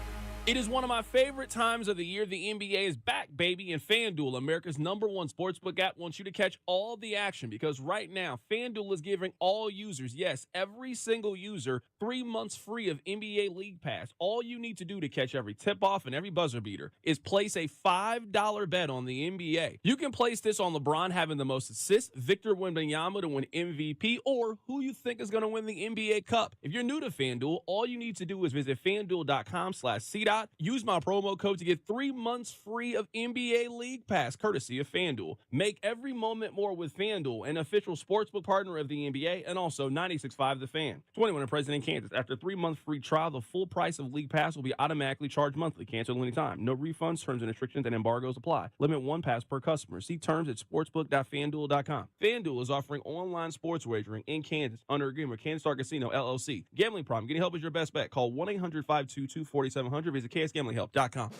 It is one of my favorite times of the year. The NBA is back, baby, and FanDuel, America's #1 sportsbook app, wants you to catch all the action because right now, FanDuel is giving all users, yes, every single user, 3 months free of NBA League Pass. All you need to do to catch every tip-off and every buzzer beater is place a $5 bet on the NBA. You can place this on LeBron having the most assists, Victor Wembanyama to win MVP, or who you think is going to win the NBA Cup. If you're new to FanDuel, all you need to do is visit FanDuel.com/CDOT. Use my promo code to get 3 months free of NBA League Pass, courtesy of FanDuel. Make every moment more with FanDuel, an official sportsbook partner of the NBA, and also 96.5 The Fan. 21 and present in Kansas. After a 3-month free trial, the full price of League Pass will be automatically charged monthly. Cancel at any time. No refunds, terms and restrictions, and embargoes apply. Limit 1 pass per customer. See terms at sportsbook.fanduel.com. FanDuel is offering online sports wagering in Kansas under agreement with Kansas Star Casino, LLC. Gambling problem. Getting help is your best bet. Call 1-800-522-4700. Visit KSGamblingHelp.com.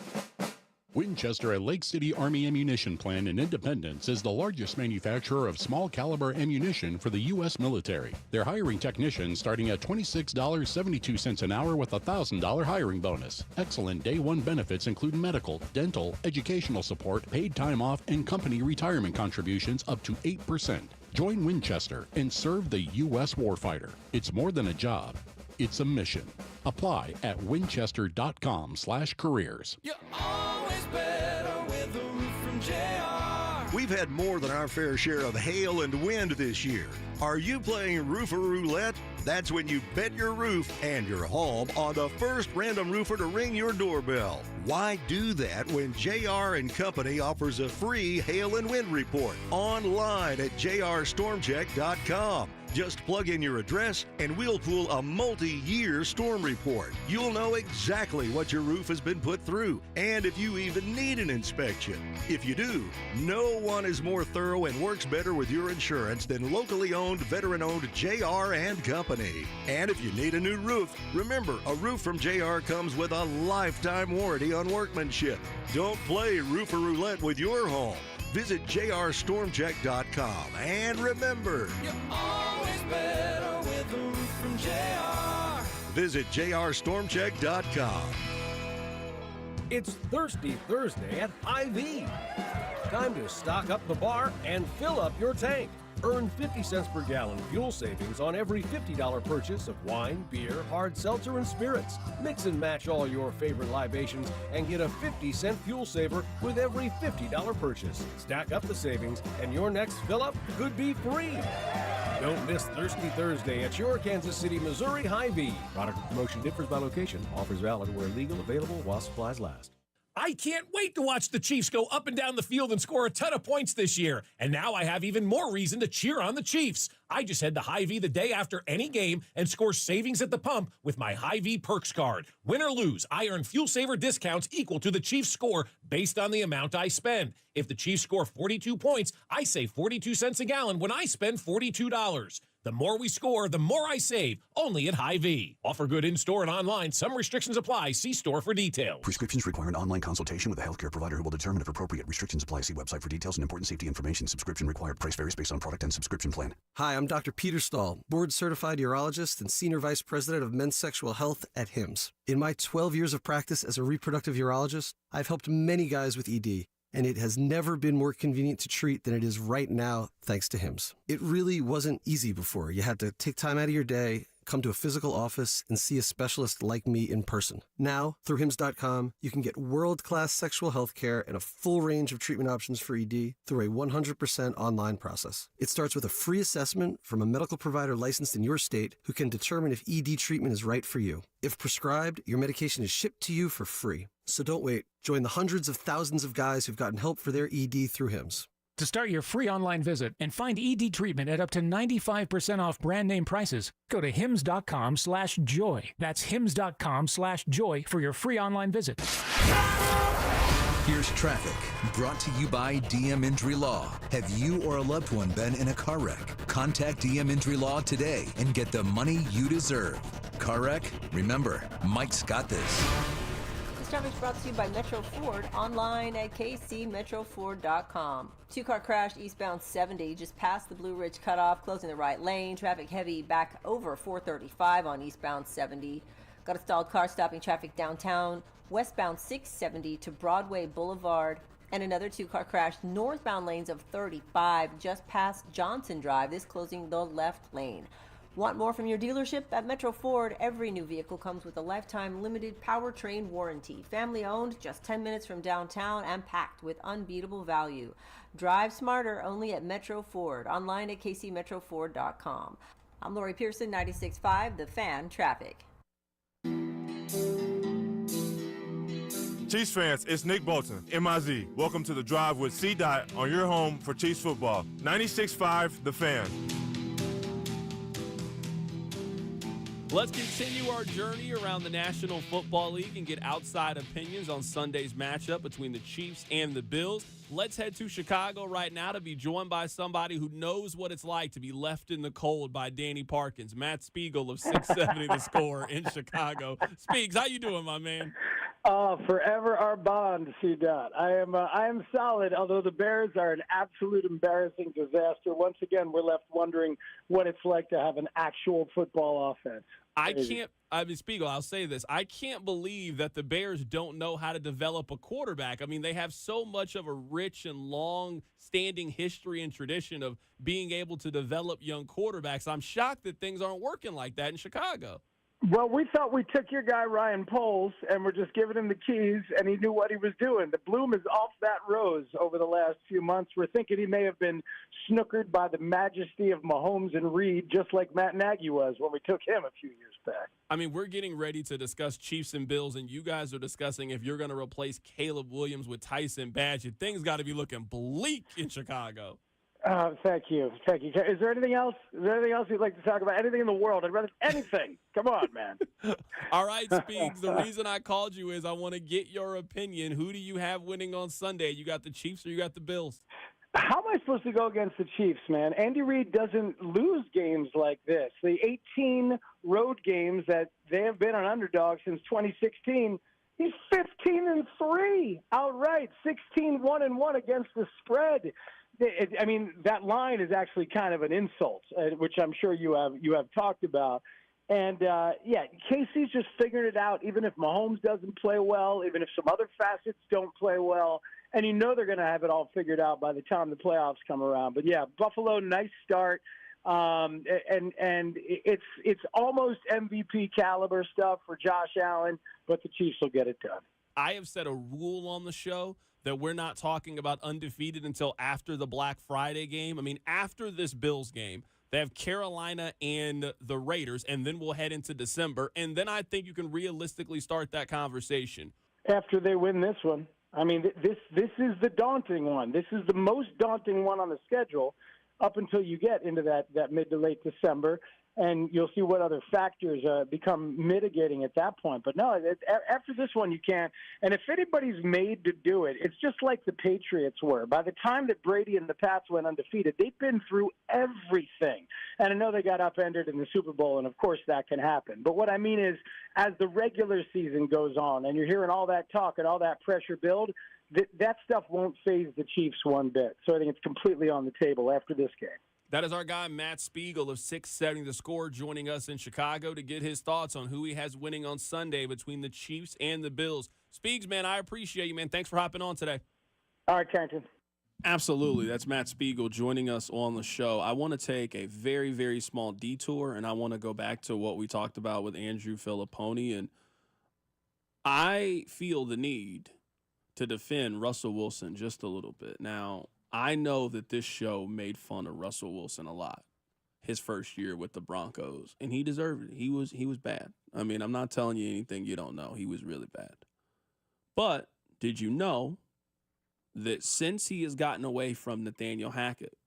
Winchester at Lake City Army Ammunition Plant in Independence is the largest manufacturer of small caliber ammunition for the U.S. military. They're hiring technicians starting at $26.72 an hour with a $1,000 hiring bonus. Excellent day one benefits include medical, dental, educational support, paid time off, and company retirement contributions up to 8%. Join Winchester and serve the U.S. warfighter. It's more than a job. It's a mission. Apply at winchester.com/careers. You're always better with a roof from JR. We've had more than our fair share of hail and wind this year. Are you playing Roofer Roulette? That's when you bet your roof and your home on the first random roofer to ring your doorbell. Why do that when JR & Company offers a free hail and wind report online at jrstormcheck.com? Just plug in your address and we'll pull a multi-year storm report. You'll know exactly what your roof has been put through and if you even need an inspection. If you do, no one is more thorough and works better with your insurance than locally owned, veteran-owned JR & Company. And if you need a new roof, remember, a roof from JR comes with a lifetime warranty on workmanship. Don't play Roofer Roulette with your home. Visit jrstormcheck.com and remember, you're always better with a roof from JR. Visit jrstormcheck.com. It's Thirsty Thursday at Hy-Vee. Time to stock up the bar and fill up your tank. Earn 50 cents per gallon fuel savings on every $50 purchase of wine, beer, hard seltzer, and spirits. Mix and match all your favorite libations and get a 50-cent fuel saver with every $50 purchase. Stack up the savings, and your next fill-up could be free. Don't miss Thirsty Thursday at your Kansas City, Missouri Hy-Vee. Product and promotion differs by location. Offers valid where legal, available while supplies last. I can't wait to watch the Chiefs go up and down the field and score a ton of points this year. And now I have even more reason to cheer on the Chiefs. I just head to Hy-Vee the day after any game and score savings at the pump with my Hy-Vee Perks card. Win or lose, I earn fuel saver discounts equal to the Chiefs score based on the amount I spend. If the Chiefs score 42 points, I save 42 cents a gallon when I spend $42. The more we score, the more I save. Only at Hy-Vee. Offer good in-store and online. Some restrictions apply. See store for details. Prescriptions require an online consultation with a healthcare provider who will determine if appropriate. Restrictions apply. See website for details and important safety information. Subscription required. Price varies based on product and subscription plan. Hi, I'm Dr. Peter Stahl, board-certified urologist and senior vice president of men's sexual health at HIMSS. In my 12 years of practice as a reproductive urologist, I've helped many guys with ED. And it has never been more convenient to treat than it is right now, thanks to HIMSS. It really wasn't easy before. You had to take time out of your day, come to a physical office, and see a specialist like me in person. Now, through HIMSS.com, you can get world-class sexual health care and a full range of treatment options for ED through a 100% online process. It starts with a free assessment from a medical provider licensed in your state who can determine if ED treatment is right for you. If prescribed, your medication is shipped to you for free. So don't wait. Join the hundreds of thousands of guys who've gotten help for their ED through HIMSS. To start your free online visit and find ED treatment at up to 95% off brand name prices, go to hims.com/joy. That's hims.com/joy for your free online visit. Here's traffic, brought to you by DM Injury Law. Have you or a loved one been in a car wreck? Contact DM Injury Law today and get the money you deserve. Car wreck? Remember, Mike's got this. This traffic is brought to you by Metro Ford, online at kcmetroford.com. Two-car crash eastbound 70, just past the Blue Ridge cutoff, closing the right lane. Traffic heavy back over 435 on eastbound 70. Got a stalled car stopping traffic downtown, westbound 670 to Broadway Boulevard. And another two-car crash northbound lanes of 35, just past Johnson Drive. This closing the left lane. Want more from your dealership? At Metro Ford, every new vehicle comes with a lifetime limited powertrain warranty. Family owned, just 10 minutes from downtown and packed with unbeatable value. Drive smarter only at Metro Ford. Online at kcmetroford.com. I'm Lori Pearson, 96.5, The Fan Traffic. Chiefs fans, it's Nick Bolton, MIZ. Welcome to the Drive with C-Dot on your home for Chiefs football. 96.5, The Fan. Let's continue our journey around the National Football League and get outside opinions on Sunday's matchup between the Chiefs and the Bills. Let's head to Chicago right now to be joined by somebody who knows what it's like to be left in the cold by Danny Parkins. Matt Spiegel of 670 The Score in Chicago. Speaks, how you doing, my man? Forever our bond, C-Dot. I am solid, although the Bears are an absolute embarrassing disaster. Once again, we're left wondering what it's like to have an actual football offense. Spiegel, I'll say this. I can't believe that the Bears don't know how to develop a quarterback. I mean, they have so much of a rich and long-standing history and tradition of being able to develop young quarterbacks. I'm shocked that things aren't working like that in Chicago. Well, we thought we took your guy Ryan Poles and we're just giving him the keys, and he knew what he was doing. The bloom is off that rose over the last few months. We're thinking he may have been snookered by the majesty of Mahomes and Reed, just like Matt Nagy was when we took him a few years back. I mean, we're getting ready to discuss Chiefs and Bills, and you guys are discussing if you're going to replace Caleb Williams with Tyson Bagent. Things got to be looking bleak in Chicago. Thank you. Is there anything else? You'd like to talk about? Anything in the world? I'd rather anything. Come on, man. All right, Speaks. The reason I called you is I want to get your opinion. Who do you have winning on Sunday? You got the Chiefs or you got the Bills? How am I supposed to go against the Chiefs, man? Andy Reid doesn't lose games like this. The 18 road games that they have been an underdog since 2016, he's 15-3 outright, 16-1-1 against the spread. I mean, that line is actually kind of an insult, which I'm sure you have talked about. And, KC's just figuring it out, even if Mahomes doesn't play well, even if some other facets don't play well. and you know they're going to have it all figured out by the time the playoffs come around. But yeah, Buffalo, nice start. And it's almost MVP caliber stuff for Josh Allen, but the Chiefs will get it done. I have set a rule on the show that we're not talking about undefeated until after the Black Friday game. I mean, after this Bills game, they have Carolina and the Raiders, and then we'll head into December. And then I think you can realistically start that conversation. After they win this one. I mean, this is the daunting one. This is the most daunting one on the schedule up until you get into that mid to late December, and you'll see what other factors become mitigating at that point. But no, after this one, you can't. And if anybody's made to do it, it's just like the Patriots were. By the time that Brady and the Pats went undefeated, they've been through everything. And I know they got upended in the Super Bowl, and of course that can happen. But what I mean is, as the regular season goes on, and you're hearing all that talk and all that pressure build, that stuff won't faze the Chiefs one bit. So I think it's completely on the table after this game. That is our guy, Matt Spiegel of 670 The Score, joining us in Chicago to get his thoughts on who he has winning on Sunday between the Chiefs and the Bills. Spiegs, man, I appreciate you, man. Thanks for hopping on today. All right, Carrington. Absolutely. That's Matt Spiegel joining us on the show. I want to take a very, very small detour, and I want to go back to what we talked about with Andrew Phillipon. And I feel the need to defend Russell Wilson just a little bit. Now, I know that this show made fun of Russell Wilson a lot his first year with the Broncos, and he deserved it. He was bad. I mean, I'm not telling you anything you don't know. He was really bad. But did you know that since he has gotten away from Nathaniel Hackett,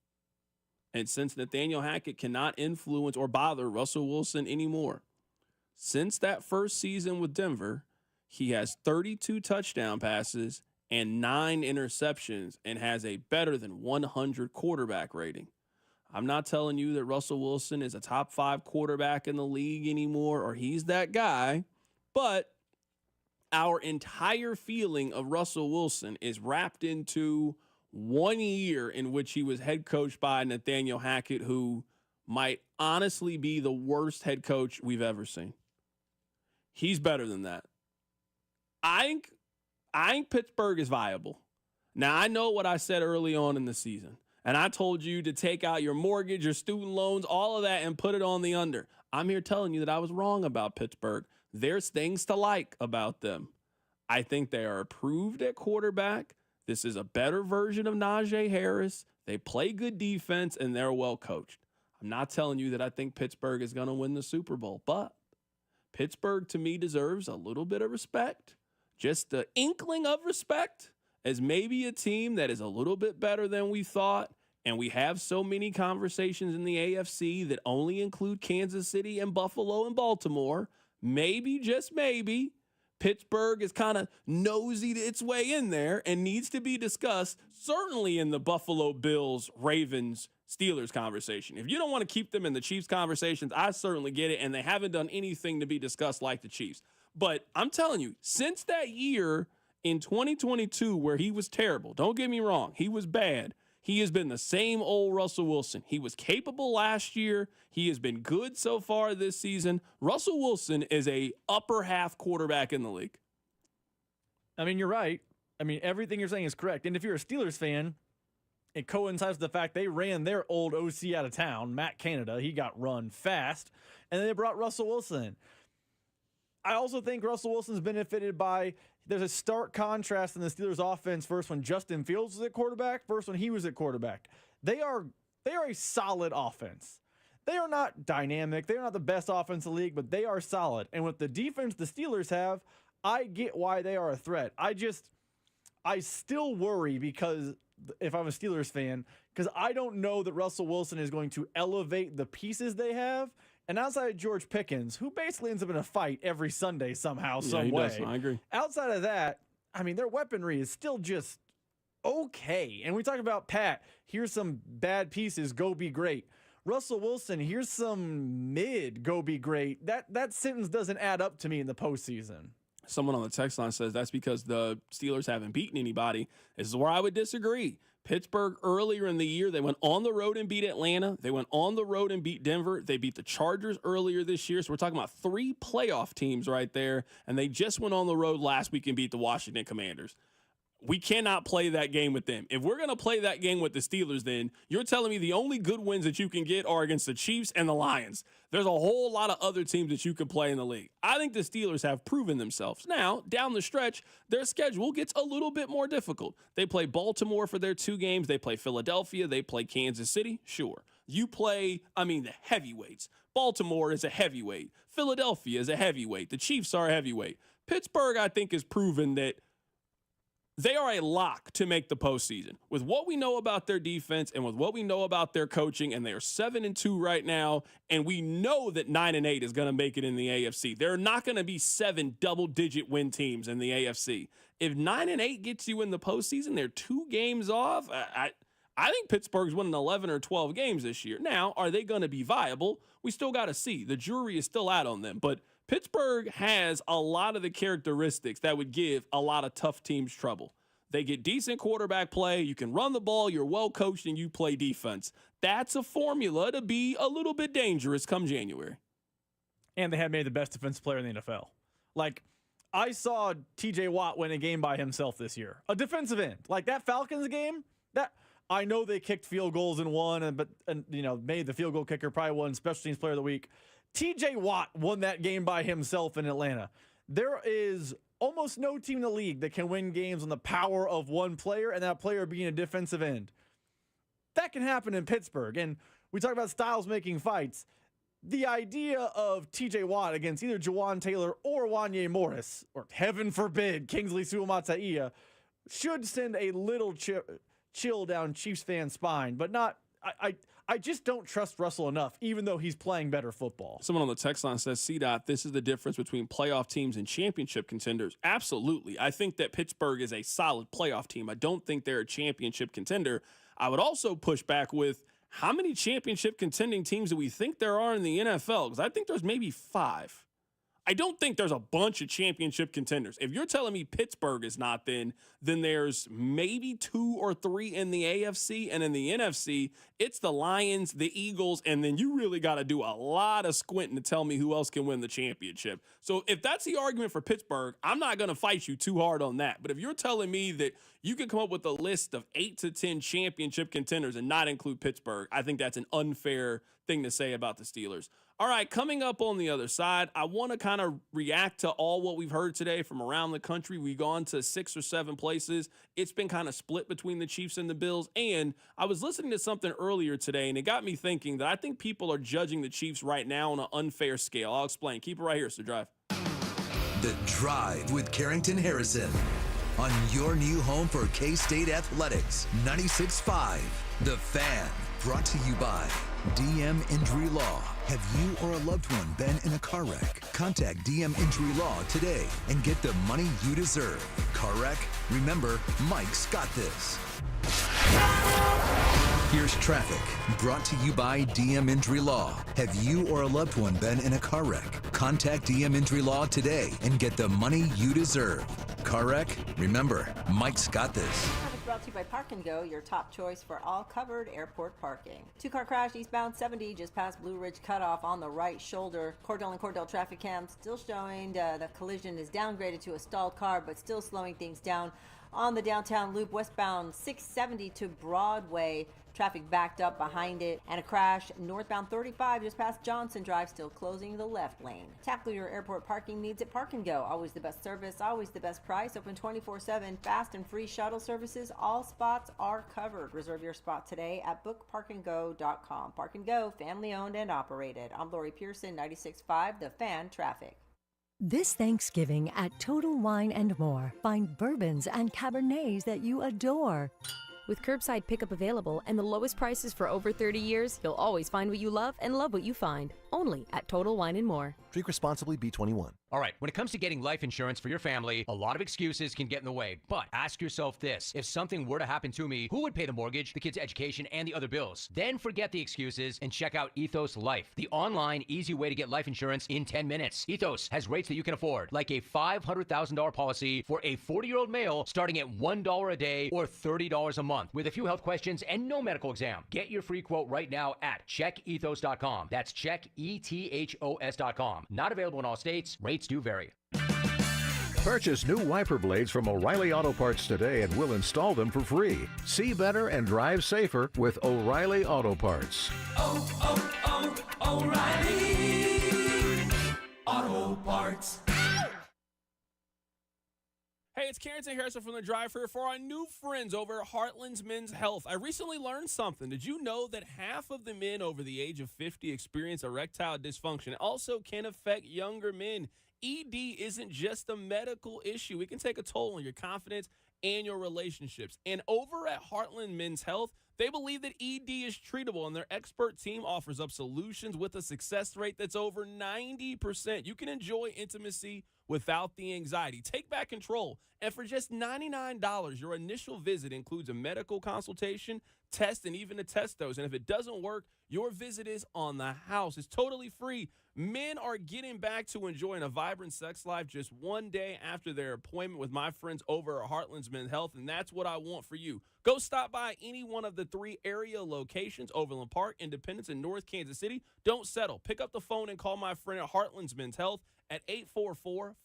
and since Nathaniel Hackett cannot influence or bother Russell Wilson anymore, since that first season with Denver, he has 32 touchdown passes and 9 interceptions and has a better than 100 quarterback rating. I'm not telling you that Russell Wilson is a top 5 quarterback in the league anymore, or he's that guy, but our entire feeling of Russell Wilson is wrapped into 1 year in which he was head coached by Nathaniel Hackett, who might honestly be the worst head coach we've ever seen. He's better than that. I think Pittsburgh is viable. Now, I know what I said early on in the season, and I told you to take out your mortgage, your student loans, all of that, and put it on the under. I'm here telling you that I was wrong about Pittsburgh. There's things to like about them. I think they are approved at quarterback. This is a better version of Najee Harris. They play good defense, and they're well coached. I'm not telling you that I think Pittsburgh is going to win the Super Bowl, but Pittsburgh, to me, deserves a little bit of respect. Just the inkling of respect as maybe a team that is a little bit better than we thought. And we have so many conversations in the AFC that only include Kansas City and Buffalo and Baltimore. Maybe, just maybe, Pittsburgh is kind of nosy its way in there and needs to be discussed, certainly in the Buffalo Bills, Ravens, Steelers conversation. If you don't want to keep them in the Chiefs conversations, I certainly get it, and they haven't done anything to be discussed like the Chiefs. But I'm telling you, since that year in 2022 where he was terrible, don't get me wrong, he was bad. He has been the same old Russell Wilson. He was capable last year. He has been good so far this season. Russell Wilson is a upper half quarterback in the league. I mean, you're right. I mean, everything you're saying is correct. And if you're a Steelers fan, it coincides with the fact they ran their old OC out of town, Matt Canada. He got run fast. And then they brought Russell Wilson in. I also think Russell Wilson's benefited by, there's a stark contrast in the Steelers offense first when Justin Fields was at quarterback, first when he was at quarterback. They are a solid offense. They are not dynamic. They're not the best offense in the league, but they are solid. And with the defense the Steelers have, I get why they are a threat. I still worry because if I'm a Steelers fan, because I don't know that Russell Wilson is going to elevate the pieces they have. And outside of George Pickens, who basically ends up in a fight every Sunday somehow, some way. Does. I agree. Outside of that, I mean, their weaponry is still just okay. And we talk about Pat, here's some bad pieces, go be great. Russell Wilson, here's some mid, go be great. That sentence doesn't add up to me in the postseason. Someone on the text line says that's because the Steelers haven't beaten anybody. This is where I would disagree. Pittsburgh, earlier in the year, they went on the road and beat Atlanta. They went on the road and beat Denver. They beat the Chargers earlier this year. So we're talking about 3 playoff teams right there. And they just went on the road last week and beat the Washington Commanders. We cannot play that game with them. If we're going to play that game with the Steelers, then you're telling me the only good wins that you can get are against the Chiefs and the Lions. There's a whole lot of other teams that you can play in the league. I think the Steelers have proven themselves. Now, down the stretch, their schedule gets a little bit more difficult. They play Baltimore for their 2 games. They play Philadelphia. They play Kansas City. Sure. You play, the heavyweights. Baltimore is a heavyweight. Philadelphia is a heavyweight. The Chiefs are a heavyweight. Pittsburgh, I think, has proven that they are a lock to make the postseason. With what we know about their defense and with what we know about their coaching, and they are 7-2 right now, and we know that 9-8 is going to make it in the AFC. There are not going to be 7 double-digit win teams in the AFC. If 9-8 gets you in the postseason, they're 2 games off. I think Pittsburgh's winning 11 or 12 games this year. Now, are they going to be viable? We still got to see. The jury is still out on them, but Pittsburgh has a lot of the characteristics that would give a lot of tough teams trouble. They get decent quarterback play. You can run the ball. You're well coached, and you play defense. That's a formula to be a little bit dangerous come January. And they have made the best defensive player in the NFL. Like, I saw TJ Watt win a game by himself this year. A defensive end. Like that Falcons game, that I know they kicked field goals and won, but made the field goal kicker probably won special teams player of the week. TJ Watt won that game by himself in Atlanta. There is almost no team in the league that can win games on the power of one player, and that player being a defensive end. That can happen in Pittsburgh. And we talk about styles making fights. The idea of TJ Watt against either Jawan Taylor or Wanye Morris, or heaven forbid, Kingsley Suamataia, should send a little chill down Chiefs fan spine, but not. I just don't trust Russell enough, even though he's playing better football. Someone on the text line says, CDOT, this is the difference between playoff teams and championship contenders. Absolutely. I think that Pittsburgh is a solid playoff team. I don't think they're a championship contender. I would also push back with how many championship contending teams do we think there are in the NFL? Because I think there's maybe 5. I don't think there's a bunch of championship contenders. If you're telling me Pittsburgh is not, then there's maybe 2 or 3 in the AFC, and in the NFC, it's the Lions, the Eagles, and then you really got to do a lot of squinting to tell me who else can win the championship. So if that's the argument for Pittsburgh, I'm not going to fight you too hard on that. But if you're telling me that you can come up with a list of 8 to 10 championship contenders and not include Pittsburgh, I think that's an unfair thing to say about the Steelers. All right, coming up on the other side, I want to kind of react to all what we've heard today from around the country. We've gone to 6 or 7 places. It's been kind of split between the Chiefs and the Bills. And I was listening to something earlier today, and it got me thinking that I think people are judging the Chiefs right now on an unfair scale. I'll explain. Keep it right here, Sir Drive. The Drive with Carrington Harrison on your new home for K-State Athletics, 96.5. The Fan, brought to you by DM Injury Law. Have you or a loved one been in a car wreck? Contact DM Injury Law today and get the money you deserve. Car wreck? Remember, Mike's got this. Here's traffic, brought to you by DM Injury Law. Have you or a loved one been in a car wreck? Contact DM Injury Law today and get the money you deserve. Car wreck? Remember, Mike's got this. Brought to you by Park & Go, your top choice for all covered airport parking. 2-car crash eastbound 70 just past Blue Ridge Cutoff on the right shoulder. Cordell traffic cam still showing the collision is downgraded to a stalled car, but still slowing things down on the downtown loop westbound 670 to Broadway. Traffic backed up behind it, and a crash northbound 35 just past Johnson Drive, still closing the left lane. Tackle your airport parking needs at Park & Go. Always the best service, always the best price. Open 24/7, fast and free shuttle services. All spots are covered. Reserve your spot today at bookparkandgo.com. Park & Go, family owned and operated. I'm Lori Pearson, 96.5 The Fan Traffic. This Thanksgiving at Total Wine & More, find bourbons and Cabernets that you adore. With curbside pickup available and the lowest prices for over 30 years, you'll always find what you love and love what you find. Only at Total Wine & More. Drink responsibly, B21. All right, when it comes to getting life insurance for your family, a lot of excuses can get in the way. But ask yourself this. If something were to happen to me, who would pay the mortgage, the kids' education, and the other bills? Then forget the excuses and check out Ethos Life, the online, easy way to get life insurance in 10 minutes. Ethos has rates that you can afford, like a $500,000 policy for a 40-year-old male starting at $1 a day or $30 a month with a few health questions and no medical exam. Get your free quote right now at checkethos.com. That's checkethos.com. Not available in all states. Rates do vary. Purchase new wiper blades from O'Reilly Auto Parts today and we'll install them for free. See better and drive safer with O'Reilly Auto Parts. O'Reilly Auto Parts. Hey, it's Carrington Harrison from The Drive here for our new friends over at Heartland's Men's Health. I recently learned something. Did you know that half of the men over the age of 50 experience erectile dysfunction? It also can affect younger men. ED isn't just a medical issue. It can take a toll on your confidence and your relationships. And over at Heartland Men's Health, they believe that ED is treatable, and their expert team offers up solutions with a success rate that's over 90%. You can enjoy intimacy without the anxiety. Take back control. And for just $99, your initial visit includes a medical consultation, test, and even a test dose. And if it doesn't work, your visit is on the house. It's totally free. Men are getting back to enjoying a vibrant sex life just one day after their appointment with my friends over at Heartland's Men's Health, and that's what I want for you. Go stop by any one of the 3 area locations, Overland Park, Independence, and North Kansas City. Don't settle. Pick up the phone and call my friend at Heartland's Men's Health at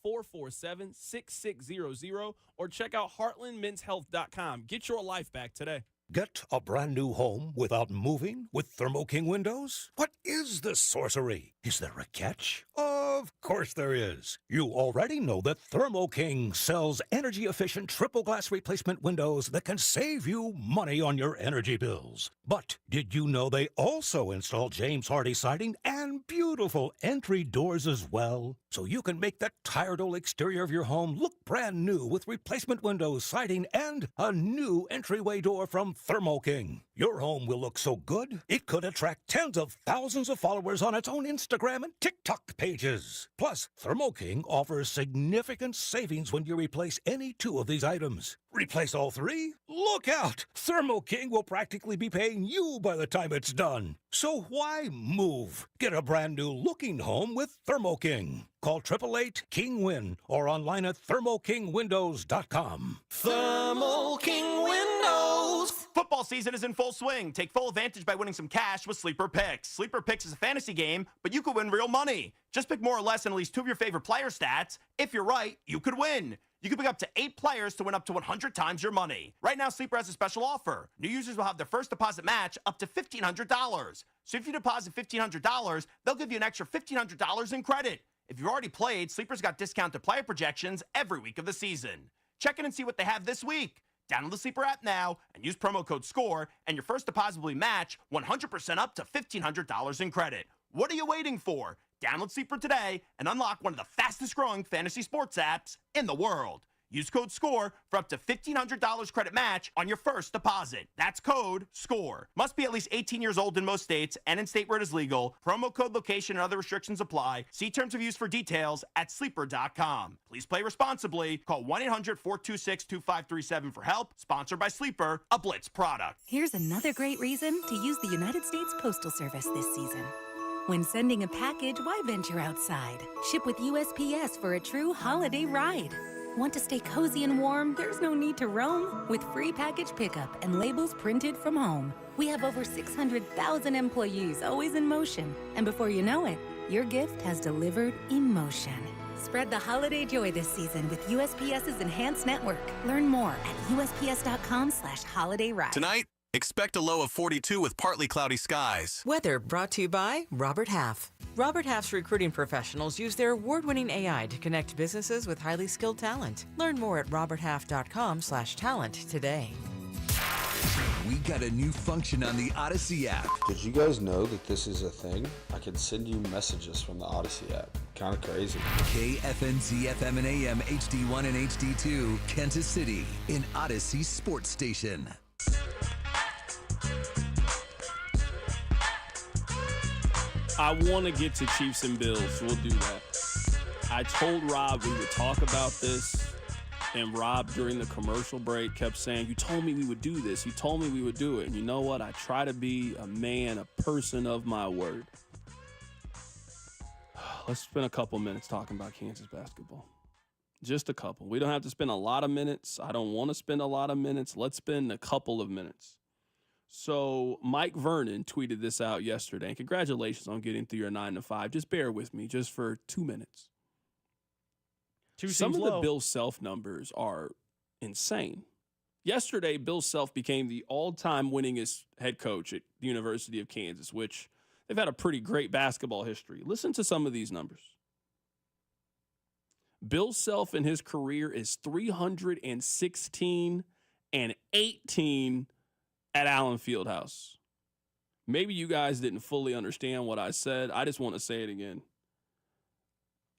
844-447-6600 or check out heartlandmenshealth.com. Get your life back today. Get a brand new home without moving with Thermo King windows? What is this sorcery? Is there a catch? Of course there is. You already know that Thermo King sells energy-efficient triple glass replacement windows that can save you money on your energy bills. But did you know they also install James Hardy siding and beautiful entry doors as well? So you can make that tired old exterior of your home look brand new with replacement windows, siding, and a new entryway door from Thermo King. Your home will look so good, it could attract tens of thousands of followers on its own Instagram and TikTok pages. Plus, Thermo King offers significant savings when you replace any 2 of these items. Replace all 3? Look out! Thermo King will practically be paying you by the time it's done. So why move? Get a brand new looking home with Thermo King. Call 888-KING-WIN or online at thermokingwindows.com. Thermo King Windows. Football season is in full swing. Take full advantage by winning some cash with Sleeper Picks. Sleeper Picks is a fantasy game, but you could win real money. Just pick more or less than at least 2 of your favorite player stats. If you're right, you could win. You can pick up to 8 players to win up to 100 times your money. Right now, Sleeper has a special offer. New users will have their first deposit match up to $1,500. So if you deposit $1,500, they'll give you an extra $1,500 in credit. If you've already played, Sleeper's got discounted player projections every week of the season. Check in and see what they have this week. Download the Sleeper app now and use promo code SCORE, and your first deposit will be matched 100% up to $1,500 in credit. What are you waiting for? Download Sleeper today and unlock one of the fastest growing fantasy sports apps in the world. Use code SCORE for up to $1,500 credit match on your first deposit. That's code SCORE. Must be at least 18 years old in most states and in state where it is legal. Promo code, location, and other restrictions apply. See terms of use for details at sleeper.com. Please play responsibly. Call 1-800-426-2537 for help. Sponsored by Sleeper, a Blitz product. Here's another great reason to use the United States Postal Service this season. When sending a package, why venture outside? Ship with USPS for a true holiday ride. Want to stay cozy and warm? There's no need to roam. With free package pickup and labels printed from home. We have over 600,000 employees always in motion. And before you know it, your gift has delivered emotion. Spread the holiday joy this season with USPS's enhanced network. Learn more at USPS.com/holidayride. Tonight, expect a low of 42 with partly cloudy skies. Weather brought to you by Robert Half. Robert Half's recruiting professionals use their award-winning AI to connect businesses with highly skilled talent. Learn more at roberthalf.com/talent today. We got a new function on the Odyssey app. Did you guys know that this is a thing? I can send you messages from the Odyssey app. Kind of crazy. KFNZ FM and AM HD1 and HD2, Kansas City, in Odyssey Sports Station. I want to get to Chiefs and Bills. So we'll do that. I told Rob we would talk about this, and Rob, during the commercial break, kept saying, you told me we would do this. You told me we would do it. And you know what? I try to be a man, a person of my word. Let's spend a couple minutes talking about Kansas basketball. Just a couple. We don't have to spend a lot of minutes. I don't want to spend a lot of minutes. Let's spend a couple of minutes. So Mike Vernon tweeted this out yesterday. And congratulations on getting through your 9 to 5. Just bear with me just for 2 minutes. Some of the Bill Self numbers are insane. Yesterday, Bill Self became the all-time winningest head coach at the University of Kansas, which they've had a pretty great basketball history. Listen to some of these numbers. Bill Self in his career is 316 and 18 at Allen Fieldhouse. Maybe you guys didn't fully understand what I said. I just want to say it again.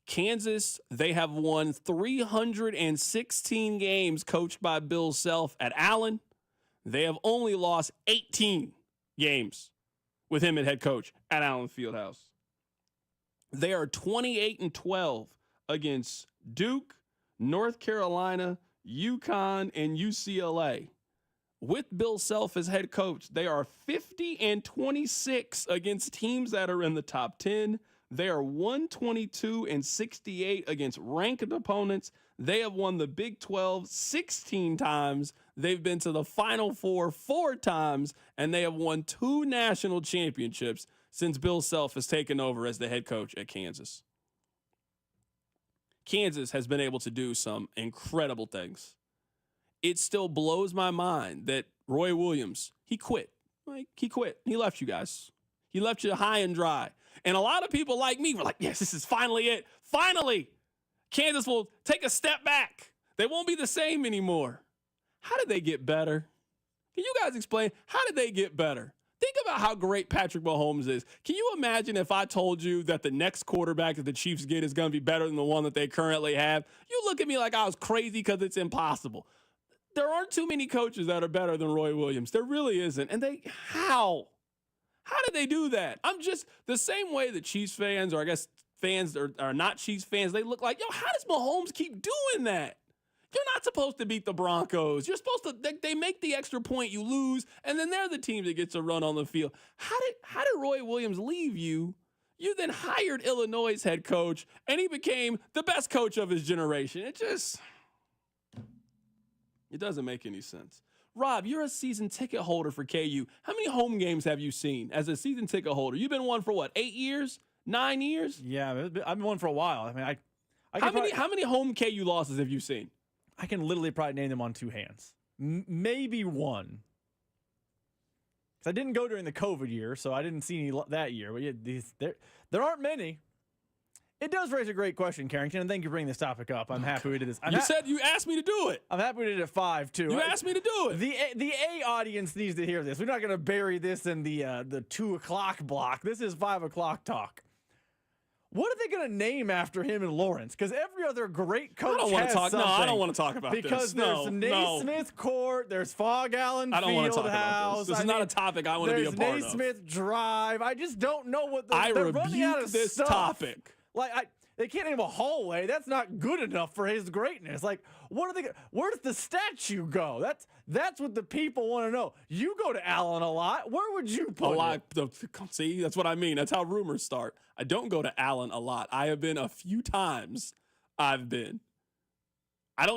Kansas, they have won 316 games coached by Bill Self at Allen. They have only lost 18 games with him at head coach at Allen Fieldhouse. They are 28-12 against Duke, North Carolina, UConn, and UCLA. With Bill Self as head coach, they are 50-26 against teams that are in the top 10. They are 122-68 against ranked opponents. They have won the Big 12 16 times. They've been to the Final Four 4 times, and they have won 2 national championships since Bill Self has taken over as the head coach at Kansas. Kansas has been able to do some incredible things. It still blows my mind that Roy Williams, he quit. He quit. He left you guys. He left you high and dry. And a lot of people like me were like, yes, this is finally it. Finally, Kansas will take a step back. They won't be the same anymore. How did they get better? Can you guys explain? How did they get better? Think about how great Patrick Mahomes is. Can you imagine if I told you that the next quarterback that the Chiefs get is going to be better than the one that they currently have? You look at me like I was crazy because it's impossible. There aren't too many coaches that are better than Roy Williams. There really isn't. And how? How did they do that? I'm just the same way that Chiefs fans, or I guess fans are not Chiefs fans, they look like, yo, how does Mahomes keep doing that? You're not supposed to beat the Broncos. You're supposed to, they make the extra point, you lose, and then they're the team that gets a run on the field. How did Roy Williams leave you? You then hired Illinois' head coach, and he became the best coach of his generation. It doesn't make any sense. Rob, you're a season ticket holder for KU. How many home games have you seen as a season ticket holder? You've been one for what, 8 years? 9 years? Yeah, I've been one for a while. I mean, how many home KU losses have you seen? I can literally probably name them on 2 hands. Maybe one. Because I didn't go during the COVID year, so I didn't see any that year. But yeah, there aren't many. It does raise a great question, Carrington, and thank you for bringing this topic up. I'm happy we did this. You asked me to do it. I'm happy we did it at 5, too. You asked me to do it. The A audience needs to hear this. We're not going to bury this in the 2 o'clock block. This is 5 o'clock talk. What are they going to name after him in Lawrence? Because every other great coach has something. No, I don't want to talk about this. Because there's Naismith Court, there's Fog Allen Fieldhouse. I don't want to talk about this. This is not a topic I want to be a part of. There's Naismith Drive. I just don't know what they're running out of this topic. They can't name a hallway. That's not good enough for his greatness. Like, where does the statue go? That's what the people want to know. You go to Allen a lot. Where would you put it? See, that's what I mean. That's how rumors start. I don't go to Allen a lot. I have been a few times. I don't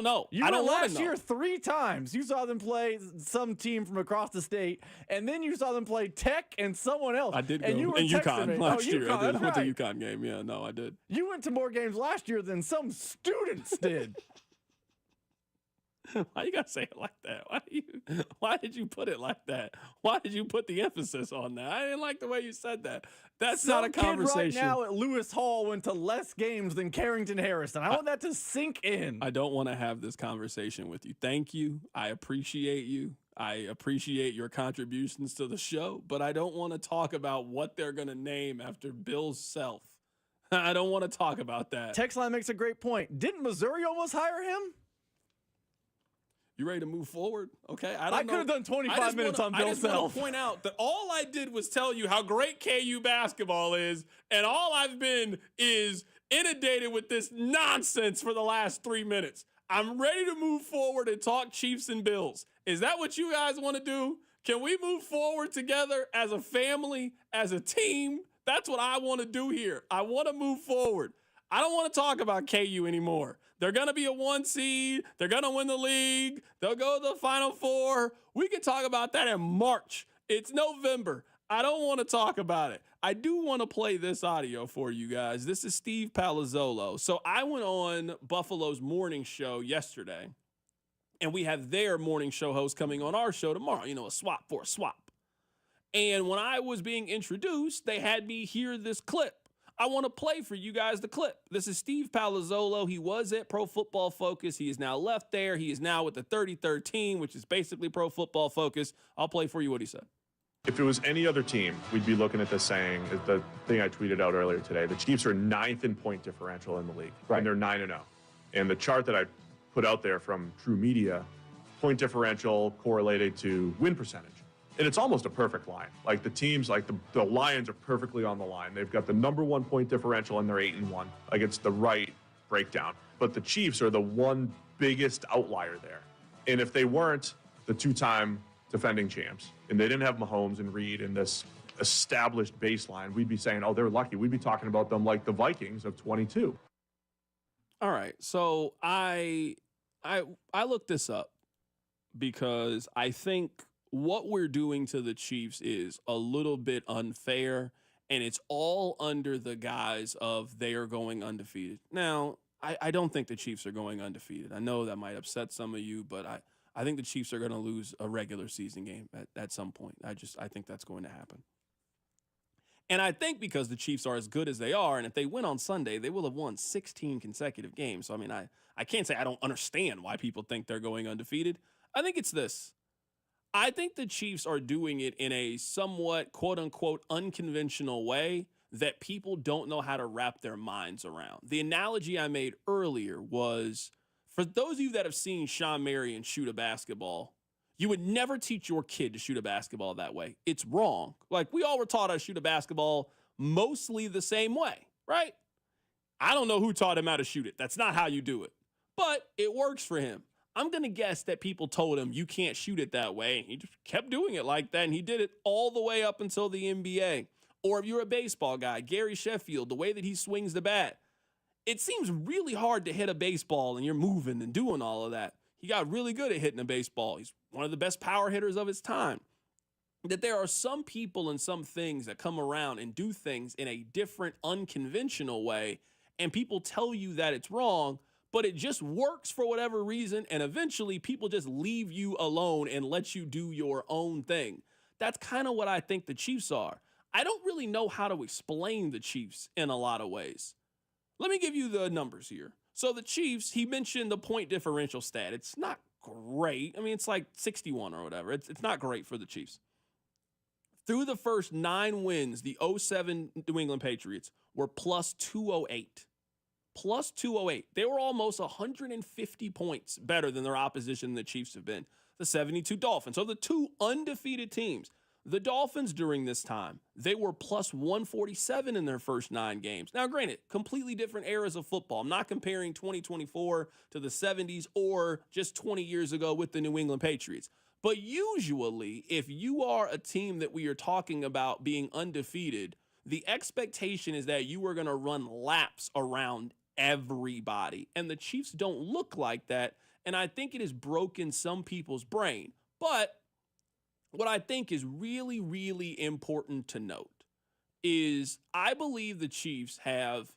know. You went last year 3 times. You saw them play some team from across the state, and then you saw them play Tech and someone else. I did go. And you were in UConn last year. UConn, I did. I went to UConn game. Yeah, no, I did. You went to more games last year than some students did. Why you gotta say it like that? Why did you put it like that? Why did you put the emphasis on that? I didn't like the way you said that. That's not a conversation. Kid right now at Lewis Hall went to less games than Carrington Harrison. I want that to sink in. I don't want to have this conversation with you. Thank you. I appreciate you. I appreciate your contributions to the show, but I don't want to talk about what they're going to name after Bill's self. I don't want to talk about that. Text line makes a great point. Didn't Missouri almost hire him? You ready to move forward? Okay. I could have done 25 minutes on Bill Self. I just want to point out that all I did was tell you how great KU basketball is, and all I've been is inundated with this nonsense for the last 3 minutes. I'm ready to move forward and talk Chiefs and Bills. Is that what you guys want to do? Can we move forward together as a family, as a team? That's what I want to do here. I want to move forward. I don't want to talk about KU anymore. They're going to be a 1 seed. They're going to win the league. They'll go to the Final Four. We can talk about that in March. It's November. I don't want to talk about it. I do want to play this audio for you guys. This is Steve Palazzolo. So I went on Buffalo's morning show yesterday, and we have their morning show host coming on our show tomorrow. You know, a swap for a swap. And when I was being introduced, they had me hear this clip. I want to play for you guys the clip. This is Steve Palazzolo. He was at Pro Football Focus. He is now left there. He is now with the 33rd team, which is basically Pro Football Focus. I'll play for you what he said. If it was any other team, we'd be looking at this saying, the thing I tweeted out earlier today, the Chiefs are 9th in point differential in the league, and they're 9-0. And the chart that I put out there from True Media, point differential correlated to win percentage. And it's almost a perfect line. Like the teams, like the Lions are perfectly on the line. They've got the number 1 point differential and they're 8-1. Like it's the right breakdown. But the Chiefs are the one biggest outlier there. And if they weren't the 2-time defending champs, and they didn't have Mahomes and Reed in this established baseline, we'd be saying, oh, they're lucky. We'd be talking about them like the Vikings of 22. All right. So I looked this up because I think what we're doing to the Chiefs is a little bit unfair, and it's all under the guise of they are going undefeated. Now, I don't think the Chiefs are going undefeated. I know that might upset some of you, but I think the Chiefs are going to lose a regular season game at some point. I think that's going to happen. And I think because the Chiefs are as good as they are, and if they win on Sunday, they will have won 16 consecutive games. So, I mean, I can't say I don't understand why people think they're going undefeated. I think it's this. I think the Chiefs are doing it in a somewhat, quote-unquote, unconventional way that people don't know how to wrap their minds around. The analogy I made earlier was, for those of you that have seen Sean Marion shoot a basketball, you would never teach your kid to shoot a basketball that way. It's wrong. Like, we all were taught how to shoot a basketball mostly the same way, right? I don't know who taught him how to shoot it. That's not how you do it. But it works for him. I'm going to guess that people told him you can't shoot it that way, and he just kept doing it like that, and he did it all the way up until the NBA. Or if you're a baseball guy, Gary Sheffield, the way that he swings the bat, it seems really hard to hit a baseball, and you're moving and doing all of that. He got really good at hitting a baseball. He's one of the best power hitters of his time. That there are some people and some things that come around and do things in a different, unconventional way, and people tell you that it's wrong, but it just works for whatever reason, and eventually people just leave you alone and let you do your own thing. That's kind of what I think the Chiefs are. I don't really know how to explain the Chiefs in a lot of ways. Let me give you the numbers here. So the Chiefs, he mentioned the point differential stat. It's not great. I mean, it's like 61 or whatever. It's not great for the Chiefs. Through the first 9 wins, the 07 New England Patriots were plus 208. Plus 208. They were almost 150 points better than their opposition the Chiefs have been. The 72 Dolphins. So the 2 undefeated teams. The Dolphins during this time, they were plus 147 in their first 9 games. Now, granted, completely different eras of football. I'm not comparing 2024 to the 70s or just 20 years ago with the New England Patriots. But usually, if you are a team that we are talking about being undefeated, the expectation is that you are going to run laps around everybody. And the Chiefs don't look like that. And I think it has broken some people's brain. But what I think is really, really important to note is I believe the Chiefs have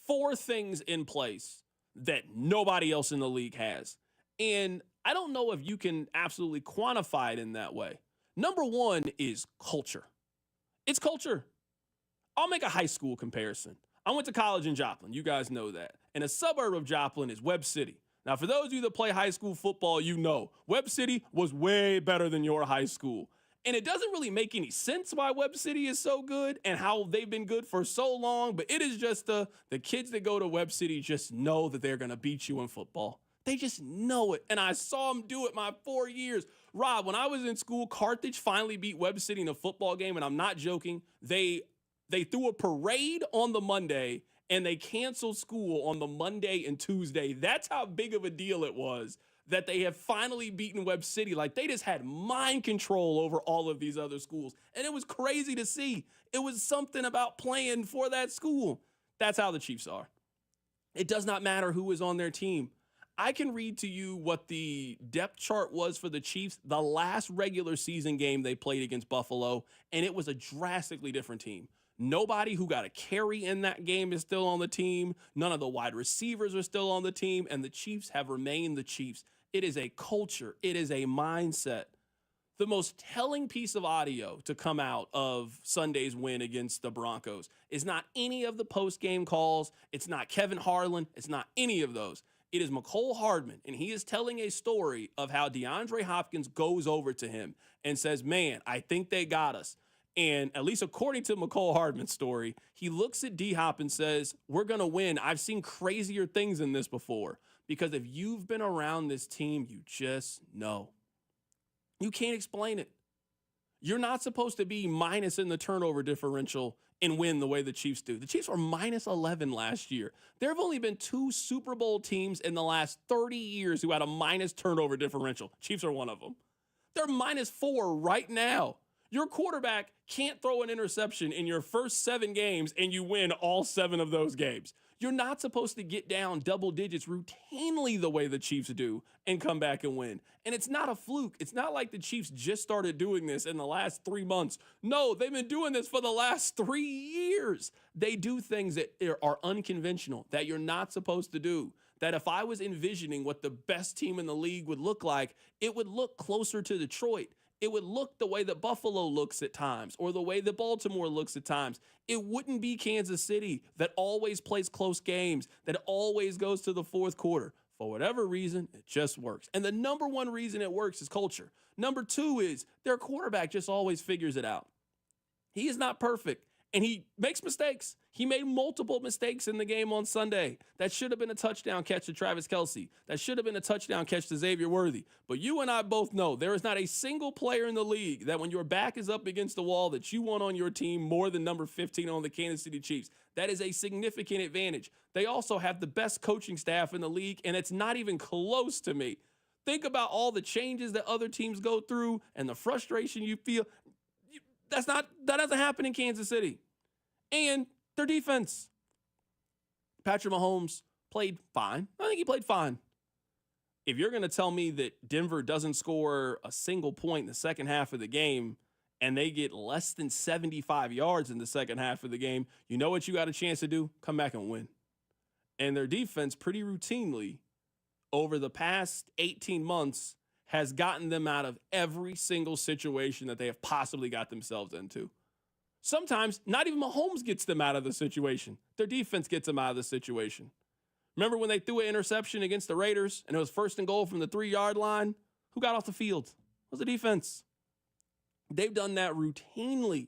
4 things in place that nobody else in the league has. And I don't know if you can absolutely quantify it in that way. Number 1 is culture. It's culture. I'll make a high school comparison. I went to college in Joplin. You guys know that. And a suburb of Joplin is Webb City. Now, for those of you that play high school football, you know Webb City was way better than your high school. And it doesn't really make any sense why Webb City is so good and how they've been good for so long, but it is just the kids that go to Webb City just know that they're going to beat you in football. They just know it. And I saw them do it my 4 years. Rob, when I was in school, Carthage finally beat Webb City in a football game, and I'm not joking. They threw a parade on the Monday, and they canceled school on the Monday and Tuesday. That's how big of a deal it was that they have finally beaten Webb City. Like, they just had mind control over all of these other schools. And it was crazy to see. It was something about playing for that school. That's how the Chiefs are. It does not matter who is on their team. I can read to you what the depth chart was for the Chiefs the last regular season game they played against Buffalo, and it was a drastically different team. Nobody who got a carry in that game is still on the team. None of the wide receivers are still on the team, and the Chiefs have remained the Chiefs. It is a culture. It is a mindset. The most telling piece of audio to come out of Sunday's win against the Broncos is not any of the post-game calls. It's not Kevin Harlan. It's not any of those. It is Mecole Hardman, and he is telling a story of how DeAndre Hopkins goes over to him and says, man, I think they got us. And at least according to Mecole Hardman's story, he looks at D-Hop and says, we're going to win. I've seen crazier things than this before. Because if you've been around this team, you just know. You can't explain it. You're not supposed to be minus in the turnover differential and win the way the Chiefs do. The Chiefs were minus 11 last year. There have only been 2 Super Bowl teams in the last 30 years who had a minus turnover differential. Chiefs are one of them. They're minus 4 right now. Your quarterback can't throw an interception in your first 7 games and you win all 7 of those games. You're not supposed to get down double digits routinely the way the Chiefs do and come back and win. And it's not a fluke. It's not like the Chiefs just started doing this in the last 3 months. No, they've been doing this for the last 3 years. They do things that are unconventional, that you're not supposed to do. That if I was envisioning what the best team in the league would look like, it would look closer to Detroit. It would look the way that Buffalo looks at times or the way that Baltimore looks at times. It wouldn't be Kansas City that always plays close games, that always goes to the fourth quarter. For whatever reason, it just works. And the number one reason it works is culture. Number 2 is their quarterback just always figures it out. He is not perfect, and he makes mistakes. He made multiple mistakes in the game on Sunday. That should have been a touchdown catch to Travis Kelce. That should have been a touchdown catch to Xavier Worthy. But you and I both know there is not a single player in the league that when your back is up against the wall that you want on your team more than number 15 on the Kansas City Chiefs. That is a significant advantage. They also have the best coaching staff in the league, and it's not even close to me. Think about all the changes that other teams go through and the frustration you feel. That doesn't happen in Kansas City. And their defense. Patrick Mahomes played fine. I think he played fine. If you're going to tell me that Denver doesn't score a single point in the second half of the game and they get less than 75 yards in the second half of the game, you know what you got a chance to do? Come back and win. And their defense pretty routinely over the past 18 months has gotten them out of every single situation that they have possibly got themselves into. Sometimes not even Mahomes gets them out of the situation. Their defense gets them out of the situation. Remember when they threw an interception against the Raiders and it was 1st and goal from the 3-yard line? Who got off the field? It was the defense. They've done that routinely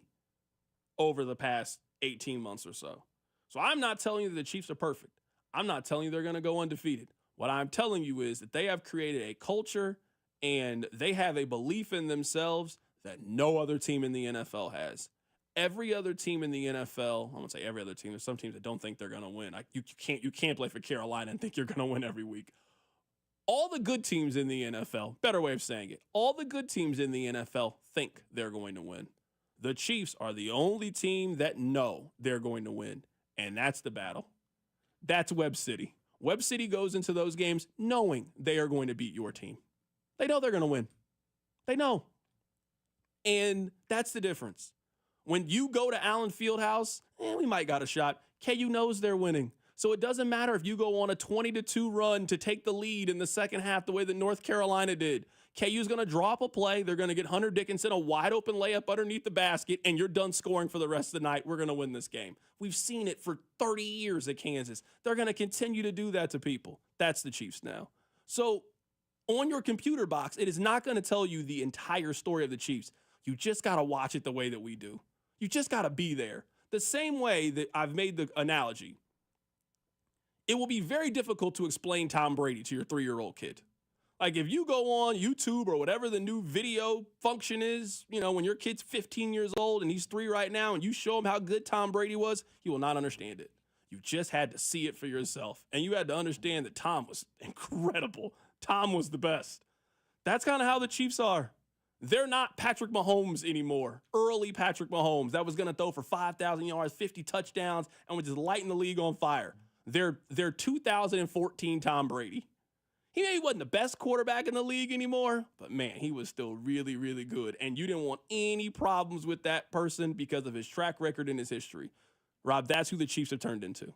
over the past 18 months or so. So I'm not telling you that the Chiefs are perfect. I'm not telling you they're going to go undefeated. What I'm telling you is that they have created a culture and they have a belief in themselves that no other team in the NFL has. Every other team in the NFL, I won't say every other team. There's some teams that don't think they're going to win. You can't play for Carolina and think you're going to win every week. All the good teams in the NFL, better way of saying it, all the good teams in the NFL think they're going to win. The Chiefs are the only team that know they're going to win, and that's the battle. That's Webb City. Webb City goes into those games knowing they are going to beat your team. They know they're going to win. They know. And that's the difference. When you go to Allen Fieldhouse, we might got a shot. KU knows they're winning. So it doesn't matter if you go on a 20-2 run to take the lead in the second half the way that North Carolina did. KU's going to drop a play. They're going to get Hunter Dickinson a wide open layup underneath the basket, and you're done scoring for the rest of the night. We're going to win this game. We've seen it for 30 years at Kansas. They're going to continue to do that to people. That's the Chiefs now. So on your computer box, it is not going to tell you the entire story of the Chiefs. You just got to watch it the way that we do. You just got to be there. The same way that I've made the analogy, it will be very difficult to explain Tom Brady to your 3-year-old kid. Like if you go on YouTube or whatever the new video function is, when your kid's 15 years old and he's 3 right now and you show him how good Tom Brady was, he will not understand it. You just had to see it for yourself. And you had to understand that Tom was incredible. Tom was the best. That's kind of how the Chiefs are. They're not Patrick Mahomes anymore. Early Patrick Mahomes that was going to throw for 5,000 yards, 50 touchdowns, and was just lighting the league on fire. They're 2014 Tom Brady. He wasn't the best quarterback in the league anymore, but man, he was still really, really good. And you didn't want any problems with that person because of his track record and his history. Rob, that's who the Chiefs have turned into.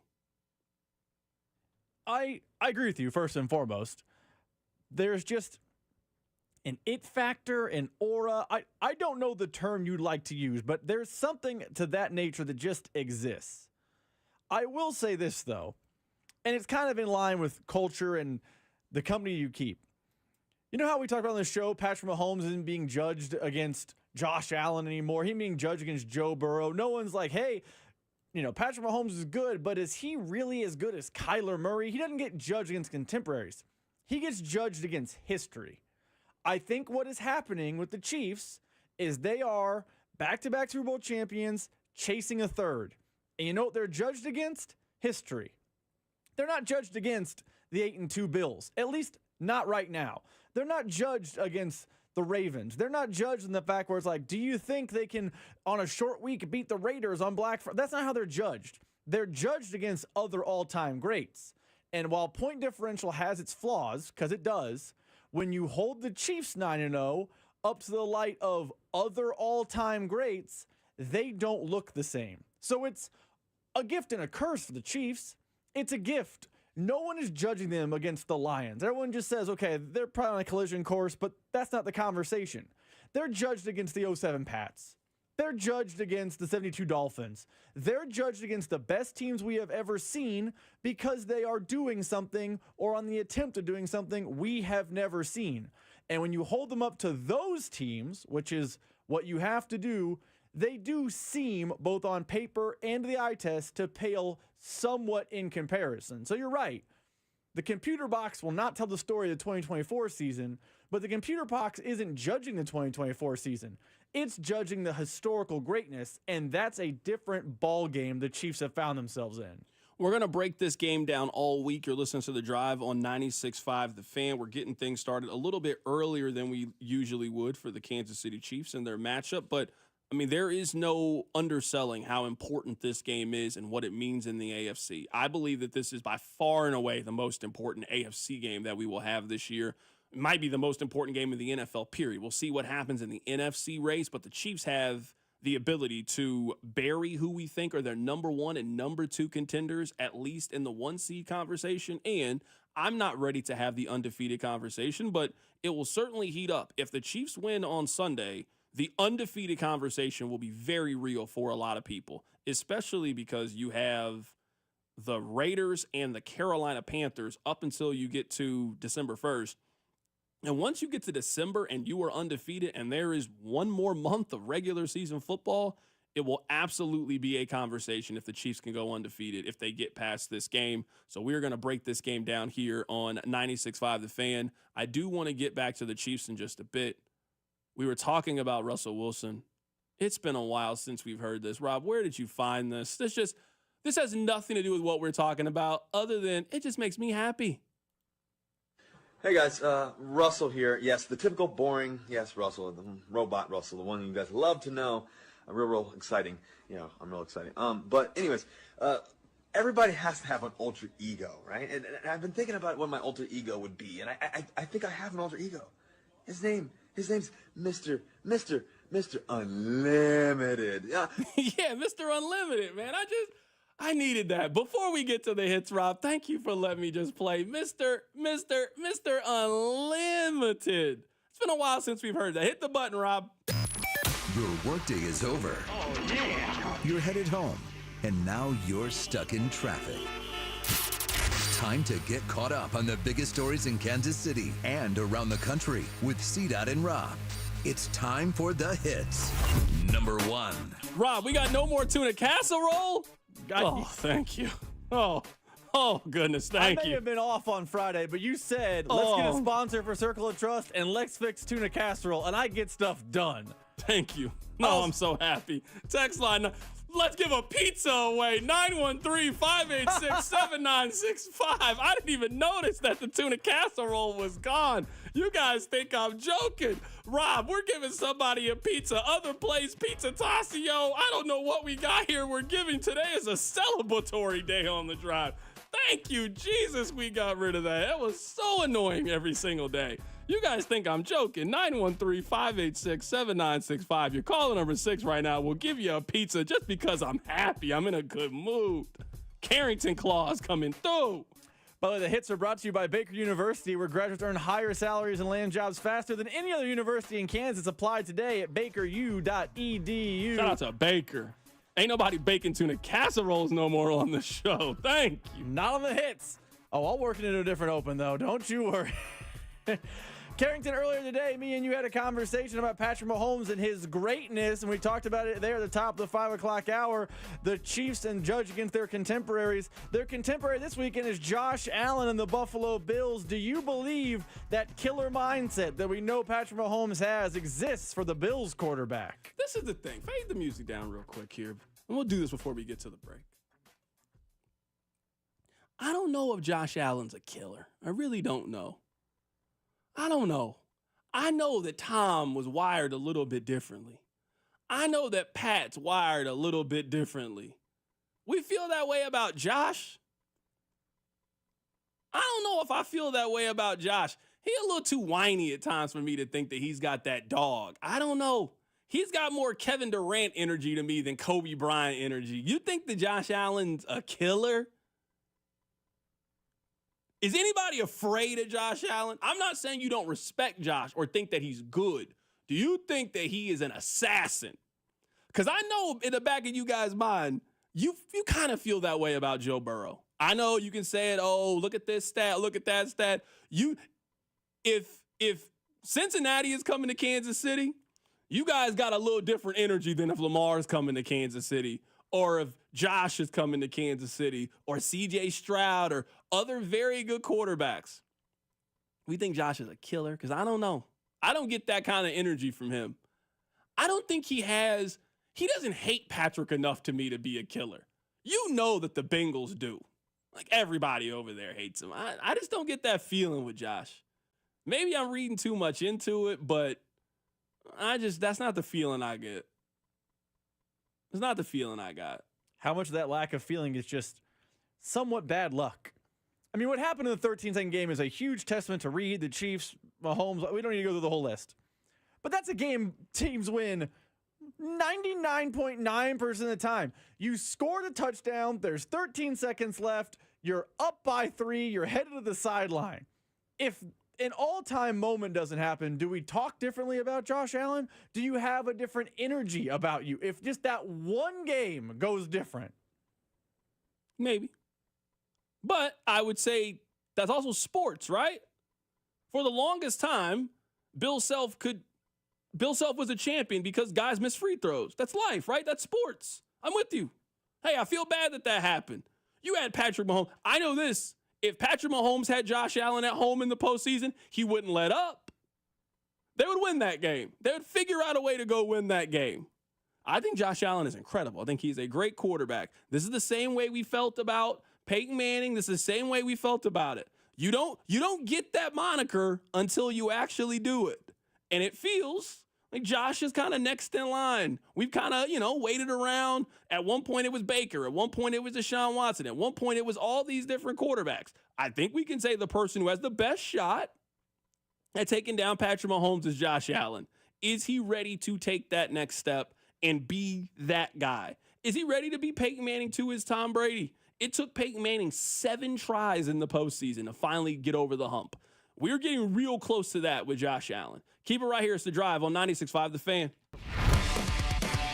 I agree with you, first and foremost. There's just an it factor, an aura. I don't know the term you'd like to use, but there's something to that nature that just exists. I will say this, though, and it's kind of in line with culture and the company you keep. You know how we talked about on the show, Patrick Mahomes isn't being judged against Josh Allen anymore. He's being judged against Joe Burrow. No one's like, hey, Patrick Mahomes is good, but is he really as good as Kyler Murray? He doesn't get judged against contemporaries. He gets judged against history. I think what is happening with the Chiefs is they are back-to-back Super Bowl champions chasing a third. And you know what they're judged against? History. They're not judged against the 8-2 Bills, at least not right now. They're not judged against the Ravens. They're not judged in the fact where it's like, do you think they can, on a short week, beat the Raiders on Black Friday? That's not how they're judged. They're judged against other all-time greats. And while point differential has its flaws, because it does, when you hold the Chiefs 9-0 up to the light of other all-time greats, they don't look the same. So it's a gift and a curse for the Chiefs. It's a gift. No one is judging them against the Lions. Everyone just says, okay, they're probably on a collision course, but that's not the conversation. They're judged against the 07 Pats. They're judged against the 72 Dolphins. They're judged against the best teams we have ever seen because they are doing something or on the attempt of doing something we have never seen. And when you hold them up to those teams, which is what you have to do, they do seem, both on paper and the eye test, to pale somewhat in comparison. So you're right. The computer box will not tell the story of the 2024 season, but the computer box isn't judging the 2024 season. It's judging the historical greatness, and that's a different ball game the Chiefs have found themselves in. We're going to break this game down all week. You're listening to The Drive on 96.5 The Fan. We're getting things started a little bit earlier than we usually would for the Kansas City Chiefs and their matchup, but there is no underselling how important this game is and what it means in the AFC. I believe that this is by far and away the most important AFC game that we will have this year. It might be the most important game in the NFL, period. We'll see what happens in the NFC race, but the Chiefs have the ability to bury who we think are their number one and number two contenders, at least in the 1 seed conversation. And I'm not ready to have the undefeated conversation, but it will certainly heat up. If the Chiefs win on Sunday, the undefeated conversation will be very real for a lot of people, especially because you have the Raiders and the Carolina Panthers up until you get to December 1st. And once you get to December and you are undefeated and there is one more month of regular season football, it will absolutely be a conversation if the Chiefs can go undefeated if they get past this game. So we're going to break this game down here on 96.5 The Fan. I do want to get back to the Chiefs in just a bit. We were talking about Russell Wilson. It's been a while since we've heard this. Rob, where did you find this? This has nothing to do with what we're talking about other than it just makes me happy. Hey guys, Russell here. Yes, the typical boring, yes, Russell, the robot Russell, the one you guys love to know. Real exciting. I'm real exciting. But anyways, everybody has to have an alter ego, right? And I've been thinking about what my alter ego would be, and I think I have an alter ego. His name's Mr. Unlimited. Yeah, Mr. Unlimited, man. I needed that. Before we get to the hits, Rob, thank you for letting me just play Mr. Unlimited. It's been a while since we've heard that. Hit the button, Rob. Your workday is over. Oh, yeah. You're headed home, and now you're stuck in traffic. Time to get caught up on the biggest stories in Kansas City and around the country with CDOT and Rob. It's time for the hits. Number 1. Rob, we got no more tuna casserole? Oh, thank you. Oh, goodness, thank you. I may have been off on Friday, but you said, let's get a sponsor for Circle of Trust and let's fix tuna casserole, and I get stuff done. Thank you. No, I'm so happy. Text line, let's give a pizza away. 913-586-7965. I didn't even notice that the tuna casserole was gone. You guys think I'm joking. Rob, we're giving somebody a pizza. Other place, Pizza Tassio. I don't know what we got here. We're giving today is a celebratory day on the drive. Thank you, Jesus, we got rid of that. That was so annoying every single day. You guys think I'm joking. 913-586-7965. Your caller number 6 right now will give you a pizza just because I'm happy. I'm in a good mood. Carrington Claus coming through. By the way, the hits are brought to you by Baker University, where graduates earn higher salaries and land jobs faster than any other university in Kansas. Apply today at bakeru.edu. Shout out to Baker. Ain't nobody baking tuna casseroles no more on the show. Thank you. Not on the hits. Oh, I'll work it into a different open, though. Don't you worry. Carrington, earlier today, me and you had a conversation about Patrick Mahomes and his greatness, and we talked about it there at the top of the 5 o'clock hour. The Chiefs and judge against their contemporaries. Their contemporary this weekend is Josh Allen and the Buffalo Bills. Do you believe that killer mindset that we know Patrick Mahomes has exists for the Bills quarterback? This is the thing. Fade the music down real quick here, and we'll do this before we get to the break. I don't know if Josh Allen's a killer. I really don't know. I don't know. I know that Tom was wired a little bit differently. I know that Pat's wired a little bit differently. We feel that way about Josh. I don't know if I feel that way about Josh. He's a little too whiny at times for me to think that he's got that dog. I don't know. He's got more Kevin Durant energy to me than Kobe Bryant energy. You think that Josh Allen's a killer? Is anybody afraid of Josh Allen? I'm not saying you don't respect Josh or think that he's good. Do you think that he is an assassin? Because I know in the back of you guys' mind, you kind of feel that way about Joe Burrow. I know you can say it, oh, look at this stat, look at that stat. If Cincinnati is coming to Kansas City, you guys got a little different energy than if Lamar's coming to Kansas City, or if Josh is coming to Kansas City, or C.J. Stroud, or other very good quarterbacks. We think Josh is a killer? Because I don't know. I don't get that kind of energy from him. I don't think he doesn't hate Patrick enough to me to be a killer. You know that the Bengals do. Like, everybody over there hates him. I just don't get that feeling with Josh. Maybe I'm reading too much into it, but that's not the feeling I get. It's not the feeling I got. How much of that lack of feeling is just somewhat bad luck? I mean, what happened in the 13-second game is a huge testament to Reed, the Chiefs, Mahomes. We don't need to go through the whole list. But that's a game teams win 99.9% of the time. You scored a touchdown. There's 13 seconds left. You're up by 3. You're headed to the sideline. If an all-time moment doesn't happen, do we talk differently about Josh Allen? Do you have a different energy about you if just that one game goes different? Maybe. But I would say that's also sports, right? For the longest time, Bill Self was a champion because guys miss free throws. That's life, right? That's sports. I'm with you. Hey, I feel bad that happened. You had Patrick Mahomes. I know this. If Patrick Mahomes had Josh Allen at home in the postseason, he wouldn't let up. They would win that game. They would figure out a way to go win that game. I think Josh Allen is incredible. I think he's a great quarterback. This is the same way we felt about Peyton Manning. This is the same way we felt about it. You don't get that moniker until you actually do it. And it feels like Josh is kind of next in line. We've kind of, waited around. At one point it was Baker. At one point it was Deshaun Watson. At one point it was all these different quarterbacks. I think we can say the person who has the best shot at taking down Patrick Mahomes is Josh Allen. Is he ready to take that next step and be that guy? Is he ready to be Peyton Manning to his Tom Brady? It took Peyton Manning 7 tries in the postseason to finally get over the hump. We're getting real close to that with Josh Allen. Keep it right here. It's The Drive on 96.5 The Fan.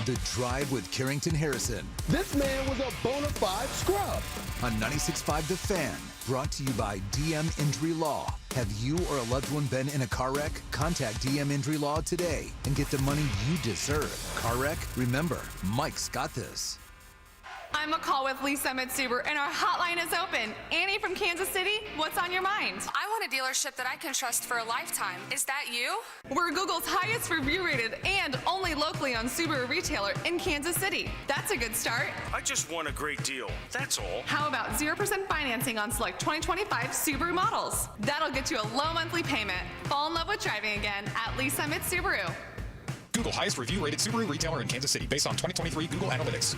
The Drive with Carrington Harrison. This man was a bona fide scrub. On 96.5 The Fan. Brought to you by DM Injury Law. Have you or a loved one been in a car wreck? Contact DM Injury Law today and get the money you deserve. Car wreck? Remember, Mike's got this. I'm McCall with Lisa Mitsuber, and our hotline is open. Annie from Kansas City, what's on your mind? I want a dealership that I can trust for a lifetime. Is that you? We're Google's highest review-rated and only locally owned Subaru retailer in Kansas City. That's a good start. I just want a great deal, that's all. How about 0% financing on select 2025 Subaru models? That'll get you a low monthly payment. Fall in love with driving again at Lisa Mitsubaru. Google highest review-rated Subaru retailer in Kansas City based on 2023 Google Analytics.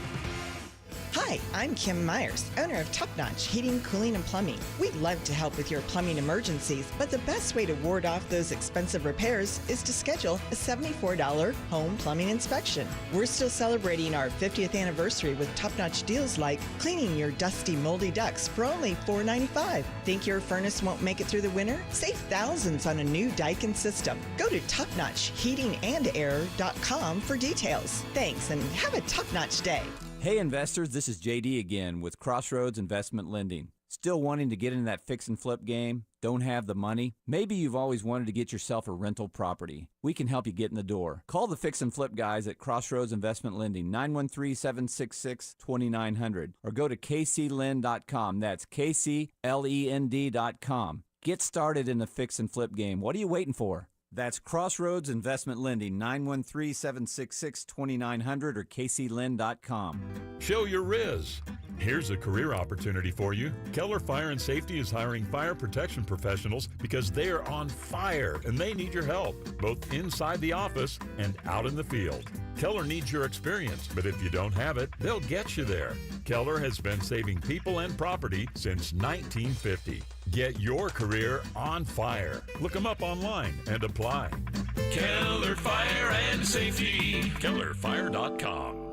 Hi, Hi, I'm Kim Myers, owner of Top Notch Heating, Cooling, and Plumbing. We'd love to help with your plumbing emergencies, but the best way to ward off those expensive repairs is to schedule a $74 home plumbing inspection. We're still celebrating our 50th anniversary with top-notch deals like cleaning your dusty, moldy ducts for only $4.95. Think your furnace won't make it through the winter? Save thousands on a new Daikin system. Go to topnotchheatingandair.com for details. Thanks, and have a top-notch day. Hey investors, this is JD again with Crossroads Investment Lending. Still wanting to get into that fix and flip game? Don't have the money? Maybe you've always wanted to get yourself a rental property. We can help you get in the door. Call the fix and flip guys at Crossroads Investment Lending, 913-766-2900, or go to kclend.com. That's kclend.com. Get started in the fix and flip game. What are you waiting for? That's Crossroads Investment Lending, 913-766-2900 or kclend.com. Show your Riz. Here's a career opportunity for you. Keller Fire and Safety is hiring fire protection professionals because they are on fire and they need your help, both inside the office and out in the field. Keller needs your experience, but if you don't have it, they'll get you there. Keller has been saving people and property since 1950. Get your career on fire. Look them up online and apply. Keller Fire and Safety. KellerFire.com.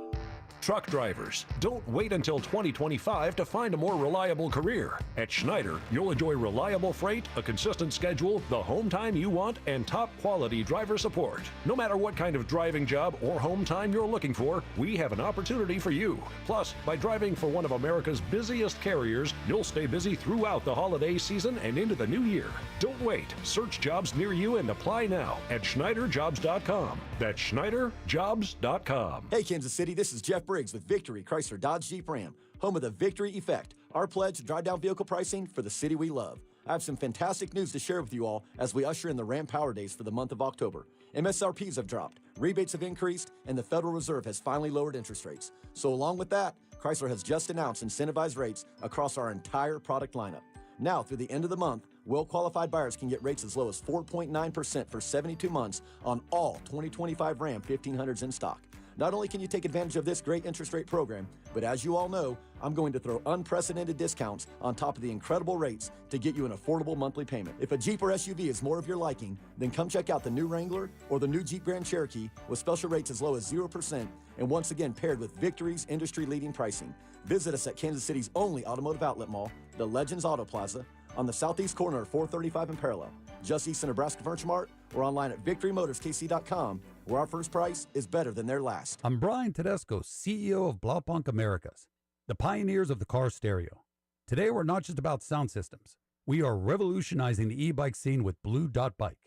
Truck drivers, don't wait until 2025 to find a more reliable career. At Schneider, you'll enjoy reliable freight, a consistent schedule, the home time you want, and top quality driver support. No matter what kind of driving job or home time you're looking for, we have an opportunity for you. Plus, by driving for one of America's busiest carriers, you'll stay busy throughout the holiday season and into the new year. Don't wait. Search jobs near you and apply now at SchneiderJobs.com. That's SchneiderJobs.com. Hey, Kansas City, this is Jeff Briggs with Victory Chrysler Dodge Jeep Ram, home of the Victory Effect, our pledge to drive down vehicle pricing for the city we love. I have some fantastic news to share with you all as we usher in the Ram Power Days for the month of October. MSRPs have dropped, rebates have increased, and the Federal Reserve has finally lowered interest rates. So along with that, Chrysler has just announced incentivized rates across our entire product lineup. Now, through the end of the month, well-qualified buyers can get rates as low as 4.9% for 72 months on all 2025 Ram 1500s in stock. Not only can you take advantage of this great interest rate program, but as you all know, I'm going to throw unprecedented discounts on top of the incredible rates to get you an affordable monthly payment. If a Jeep or SUV is more of your liking, then come check out the new Wrangler or the new Jeep Grand Cherokee with special rates as low as 0% and once again paired with Victory's industry-leading pricing. Visit us at Kansas City's only automotive outlet mall, the Legends Auto Plaza, on the southeast corner of 435 and Parallel, just east of Nebraska Furniture Mart, or online at victorymotorskc.com, where our first price is better than their last. I'm Brian Tedesco, CEO of Blaupunkt Americas, the pioneers of the car stereo. Today, we're not just about sound systems. We are revolutionizing the e-bike scene with Blue Dot Bike.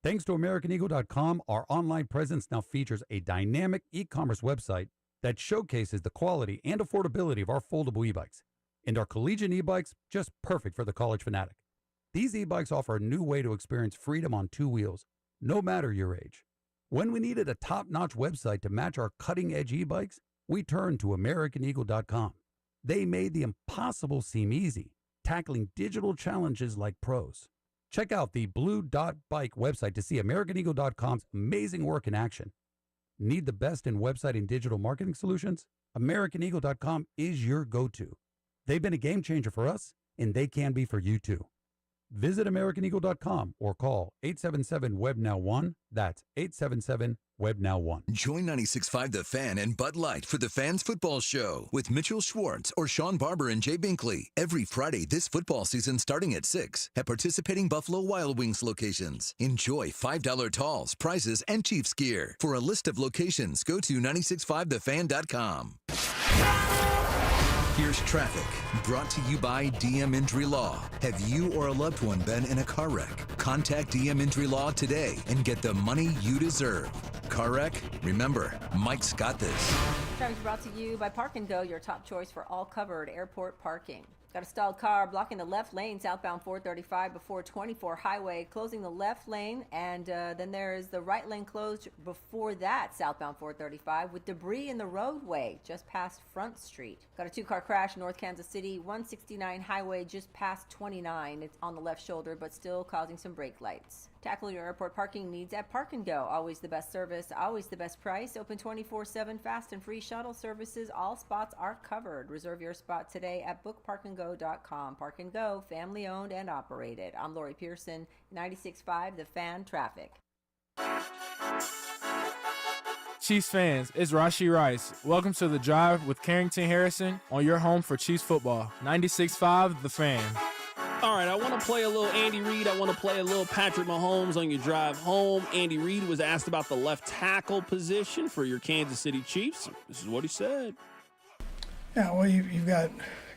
Thanks to AmericanEagle.com, our online presence now features a dynamic e-commerce website that showcases the quality and affordability of our foldable e-bikes. And our collegiate e-bikes, just perfect for the college fanatic. These e-bikes offer a new way to experience freedom on two wheels, no matter your age. When we needed a top-notch website to match our cutting-edge e-bikes, we turned to AmericanEagle.com. They made the impossible seem easy, tackling digital challenges like pros. Check out the Blue Dot Bike website to see AmericanEagle.com's amazing work in action. Need the best in website and digital marketing solutions? AmericanEagle.com is your go-to. They've been a game changer for us, and they can be for you too. Visit AmericanEagle.com or call 877-WEB-NOW-1. That's 877-WEB-NOW-1. Join 96.5 The Fan and Bud Light for the Fans Football Show with Mitchell Schwartz or Sean Barber and Jay Binkley every Friday this football season starting at 6 at participating Buffalo Wild Wings locations. Enjoy $5 talls, prizes, and Chiefs gear. For a list of locations, go to 965thefan.com. Here's traffic, brought to you by DM Injury Law. Have you or a loved one been in a car wreck? Contact DM Injury Law today and get the money you deserve. Car wreck? Remember, Mike's got this. Traffic's brought to you by Park and Go, your top choice for all covered airport parking. Got a stalled car blocking the left lane southbound 435 before 24 highway, closing the left lane, and then there is the right lane closed before that southbound 435 with debris in the roadway just past Front Street. Got a two-car crash North Kansas City 169 highway just past 29. It's on the left shoulder but still causing some brake lights. Tackle your airport parking needs at Park & Go. Always the best service, always the best price. Open 24/7, fast and free shuttle services. All spots are covered. Reserve your spot today at bookparkandgo.com. Park & Go, family owned and operated. I'm Lori Pearson, 96.5 The Fan Traffic. Chiefs fans, it's Rashee Rice. Welcome to The Drive with Carrington Harrison on your home for Chiefs football. 96.5 The Fan. All right, I want to play a little Andy Reid. I want to play a little Patrick Mahomes on your drive home. Andy Reid was asked about the left tackle position for your Kansas City Chiefs. This is what he said. Yeah, well, you've got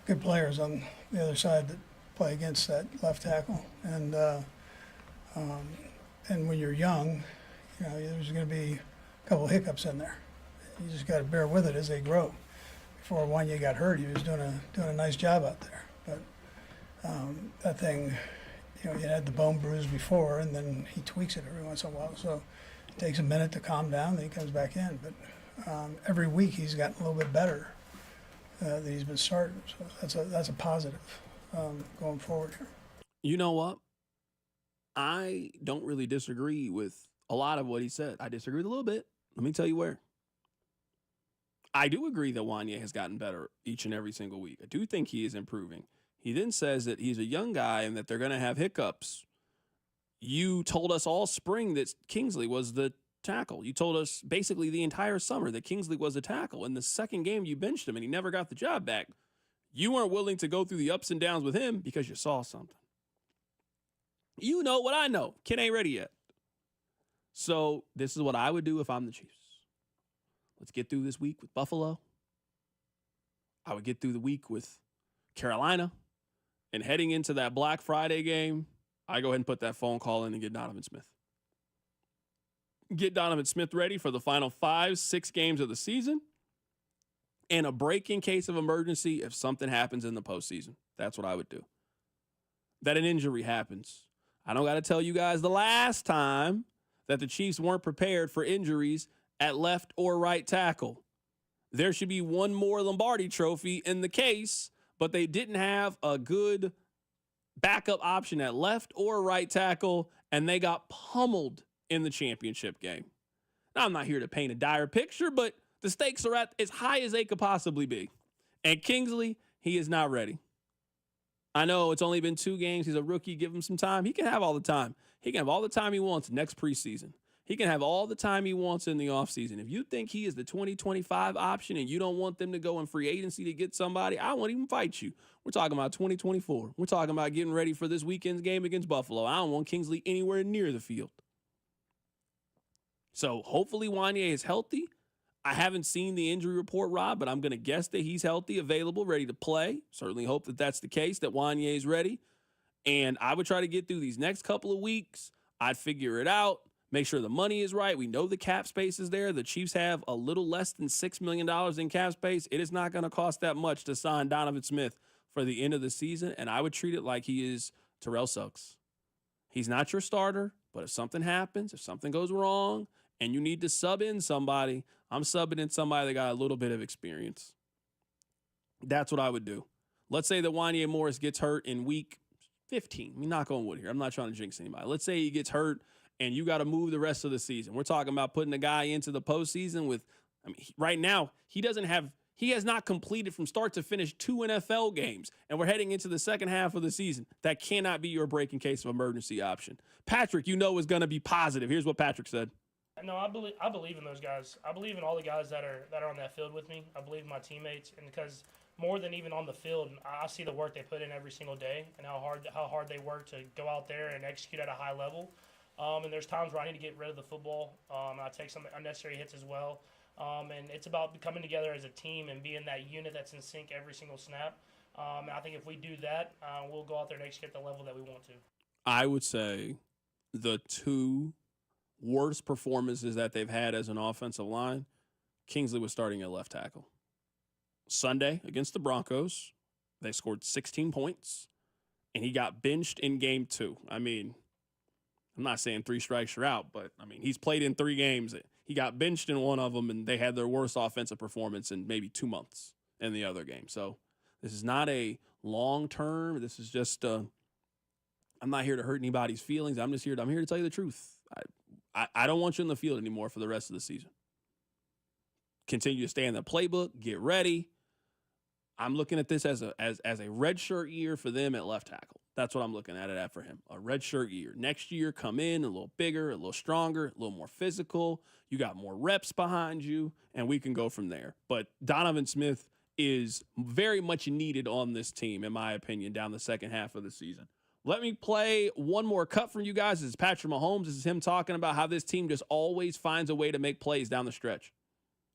good players on the other side that play against that left tackle. And when you're young, there's going to be a couple of hiccups in there. You just got to bear with it as they grow. Before Wanya got hurt, he was doing a nice job out there. But that thing, he had the bone bruise before, and then he tweaks it every once in a while. So it takes a minute to calm down, then he comes back in. But every week he's gotten a little bit better that he's been starting. So that's a positive going forward here. You know what? I don't really disagree with a lot of what he said. I disagree with a little bit. Let me tell you where. I do agree that Wanya has gotten better each and every single week. I do think he is improving. He then says that he's a young guy and that they're going to have hiccups. You told us all spring that Kingsley was the tackle. You told us basically the entire summer that Kingsley was the tackle. In the second game, you benched him and he never got the job back. You weren't willing to go through the ups and downs with him because you saw something. You know what I know. Kid ain't ready yet. So this is what I would do if I'm the Chiefs. Let's get through this week with Buffalo. I would get through the week with Carolina. And heading into that Black Friday game, I go ahead and put that phone call in and get Donovan Smith. Get Donovan Smith ready for the final 5-6 games of the season. And a break in case of emergency if something happens in the postseason. That's what I would do. That an injury happens. I don't got to tell you guys the last time that the Chiefs weren't prepared for injuries at left or right tackle. There should be one more Lombardi trophy in the case, but they didn't have a good backup option at left or right tackle, and they got pummeled in the championship game. Now, I'm not here to paint a dire picture, but the stakes are at as high as they could possibly be. And Kingsley, he is not ready. I know it's only been 2 games. He's a rookie. Give him some time. He can have all the time. He can have all the time he wants next preseason. He can have all the time he wants in the offseason. If you think he is the 2025 option and you don't want them to go in free agency to get somebody, I won't even fight you. We're talking about 2024. We're talking about getting ready for this weekend's game against Buffalo. I don't want Kingsley anywhere near the field. So hopefully Wanya is healthy. I haven't seen the injury report, Rob, but I'm going to guess that he's healthy, available, ready to play. Certainly hope that that's the case, that Wanya is ready. And I would try to get through these next couple of weeks. I'd figure it out. Make sure the money is right. We know the cap space is there. The Chiefs have a little less than $6 million in cap space. It is not going to cost that much to sign Donovan Smith for the end of the season, and I would treat it like he is Terrell Suggs. He's not your starter, but if something happens, if something goes wrong, and you need to sub in somebody, I'm subbing in somebody that got a little bit of experience. That's what I would do. Let's say that Wanya Morris gets hurt in week 15. I mean, knock on wood here. I'm not trying to jinx anybody. Let's say he gets hurt and you got to move the rest of the season. We're talking about putting a guy into the postseason with, right now, he has not completed from start to finish 2 NFL games, and we're heading into the second half of the season. That cannot be your break in case of emergency option. Patrick, is going to be positive. Here's what Patrick said. No, I believe in those guys. I believe in all the guys that are on that field with me. I believe in my teammates, and because more than even on the field, I see the work they put in every single day and how hard they work to go out there and execute at a high level. And there's times where I need to get rid of the football. I take some unnecessary hits as well. And it's about coming together as a team and being that unit that's in sync every single snap. And I think if we do that, we'll go out there and execute at the level that we want to. I would say the 2 worst performances that they've had as an offensive line, Kingsley was starting at left tackle. Sunday against the Broncos, they scored 16 points, and he got benched in game 2. I mean, I'm not saying 3 strikes you're out, but, he's played in 3 games. He got benched in one of them, and they had their worst offensive performance in maybe 2 months in the other game. So this is not a long-term. This is just a I'm not here to hurt anybody's feelings. I'm here to tell you the truth. I don't want you in the field anymore for the rest of the season. Continue to stay in the playbook. Get ready. I'm looking at this as a redshirt year for them at left tackle. That's what I'm looking at it for him. A redshirt year. Next year, come in a little bigger, a little stronger, a little more physical. You got more reps behind you, and we can go from there. But Donovan Smith is very much needed on this team, in my opinion, down the second half of the season. Let me play one more cut from you guys. This is Patrick Mahomes. This is him talking about how this team just always finds a way to make plays down the stretch.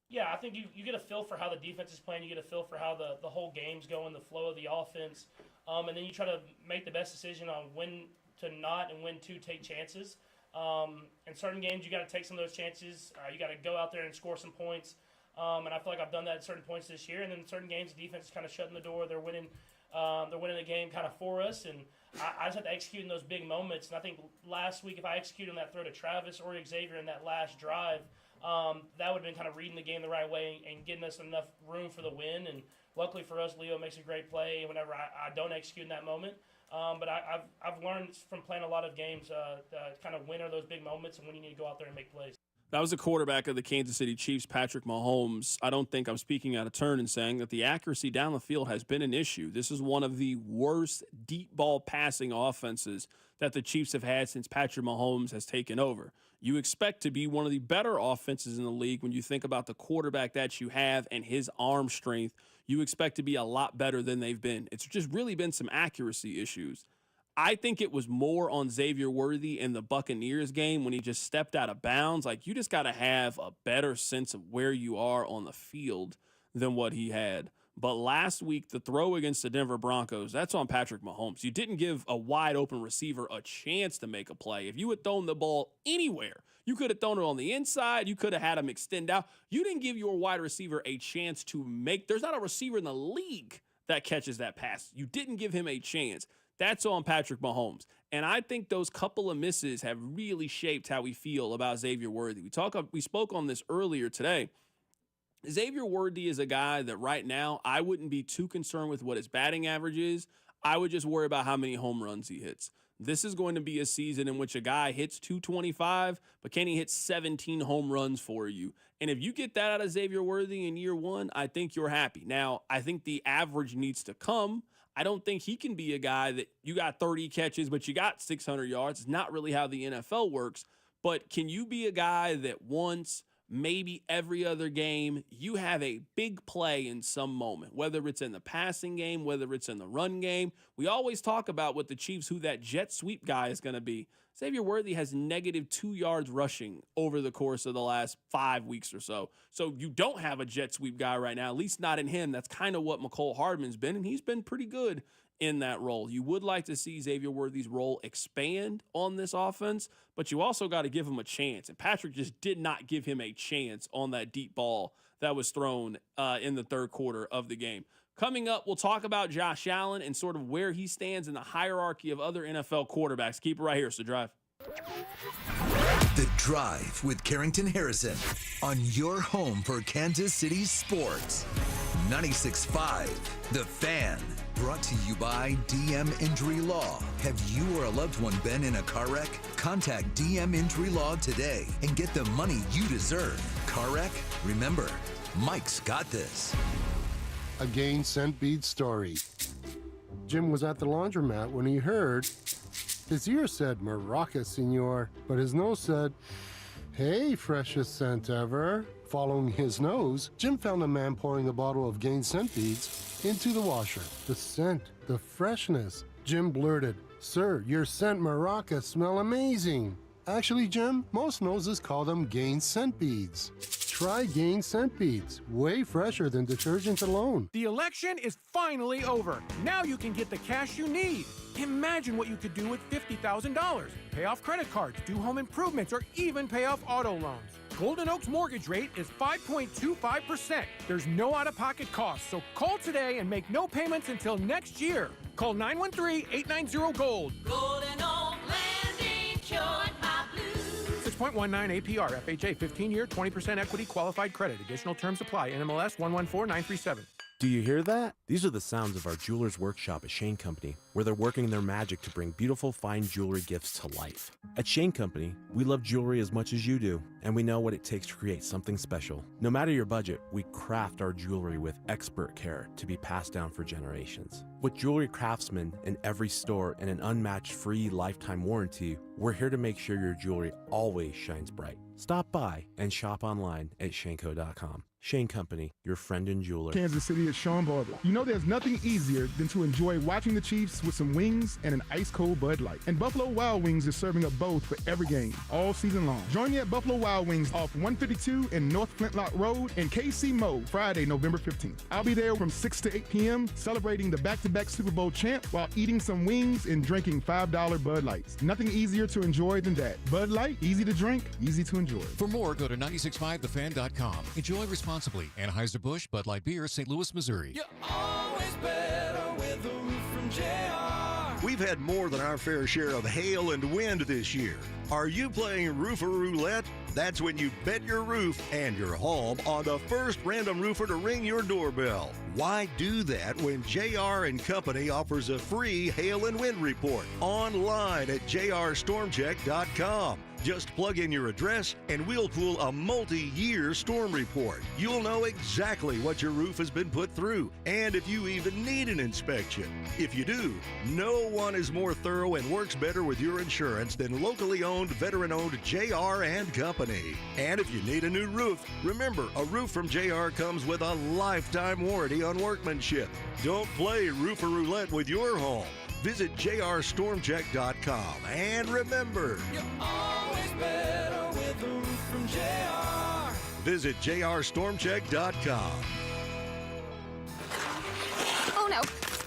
Yeah, I think you get a feel for how the defense is playing. You get a feel for how the whole game's going, the flow of the offense. And then you try to make the best decision on when to not and when to take chances. In certain games, you got to take some of those chances. You got to go out there and score some points. And I feel like I've done that at certain points this year. And then in certain games, the defense is kind of shutting the door. They're winning the game kind of for us. And I just have to execute in those big moments. And I think last week, if I executed on that throw to Travis or Xavier in that last drive, that would have been kind of reading the game the right way and getting us enough room for the win. And luckily for us, Leo makes a great play whenever I don't execute in that moment. But I've learned from playing a lot of games to kind of when are those big moments and when you need to go out there and make plays. That was the quarterback of the Kansas City Chiefs, Patrick Mahomes. I don't think I'm speaking out of turn in saying that the accuracy down the field has been an issue. This is one of the worst deep ball passing offenses that the Chiefs have had since Patrick Mahomes has taken over. You expect to be one of the better offenses in the league when you think about the quarterback that you have and his arm strength. You expect to be a lot better than they've been. It's just really been some accuracy issues. I think it was more on Xavier Worthy in the Buccaneers game when he just stepped out of bounds. Like, you just got to have a better sense of where you are on the field than what he had. But last week, the throw against the Denver Broncos, that's on Patrick Mahomes. You didn't give a wide open receiver a chance to make a play. If you had thrown the ball anywhere, you could have thrown it on the inside. You could have had him extend out. You didn't give your wide receiver a chance to make. There's not a receiver in the league that catches that pass. You didn't give him a chance. That's on Patrick Mahomes. And I think those couple of misses have really shaped how we feel about Xavier Worthy. We spoke on this earlier today. Xavier Worthy is a guy that right now I wouldn't be too concerned with what his batting average is. I would just worry about how many home runs he hits. This is going to be a season in which a guy hits 225, but can he hit 17 home runs for you? And if you get that out of Xavier Worthy in year one, I think you're happy. Now, I think the average needs to come. I don't think he can be a guy that you got 30 catches, but you got 600 yards. It's not really how the NFL works. But can you be a guy that once, maybe every other game, you have a big play in some moment, whether it's in the passing game, whether it's in the run game? We always talk about with the Chiefs who that jet sweep guy is going to be. Xavier Worthy has -2 yards rushing over the course of the last 5 weeks or so. So you don't have a jet sweep guy right now, at least not in him. That's kind of what McCole Hardman's been, and he's been pretty good in that role. You would like to see Xavier Worthy's role expand on this offense, but you also got to give him a chance. And Patrick just did not give him a chance on that deep ball that was thrown in the third quarter of the game. Coming up, we'll talk about Josh Allen and sort of where he stands in the hierarchy of other NFL quarterbacks. Keep it right here. It's The Drive. The Drive with Carrington Harrison on your home for Kansas City sports. 96.5 The Fan. Brought to you by DM Injury Law. Have you or a loved one been in a car wreck? Contact DM Injury Law today and get the money you deserve. Car wreck? Remember, Mike's got this. A Gain Scent Bead story. Jim was at the laundromat when he heard his ear said Maraca, senor, but his nose said, hey, freshest scent ever. Following his nose, Jim found a man pouring a bottle of Gain Scent Beads into the washer. The scent, the freshness. Jim blurted, sir, your scent Maraca smell amazing. Actually, Jim, most noses call them Gain Scent Beads. Try Gain Scent Beads, way fresher than detergent alone. The election is finally over. Now you can get the cash you need. Imagine what you could do with $50,000. Pay off credit cards, do home improvements, or even pay off auto loans. Golden Oak's mortgage rate is 5.25%. There's no out-of-pocket costs, so call today and make no payments until next year. Call 913-890-GOLD. Golden Oak Lending cured my blues. 6.19 APR, FHA, 15-year, 20% equity qualified credit. Additional terms apply. NMLS 114937. Do you hear that? These are the sounds of our jeweler's workshop at Shane Company, where they're working their magic to bring beautiful, fine jewelry gifts to life. At Shane Company, we love jewelry as much as you do, and we know what it takes to create something special. No matter your budget, we craft our jewelry with expert care to be passed down for generations. With jewelry craftsmen in every store and an unmatched free lifetime warranty, we're here to make sure your jewelry always shines bright. Stop by and shop online at shaneco.com. Shane Company, your friend and jeweler. Kansas City, it's Sean Barber. You know there's nothing easier than to enjoy watching the Chiefs with some wings and an ice-cold Bud Light. And Buffalo Wild Wings is serving up both for every game, all season long. Join me at Buffalo Wild Wings off 152 in North Flintlock Road in KC Mo, Friday, November 15th. I'll be there from 6 to 8 p.m. celebrating the back-to-back Super Bowl champ while eating some wings and drinking $5 Bud Lights. Nothing easier to enjoy than that. Bud Light, easy to drink, easy to enjoy. For more, go to 965thefan.com. Enjoy responsibly. Anheuser-Busch, Bud Light Beer, St. Louis, Missouri. You're always better with a roof from JR. We've had more than our fair share of hail and wind this year. Are you playing Roofer Roulette? That's when you bet your roof and your home on the first random roofer to ring your doorbell. Why do that when JR & Company offers a free hail and wind report online at jrstormcheck.com? Just plug in your address and we'll pull a multi-year storm report. You'll know exactly what your roof has been put through and if you even need an inspection. If you do, no one is more thorough and works better with your insurance than locally owned, veteran-owned JR & Company. And if you need a new roof, remember, a roof from JR comes with a lifetime warranty on workmanship. Don't play Roofer Roulette with your home. Visit jrstormcheck.com and remember, You're always better with a roof from JR. Visit jrstormcheck.com. Oh no,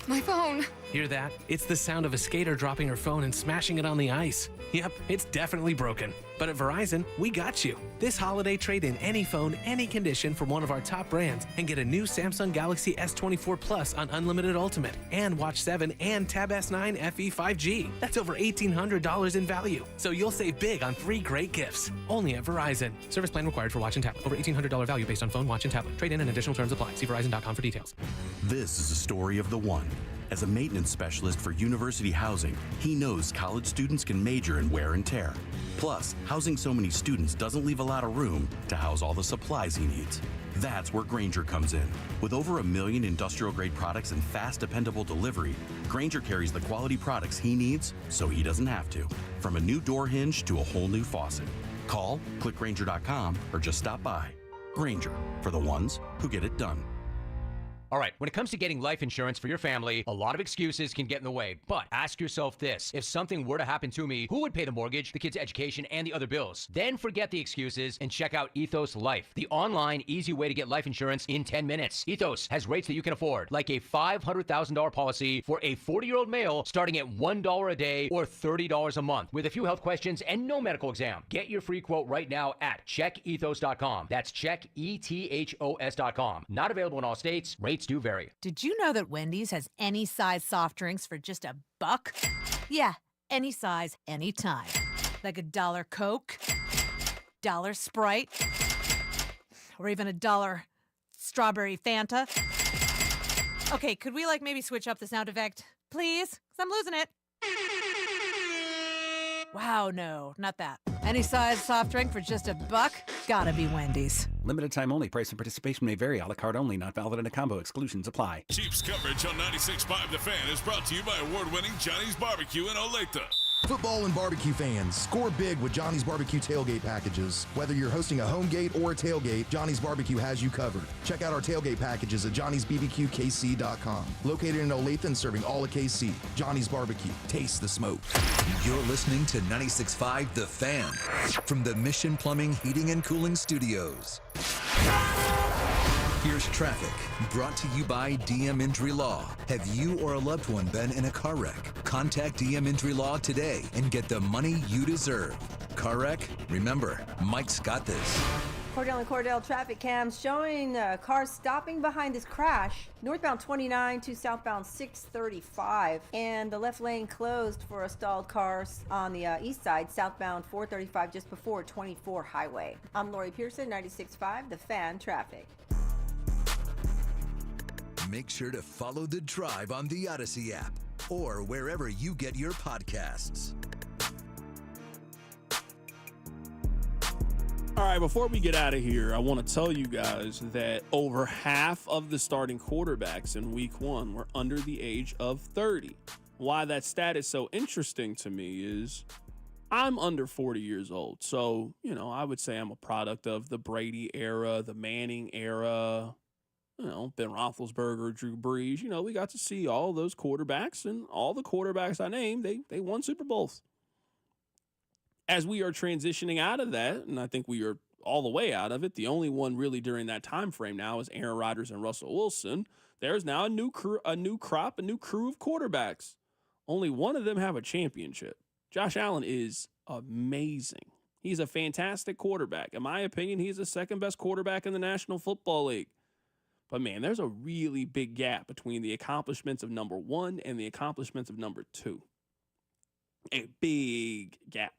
my phone. Hear that? It's the sound of a skater dropping her phone and smashing it on the ice. Yep, it's definitely broken. But at Verizon, we got you. This holiday, trade in any phone, any condition from one of our top brands and get a new Samsung Galaxy S24 Plus on Unlimited Ultimate and Watch 7 and Tab S9 FE 5G. That's over $1,800 in value. So you'll save big on 3 great gifts. Only at Verizon. Service plan required for watch and tablet. Over $1,800 value based on phone, watch, and tablet. Trade in and additional terms apply. See Verizon.com for details. This is a story of the one. As a maintenance specialist for university housing, he knows college students can major in wear and tear. Plus, housing so many students doesn't leave a lot of room to house all the supplies he needs. That's where Grainger comes in. With over 1 million industrial-grade products and fast, dependable delivery, Grainger carries the quality products he needs so he doesn't have to. From a new door hinge to a whole new faucet. Call, click Grainger.com, or just stop by. Grainger, for the ones who get it done. All right, when it comes to getting life insurance for your family, a lot of excuses can get in the way. But ask yourself this. If something were to happen to me, who would pay the mortgage, the kids' education, and the other bills? Then forget the excuses and check out Ethos Life, the online, easy way to get life insurance in 10 minutes. Ethos has rates that you can afford, like a $500,000 policy for a 40-year-old male starting at $1 a day or $30 a month, with a few health questions and no medical exam. Get your free quote right now at checkethos.com. That's checkethos.com. Not available in all states. Rates do vary. Did you know that Wendy's has any size soft drinks for just $1? Yeah, any size, anytime. Like $1 Coke, $1 Sprite, or even $1 strawberry Fanta. Okay, could we maybe switch up the sound effect, please? 'Cause I'm losing it. Wow, no, not that. Any size soft drink for just $1? Gotta be Wendy's. Limited time only. Price and participation may vary. A la carte only. Not valid in a combo. Exclusions apply. Chiefs coverage on 96.5 The Fan is brought to you by award-winning Johnny's Barbecue in Olathe. Football and barbecue fans, score big with Johnny's Barbecue tailgate packages. Whether you're hosting a home gate or a tailgate, Johnny's Barbecue has you covered. Check out our tailgate packages at johnny'sbbqkc.com. Located in Olathe and serving all of KC. Johnny's Barbecue. Taste the smoke. You're listening to 96.5 The Fan from the Mission Plumbing, Heating, and Cooling Studios. Here's traffic, brought to you by DM Injury Law. Have you or a loved one been in a car wreck? Contact DM Injury Law today and get the money you deserve. Car wreck? Remember, Mike's got this. Cordell and Cordell traffic cams showing cars stopping behind this crash. Northbound 29 to southbound 635. And the left lane closed for stalled cars on the east side, southbound 435 just before 24 highway. I'm Lori Pearson, 96.5 The Fan Traffic. Make sure to follow The Drive on the Odyssey app or wherever you get your podcasts. All right, before we get out of here, I want to tell you guys that over half of the starting quarterbacks in week 1 were under the age of 30. Why that stat is so interesting to me is I'm under 40 years old. So, I would say I'm a product of the Brady era, the Manning era, Ben Roethlisberger, Drew Brees. We got to see all those quarterbacks, and all the quarterbacks I named, they won Super Bowls. As we are transitioning out of that, and I think we are all the way out of it, the only one really during that time frame now is Aaron Rodgers and Russell Wilson. There's now a new crew of quarterbacks. Only one of them have a championship. Josh Allen is amazing. He's a fantastic quarterback. In my opinion, he's the second best quarterback in the National Football League. But man, there's a really big gap between the accomplishments of number 1 and the accomplishments of number 2. A big gap.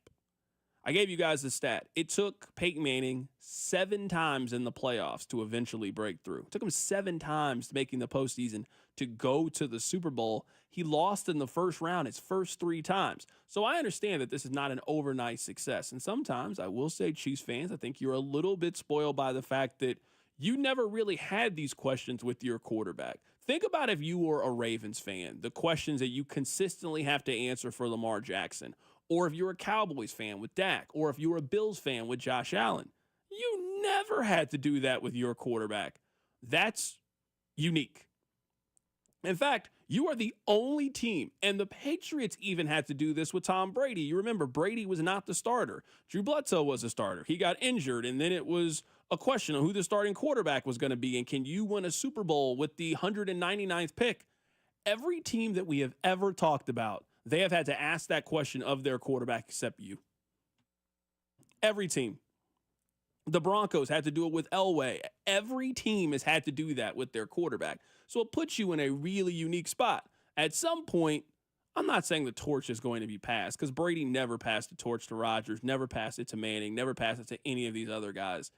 I gave you guys the stat. It took Peyton Manning 7 times in the playoffs to eventually break through. It took him 7 times making the postseason to go to the Super Bowl. He lost in the first round his first 3 times. So I understand that this is not an overnight success. And sometimes, I will say, Chiefs fans, I think you're a little bit spoiled by the fact that you never really had these questions with your quarterback. Think about if you were a Ravens fan, the questions that you consistently have to answer for Lamar Jackson. Or if you're a Cowboys fan with Dak, or if you're a Bills fan with Josh Allen. You never had to do that with your quarterback. That's unique. In fact, you are the only team, and the Patriots even had to do this with Tom Brady. You remember, Brady was not the starter. Drew Bledsoe was the starter. He got injured, and then it was a question of who the starting quarterback was going to be, and can you win a Super Bowl with the 199th pick? Every team that we have ever talked about, they have had to ask that question of their quarterback except you. Every team. The Broncos had to do it with Elway. Every team has had to do that with their quarterback. So it puts you in a really unique spot. At some point, I'm not saying the torch is going to be passed, because Brady never passed the torch to Rodgers, never passed it to Manning, never passed it to any of these other guys.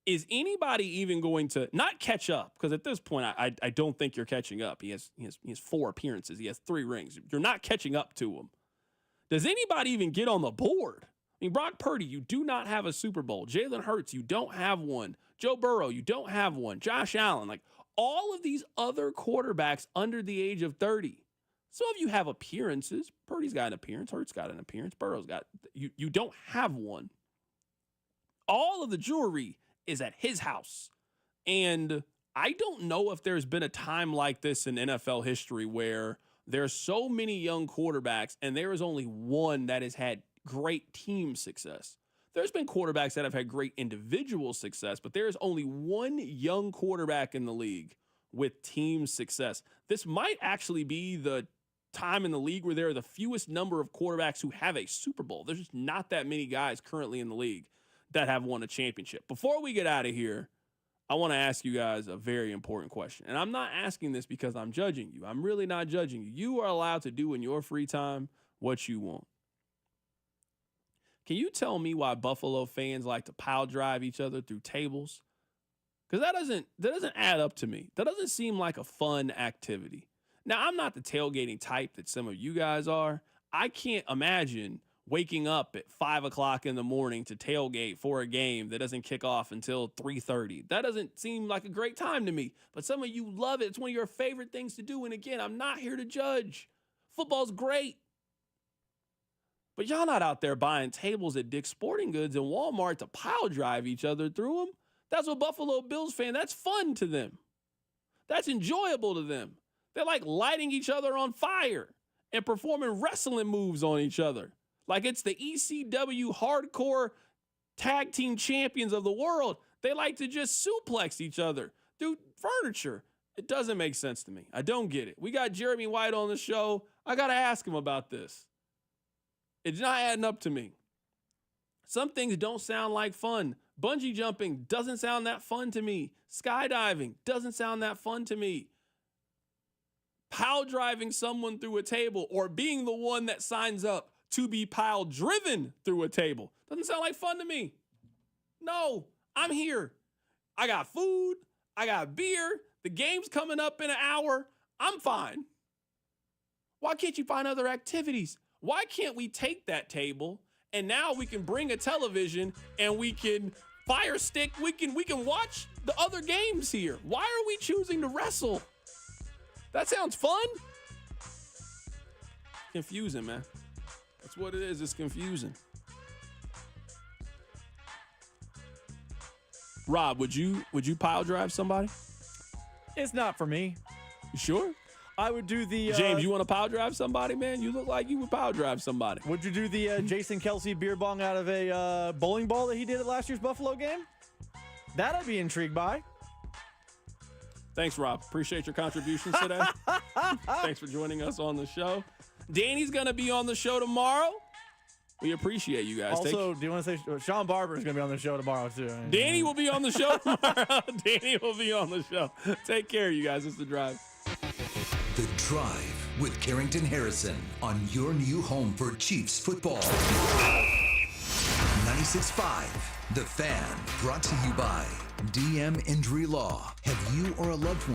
Is anybody even going to not catch up? Because at this point, I don't think you're catching up. He has 4 appearances. He has 3 rings. You're not catching up to him. Does anybody even get on the board? I mean, Brock Purdy, you do not have a Super Bowl. Jalen Hurts, you don't have one. Joe Burrow, you don't have one. Josh Allen, like all of these other quarterbacks under the age of 30. Some of you have appearances. Purdy's got an appearance. Hurts got an appearance. Burrow's got, you don't have one. All of the jewelry is at his house. And I don't know if there's been a time like this in NFL history where there's so many young quarterbacks and there is only one that has had great team success. There's been quarterbacks that have had great individual success, but there's only one young quarterback in the league with team success. This might actually be the time in the league where there are the fewest number of quarterbacks who have a Super Bowl. There's just not that many guys currently in the league that have won a championship. Before we get out of here, I want to ask you guys a very important question. And I'm not asking this because I'm judging you. I'm really not judging you. You are allowed to do in your free time what you want. Can you tell me why Buffalo fans like to pile drive each other through tables? Because that doesn't add up to me. That doesn't seem like a fun activity. Now, I'm not the tailgating type that some of you guys are. I can't imagine waking up at 5 o'clock in the morning to tailgate for a game that doesn't kick off until 3:30. That doesn't seem like a great time to me. But some of you love it. It's one of your favorite things to do. And again, I'm not here to judge. Football's great. But y'all not out there buying tables at Dick's Sporting Goods and Walmart to pile drive each other through them. That's what Buffalo Bills fans, that's fun to them. That's enjoyable to them. They're like lighting each other on fire and performing wrestling moves on each other. Like it's the ECW hardcore tag team champions of the world. They like to just suplex each other through furniture. It doesn't make sense to me. I don't get it. We got Jeremy White on the show. I got to ask him about this. It's not adding up to me. Some things don't sound like fun. Bungee jumping doesn't sound that fun to me. Skydiving doesn't sound that fun to me. Pile driving someone through a table or being the one that signs up to be pile driven through a table doesn't sound like fun to me. No, I'm here. I got food. I got beer. The game's coming up in an hour. I'm fine. Why can't you find other activities? Why can't we take that table and now we can bring a television and we can fire stick? We can watch the other games here. Why are we choosing to wrestle? That sounds fun. Confusing, man. That's what it is. It's confusing. Rob, would you pile drive somebody? It's not for me. You sure? I would do the James, you want to pile drive somebody, man? You look like you would pile drive somebody. Would you do the Jason Kelsey beer bong out of a bowling ball that he did at last year's Buffalo game? That I'd be intrigued by. Thanks, Rob. Appreciate your contributions today. Thanks for joining us on the show. Danny's going to be on the show tomorrow. We appreciate you guys. Also, do you want to say Sean Barber is going to be on the show tomorrow, too? Danny will be on the show tomorrow. Danny will be on the show. Take care, you guys. It's The Drive. The Drive with Carrington Harrison on your new home for Chiefs football. 96.5, The Fan, brought to you by DM Injury Law. Have you or a loved one